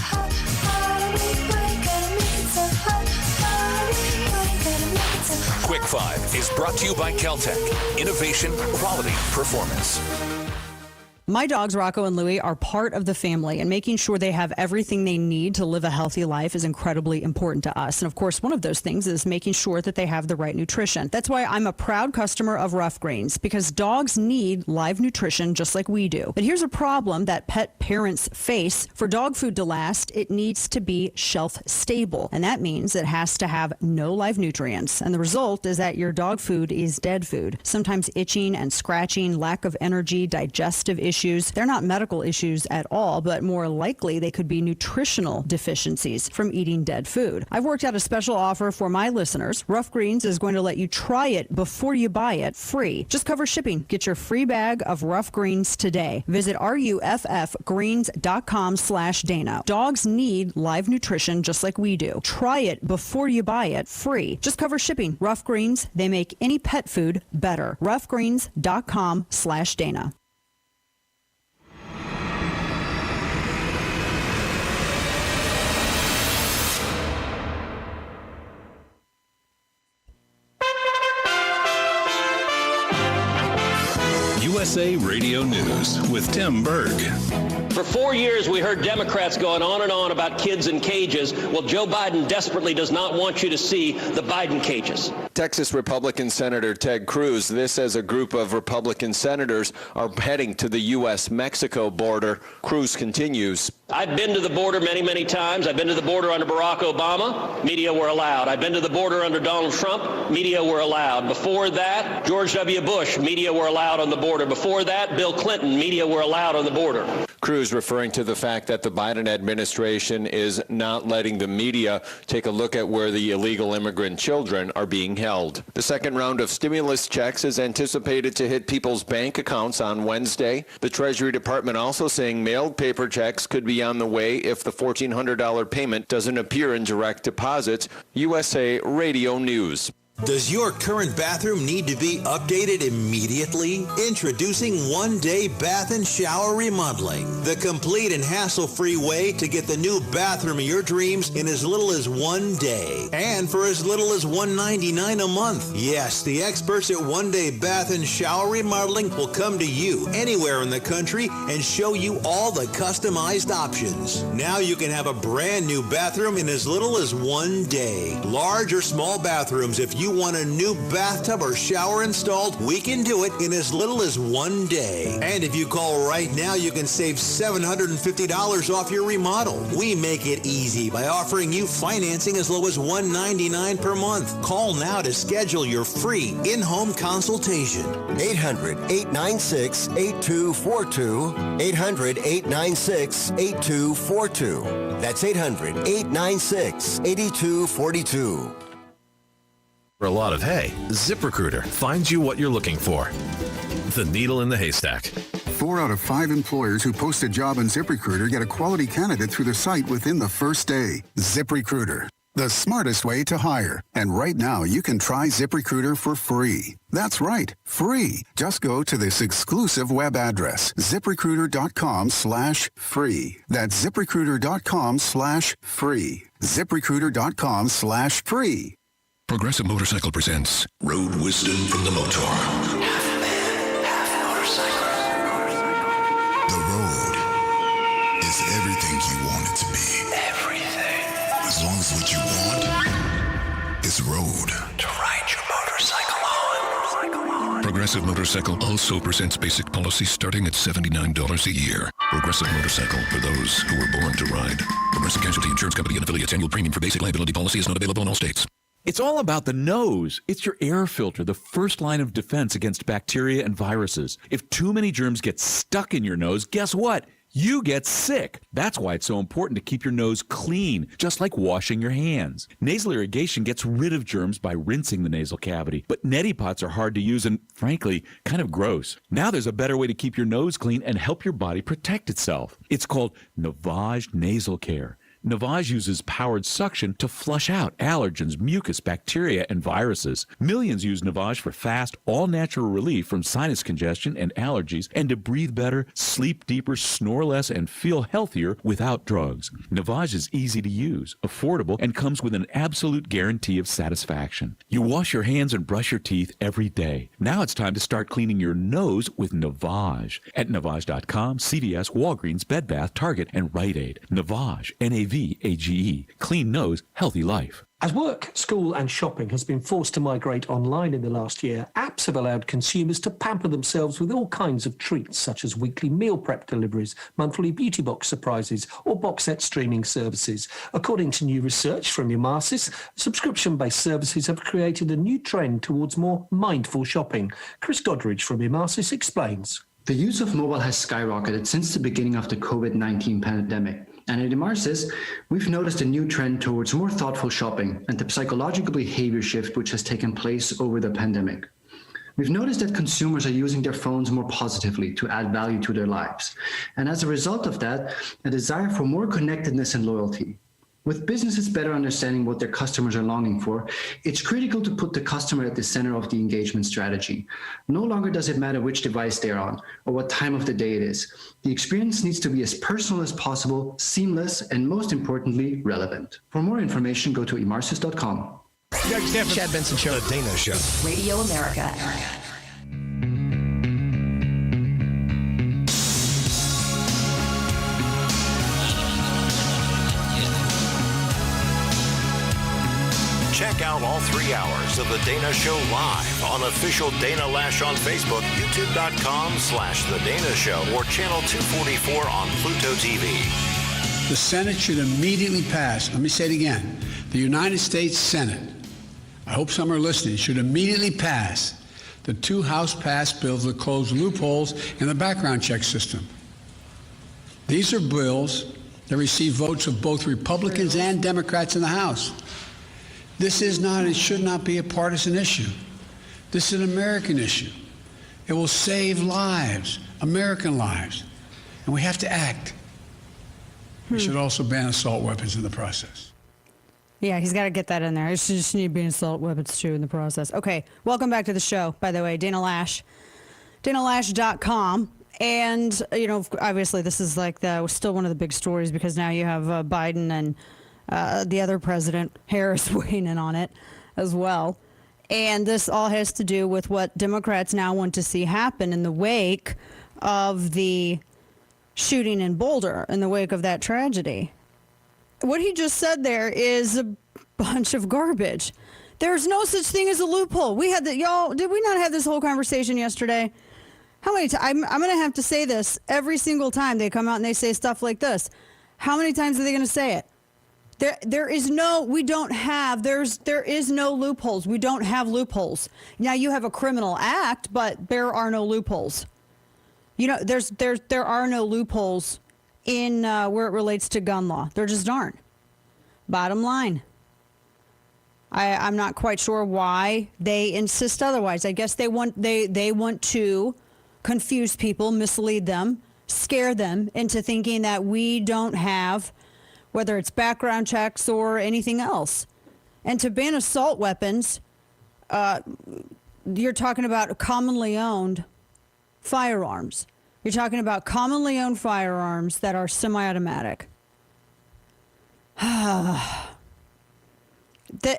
Quick 5 is brought to you by Caltech. Innovation, quality, performance. My dogs, Rocco and Louie, are part of the family, and making sure they have everything they need to live a healthy life is incredibly important to us. And of course, one of those things is making sure that they have the right nutrition. That's why I'm a proud customer of Rough Greens, because dogs need live nutrition just like we do. But here's a problem that pet parents face. For dog food to last, it needs to be shelf stable. And that means it has to have no live nutrients. And the result is that your dog food is dead food. Sometimes itching and scratching, lack of energy, digestive issues. They're not medical issues at all, but more likely they could be nutritional deficiencies from eating dead food. I've worked out a special offer for my listeners. Rough Greens is going to let you try it before you buy it free. Just cover shipping. Get your free bag of Rough Greens today. Visit ruffgreens.com/Dana. Dogs need live nutrition just like we do. Try it before you buy it free. Just cover shipping. Rough Greens, they make any pet food better. ruffgreens.com/Dana. USA Radio News with Tim Berg. For 4 years, we heard Democrats going on and on about kids in cages. Well, Joe Biden desperately does not want you to see the Biden cages. Texas Republican Senator Ted Cruz, this as a group of Republican senators are heading to the U.S.-Mexico border. Cruz continues. I've been to the border many, many times. I've been to the border under Barack Obama. Media were allowed. I've been to the border under Donald Trump. Media were allowed. Before that, George W. Bush. Media were allowed on the border. Before that, Bill Clinton. Media were allowed on the border. Cruz referring to the fact that the Biden administration is not letting the media take a look at where the illegal immigrant children are being held. The second round of stimulus checks is anticipated to hit people's bank accounts on Wednesday. The Treasury Department also saying mailed paper checks could be on the way if the $1,400 payment doesn't appear in direct deposits. USA Radio News. Does your current bathroom need to be updated immediately? Introducing One Day Bath and Shower Remodeling, the complete and hassle-free way to get the new bathroom of your dreams in as little as 1 day and for as little as $199 a month. Yes, the experts at One Day Bath and Shower Remodeling will come to you anywhere in the country and show you all the customized options. Now you can have a brand new bathroom in as little as 1 day. Large or small bathrooms, if you want a new bathtub or shower installed, we can do it in as little as 1 day. And if you call right now, you can save $750 off your remodel. We make it easy by offering you financing as low as $199 per month. Call now to schedule your free in-home consultation. 800-896-8242. 800-896-8242. That's 800-896-8242. For a lot of hay, ZipRecruiter finds you what you're looking for. The needle in the haystack. 4 out of 5 employers who post a job on ZipRecruiter get a quality candidate through the site within the first day. ZipRecruiter, the smartest way to hire. And right now, you can try ZipRecruiter for free. That's right, free. Just go to this exclusive web address, ZipRecruiter.com/free. That's ZipRecruiter.com/free. ZipRecruiter.com/free. Progressive Motorcycle presents Road Wisdom from the Motor. Half man, half motorcycle. The road is everything you want it to be. Everything. As long as what you want is road. To ride your motorcycle on. Progressive Motorcycle also presents basic policy starting at $79 a year. Progressive Motorcycle, for those who were born to ride. Progressive Casualty Insurance Company and affiliates. Annual premium for basic liability policy is not available in all states. It's all about the nose. It's your air filter, the first line of defense against bacteria and viruses. If too many germs get stuck in your nose, guess what? You get sick. That's why it's so important to keep your nose clean, just like washing your hands. Nasal irrigation gets rid of germs by rinsing the nasal cavity, but neti pots are hard to use and, frankly, kind of gross. Now there's a better way to keep your nose clean and help your body protect itself. It's called Navage Nasal Care. Navage uses powered suction to flush out allergens, mucus, bacteria, and viruses. Millions use Navage for fast, all-natural relief from sinus congestion and allergies, and to breathe better, sleep deeper, snore less, and feel healthier without drugs. Navage is easy to use, affordable, and comes with an absolute guarantee of satisfaction. You wash your hands and brush your teeth every day. Now it's time to start cleaning your nose with Navage. At Navage.com, CVS, Walgreens, Bed Bath, Target, and Rite Aid. Navage, N-A-V-A-G-E. Clean nose, healthy life. As work, school and shopping has been forced to migrate online in the last year, apps have allowed consumers to pamper themselves with all kinds of treats, such as weekly meal prep deliveries, monthly beauty box surprises, or box set streaming services. According to new research from Emarsys, subscription-based services have created a new trend towards more mindful shopping. Chris Doddridge from Emarsys explains. The use of mobile has skyrocketed since the beginning of the COVID-19 pandemic. And at Emarsys, we've noticed a new trend towards more thoughtful shopping and the psychological behavior shift which has taken place over the pandemic. We've noticed that consumers are using their phones more positively to add value to their lives. And as a result of that, a desire for more connectedness and loyalty. With businesses better understanding what their customers are longing for, it's critical to put the customer at the center of the engagement strategy. No longer does it matter which device they're on or what time of the day it is. The experience needs to be as personal as possible, seamless, and most importantly, relevant. For more information, go to emarsys.com. Chad Benson Show. The Dana Show. Radio America. out all 3 hours of The Dana Show live on official Dana Lash on Facebook, youtube.com/The Dana Show, or channel 244 on Pluto TV. The Senate should immediately pass. Let me say it again. The United States Senate, I hope some are listening, should immediately pass the 2 House-passed bills that close loopholes in the background check system. These are bills that receive votes of both Republicans and Democrats in the House. This is not, it should not be a partisan issue. This is an American issue. It will save lives, American lives, and we have to act. We should also ban assault weapons in the process. Yeah, he's got to get that in there. It should just need to be assault weapons too in the process. Okay, welcome back to the show, by the way. Dana Lash, DanaLash.com. And, you know, obviously this is like still one of the big stories because now you have Biden and the other president, Harris, weighing in on it as well. And this all has to do with what Democrats now want to see happen in the wake of the shooting in Boulder, in the wake of that tragedy. What he just said there is a bunch of garbage. There's no such thing as a loophole. We had y'all, did we not have this whole conversation yesterday? How many times? I'm going to have to say this every single time they come out and they say stuff like this. How many times are they going to say it? There is no loopholes. We don't have loopholes. Now you have a criminal act, but there are no loopholes. You know, there are no loopholes in where it relates to gun law. There just aren't. Bottom line. I'm not quite sure why they insist otherwise. I guess they want to confuse people, mislead them, scare them into thinking that we don't have, whether it's background checks or anything else. And to ban assault weapons, you're talking about commonly owned firearms. You're talking about commonly owned firearms that are semi-automatic.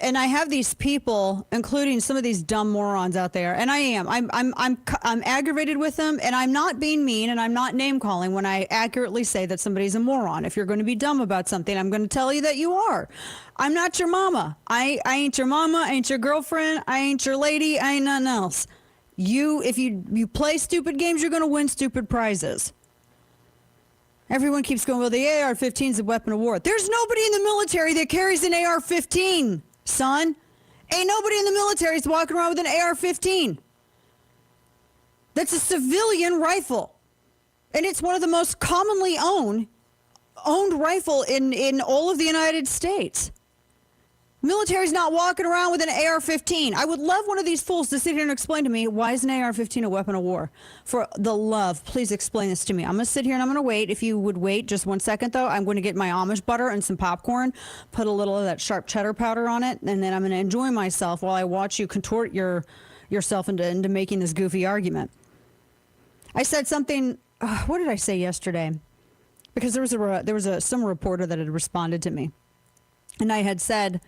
And I have these people, including some of these dumb morons out there, and I am. I'm aggravated with them, and I'm not being mean, and I'm not name calling when I accurately say that somebody's a moron. If you're going to be dumb about something, I'm going to tell you that you are. I'm not your mama. I ain't your mama. I ain't your girlfriend. I ain't your lady. I ain't nothing else. If you play stupid games, you're going to win stupid prizes. Everyone keeps going, well, the AR-15 is a weapon of war. There's nobody in the military that carries an AR-15, son. Ain't nobody in the military is walking around with an AR-15. That's a civilian rifle. And it's one of the most commonly owned rifle in all of the United States. Military's not walking around with an AR-15. I would love one of these fools to sit here and explain to me, why is an AR-15 a weapon of war? For the love, please explain this to me. I'm going to sit here and I'm going to wait. If you would wait just 1 second, though, I'm going to get my Amish butter and some popcorn, put a little of that sharp cheddar powder on it, and then I'm going to enjoy myself while I watch you contort yourself into making this goofy argument. I said something, what did I say yesterday? Because there was some reporter that had responded to me. And I had said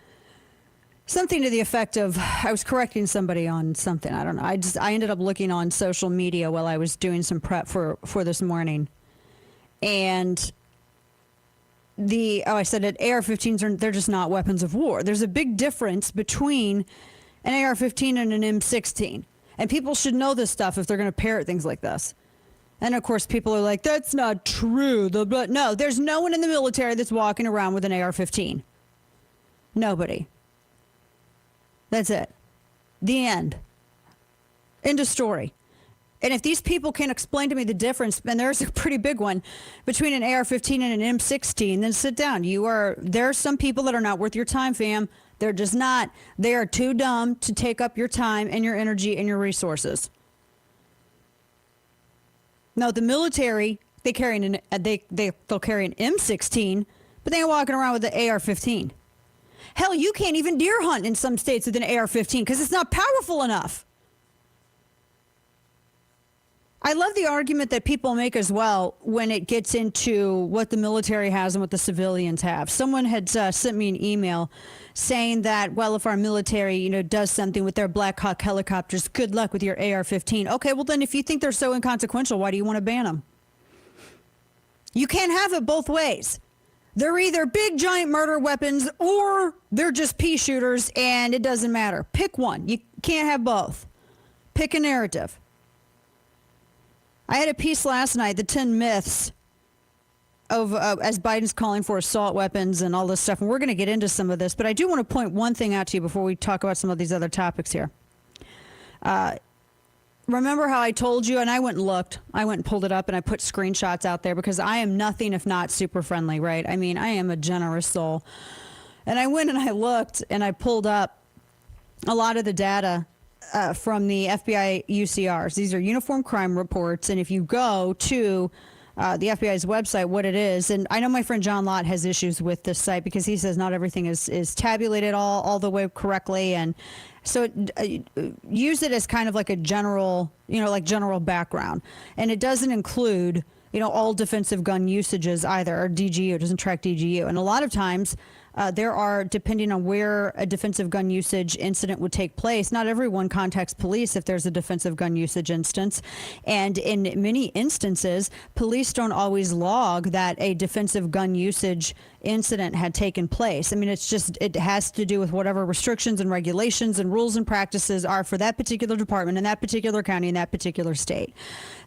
something to the effect of, I was correcting somebody on something. I don't know. I ended up looking on social media while I was doing some prep for this morning. And I said that AR-15s they're just not weapons of war. There's a big difference between an AR-15 and an M16. And people should know this stuff if they're going to parrot things like this. And of course, people are like, that's not true. No, there's no one in the military that's walking around with an AR-15. Nobody. That's it. The end. End of story. And if these people can't explain to me the difference, and there's a pretty big one, between an AR-15 and an M16, then sit down. There are some people that are not worth your time, fam. They're just not. They are too dumb to take up your time and your energy and your resources. No, the military, they'll carry an M16, but they ain't walking around with the AR-15. Hell, you can't even deer hunt in some states with an AR-15 because it's not powerful enough. I love the argument that people make as well when it gets into what the military has and what the civilians have. Someone had sent me an email saying that, well, if our military, does something with their Black Hawk helicopters, good luck with your AR-15. Okay, well then if you think they're so inconsequential, why do you want to ban them? You can't have it both ways. They're either big giant murder weapons or they're just pea shooters, and it doesn't matter. Pick one. You can't have both. Pick a narrative. I had a piece last night, the 10 myths of as Biden's calling for assault weapons and all this stuff, and we're going to get into some of this, but I do want to point one thing out to you before we talk about some of these other topics here. Remember how I told you, and I went and looked, I went and pulled it up, and I put screenshots out there because I am nothing if not super friendly, right? I mean, I am a generous soul. And I went and I looked, and I pulled up a lot of the data from the FBI UCRs. These are uniform crime reports, and if you go to the FBI's website, what it is, and I know my friend John Lott has issues with this site because he says not everything is tabulated all the way correctly, and so use it as kind of like a general, like general background, and it doesn't include, all defensive gun usages either, or DGU. It doesn't track DGU, and a lot of times there are, depending on where a defensive gun usage incident would take place, not everyone contacts police if there's a defensive gun usage instance. And in many instances, police don't always log that a defensive gun usage incident had taken place. I mean, it has to do with whatever restrictions and regulations and rules and practices are for that particular department in that particular county in that particular state.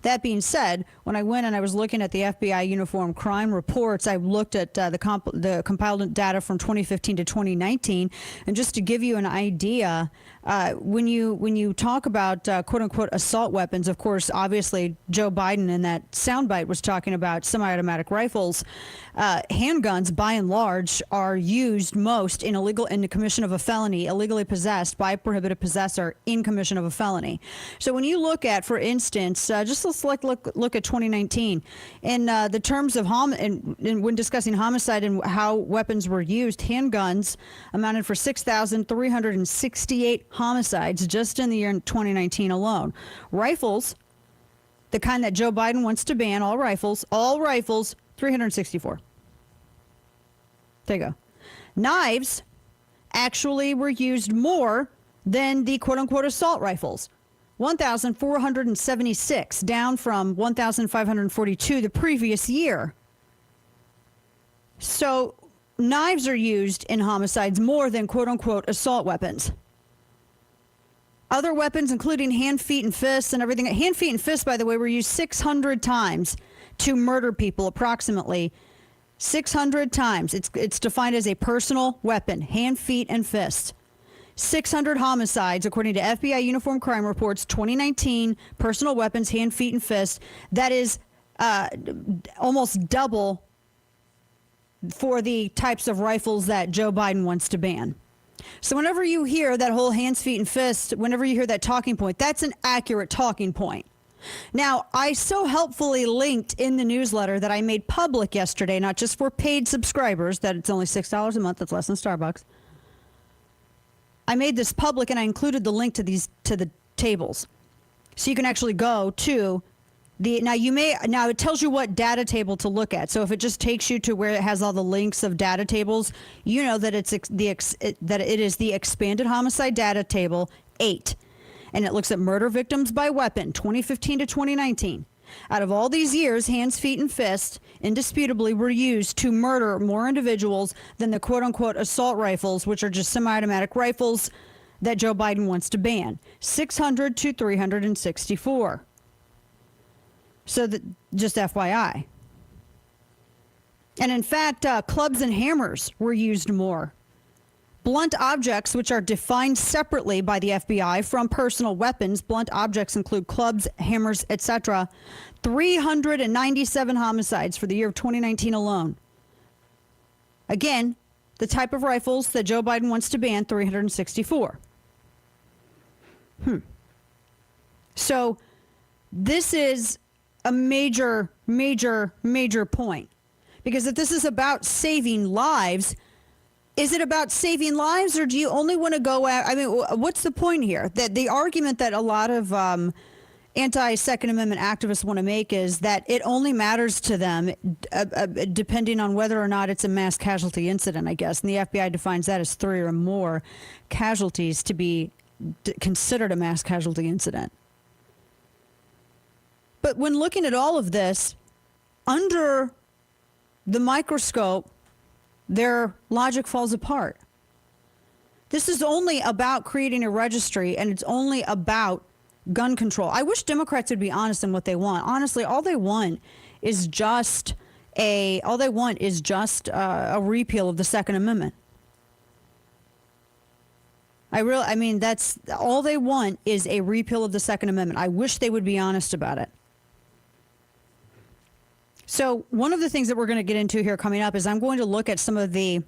That being said, when I went and I was looking at the FBI uniform crime reports, I looked at the compiled data from 2015 to 2019, and just to give you an idea, when you talk about quote unquote assault weapons, of course, obviously Joe Biden in that soundbite was talking about semi-automatic rifles. Handguns, by and large, are used most in the commission of a felony, illegally possessed by a prohibited possessor in commission of a felony. So when you look at, for instance, just let's look at 2019 in the terms of when discussing homicide and how weapons were used, handguns amounted for 6,368 homicides just in the year 2019 alone. Rifles, the kind that Joe Biden wants to ban, all rifles, 364. There you go. Knives actually were used more than the quote-unquote assault rifles. 1,476, down from 1,542 the previous year. So knives are used in homicides more than quote-unquote assault weapons. Other weapons, including hand, feet, and fists and everything. Hand, feet, and fists, by the way, were used 600 times to murder people, approximately 600 times. It's defined as a personal weapon, hand, feet, and fists. 600 homicides, according to FBI Uniform Crime Reports, 2019, personal weapons, hand, feet, and fists. That is almost double for the types of rifles that Joe Biden wants to ban. So whenever you hear that whole hands, feet, and fists, whenever you hear that talking point, that's an accurate talking point. Now, I so helpfully linked in the newsletter that I made public yesterday, not just for paid subscribers, that it's only $6 a month, that's less than Starbucks. I made this public and I included the link to the tables. So you can actually go to now it tells you what data table to look at. So if it just takes you to where it has all the links of data tables, you know that it is the expanded homicide data table 8. And it looks at murder victims by weapon, 2015 to 2019. Out of all these years, hands, feet, and fists indisputably were used to murder more individuals than the quote-unquote assault rifles, which are just semi-automatic rifles that Joe Biden wants to ban. 600 to 364. So just FYI. And in fact, clubs and hammers were used more. Blunt objects, which are defined separately by the FBI from personal weapons, blunt objects include clubs, hammers, etc. 397 homicides for the year of 2019 alone. Again, the type of rifles that Joe Biden wants to ban, 364. So this is a major, major, major point. Because if this is about saving lives, is it about saving lives, or do you only want to go at, I mean, what's the point here? That the argument that a lot of anti-Second Amendment activists want to make is that it only matters to them depending on whether or not it's a mass casualty incident, I guess. And the FBI defines that as 3 or more casualties to be considered a mass casualty incident. But when looking at all of this, under the microscope their logic falls apart. This is only about creating a registry, and it's only about gun control. I wish Democrats would be honest in what they want. Honestly, all they want is just a repeal of the Second Amendment. That's all they want is a repeal of the Second Amendment. I wish they would be honest about it. So one of the things that we're going to get into here coming up is I'm going to look at some of the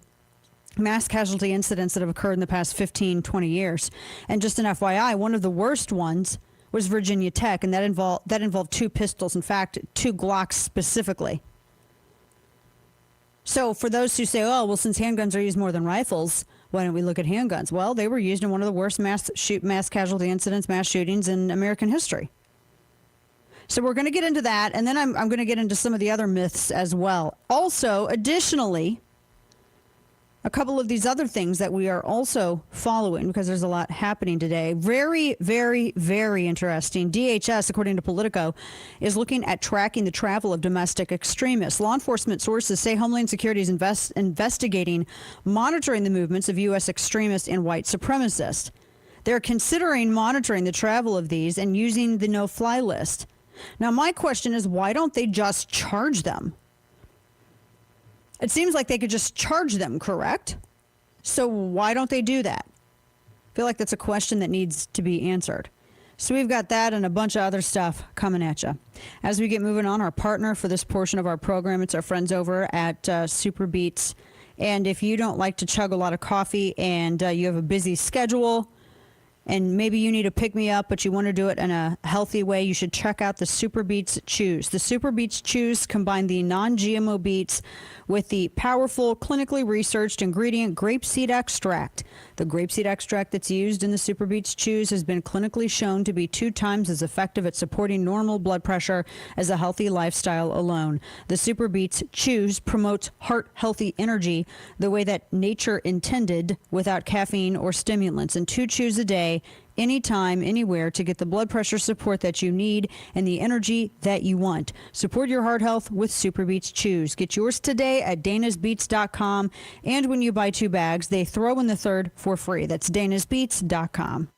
mass casualty incidents that have occurred in the past 15, 20 years. And just an FYI, one of the worst ones was Virginia Tech, and that involved 2 pistols. In fact, 2 Glocks specifically. So for those who say, oh, well, since handguns are used more than rifles, why don't we look at handguns? Well, they were used in one of the worst mass casualty incidents, mass shootings in American history. So we're going to get into that, and then I'm going to get into some of the other myths as well. Also, additionally, a couple of these other things that we are also following because there's a lot happening today. Very, very, very interesting. DHS, according to Politico, is looking at tracking the travel of domestic extremists. Law enforcement sources say Homeland Security is investigating monitoring the movements of U.S. extremists and white supremacists. They're considering monitoring the travel of these and using the no-fly list. Now, my question is, why don't they just charge them? It seems like they could just charge them, correct? So why don't they do that? I feel like that's a question that needs to be answered. So we've got that and a bunch of other stuff coming at you. As we get moving on, our partner for this portion of our program, it's our friends over at Super Beats. And if you don't like to chug a lot of coffee and you have a busy schedule, and maybe you need to pick me up, but you want to do it in a healthy way, you should check out the Super Beats Chews. The Super Beats Chews combine the non-GMO beets with the powerful, clinically researched ingredient grapeseed extract. The grapeseed extract that's used in the Super Beats Chews has been clinically shown to be 2 times as effective at supporting normal blood pressure as a healthy lifestyle alone. The Super Beats Chews promotes heart-healthy energy the way that nature intended, without caffeine or stimulants. And 2 chews a day, anytime, anywhere, to get the blood pressure support that you need and the energy that you want. Support your heart health with Super Beats Chews. Get yours today at danasbeats.com. And when you buy 2 bags, they throw in the 3rd for free. That's danasbeats.com.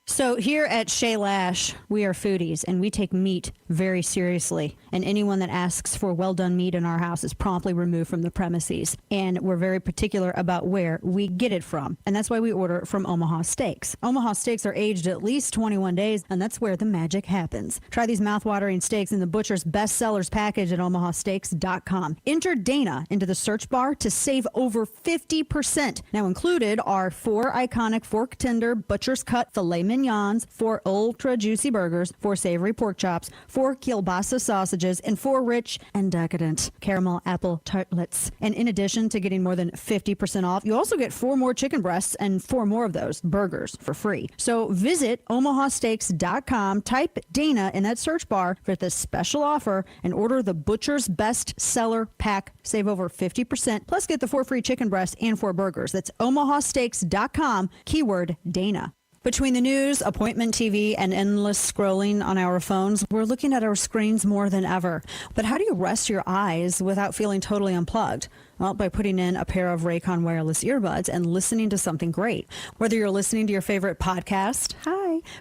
So here at Shay Lash, we are foodies, and we take meat very seriously. And anyone that asks for well-done meat in our house is promptly removed from the premises. And we're very particular about where we get it from. And that's why we order it from Omaha Steaks. Omaha Steaks are aged at least 21 days, and that's where the magic happens. Try these mouth-watering steaks in the Butcher's Best Sellers package at omahasteaks.com. Enter Dana into the search bar to save over 50%. Now included are 4 iconic fork tender Butcher's Cut filet mignons, 4 ultra juicy burgers, 4 savory pork chops, 4 kielbasa sausages, and 4 rich and decadent caramel apple tartlets. And in addition to getting more than 50% off, you also get 4 more chicken breasts and 4 more of those burgers for free. So visit omahasteaks.com, type Dana in that search bar for this special offer, and order the Butcher's Best Seller Pack. Save over 50%, plus get the 4 free chicken breasts and 4 burgers. That's omahasteaks.com, keyword Dana. Between the news, appointment TV, and endless scrolling on our phones, we're looking at our screens more than ever. But how do you rest your eyes without feeling totally unplugged? Well, by putting in a pair of Raycon wireless earbuds and listening to something great. Whether you're listening to your favorite podcast,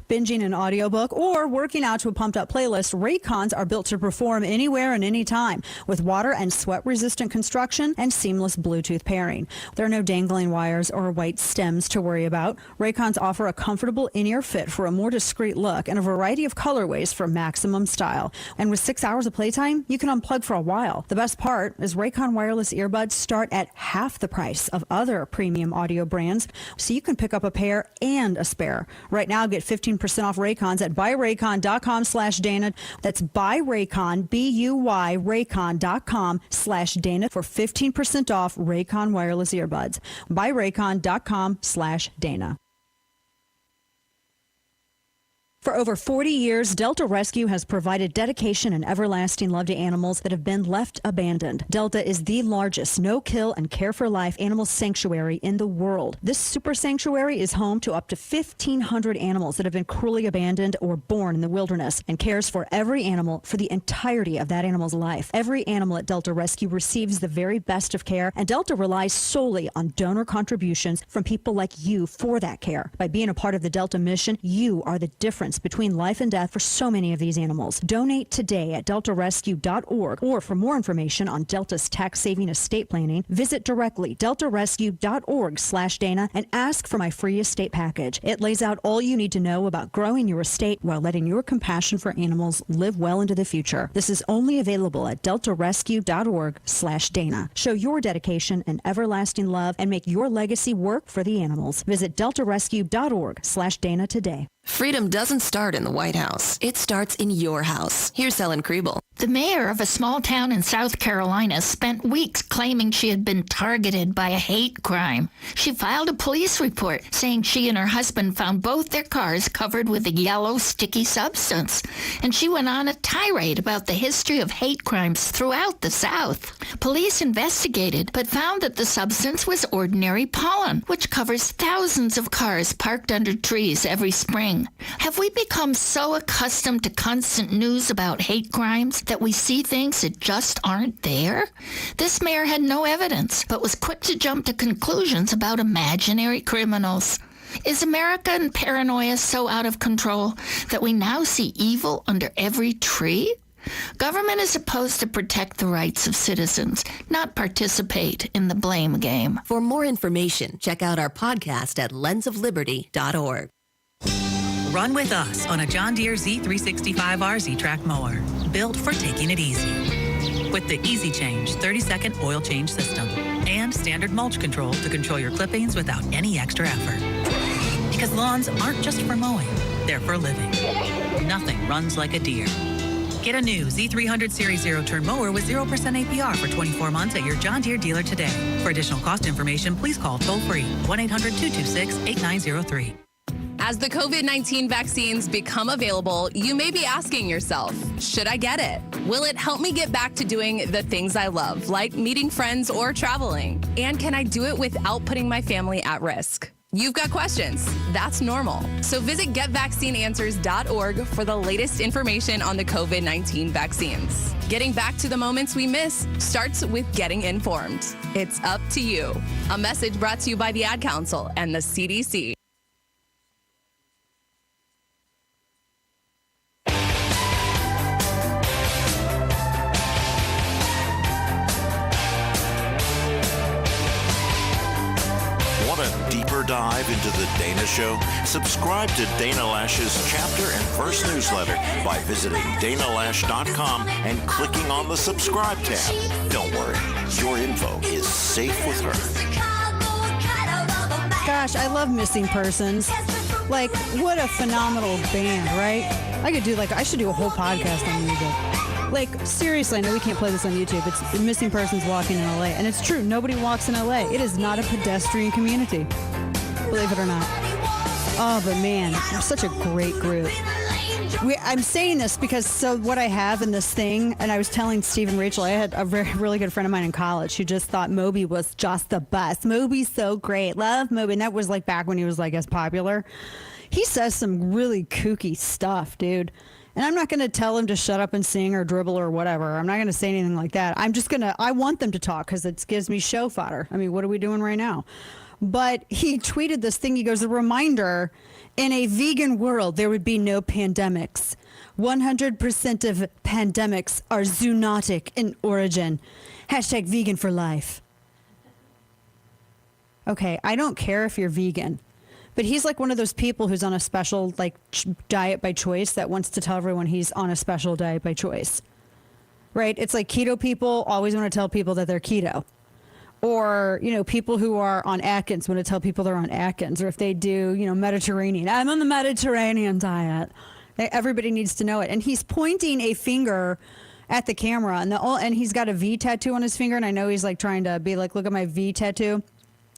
binging an audiobook, or working out to a pumped-up playlist, Raycons are built to perform anywhere and anytime with water and sweat-resistant construction and seamless Bluetooth pairing. There are no dangling wires or white stems to worry about. Raycons offer a comfortable in-ear fit for a more discreet look and a variety of colorways for maximum style. And with 6 hours of playtime, you can unplug for a while. The best part is Raycon wireless earbuds start at half the price of other premium audio brands, so you can pick up a pair and a spare. Right now, get 15% off Raycons at buyraycon.com/Dana. That's buyraycon, B-U-Y, raycon.com/Dana for 15% off Raycon wireless earbuds. Buyraycon.com/Dana. For over 40 years, Delta Rescue has provided dedication and everlasting love to animals that have been left abandoned. Delta is the largest no-kill and care-for-life animal sanctuary in the world. This super sanctuary is home to up to 1,500 animals that have been cruelly abandoned or born in the wilderness and cares for every animal for the entirety of that animal's life. Every animal at Delta Rescue receives the very best of care, and Delta relies solely on donor contributions from people like you for that care. By being a part of the Delta mission, you are the difference between life and death for so many of these animals. Donate today at deltarescue.org, or for more information on Delta's tax-saving estate planning, visit directly deltarescue.org/Dana and ask for my free estate package. It lays out all you need to know about growing your estate while letting your compassion for animals live well into the future. This is only available at deltarescue.org/Dana. Show your dedication and everlasting love and make your legacy work for the animals. Visit deltarescue.org/Dana today. Freedom doesn't start in the White House. It starts in your house. Here's Helen Kriebel. The mayor of a small town in South Carolina spent weeks claiming she had been targeted by a hate crime. She filed a police report saying she and her husband found both their cars covered with a yellow sticky substance. And she went on a tirade about the history of hate crimes throughout the South. Police investigated, but found that the substance was ordinary pollen, which covers thousands of cars parked under trees every spring. Have we become so accustomed to constant news about hate crimes that we see things that just aren't there? This mayor had no evidence, but was quick to jump to conclusions about imaginary criminals. Is American paranoia so out of control that we now see evil under every tree? Government is supposed to protect the rights of citizens, not participate in the blame game. For more information, check out our podcast at lensofliberty.org. Run with us on a John Deere Z365R Z-Track mower, built for taking it easy. With the Easy Change 30-second oil change system and standard mulch control to control your clippings without any extra effort. Because lawns aren't just for mowing, they're for living. Nothing runs like a Deere. Get a new Z300 Series zero-turn mower with 0% APR for 24 months at your John Deere dealer today. For additional cost information, please call toll-free 1-800-226-8903. As the COVID-19 vaccines become available, you may be asking yourself, should I get it? Will it help me get back to doing the things I love, like meeting friends or traveling? And can I do it without putting my family at risk? You've got questions. That's normal. So visit getvaccineanswers.org for the latest information on the COVID-19 vaccines. Getting back to the moments we miss starts with getting informed. It's up to you. A message brought to you by the Ad Council and the CDC. Want a deeper dive into the Dana Show? Subscribe to Dana Lash's chapter and verse newsletter by visiting danalash.com and clicking on the subscribe tab. Don't worry, your info is safe with her. Gosh, I love Missing Persons. Like, what a phenomenal band, right? I should do a whole podcast on music. Like, seriously, I know we can't play this on YouTube. It's Missing Persons Walking in LA. And it's true, nobody walks in LA. It is not a pedestrian community, believe it or not. Oh, but man, they're such a great group. I'm saying this because what I have in this thing, and I was telling Steve and Rachel, I had a really good friend of mine in college who just thought Moby was just the best. Moby's so great. Love Moby. And that was like back when he was like as popular. He says some really kooky stuff, dude. And I'm not going to tell him to shut up and sing or dribble or whatever. I'm not going to say anything like that. I want them to talk because it gives me show fodder. I mean, what are we doing right now? But he tweeted this thing. He goes, a reminder, in a vegan world, there would be no pandemics. 100% of pandemics are zoonotic in origin. Hashtag vegan for life. Okay, I don't care if you're vegan. But he's like one of those people who's on a special diet by choice that wants to tell everyone he's on a special diet by choice. Right? It's like keto people always want to tell people that they're keto. Or, people who are on Atkins want to tell people they're on Atkins. Or if they do, Mediterranean. I'm on the Mediterranean diet. Everybody needs to know it. And he's pointing a finger at the camera. And he's got a V tattoo on his finger. And I know he's like trying to be like, look at my V tattoo.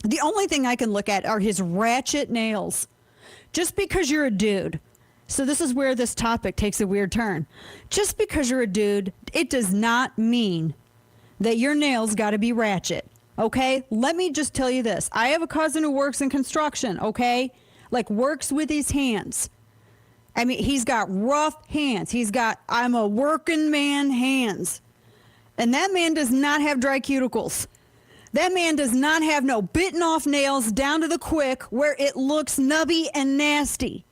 The only thing I can look at are his ratchet nails. Just because you're a dude So this is where this topic takes a weird turn. Just because you're a dude, it does not mean that your nails got to be ratchet, okay? Let me just tell you this. I have a cousin who works in construction, okay? Like, works with his hands. I mean, he's got rough hands. I'm a working man hands. And that man does not have dry cuticles. That man does not have no bitten off nails down to the quick where it looks nubby and nasty.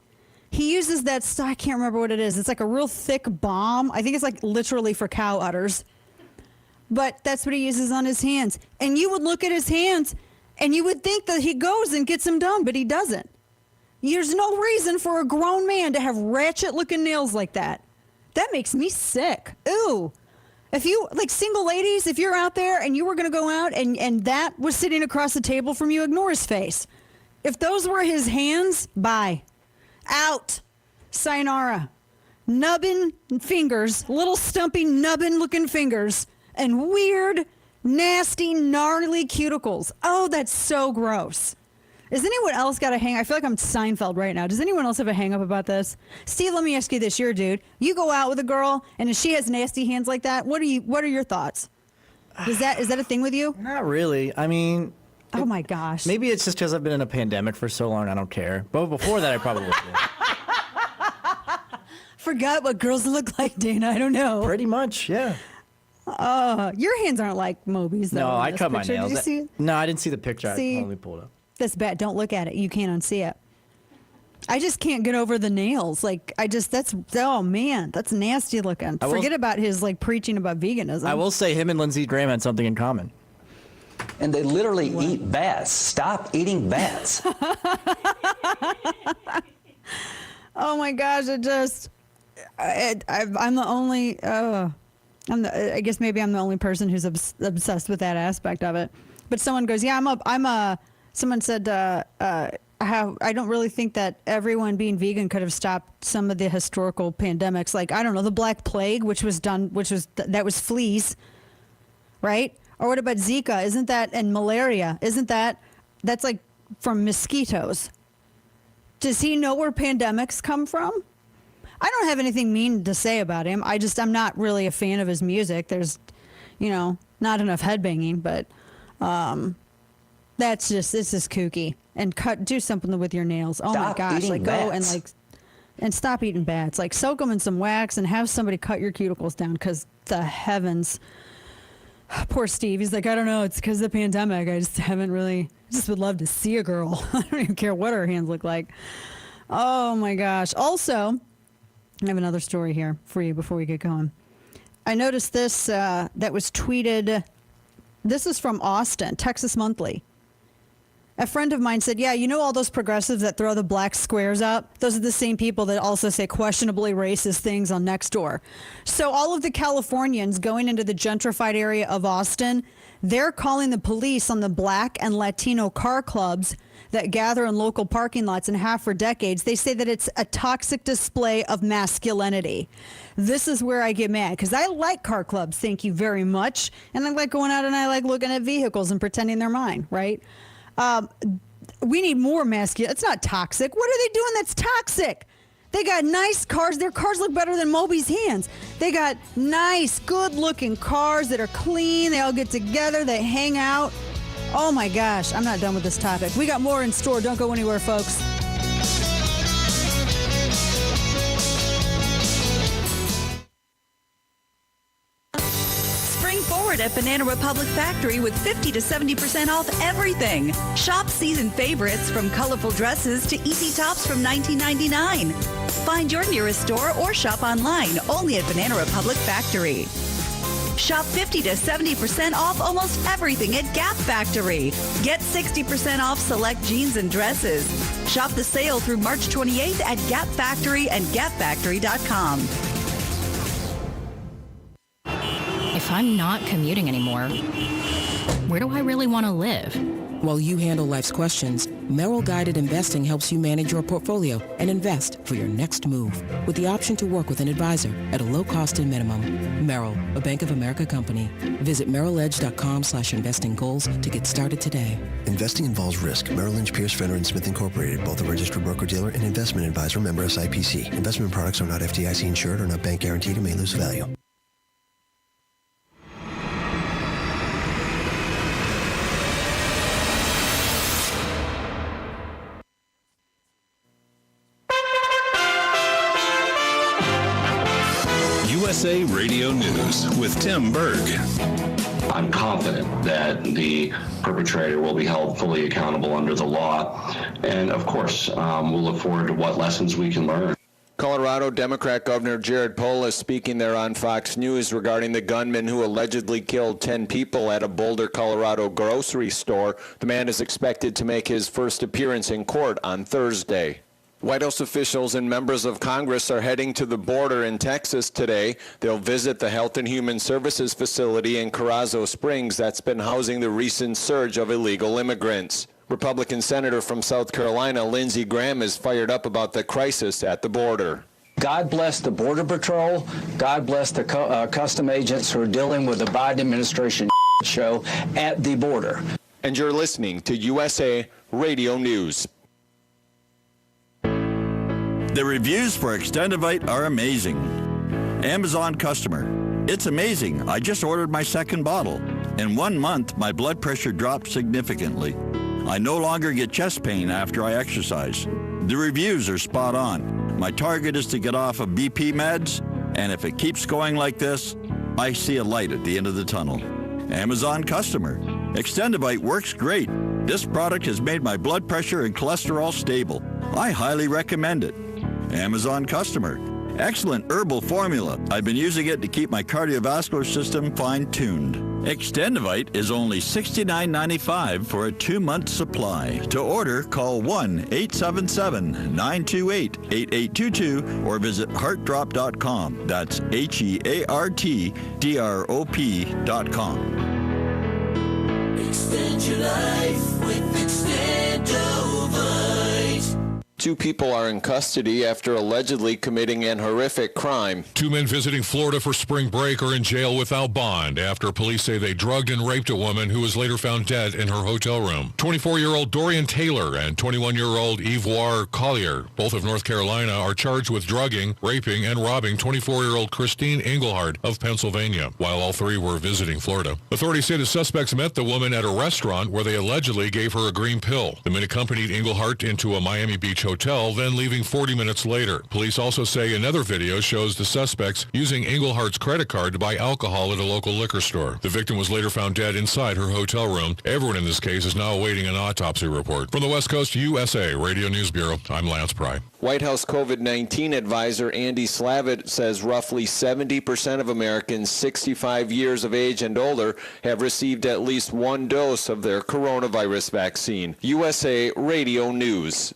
He uses that, I can't remember what it is. It's like a real thick balm. I think it's like literally for cow udders. But that's what he uses on his hands. And you would look at his hands and you would think that he goes and gets them done, but he doesn't. There's no reason for a grown man to have ratchet looking nails like that. That makes me sick. Ooh. If you, like, single ladies, if you're out there and you were going to go out and that was sitting across the table from you, ignore his face. If those were his hands, bye. Out. Sayonara. Nubbin fingers, little stumpy nubbin looking fingers, and weird, nasty, gnarly cuticles. Oh, that's so gross. Is anyone else got a hang? I feel like I'm Seinfeld right now. Does anyone else have a hang up about this? Steve, let me ask you this. You're a dude. You go out with a girl, and if she has nasty hands like that, what are your thoughts? Is that a thing with you? Not really. I mean... Oh, my gosh. Maybe it's just because I've been in a pandemic for so long, I don't care. But before that, I probably did. Forgot what girls look like, Dana. I don't know. Pretty much, yeah. Your hands aren't like Moby's, though. No, I cut my nails. Did you see it? No, I didn't see the picture. See? I totally pulled up. That's bad. Don't look at it. You can't unsee it. I just can't get over the nails. Like, oh man, that's nasty looking. Forget about his, like, preaching about veganism. I will say him and Lindsey Graham had something in common. And they literally eat bats. Stop eating bats. Oh my gosh, I'm the only, I guess maybe I'm the only person who's obsessed with that aspect of it. But someone goes, yeah, someone said, I don't really think that everyone being vegan could have stopped some of the historical pandemics. Like, I don't know, the Black Plague, that was fleas, right? Or what about Zika? Isn't that, and malaria? That's like from mosquitoes. Does he know where pandemics come from? I don't have anything mean to say about him. I'm not really a fan of his music. There's, not enough headbanging, but it's just kooky. And do something with your nails. Oh my gosh, like bats. Go and stop eating bats. Like, soak them in some wax and have somebody cut your cuticles down, because the heavens. Poor Steve. He's like, I don't know. It's because of the pandemic. I just would love to see a girl. I don't even care what her hands look like. Oh my gosh. Also, I have another story here for you before we get going. I noticed this that was tweeted. This is from Austin, Texas Monthly. A friend of mine said, yeah, all those progressives that throw the black squares up? Those are the same people that also say questionably racist things on Nextdoor. So all of the Californians going into the gentrified area of Austin, they're calling the police on the black and Latino car clubs that gather in local parking lots and have for decades. They say that it's a toxic display of masculinity. This is where I get mad, because I like car clubs, thank you very much. And I like going out and I like looking at vehicles and pretending they're mine, right? We need more masculine. It's not toxic. What are they doing that's toxic? They got nice cars. Their cars look better than Moby's hands. They got nice, good-looking cars that are clean. They all get together. They hang out. Oh, my gosh. I'm not done with this topic. We got more in store. Don't go anywhere, folks. Forward at Banana Republic Factory with 50 to 70% off everything. Shop season favorites from colorful dresses to easy tops from $19.99. Find your nearest store or shop online only at Banana Republic Factory. Shop 50 to 70% off almost everything at Gap Factory. Get 60% off select jeans and dresses. Shop the sale through March 28th at Gap Factory and gapfactory.com. If I'm not commuting anymore, where do I really want to live? While you handle life's questions, Merrill Guided Investing helps you manage your portfolio and invest for your next move with the option to work with an advisor at a low cost and minimum. Merrill, a Bank of America company. Visit merrilledge.com/investing goals to get started today. Investing involves risk. Merrill Lynch, Pierce, Fenner & Smith Incorporated, both a registered broker-dealer and investment advisor, member SIPC. Investment products are not FDIC insured or not bank guaranteed and may lose value. USA Radio News with Tim Berg. I'm confident that the perpetrator will be held fully accountable under the law. And of course, we'll look forward to what lessons we can learn. Colorado Democrat Governor Jared Polis speaking there on Fox News regarding the gunman who allegedly killed 10 people at a Boulder, Colorado grocery store. The man is expected to make his first appearance in court on Thursday. White House officials and members of Congress are heading to the border in Texas today. They'll visit the Health and Human Services facility in Carrizo Springs that's been housing the recent surge of illegal immigrants. Republican Senator from South Carolina, Lindsey Graham, is fired up about the crisis at the border. God bless the Border Patrol. God bless the custom agents who are dealing with the Biden administration show at the border. And you're listening to USA Radio News. The reviews for Extendivite are amazing. Amazon customer. It's amazing. I just ordered my second bottle. In 1 month, my blood pressure dropped significantly. I no longer get chest pain after I exercise. The reviews are spot on. My target is to get off of BP meds, and if it keeps going like this, I see a light at the end of the tunnel. Amazon customer. Extendivite works great. This product has made my blood pressure and cholesterol stable. I highly recommend it. Amazon customer. Excellent herbal formula. I've been using it to keep my cardiovascular system fine-tuned. Extendivite is only $69.95 for a 2-month supply. To order, call 1-877-928-8822 or visit heartdrop.com. That's HEARTDROP.com. Extend your life with Extendovite. 2 people are in custody after allegedly committing an horrific crime. 2 men visiting Florida for spring break are in jail without bond after police say they drugged and raped a woman who was later found dead in her hotel room. 24-year-old Dorian Taylor and 21-year-old Yvoire Collier, both of North Carolina, are charged with drugging, raping, and robbing 24-year-old Christine Engelhardt of Pennsylvania, while all 3 were visiting Florida. Authorities say the suspects met the woman at a restaurant where they allegedly gave her a green pill. The men accompanied Engelhardt into a Miami Beach hotel, then leaving 40 minutes later. Police also say another video shows the suspects using Engelhardt's credit card to buy alcohol at a local liquor store. The victim was later found dead inside her hotel room. Everyone in this case is now awaiting an autopsy report. From the West Coast USA Radio News Bureau, I'm Lance Pry. White House COVID-19 advisor Andy Slavitt says roughly 70% of Americans 65 years of age and older have received at least 1 dose of their coronavirus vaccine. USA Radio News.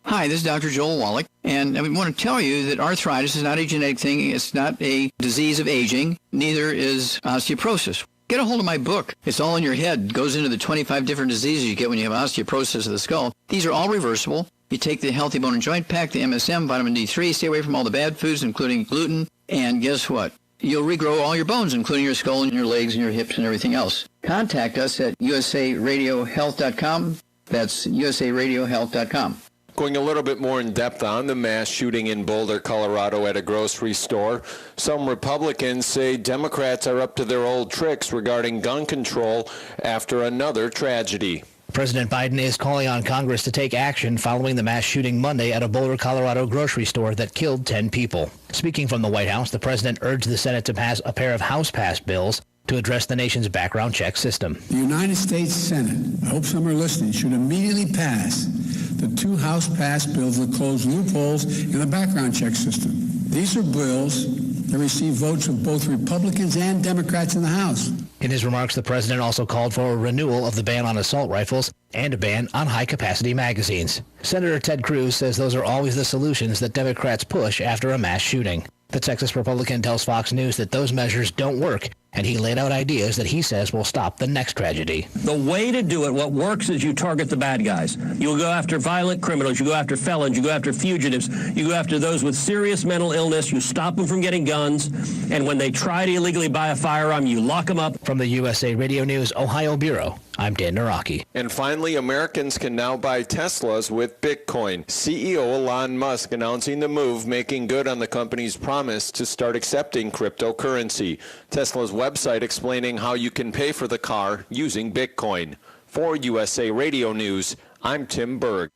Hi, this is Dr. Joel Wallach, and I want to tell you that arthritis is not a genetic thing. It's not a disease of aging. Neither is osteoporosis. Get a hold of my book. It's all in your head. It goes into the 25 different diseases you get when you have osteoporosis of the skull. These are all reversible. You take the Healthy Bone and Joint Pack, the MSM, vitamin D3, stay away from all the bad foods, including gluten, and guess what? You'll regrow all your bones, including your skull and your legs and your hips and everything else. Contact us at usaradiohealth.com. That's usaradiohealth.com. Going a little bit more in depth on the mass shooting in Boulder, Colorado at a grocery store, some Republicans say Democrats are up to their old tricks regarding gun control after another tragedy. President Biden is calling on Congress to take action following the mass shooting Monday at a Boulder, Colorado grocery store that killed 10 people. Speaking from the White House, the president urged the Senate to pass a pair of House-passed bills to address the nation's background check system. The United States Senate, I hope some are listening, should immediately pass the 2 House-passed bills that close loopholes in the background check system. These are bills that receive votes of both Republicans and Democrats in the House. In his remarks, the president also called for a renewal of the ban on assault rifles and a ban on high-capacity magazines. Senator Ted Cruz says those are always the solutions that Democrats push after a mass shooting. The Texas Republican tells Fox News that those measures don't work and he laid out ideas that he says will stop the next tragedy. The way to do it, what works is you target the bad guys. You go after violent criminals, you go after felons, you go after fugitives, you go after those with serious mental illness, you stop them from getting guns, and when they try to illegally buy a firearm, you lock them up. From the USA Radio News Ohio Bureau, I'm Dan Naraki. And finally, Americans can now buy Teslas with Bitcoin. CEO Elon Musk announcing the move, making good on the company's promise to start accepting cryptocurrency. Tesla's website explaining how you can pay for the car using Bitcoin. For USA Radio News, I'm Tim Berg.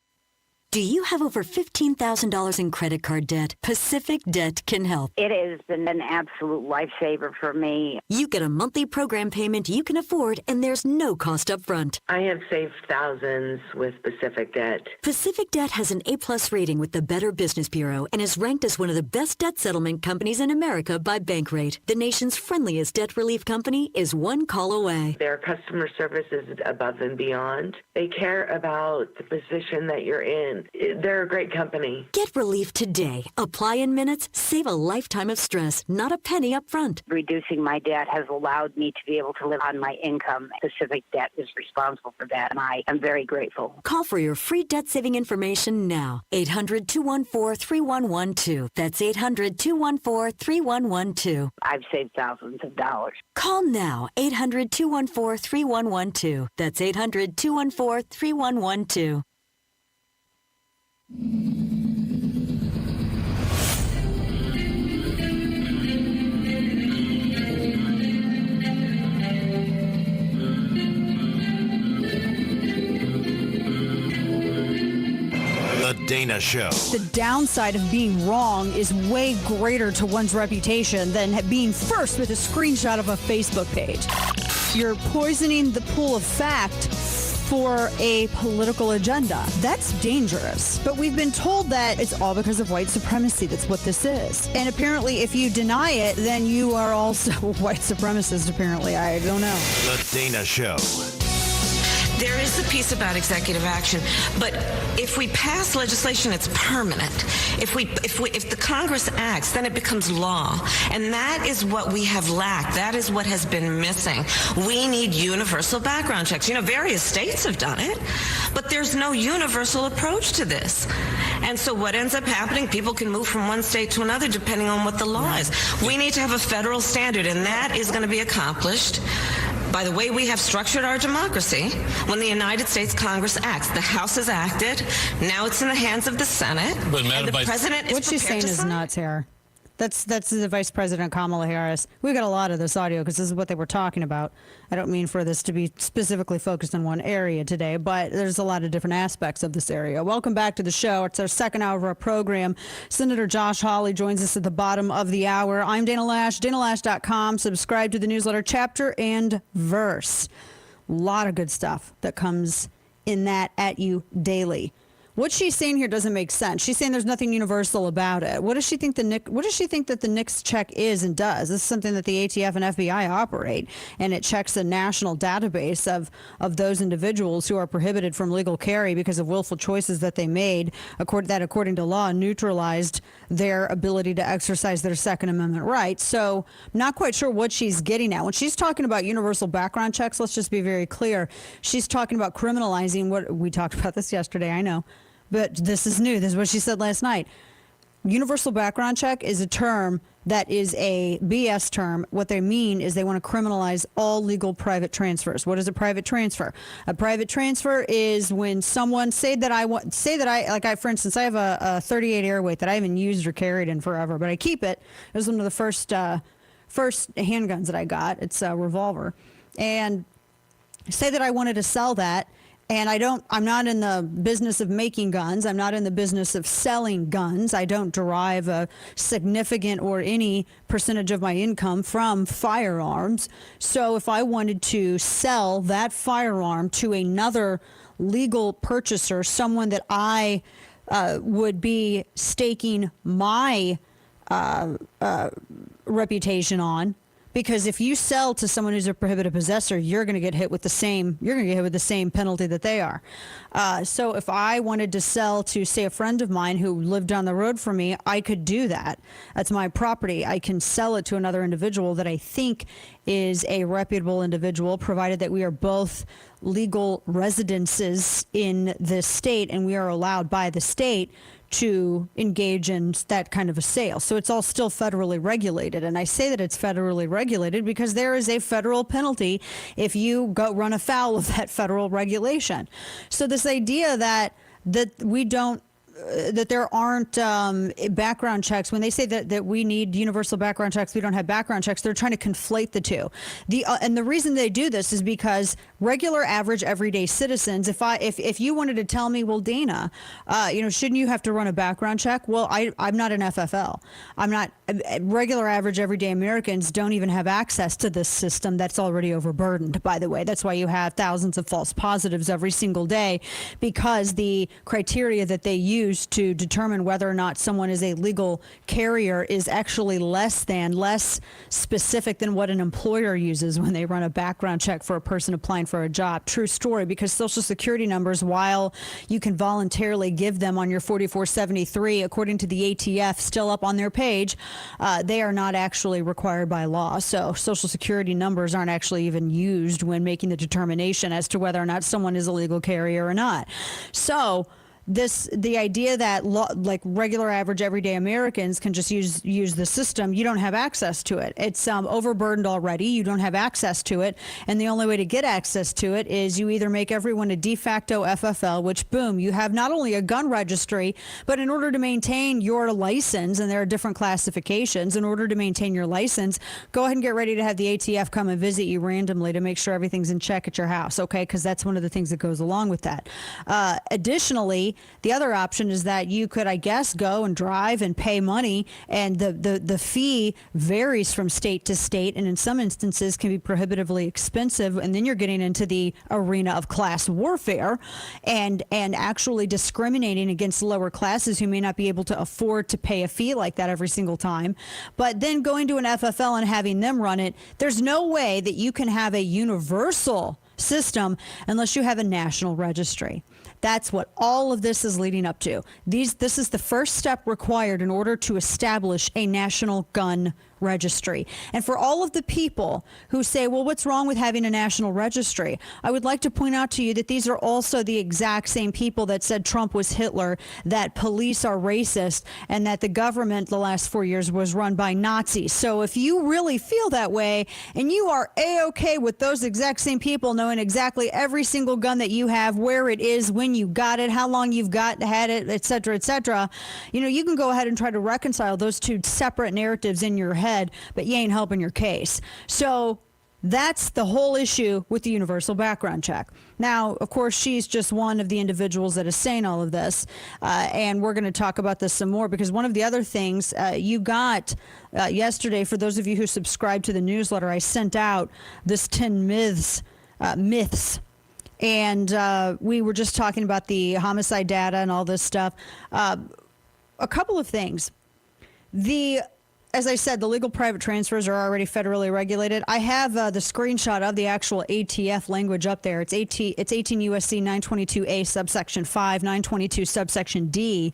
Do you have over $15,000 in credit card debt? Pacific Debt can help. It has been an absolute lifesaver for me. You get a monthly program payment you can afford, and there's no cost up front. I have saved thousands with Pacific Debt. Pacific Debt has an A+ rating with the Better Business Bureau and is ranked as one of the best debt settlement companies in America by Bankrate. The nation's friendliest debt relief company is one call away. Their customer service is above and beyond. They care about the position that you're in. They're a great company. Get relief today. Apply in minutes. Save a lifetime of stress. Not a penny up front. Reducing my debt has allowed me to be able to live on my income. Pacific Debt is responsible for that, and I am very grateful. Call for your free debt-saving information now. 800-214-3112. That's 800-214-3112. I've saved thousands of dollars. Call now. 800-214-3112. That's 800-214-3112. The Dana Show. The downside of being wrong is way greater to one's reputation than being first with a screenshot of a Facebook page. You're poisoning the pool of fact for a political agenda. That's dangerous. But we've been told that it's all because of white supremacy. That's what this is. And apparently, if you deny it, then you are also a white supremacist, apparently. I don't know. The Dana Show. There is a piece about executive action, but if we pass legislation, it's permanent. If the Congress acts, then it becomes law, and that is what we have lacked. That is what has been missing. We need universal background checks. You know, various states have done it, but there's no universal approach to this. And so what ends up happening, people can move from one state to another depending on what the law is. We need to have a federal standard, and that is going to be accomplished by the way we have structured our democracy. When the United States Congress acts, the House has acted. Now it's in the hands of the Senate. But and the president is what she's saying is nuts here. That's the Vice President Kamala Harris. We got a lot of this audio because this is what they were talking about. I don't mean for this to be specifically focused on one area today, but there's a lot of different aspects of this area. Welcome back to the show. It's our second hour of our program. Senator Josh Hawley joins us at the bottom of the hour. I'm Dana Lash, DanaLash.com. Subscribe to the newsletter, chapter and verse. A lot of good stuff that comes in that at you daily. What she's saying here doesn't make sense. She's saying there's nothing universal about it. What does she think that the NICS check is and does? This is something that the ATF and FBI operate, and it checks the national database of those individuals who are prohibited from legal carry because of willful choices that they made, according to law, neutralized their ability to exercise their Second Amendment rights. So I'm not quite sure what she's getting at. When she's talking about universal background checks, let's just be very clear. She's talking about criminalizing what we talked about this yesterday, I know. But this is new. This is what she said last night. Universal background check is a term that is a BS term. What they mean is they want to criminalize all legal private transfers. What is a private transfer? A private transfer is when someone for instance, I have a 38 Airweight that I haven't used or carried in forever, but I keep it. It was one of the first handguns that I got. It's a revolver. And say that I wanted to sell that. And I'm not in the business of making guns. I'm not in the business of selling guns. I don't derive a significant or any percentage of my income from firearms. So if I wanted to sell that firearm to another legal purchaser, someone that I would be staking my reputation on, because if you sell to someone who's a prohibited possessor, you're going to get hit with the same penalty that they are. So if I wanted to sell to, say, a friend of mine who lived down the road from me, I could do that. That's my property. I can sell it to another individual that I think is a reputable individual, provided that we are both legal residences in this state and we are allowed by the state to engage in that kind of a sale. So it's all still federally regulated. And I say that it's federally regulated because there is a federal penalty if you go run afoul of that federal regulation. So this idea that we don't, that there aren't background checks, when they say that we need universal background checks, we don't have background checks, they're trying to conflate the two. And the reason they do this is because regular, average, everyday citizens, if you wanted to tell me, well, Dana, shouldn't you have to run a background check? Well, I'm not an FFL. I'm not. Regular, average, everyday Americans don't even have access to this system that's already overburdened, by the way. That's why you have thousands of false positives every single day, because the criteria that they use to determine whether or not someone is a legal carrier is actually less specific than what an employer uses when they run a background check for a person applying for a job. True story, because Social Security numbers, while you can voluntarily give them on your 4473, according to the ATF, still up on their page, they are not actually required by law. So Social Security numbers aren't actually even used when making the determination as to whether or not someone is a legal carrier or not. So the idea that like regular, average, everyday Americans can just use the system, you don't have access to it. It's overburdened already. You don't have access to it, and the only way to get access to it is you either make everyone a de facto FFL, which boom, you have not only a gun registry, but in order to maintain your license, and there are different classifications, in order to maintain your license, go ahead and get ready to have the ATF come and visit you randomly to make sure everything's in check at your house, okay? Because that's one of the things that goes along with that. Additionally, the other option is that you could, I guess, go and drive and pay money, and the fee varies from state to state, and in some instances can be prohibitively expensive, and then you're getting into the arena of class warfare and actually discriminating against lower classes who may not be able to afford to pay a fee like that every single time. But then going to an FFL and having them run it, there's no way that you can have a universal system unless you have a national registry. That's what all of this is leading up to. This is the first step required in order to establish a national gun registry. And for all of the people who say, well, what's wrong with having a national registry? I would like to point out to you that these are also the exact same people that said Trump was Hitler, that police are racist, and that the government the last 4 years was run by Nazis. So if you really feel that way and you are A-okay with those exact same people knowing exactly every single gun that you have, where it is, when you got it, how long you've had it, et cetera, you can go ahead and try to reconcile those two separate narratives in your head, but you ain't helping your case. So that's the whole issue with the universal background check. Now, of course, she's just one of the individuals that is saying all of this, and we're going to talk about this some more, because one of the other things you got yesterday, for those of you who subscribe to the newsletter, I sent out this 10 myths, and we were just talking about the homicide data and all this stuff. A couple of things. As I said, the legal private transfers are already federally regulated. I have the screenshot of the actual ATF language up there. It's 18 USC 922A subsection 5, 922 subsection D.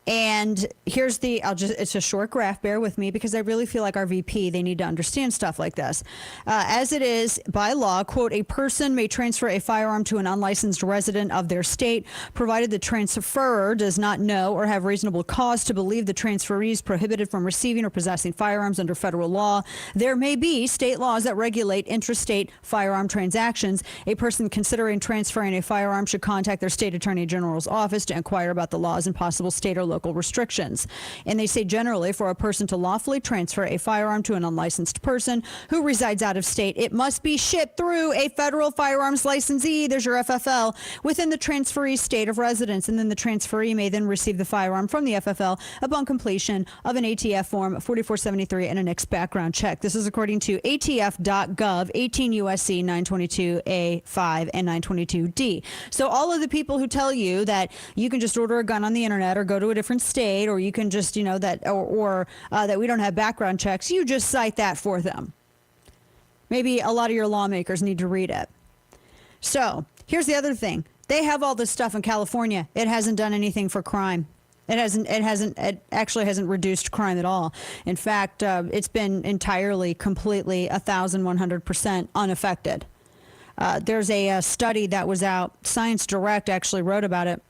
And here's it's a short graph, bear with me, because I really feel like our VP, they need to understand stuff like this. As it is by law, quote, a person may transfer a firearm to an unlicensed resident of their state, provided the transferor does not know or have reasonable cause to believe the transferee is prohibited from receiving or possessing firearms under federal law. There may be state laws that regulate intrastate firearm transactions. A person considering transferring a firearm should contact their state attorney general's office to inquire about the laws and possible state or local restrictions. And they say generally for a person to lawfully transfer a firearm to an unlicensed person who resides out of state, it must be shipped through a federal firearms licensee, there's your FFL, within the transferee's state of residence. And then the transferee may then receive the firearm from the FFL upon completion of an ATF form 4473 and a NICS background check. This is according to ATF.gov, 18 USC 922A5 and 922D. So all of the people who tell you that you can just order a gun on the internet or go to a different state, or you can just, that we don't have background checks, you just cite that for them. Maybe a lot of your lawmakers need to read it. So here's the other thing. They have all this stuff in California. It hasn't done anything for crime. It actually hasn't reduced crime at all. In fact, it's been entirely, completely, 1,100% unaffected. There's a study that was out. Science Direct actually wrote about it.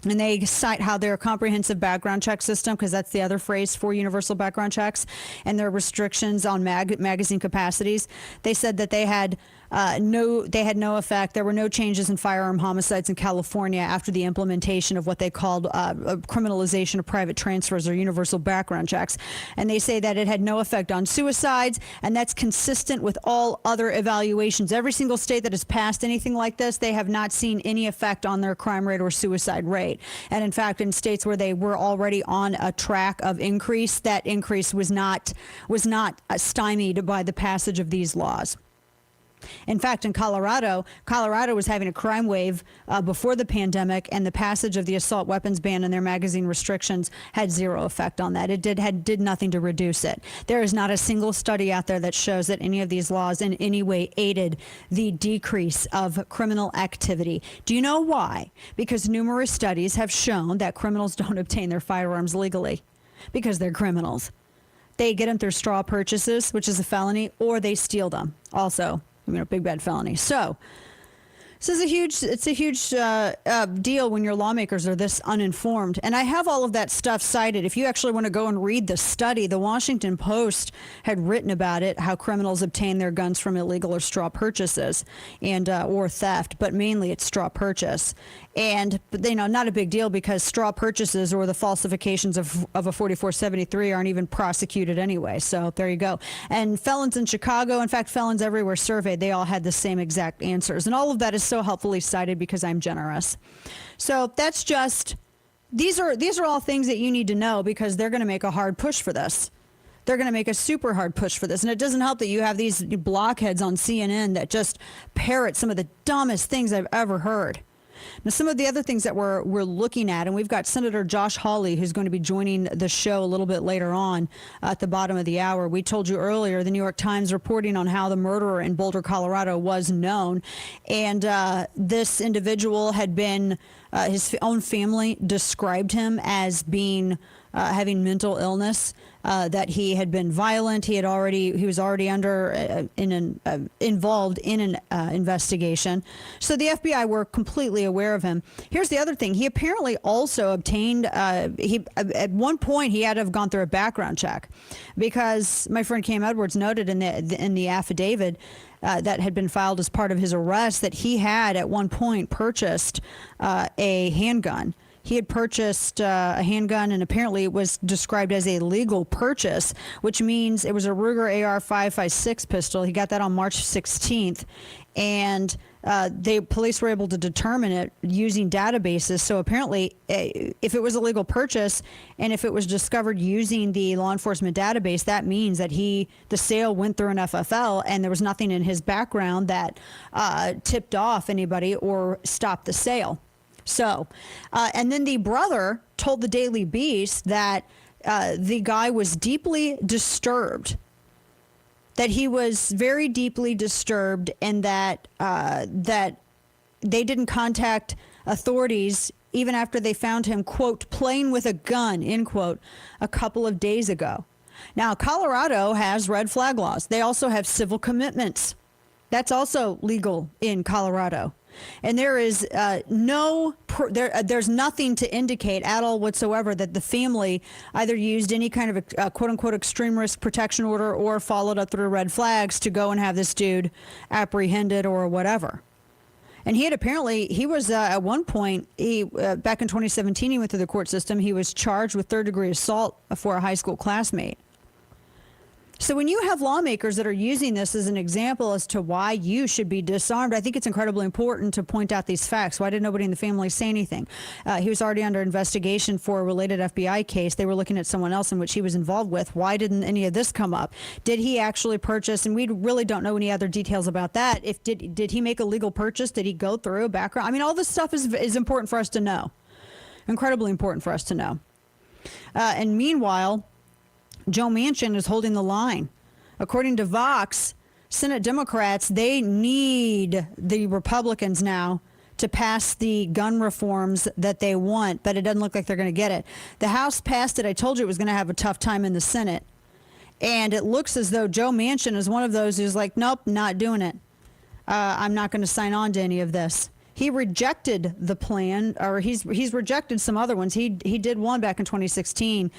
And they cite how their comprehensive background check system, because that's the other phrase for universal background checks, and their restrictions on magazine capacities. They said that they had no effect. There were no changes in firearm homicides in California after the implementation of what they called criminalization of private transfers or universal background checks. And they say that it had no effect on suicides, and that's consistent with all other evaluations. Every single state that has passed anything like this, they have not seen any effect on their crime rate or suicide rate. And in fact, in states where they were already on a track of increase, that increase was not stymied by the passage of these laws. In fact, in Colorado was having a crime wave before the pandemic, and the passage of the assault weapons ban and their magazine restrictions had zero effect on that. It did nothing to reduce it. There is not a single study out there that shows that any of these laws in any way aided the decrease of criminal activity. Do you know why? Because numerous studies have shown that criminals don't obtain their firearms legally because they're criminals. They get them through straw purchases, which is a felony, or they steal them. Also, big bad felony. So this is a huge deal when your lawmakers are this uninformed. And I have all of that stuff cited. If you actually want to go and read the study, the Washington Post had written about it, how criminals obtain their guns from illegal or straw purchases and or theft, but mainly it's straw purchase. And, not a big deal because straw purchases or the falsifications of a 4473 aren't even prosecuted anyway. So there you go. And felons in Chicago, in fact, felons everywhere surveyed, they all had the same exact answers. And all of that is so helpfully cited because I'm generous. So that's just, these are all things that you need to know because they're going to make a hard push for this. They're going to make a super hard push for this. And it doesn't help that you have these blockheads on CNN that just parrot some of the dumbest things I've ever heard. Now, some of the other things that we're looking at, and we've got Senator Josh Hawley, who's going to be joining the show a little bit later on at the bottom of the hour. We told you earlier, the New York Times reporting on how the murderer in Boulder, Colorado was known. And this individual had been, his own family described him as being having mental illness, that he had been violent. He was already involved in an investigation. So the FBI were completely aware of him. Here's the other thing. He apparently also obtained, at one point he had to have gone through a background check because my friend Cam Edwards noted in the affidavit that had been filed as part of his arrest that he had at one point purchased a handgun. He had purchased a handgun, and apparently it was described as a legal purchase, which means it was a Ruger AR-556 pistol. He got that on March 16th, and police were able to determine it using databases. So apparently, if it was a legal purchase, and if it was discovered using the law enforcement database, that means that the sale went through an FFL, and there was nothing in his background that tipped off anybody or stopped the sale. So, and then the brother told the Daily Beast that the guy was deeply disturbed, that he was very deeply disturbed, and that they didn't contact authorities even after they found him, quote, playing with a gun, end quote, a couple of days ago. Now, Colorado has red flag laws. They also have civil commitments. That's also legal in Colorado. And there is there's nothing to indicate at all whatsoever that the family either used any kind of a quote-unquote extreme risk protection order or followed up through red flags to go and have this dude apprehended or whatever. And he was at one point, back in 2017, he went through the court system. He was charged with third-degree assault for a high school classmate. So when you have lawmakers that are using this as an example as to why you should be disarmed, I think it's incredibly important to point out these facts. Why did nobody in the family say anything? He was already under investigation for a related FBI case. They were looking at someone else in which he was involved with. Why didn't any of this come up? Did he actually purchase? And we really don't know any other details about that. Did he make a legal purchase? Did he go through a background? I mean, all this stuff is important for us to know. Incredibly important for us to know. And meanwhile, Joe Manchin is holding the line. According to Vox, Senate Democrats, they need the Republicans now to pass the gun reforms that they want, but it doesn't look like they're going to get it. The House passed it. I told you it was going to have a tough time in the Senate. And it looks as though Joe Manchin is one of those who's like, nope, not doing it. I'm not going to sign on to any of this. He rejected the plan, or he's rejected some other ones. He did one back in 2016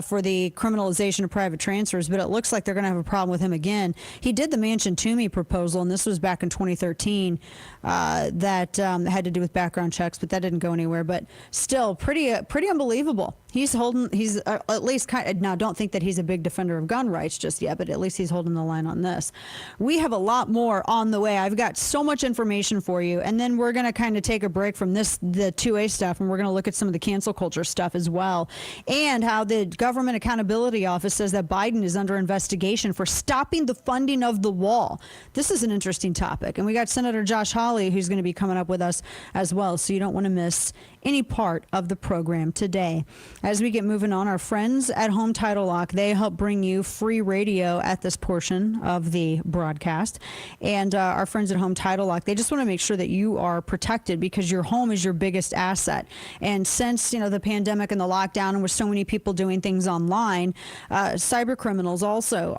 for the criminalization of private transfers, but it looks like they're going to have a problem with him again. He did the Manchin-Toomey proposal, and this was back in 2013, that had to do with background checks, but that didn't go anywhere. But still, pretty unbelievable. He's at least kind of, now don't think that he's a big defender of gun rights just yet, but at least he's holding the line on this. We have a lot more on the way. I've got so much information for you, and then we're going to kind of take a break from the 2A stuff, and we're going to look at some of the cancel culture stuff as well, and how the Government Accountability Office says that Biden is under investigation for stopping the funding of the wall. This is an interesting topic, and we got Senator Josh Hawley, who's going to be coming up with us as well, so you don't want to miss any part of the program today. As we get moving on, our friends at Home Title Lock, they help bring you free radio at this portion of the broadcast. And our friends at Home Title Lock, they just want to make sure that you are protected because your home is your biggest asset. And since, the pandemic and the lockdown and with so many people doing things online, cyber criminals also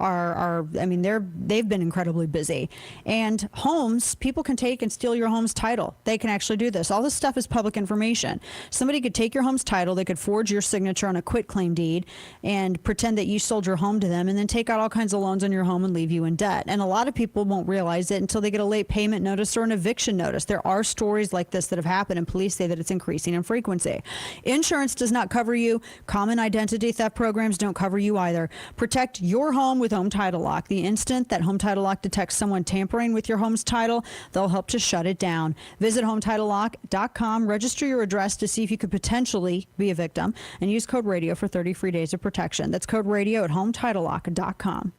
they've been incredibly busy. And homes, people can take and steal your home's title. They can actually do this. All this stuff is public information. Somebody could take your home's title, they could forge your signature on a quitclaim deed and pretend that you sold your home to them and then take out all kinds of loans on your home and leave you in debt. And a lot of people won't realize it until they get a late payment notice or an eviction notice. There are stories like this that have happened, and police say that it's increasing in frequency. Insurance does not cover you. Common identity theft programs don't cover you either. Protect your home with Home Title Lock. The instant that Home Title Lock detects someone tampering with your home's title, they'll help to shut it down. Visit HometitleLock.com, register your address to see if you could potentially be a victim, and use code radio for 30 free days of protection. That's code radio at HometitleLock.com.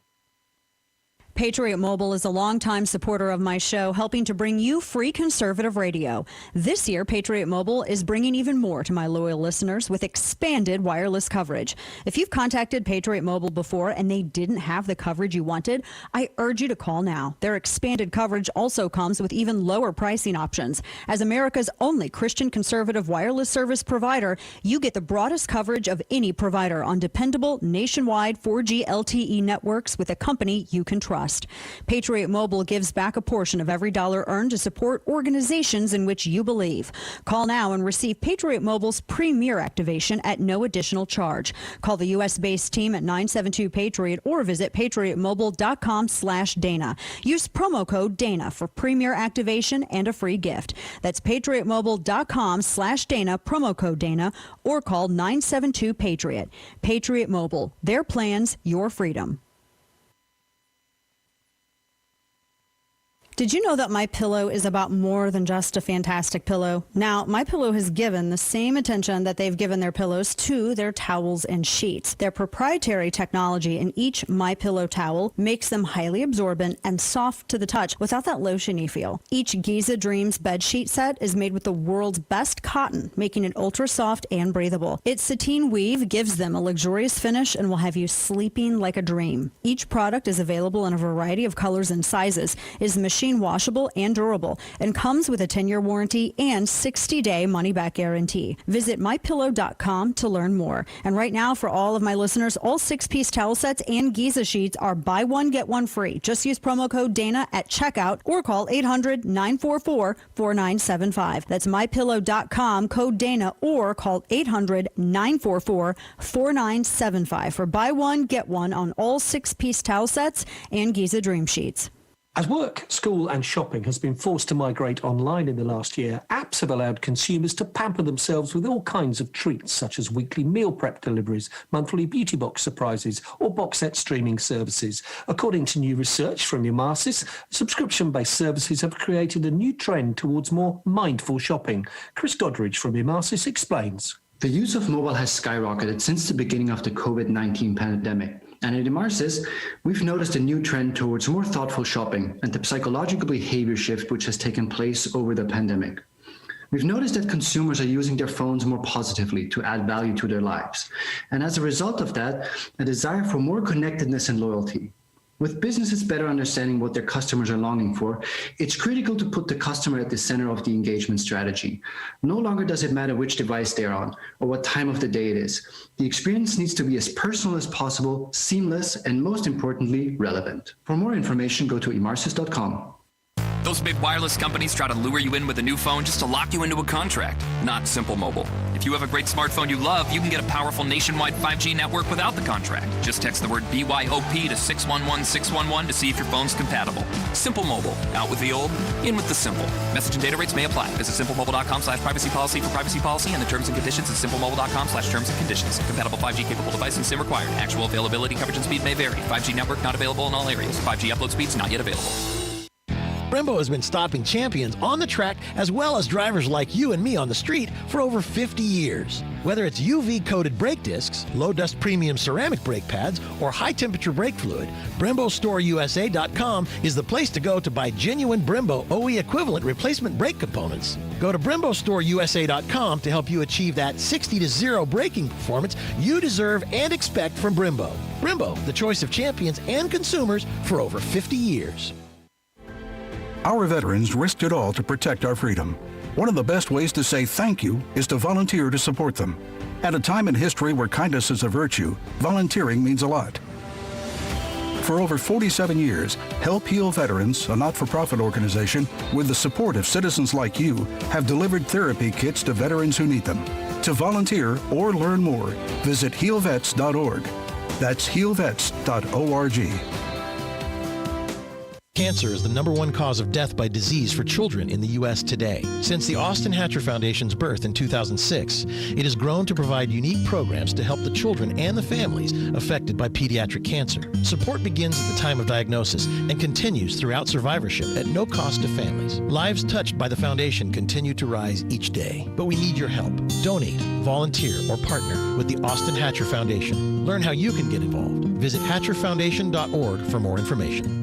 Patriot Mobile is a longtime supporter of my show, helping to bring you free conservative radio. This year, Patriot Mobile is bringing even more to my loyal listeners with expanded wireless coverage. If you've contacted Patriot Mobile before and they didn't have the coverage you wanted, I urge you to call now. Their expanded coverage also comes with even lower pricing options. As America's only Christian conservative wireless service provider, you get the broadest coverage of any provider on dependable nationwide 4G LTE networks with a company you can trust. Patriot Mobile gives back a portion of every dollar earned to support organizations in which you believe. Call now and receive Patriot Mobile's premier activation at no additional charge. Call the U.S.-based team at 972-PATRIOT or visit patriotmobile.com/Dana. Use promo code Dana for premier activation and a free gift. That's patriotmobile.com/Dana, promo code Dana, or call 972-PATRIOT. Patriot Mobile, their plans, your freedom. Did you know that MyPillow is about more than just a fantastic pillow? Now, MyPillow has given the same attention that they've given their pillows to their towels and sheets. Their proprietary technology in each MyPillow towel makes them highly absorbent and soft to the touch without that lotiony feel. Each Giza Dreams bed sheet set is made with the world's best cotton, making it ultra soft and breathable. Its sateen weave gives them a luxurious finish and will have you sleeping like a dream. Each product is available in a variety of colors and sizes, is machine washable and durable, and comes with a 10-year warranty and 60-day money-back guarantee. Visit MyPillow.com to learn more. And right now, for all of my listeners, all 6-piece towel sets and Giza sheets are buy one, get one free. Just use promo code Dana at checkout or call 800-944-4975. That's MyPillow.com, code Dana, or call 800-944-4975 for buy one, get one on all 6-piece towel sets and Giza Dream Sheets. As work, school and shopping has been forced to migrate online in the last year, apps have allowed consumers to pamper themselves with all kinds of treats, such as weekly meal prep deliveries, monthly beauty box surprises, or box set streaming services. According to new research from Emasis, subscription-based services have created a new trend towards more mindful shopping. Chris Godridge from Emasis explains. The use of mobile has skyrocketed since the beginning of the COVID-19 pandemic. And at Emasis, we've noticed a new trend towards more thoughtful shopping and the psychological behavior shift which has taken place over the pandemic. We've noticed that consumers are using their phones more positively to add value to their lives. And as a result of that, a desire for more connectedness and loyalty. With businesses better understanding what their customers are longing for, it's critical to put the customer at the center of the engagement strategy. No longer does it matter which device they're on or what time of the day it is. The experience needs to be as personal as possible, seamless, and most importantly, relevant. For more information, go to emarsis.com. Those big wireless companies try to lure you in with a new phone just to lock you into a contract. Not Simple Mobile. If you have a great smartphone you love, you can get a powerful nationwide 5G network without the contract. Just text the word BYOP to 611611 to see if your phone's compatible. Simple Mobile. Out with the old, in with the simple. Message and data rates may apply. Visit simplemobile.com/privacy policy for privacy policy and the terms and conditions at simplemobile.com/terms and conditions. Compatible 5G capable device and SIM required. Actual availability, coverage, and speed may vary. 5G network not available in all areas. 5G upload speeds not yet available. Brembo has been stopping champions on the track as well as drivers like you and me on the street for over 50 years. Whether it's UV-coated brake discs, low-dust premium ceramic brake pads, or high-temperature brake fluid, BremboStoreUSA.com is the place to go to buy genuine Brembo OE equivalent replacement brake components. Go to BremboStoreUSA.com to help you achieve that 60-0 braking performance you deserve and expect from Brembo. Brembo, the choice of champions and consumers for over 50 years. Our veterans risked it all to protect our freedom. One of the best ways to say thank you is to volunteer to support them. At a time in history where kindness is a virtue, volunteering means a lot. For over 47 years, Help Heal Veterans, a not-for-profit organization, with the support of citizens like you, have delivered therapy kits to veterans who need them. To volunteer or learn more, visit healvets.org. That's healvets.org. Cancer is the #1 cause of death by disease for children in the U.S. today. Since the Austin Hatcher Foundation's birth in 2006, it has grown to provide unique programs to help the children and the families affected by pediatric cancer. Support begins at the time of diagnosis and continues throughout survivorship at no cost to families. Lives touched by the foundation continue to rise each day, but we need your help. Donate, volunteer, or partner with the Austin Hatcher Foundation. Learn how you can get involved. Visit hatcherfoundation.org for more information.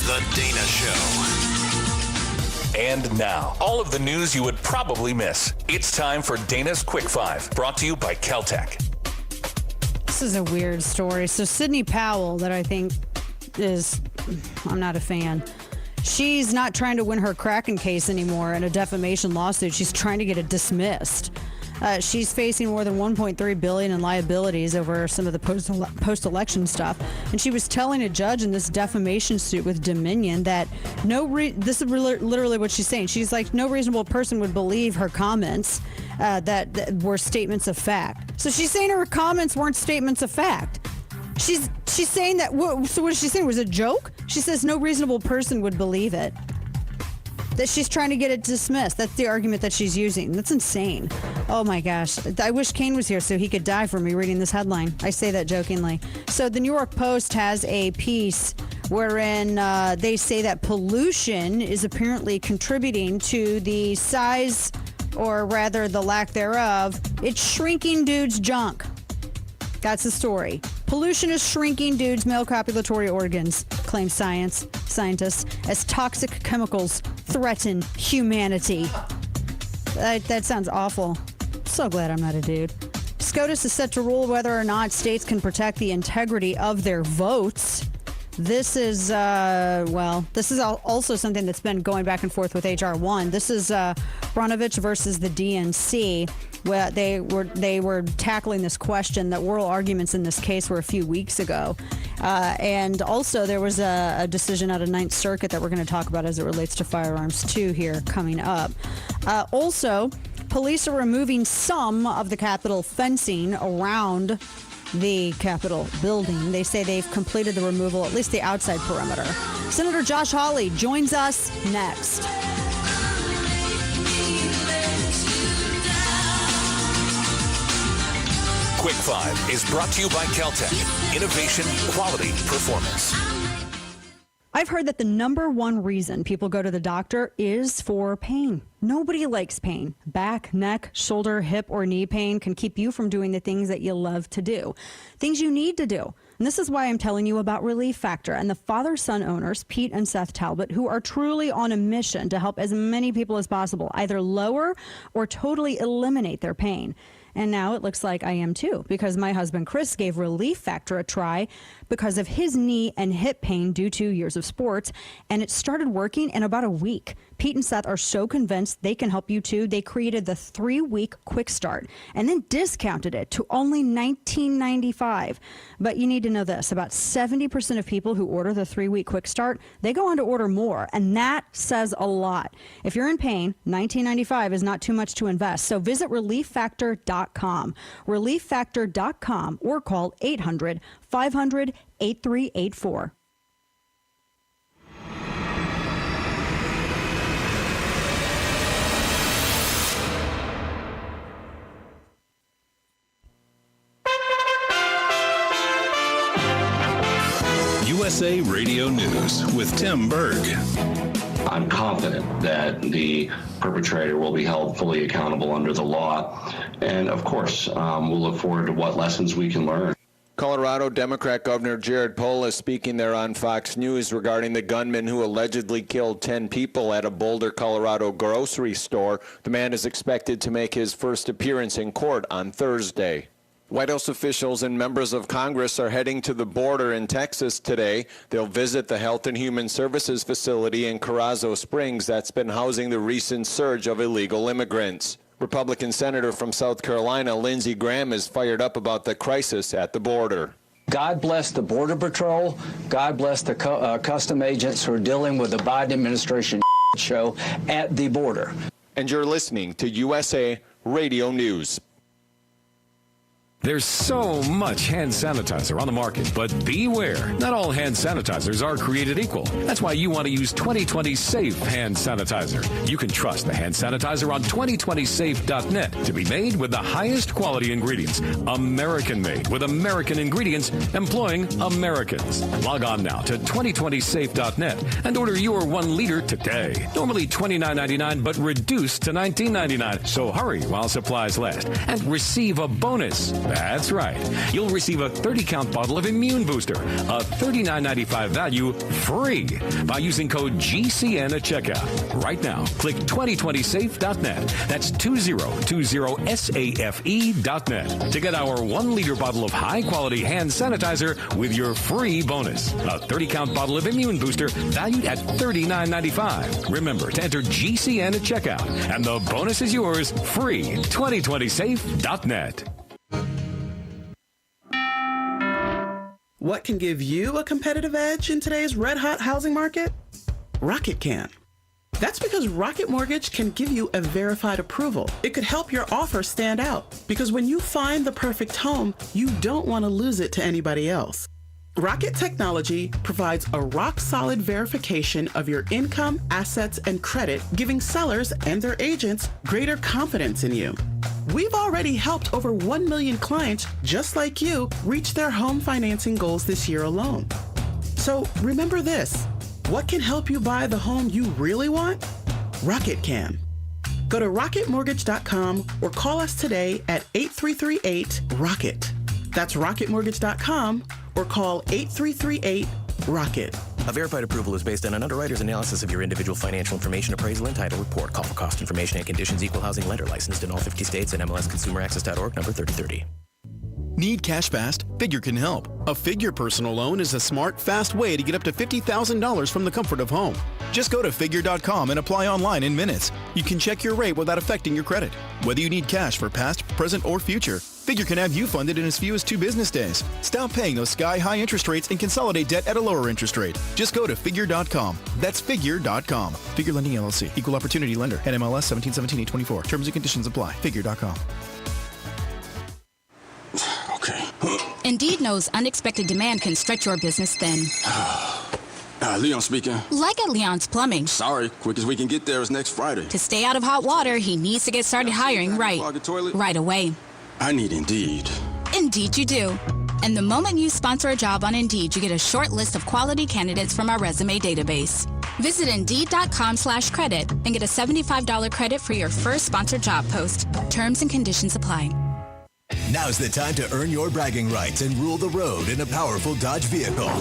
The Dana Show. And now, all of the news you would probably miss. It's time for Dana's Quick Five, brought to you by Caltech. This is a weird story. So Sidney Powell, that I think I'm not a fan. She's not trying to win her Kraken case anymore in a defamation lawsuit. She's trying to get it dismissed. She's facing more than $1.3 billion in liabilities over some of the post-election stuff. And she was telling a judge in this defamation suit with Dominion that this is literally what she's saying. She's like, no reasonable person would believe her comments that were statements of fact. So she's saying her comments weren't statements of fact. She's saying that. So what is she saying? Was it a joke? She says no reasonable person would believe it. That she's trying to get it dismissed. That's the argument that she's using. That's insane. Oh my gosh. I wish Kane was here so he could die for me reading this headline. I say that jokingly. So the New York Post has a piece wherein they say that pollution is apparently contributing to the size, or rather the lack thereof. It's shrinking dudes' junk. That's the story. Pollution is shrinking dudes' male copulatory organs, claim scientists, as toxic chemicals threaten humanity. That sounds awful. So glad I'm not a dude. SCOTUS is set to rule whether or not states can protect the integrity of their votes. This is, this is also something that's been going back and forth with H.R. 1. This is Brnovich versus the DNC, where they were tackling this question. That oral arguments in this case were a few weeks ago. And also there was a decision out of Ninth Circuit that we're going to talk about as it relates to firearms too here coming up. Also, police are removing some of the Capitol fencing around the Capitol building. They say they've completed the removal, at least the outside perimeter. Senator Josh Hawley joins us next. Quick Five is brought to you by Caltech. Innovation, quality, performance. I've heard that the #1 reason people go to the doctor is for pain. Nobody likes pain. Back, neck, shoulder, hip, or knee pain can keep you from doing the things that you love to do. Things you need to do. And this is why I'm telling you about Relief Factor and the father-son owners, Pete and Seth Talbot, who are truly on a mission to help as many people as possible, either lower or totally eliminate their pain. And now it looks like I am too, because my husband Chris gave Relief Factor a try because of his knee and hip pain due to years of sports, and it started working in about a week. Pete and Seth are so convinced they can help you too. They created the 3-week quick start and then discounted it to only $19.95. But you need to know this, about 70% of people who order the 3-week quick start, they go on to order more, and that says a lot. If you're in pain, $19.95 is not too much to invest. So visit ReliefFactor.com, ReliefFactor.com, or call 800-500-8384. USA Radio News with Tim Berg. I'm confident that the perpetrator will be held fully accountable under the law. And of course, we'll look forward to what lessons we can learn. Colorado Democrat Governor Jared Polis speaking there on Fox News regarding the gunman who allegedly killed 10 people at a Boulder, Colorado grocery store. The man is expected to make his first appearance in court on Thursday. White House officials and members of Congress are heading to the border in Texas today. They'll visit the Health and Human Services facility in Carrizo Springs that's been housing the recent surge of illegal immigrants. Republican Senator from South Carolina, Lindsey Graham, is fired up about the crisis at the border. God bless the Border Patrol. God bless the custom agents who are dealing with the Biden administration show at the border. And you're listening to USA Radio News. There's so much hand sanitizer on the market, but beware, not all hand sanitizers are created equal. That's why you want to use 2020 Safe hand sanitizer. You can trust the hand sanitizer on 2020safe.net to be made with the highest quality ingredients, American made with American ingredients, employing Americans. Log on now to 2020safe.net and order your 1 liter today. Normally $29.99, but reduced to $19.99. So hurry while supplies last and receive a bonus. That's right. You'll receive a 30-count bottle of Immune Booster, a $39.95 value, free by using code GCN at checkout. Right now, click 2020safe.net. That's 2020safe.net to get our 1 liter bottle of high-quality hand sanitizer with your free bonus. A 30-count bottle of Immune Booster valued at $39.95. Remember to enter GCN at checkout, and the bonus is yours free. 2020safe.net. What can give you a competitive edge in today's red-hot housing market? Rocket can. That's because Rocket Mortgage can give you a verified approval. It could help your offer stand out, because when you find the perfect home, you don't want to lose it to anybody else. Rocket Technology provides a rock-solid verification of your income, assets, and credit, giving sellers and their agents greater confidence in you. We've already helped over 1 million clients just like you reach their home financing goals this year alone. So remember this, what can help you buy the home you really want? Rocket can. Go to rocketmortgage.com or call us today at 8338-ROCKET. That's rocketmortgage.com or call 8338-ROCKET. A verified approval is based on an underwriter's analysis of your individual financial information, appraisal, and title report. Call for cost information and conditions. Equal housing lender licensed in all 50 states and MLSConsumerAccess.org, number 3030. Need cash fast? Figure can help. A Figure personal loan is a smart, fast way to get up to $50,000 from the comfort of home. Just go to Figure.com and apply online in minutes. You can check your rate without affecting your credit. Whether you need cash for past, present, or future, Figure can have you funded in as few as 2 business days. Stop paying those sky-high interest rates and consolidate debt at a lower interest rate. Just go to Figure.com. That's Figure.com. Figure Lending LLC. Equal Opportunity Lender. NMLS 1717824. Terms and conditions apply. Figure.com. Okay. Indeed knows unexpected demand can stretch your business thin. Leon speaking. Like at Leon's Plumbing. Sorry, quickest we can get there is next Friday. To stay out of hot water, he needs to get started hiring right away. I need Indeed. Indeed you do. And the moment you sponsor a job on Indeed, you get a short list of quality candidates from our resume database. Visit Indeed.com/credit and get a $75 credit for your first sponsored job post. Terms and conditions apply. Now's the time to earn your bragging rights and rule the road in a powerful Dodge vehicle.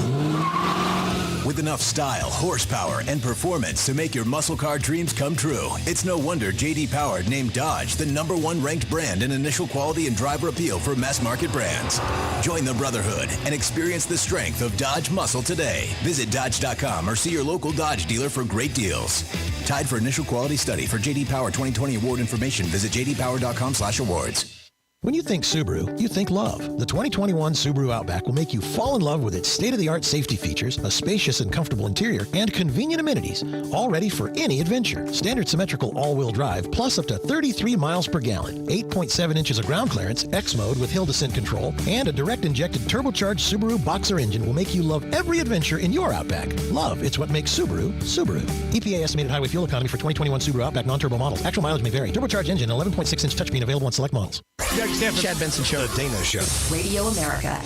With enough style, horsepower, and performance to make your muscle car dreams come true, it's no wonder J.D. Power named Dodge the #1 ranked brand in initial quality and driver appeal for mass market brands. Join the brotherhood and experience the strength of Dodge muscle today. Visit Dodge.com or see your local Dodge dealer for great deals. Tied for initial quality study. For J.D. Power 2020 award information, visit jdpower.com/awards. When you think Subaru, you think love. The 2021 Subaru Outback will make you fall in love with its state-of-the-art safety features, a spacious and comfortable interior, and convenient amenities, all ready for any adventure. Standard symmetrical all-wheel drive, plus up to 33 miles per gallon, 8.7 inches of ground clearance, X mode with hill descent control, and a direct-injected turbocharged Subaru Boxer engine will make you love every adventure in your Outback. Love, it's what makes Subaru, Subaru. EPA estimated highway fuel economy for 2021 Subaru Outback non-turbo models. Actual mileage may vary. Turbocharged engine, 11.6-inch touchscreen available on select models. Chad Benson Show. The Dana Show. Radio America.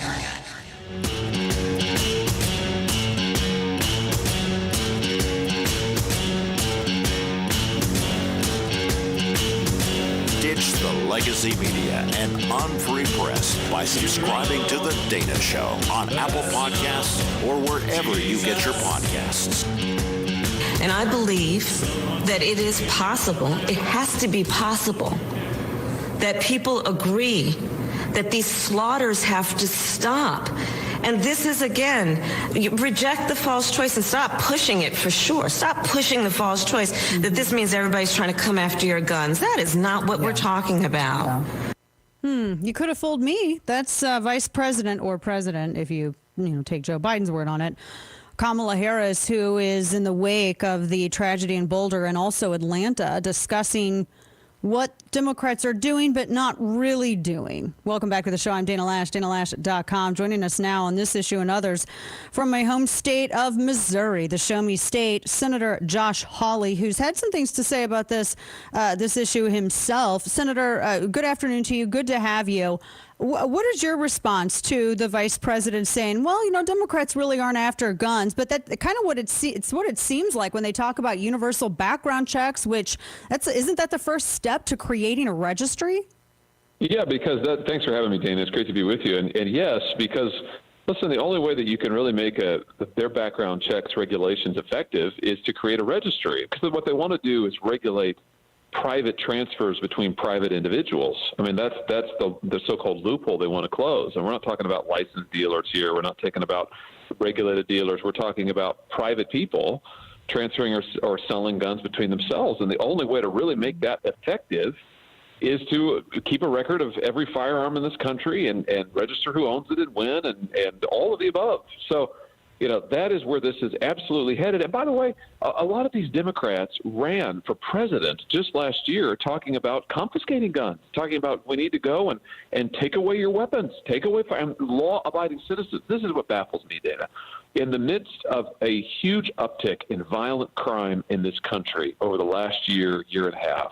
Ditch the legacy media and unfree press by subscribing to The Dana Show on Apple Podcasts or wherever you get your podcasts. And I believe that it is possible, it has to be possible, that people agree that these slaughters have to stop. And this is, again, you reject the false choice and stop pushing it for sure. Stop pushing the false choice that this means everybody's trying to come after your guns. That is not what we're talking about. You could have fooled me. That's Vice President or President, if you take Joe Biden's word on it. Kamala Harris, who is in the wake of the tragedy in Boulder and also Atlanta, discussing what Democrats are doing but not really doing. Welcome back to the show. I'm Dana Lash, DanaLash.com. Joining us now on this issue and others from my home state of Missouri, the Show Me State, Senator Josh Hawley, who's had some things to say about this issue himself. Senator, good afternoon to you. Good to have you. What is your response to the vice president saying, well, Democrats really aren't after guns, but that kind of it's what it seems like when they talk about universal background checks, which isn't that the first step to creating a registry? Yeah, because thanks for having me, Dana. It's great to be with you. And yes, because listen, the only way that you can really make their background checks regulations effective is to create a registry, because what they want to do is regulate private transfers between private individuals. I mean, that's the so-called loophole they want to close. And we're not talking about licensed dealers here. We're not talking about regulated dealers. We're talking about private people transferring or selling guns between themselves. And the only way to really make that effective is to keep a record of every firearm in this country and register who owns it and when and all of the above. So, that is where this is absolutely headed. And by the way, a lot of these Democrats ran for president just last year talking about confiscating guns, talking about we need to go and take away your weapons, take away law-abiding citizens. This is what baffles me, Dana. In the midst of a huge uptick in violent crime in this country over the last year and a half,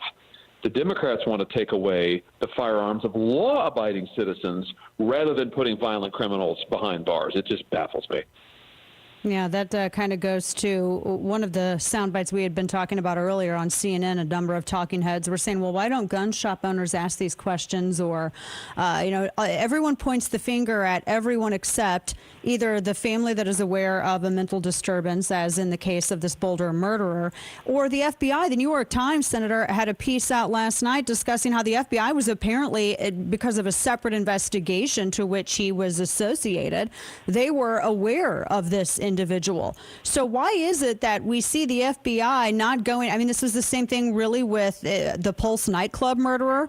the Democrats want to take away the firearms of law-abiding citizens rather than putting violent criminals behind bars. It just baffles me. Yeah, that kind of goes to one of the sound bites we had been talking about earlier on CNN. A number of talking heads were saying, well, why don't gun shop owners ask these questions? Or, everyone points the finger at everyone except either the family that is aware of a mental disturbance, as in the case of this Boulder murderer, or the FBI. The New York Times, Senator, had a piece out last night discussing how the FBI was apparently, because of a separate investigation to which he was associated, they were aware of this individual. So why is it that we see the FBI not going? I mean, this is the same thing really with the Pulse nightclub murderer,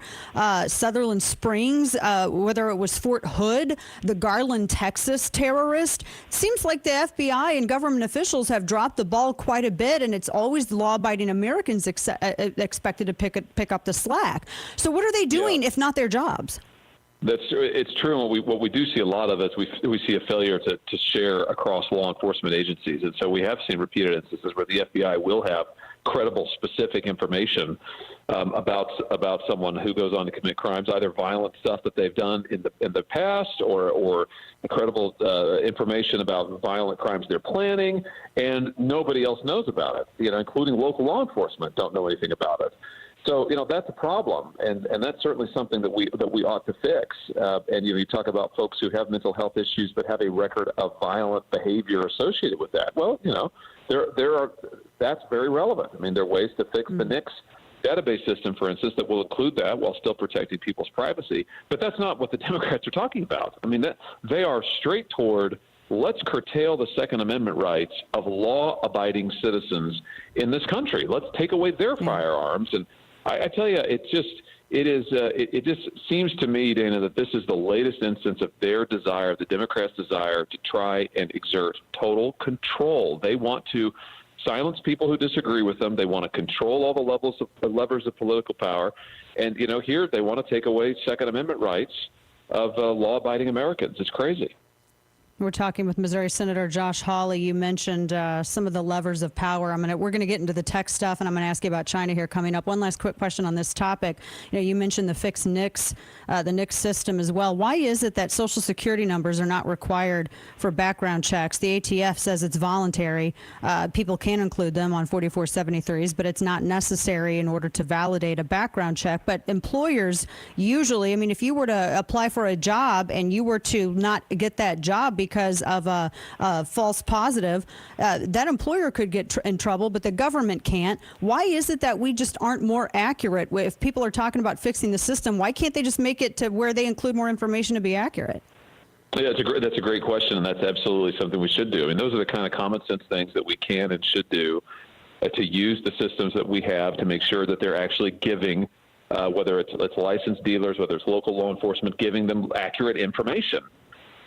Sutherland Springs, whether it was Fort Hood, the Garland, Texas terrorist. It seems like the FBI and government officials have dropped the ball quite a bit, and it's always the law-abiding Americans expected to pick up the slack. So what are they doing if not their jobs? It's true. And what we do see a lot of is we see a failure to share across law enforcement agencies. And so we have seen repeated instances where the FBI will have credible, specific information about someone who goes on to commit crimes, either violent stuff that they've done in the past or credible information about violent crimes they're planning, and nobody else knows about it, including local law enforcement don't know anything about it. So, that's a problem, and that's certainly something that we ought to fix. And, you talk about folks who have mental health issues but have a record of violent behavior associated with that. Well, that's very relevant. I mean, there are ways to fix the NICS database system, for instance, that will include that while still protecting people's privacy. But that's not what the Democrats are talking about. I mean, they are straight toward, let's curtail the Second Amendment rights of law-abiding citizens in this country. Let's take away their firearms. And I tell you, it just seems to me, Dana, that this is the latest instance of their desire, the Democrats' desire, to try and exert total control. They want to silence people who disagree with them. They want to control all the levers of political power. And, here they want to take away Second Amendment rights of law-abiding Americans. It's crazy. We're talking with Missouri Senator Josh Hawley. You mentioned some of the levers of power. We're going to get into the tech stuff, and I'm going to ask you about China here coming up. One last quick question on this topic. You mentioned the fixed NICS, the NICS system as well. Why is it that Social Security numbers are not required for background checks? The ATF says it's voluntary. People can include them on 4473s, but it's not necessary in order to validate a background check. But employers usually, if you were to apply for a job and you were to not get that job because of a false positive, that employer could get in trouble, but the government can't. Why is it that we just aren't more accurate? If people are talking about fixing the system, why can't they just make it to where they include more information to be accurate? Yeah, that's a great question, and that's absolutely something we should do. Those are the kind of common sense things that we can and should do to use the systems that we have to make sure that they're actually giving, whether it's licensed dealers, whether it's local law enforcement, giving them accurate information.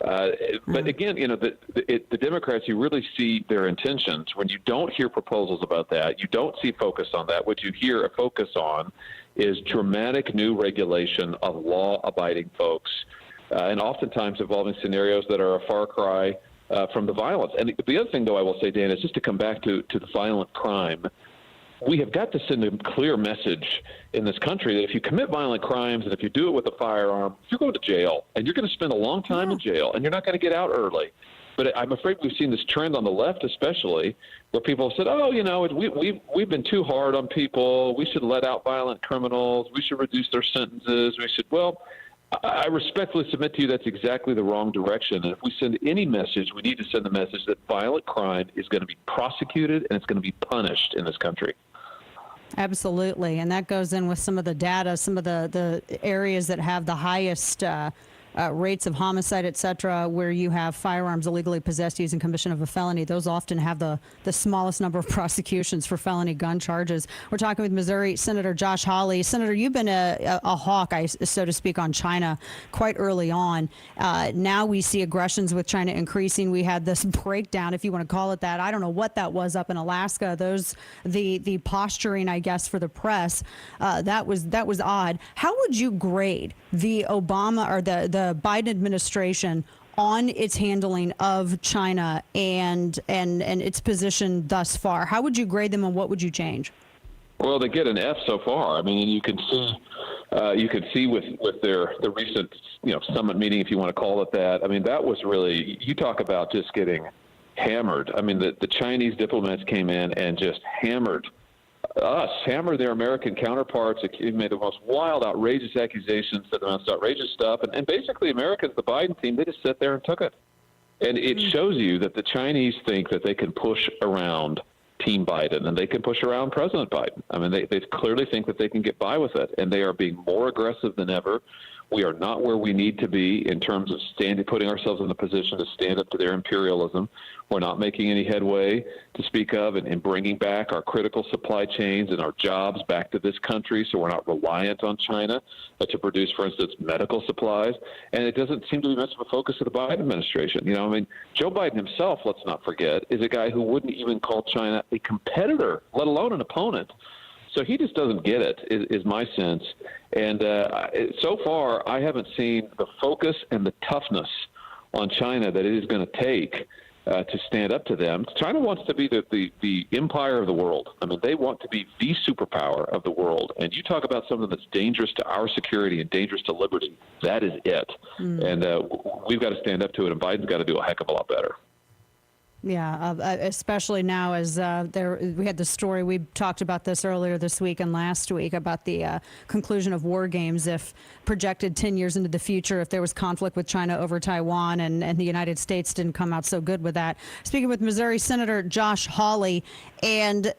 But again, the Democrats, you really see their intentions. When you don't hear proposals about that, you don't see focus on that. What you hear a focus on is dramatic new regulation of law-abiding folks, and oftentimes involving scenarios that are a far cry from the violence. And the other thing, though, I will say, Dan, is just to come back to the violent crime. We have got to send a clear message in this country that if you commit violent crimes and if you do it with a firearm, you're going to jail, and you're going to spend a long time in jail, and you're not going to get out early. But I'm afraid we've seen this trend on the left, especially, where people have said, we've been too hard on people. We should let out violent criminals. We should reduce their sentences. I respectfully submit to you that's exactly the wrong direction. And if we send any message, we need to send the message that violent crime is going to be prosecuted and it's going to be punished in this country. Absolutely. And that goes in with some of the data, some of the areas that have the highest rates of homicide, et cetera, where you have firearms illegally possessed using commission of a felony. Those often have the smallest number of prosecutions for felony gun charges. We're talking with Missouri Senator Josh Hawley. Senator, you've been a hawk, so to speak, on China quite early on. Now we see aggressions with China increasing. We had this breakdown, if you want to call it that. I don't know what that was up in Alaska. The posturing, I guess, for the press, that was odd. How would you grade the Obama or the Biden administration on its handling of China and its position thus far? How would you grade them, and what would you change? Well, they get an F so far. You can see with the recent summit meeting, if you want to call it that. That was really, you talk about just getting hammered. The Chinese diplomats came in and just hammered their American counterparts. It made the most wild, outrageous accusations, said the most outrageous stuff. And basically, Americans, the Biden team, they just sat there and took it. And it shows you that the Chinese think that they can push around Team Biden and they can push around President Biden. They clearly think that they can get by with it, and they are being more aggressive than ever. We are not where we need to be in terms of putting ourselves in a position to stand up to their imperialism. We're not making any headway to speak of in bringing back our critical supply chains and our jobs back to this country, so we're not reliant on China to produce, for instance, medical supplies. And it doesn't seem to be much of a focus of the Biden administration. Joe Biden himself, let's not forget, is a guy who wouldn't even call China a competitor, let alone an opponent. So he just doesn't get it, is my sense. And so far, I haven't seen the focus and the toughness on China that it is going to take to stand up to them. China wants to be the empire of the world. They want to be the superpower of the world. And you talk about something that's dangerous to our security and dangerous to liberty, that is it. And we've got to stand up to it, and Biden's got to do a heck of a lot better. Yeah, especially now as we had the story, we talked about this earlier this week and last week about the conclusion of war games if projected 10 years into the future, if there was conflict with China over Taiwan and the United States didn't come out so good with that. Speaking with Missouri Senator Josh Hawley, and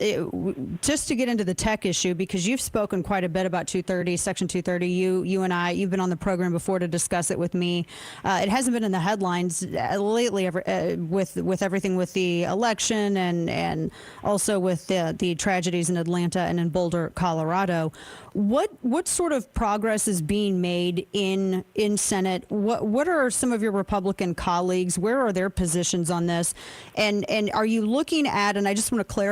just to get into the tech issue, because you've spoken quite a bit about 230, Section 230, you and I, you've been on the program before to discuss it with me. It hasn't been in the headlines lately with everything with the election and also with the tragedies in Atlanta and in Boulder, Colorado. What sort of progress is being made in Senate? What are some of your Republican colleagues? Where are their positions on this? And are you looking at, and I just want to clarify,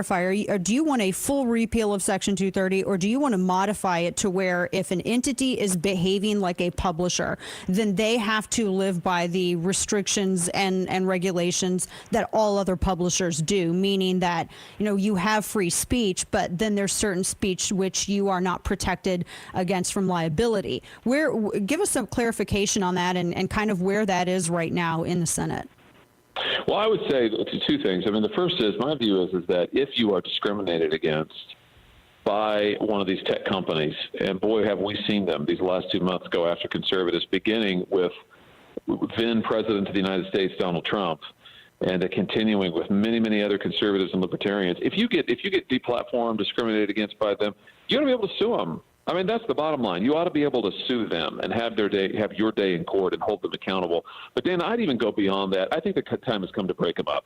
do you want a full repeal of Section 230, or do you want to modify it to where if an entity is behaving like a publisher, then they have to live by the restrictions and regulations that all other publishers do, meaning that, you have free speech, but then there's certain speech which you are not protected against from liability. Give us some clarification on that and kind of where that is right now in the Senate. Well, I would say two things. I mean, the first is, my view is that if you are discriminated against by one of these tech companies, and boy, have we seen them these last 2 months go after conservatives, beginning with then President of the United States, Donald Trump, and continuing with many, many other conservatives and libertarians. If you get deplatformed, discriminated against by them, you ought to be able to sue them. I mean, that's the bottom line. You ought to be able to sue them and have your day in court and hold them accountable. But Dan, I'd even go beyond that. I think the time has come to break them up.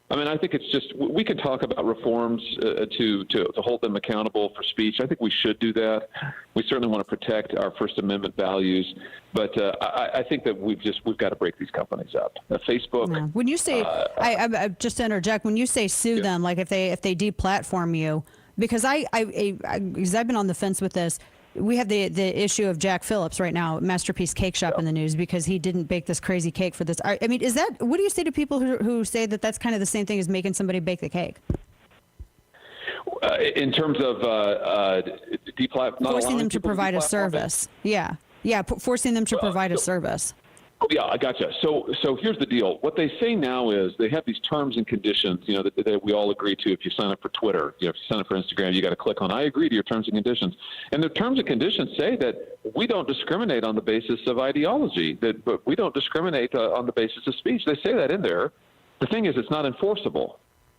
I mean, I think it's just, we can talk about reforms to hold them accountable for speech. I think we should do that. We certainly want to protect our First Amendment values, but I think that we've got to break these companies up. Facebook. Yeah. When you say, I just to interject, when you say sue them, like if they deplatform you, because because I've been on the fence with this. We have the issue of Jack Phillips right now, Masterpiece Cake Shop in the news because he didn't bake this crazy cake for this. I mean, what do you say to people who say that that's kind of the same thing as making somebody bake the cake? In terms of forcing them to provide a service. Yeah, forcing them to provide a service. Yeah, I gotcha. So here's the deal. What they say now is they have these terms and conditions, that we all agree to. If you sign up for Twitter, if you sign up for Instagram, you got to click on, I agree to your terms and conditions. And the terms and conditions say that we don't discriminate on the basis of ideology, but we don't discriminate on the basis of speech. They say that in there. The thing is, it's not enforceable.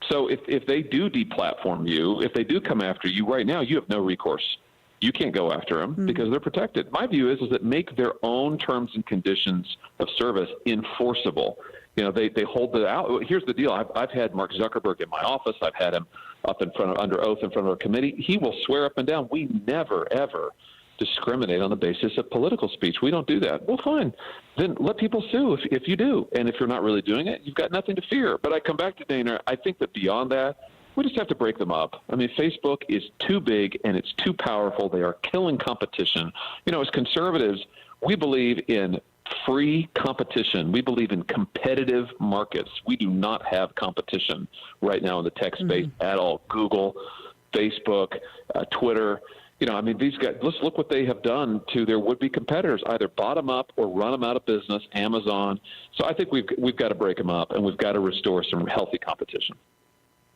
So if they do deplatform you, if they do come after you right now, you have no recourse. You can't go after them because they're protected. My view is that make their own terms and conditions of service enforceable. They hold it out. Here's the deal. I've had Mark Zuckerberg in my office. I've had him up under oath in front of a committee. He will swear up and down, we never, ever discriminate on the basis of political speech. We don't do that. Well, fine. Then let people sue if you do. And if you're not really doing it, you've got nothing to fear. But I come back to Dana. I think that beyond that, we just have to break them up. I mean, Facebook is too big and it's too powerful. They are killing competition. As conservatives, we believe in free competition. We believe in competitive markets. We do not have competition right now in the tech space at all. Google, Facebook, Twitter. These guys, let's look what they have done to their would-be competitors, either bottom up or run them out of business, Amazon. So I think we've got to break them up and we've got to restore some healthy competition.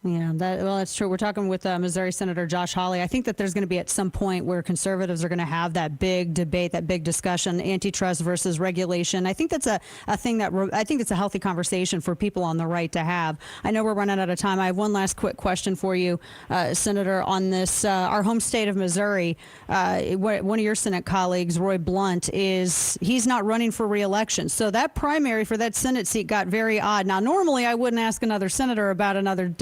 Yeah, that's true. We're talking with Missouri Senator Josh Hawley. I think that there's going to be at some point where conservatives are going to have that big debate, that big discussion, antitrust versus regulation. I think that's a thing that I think it's a healthy conversation for people on the right to have. I know we're running out of time. I have one last quick question for you, Senator, on this. Our home state of Missouri, one of your Senate colleagues, Roy Blunt, he's not running for re-election. So that primary for that Senate seat got very odd. Now, normally I wouldn't ask another senator about another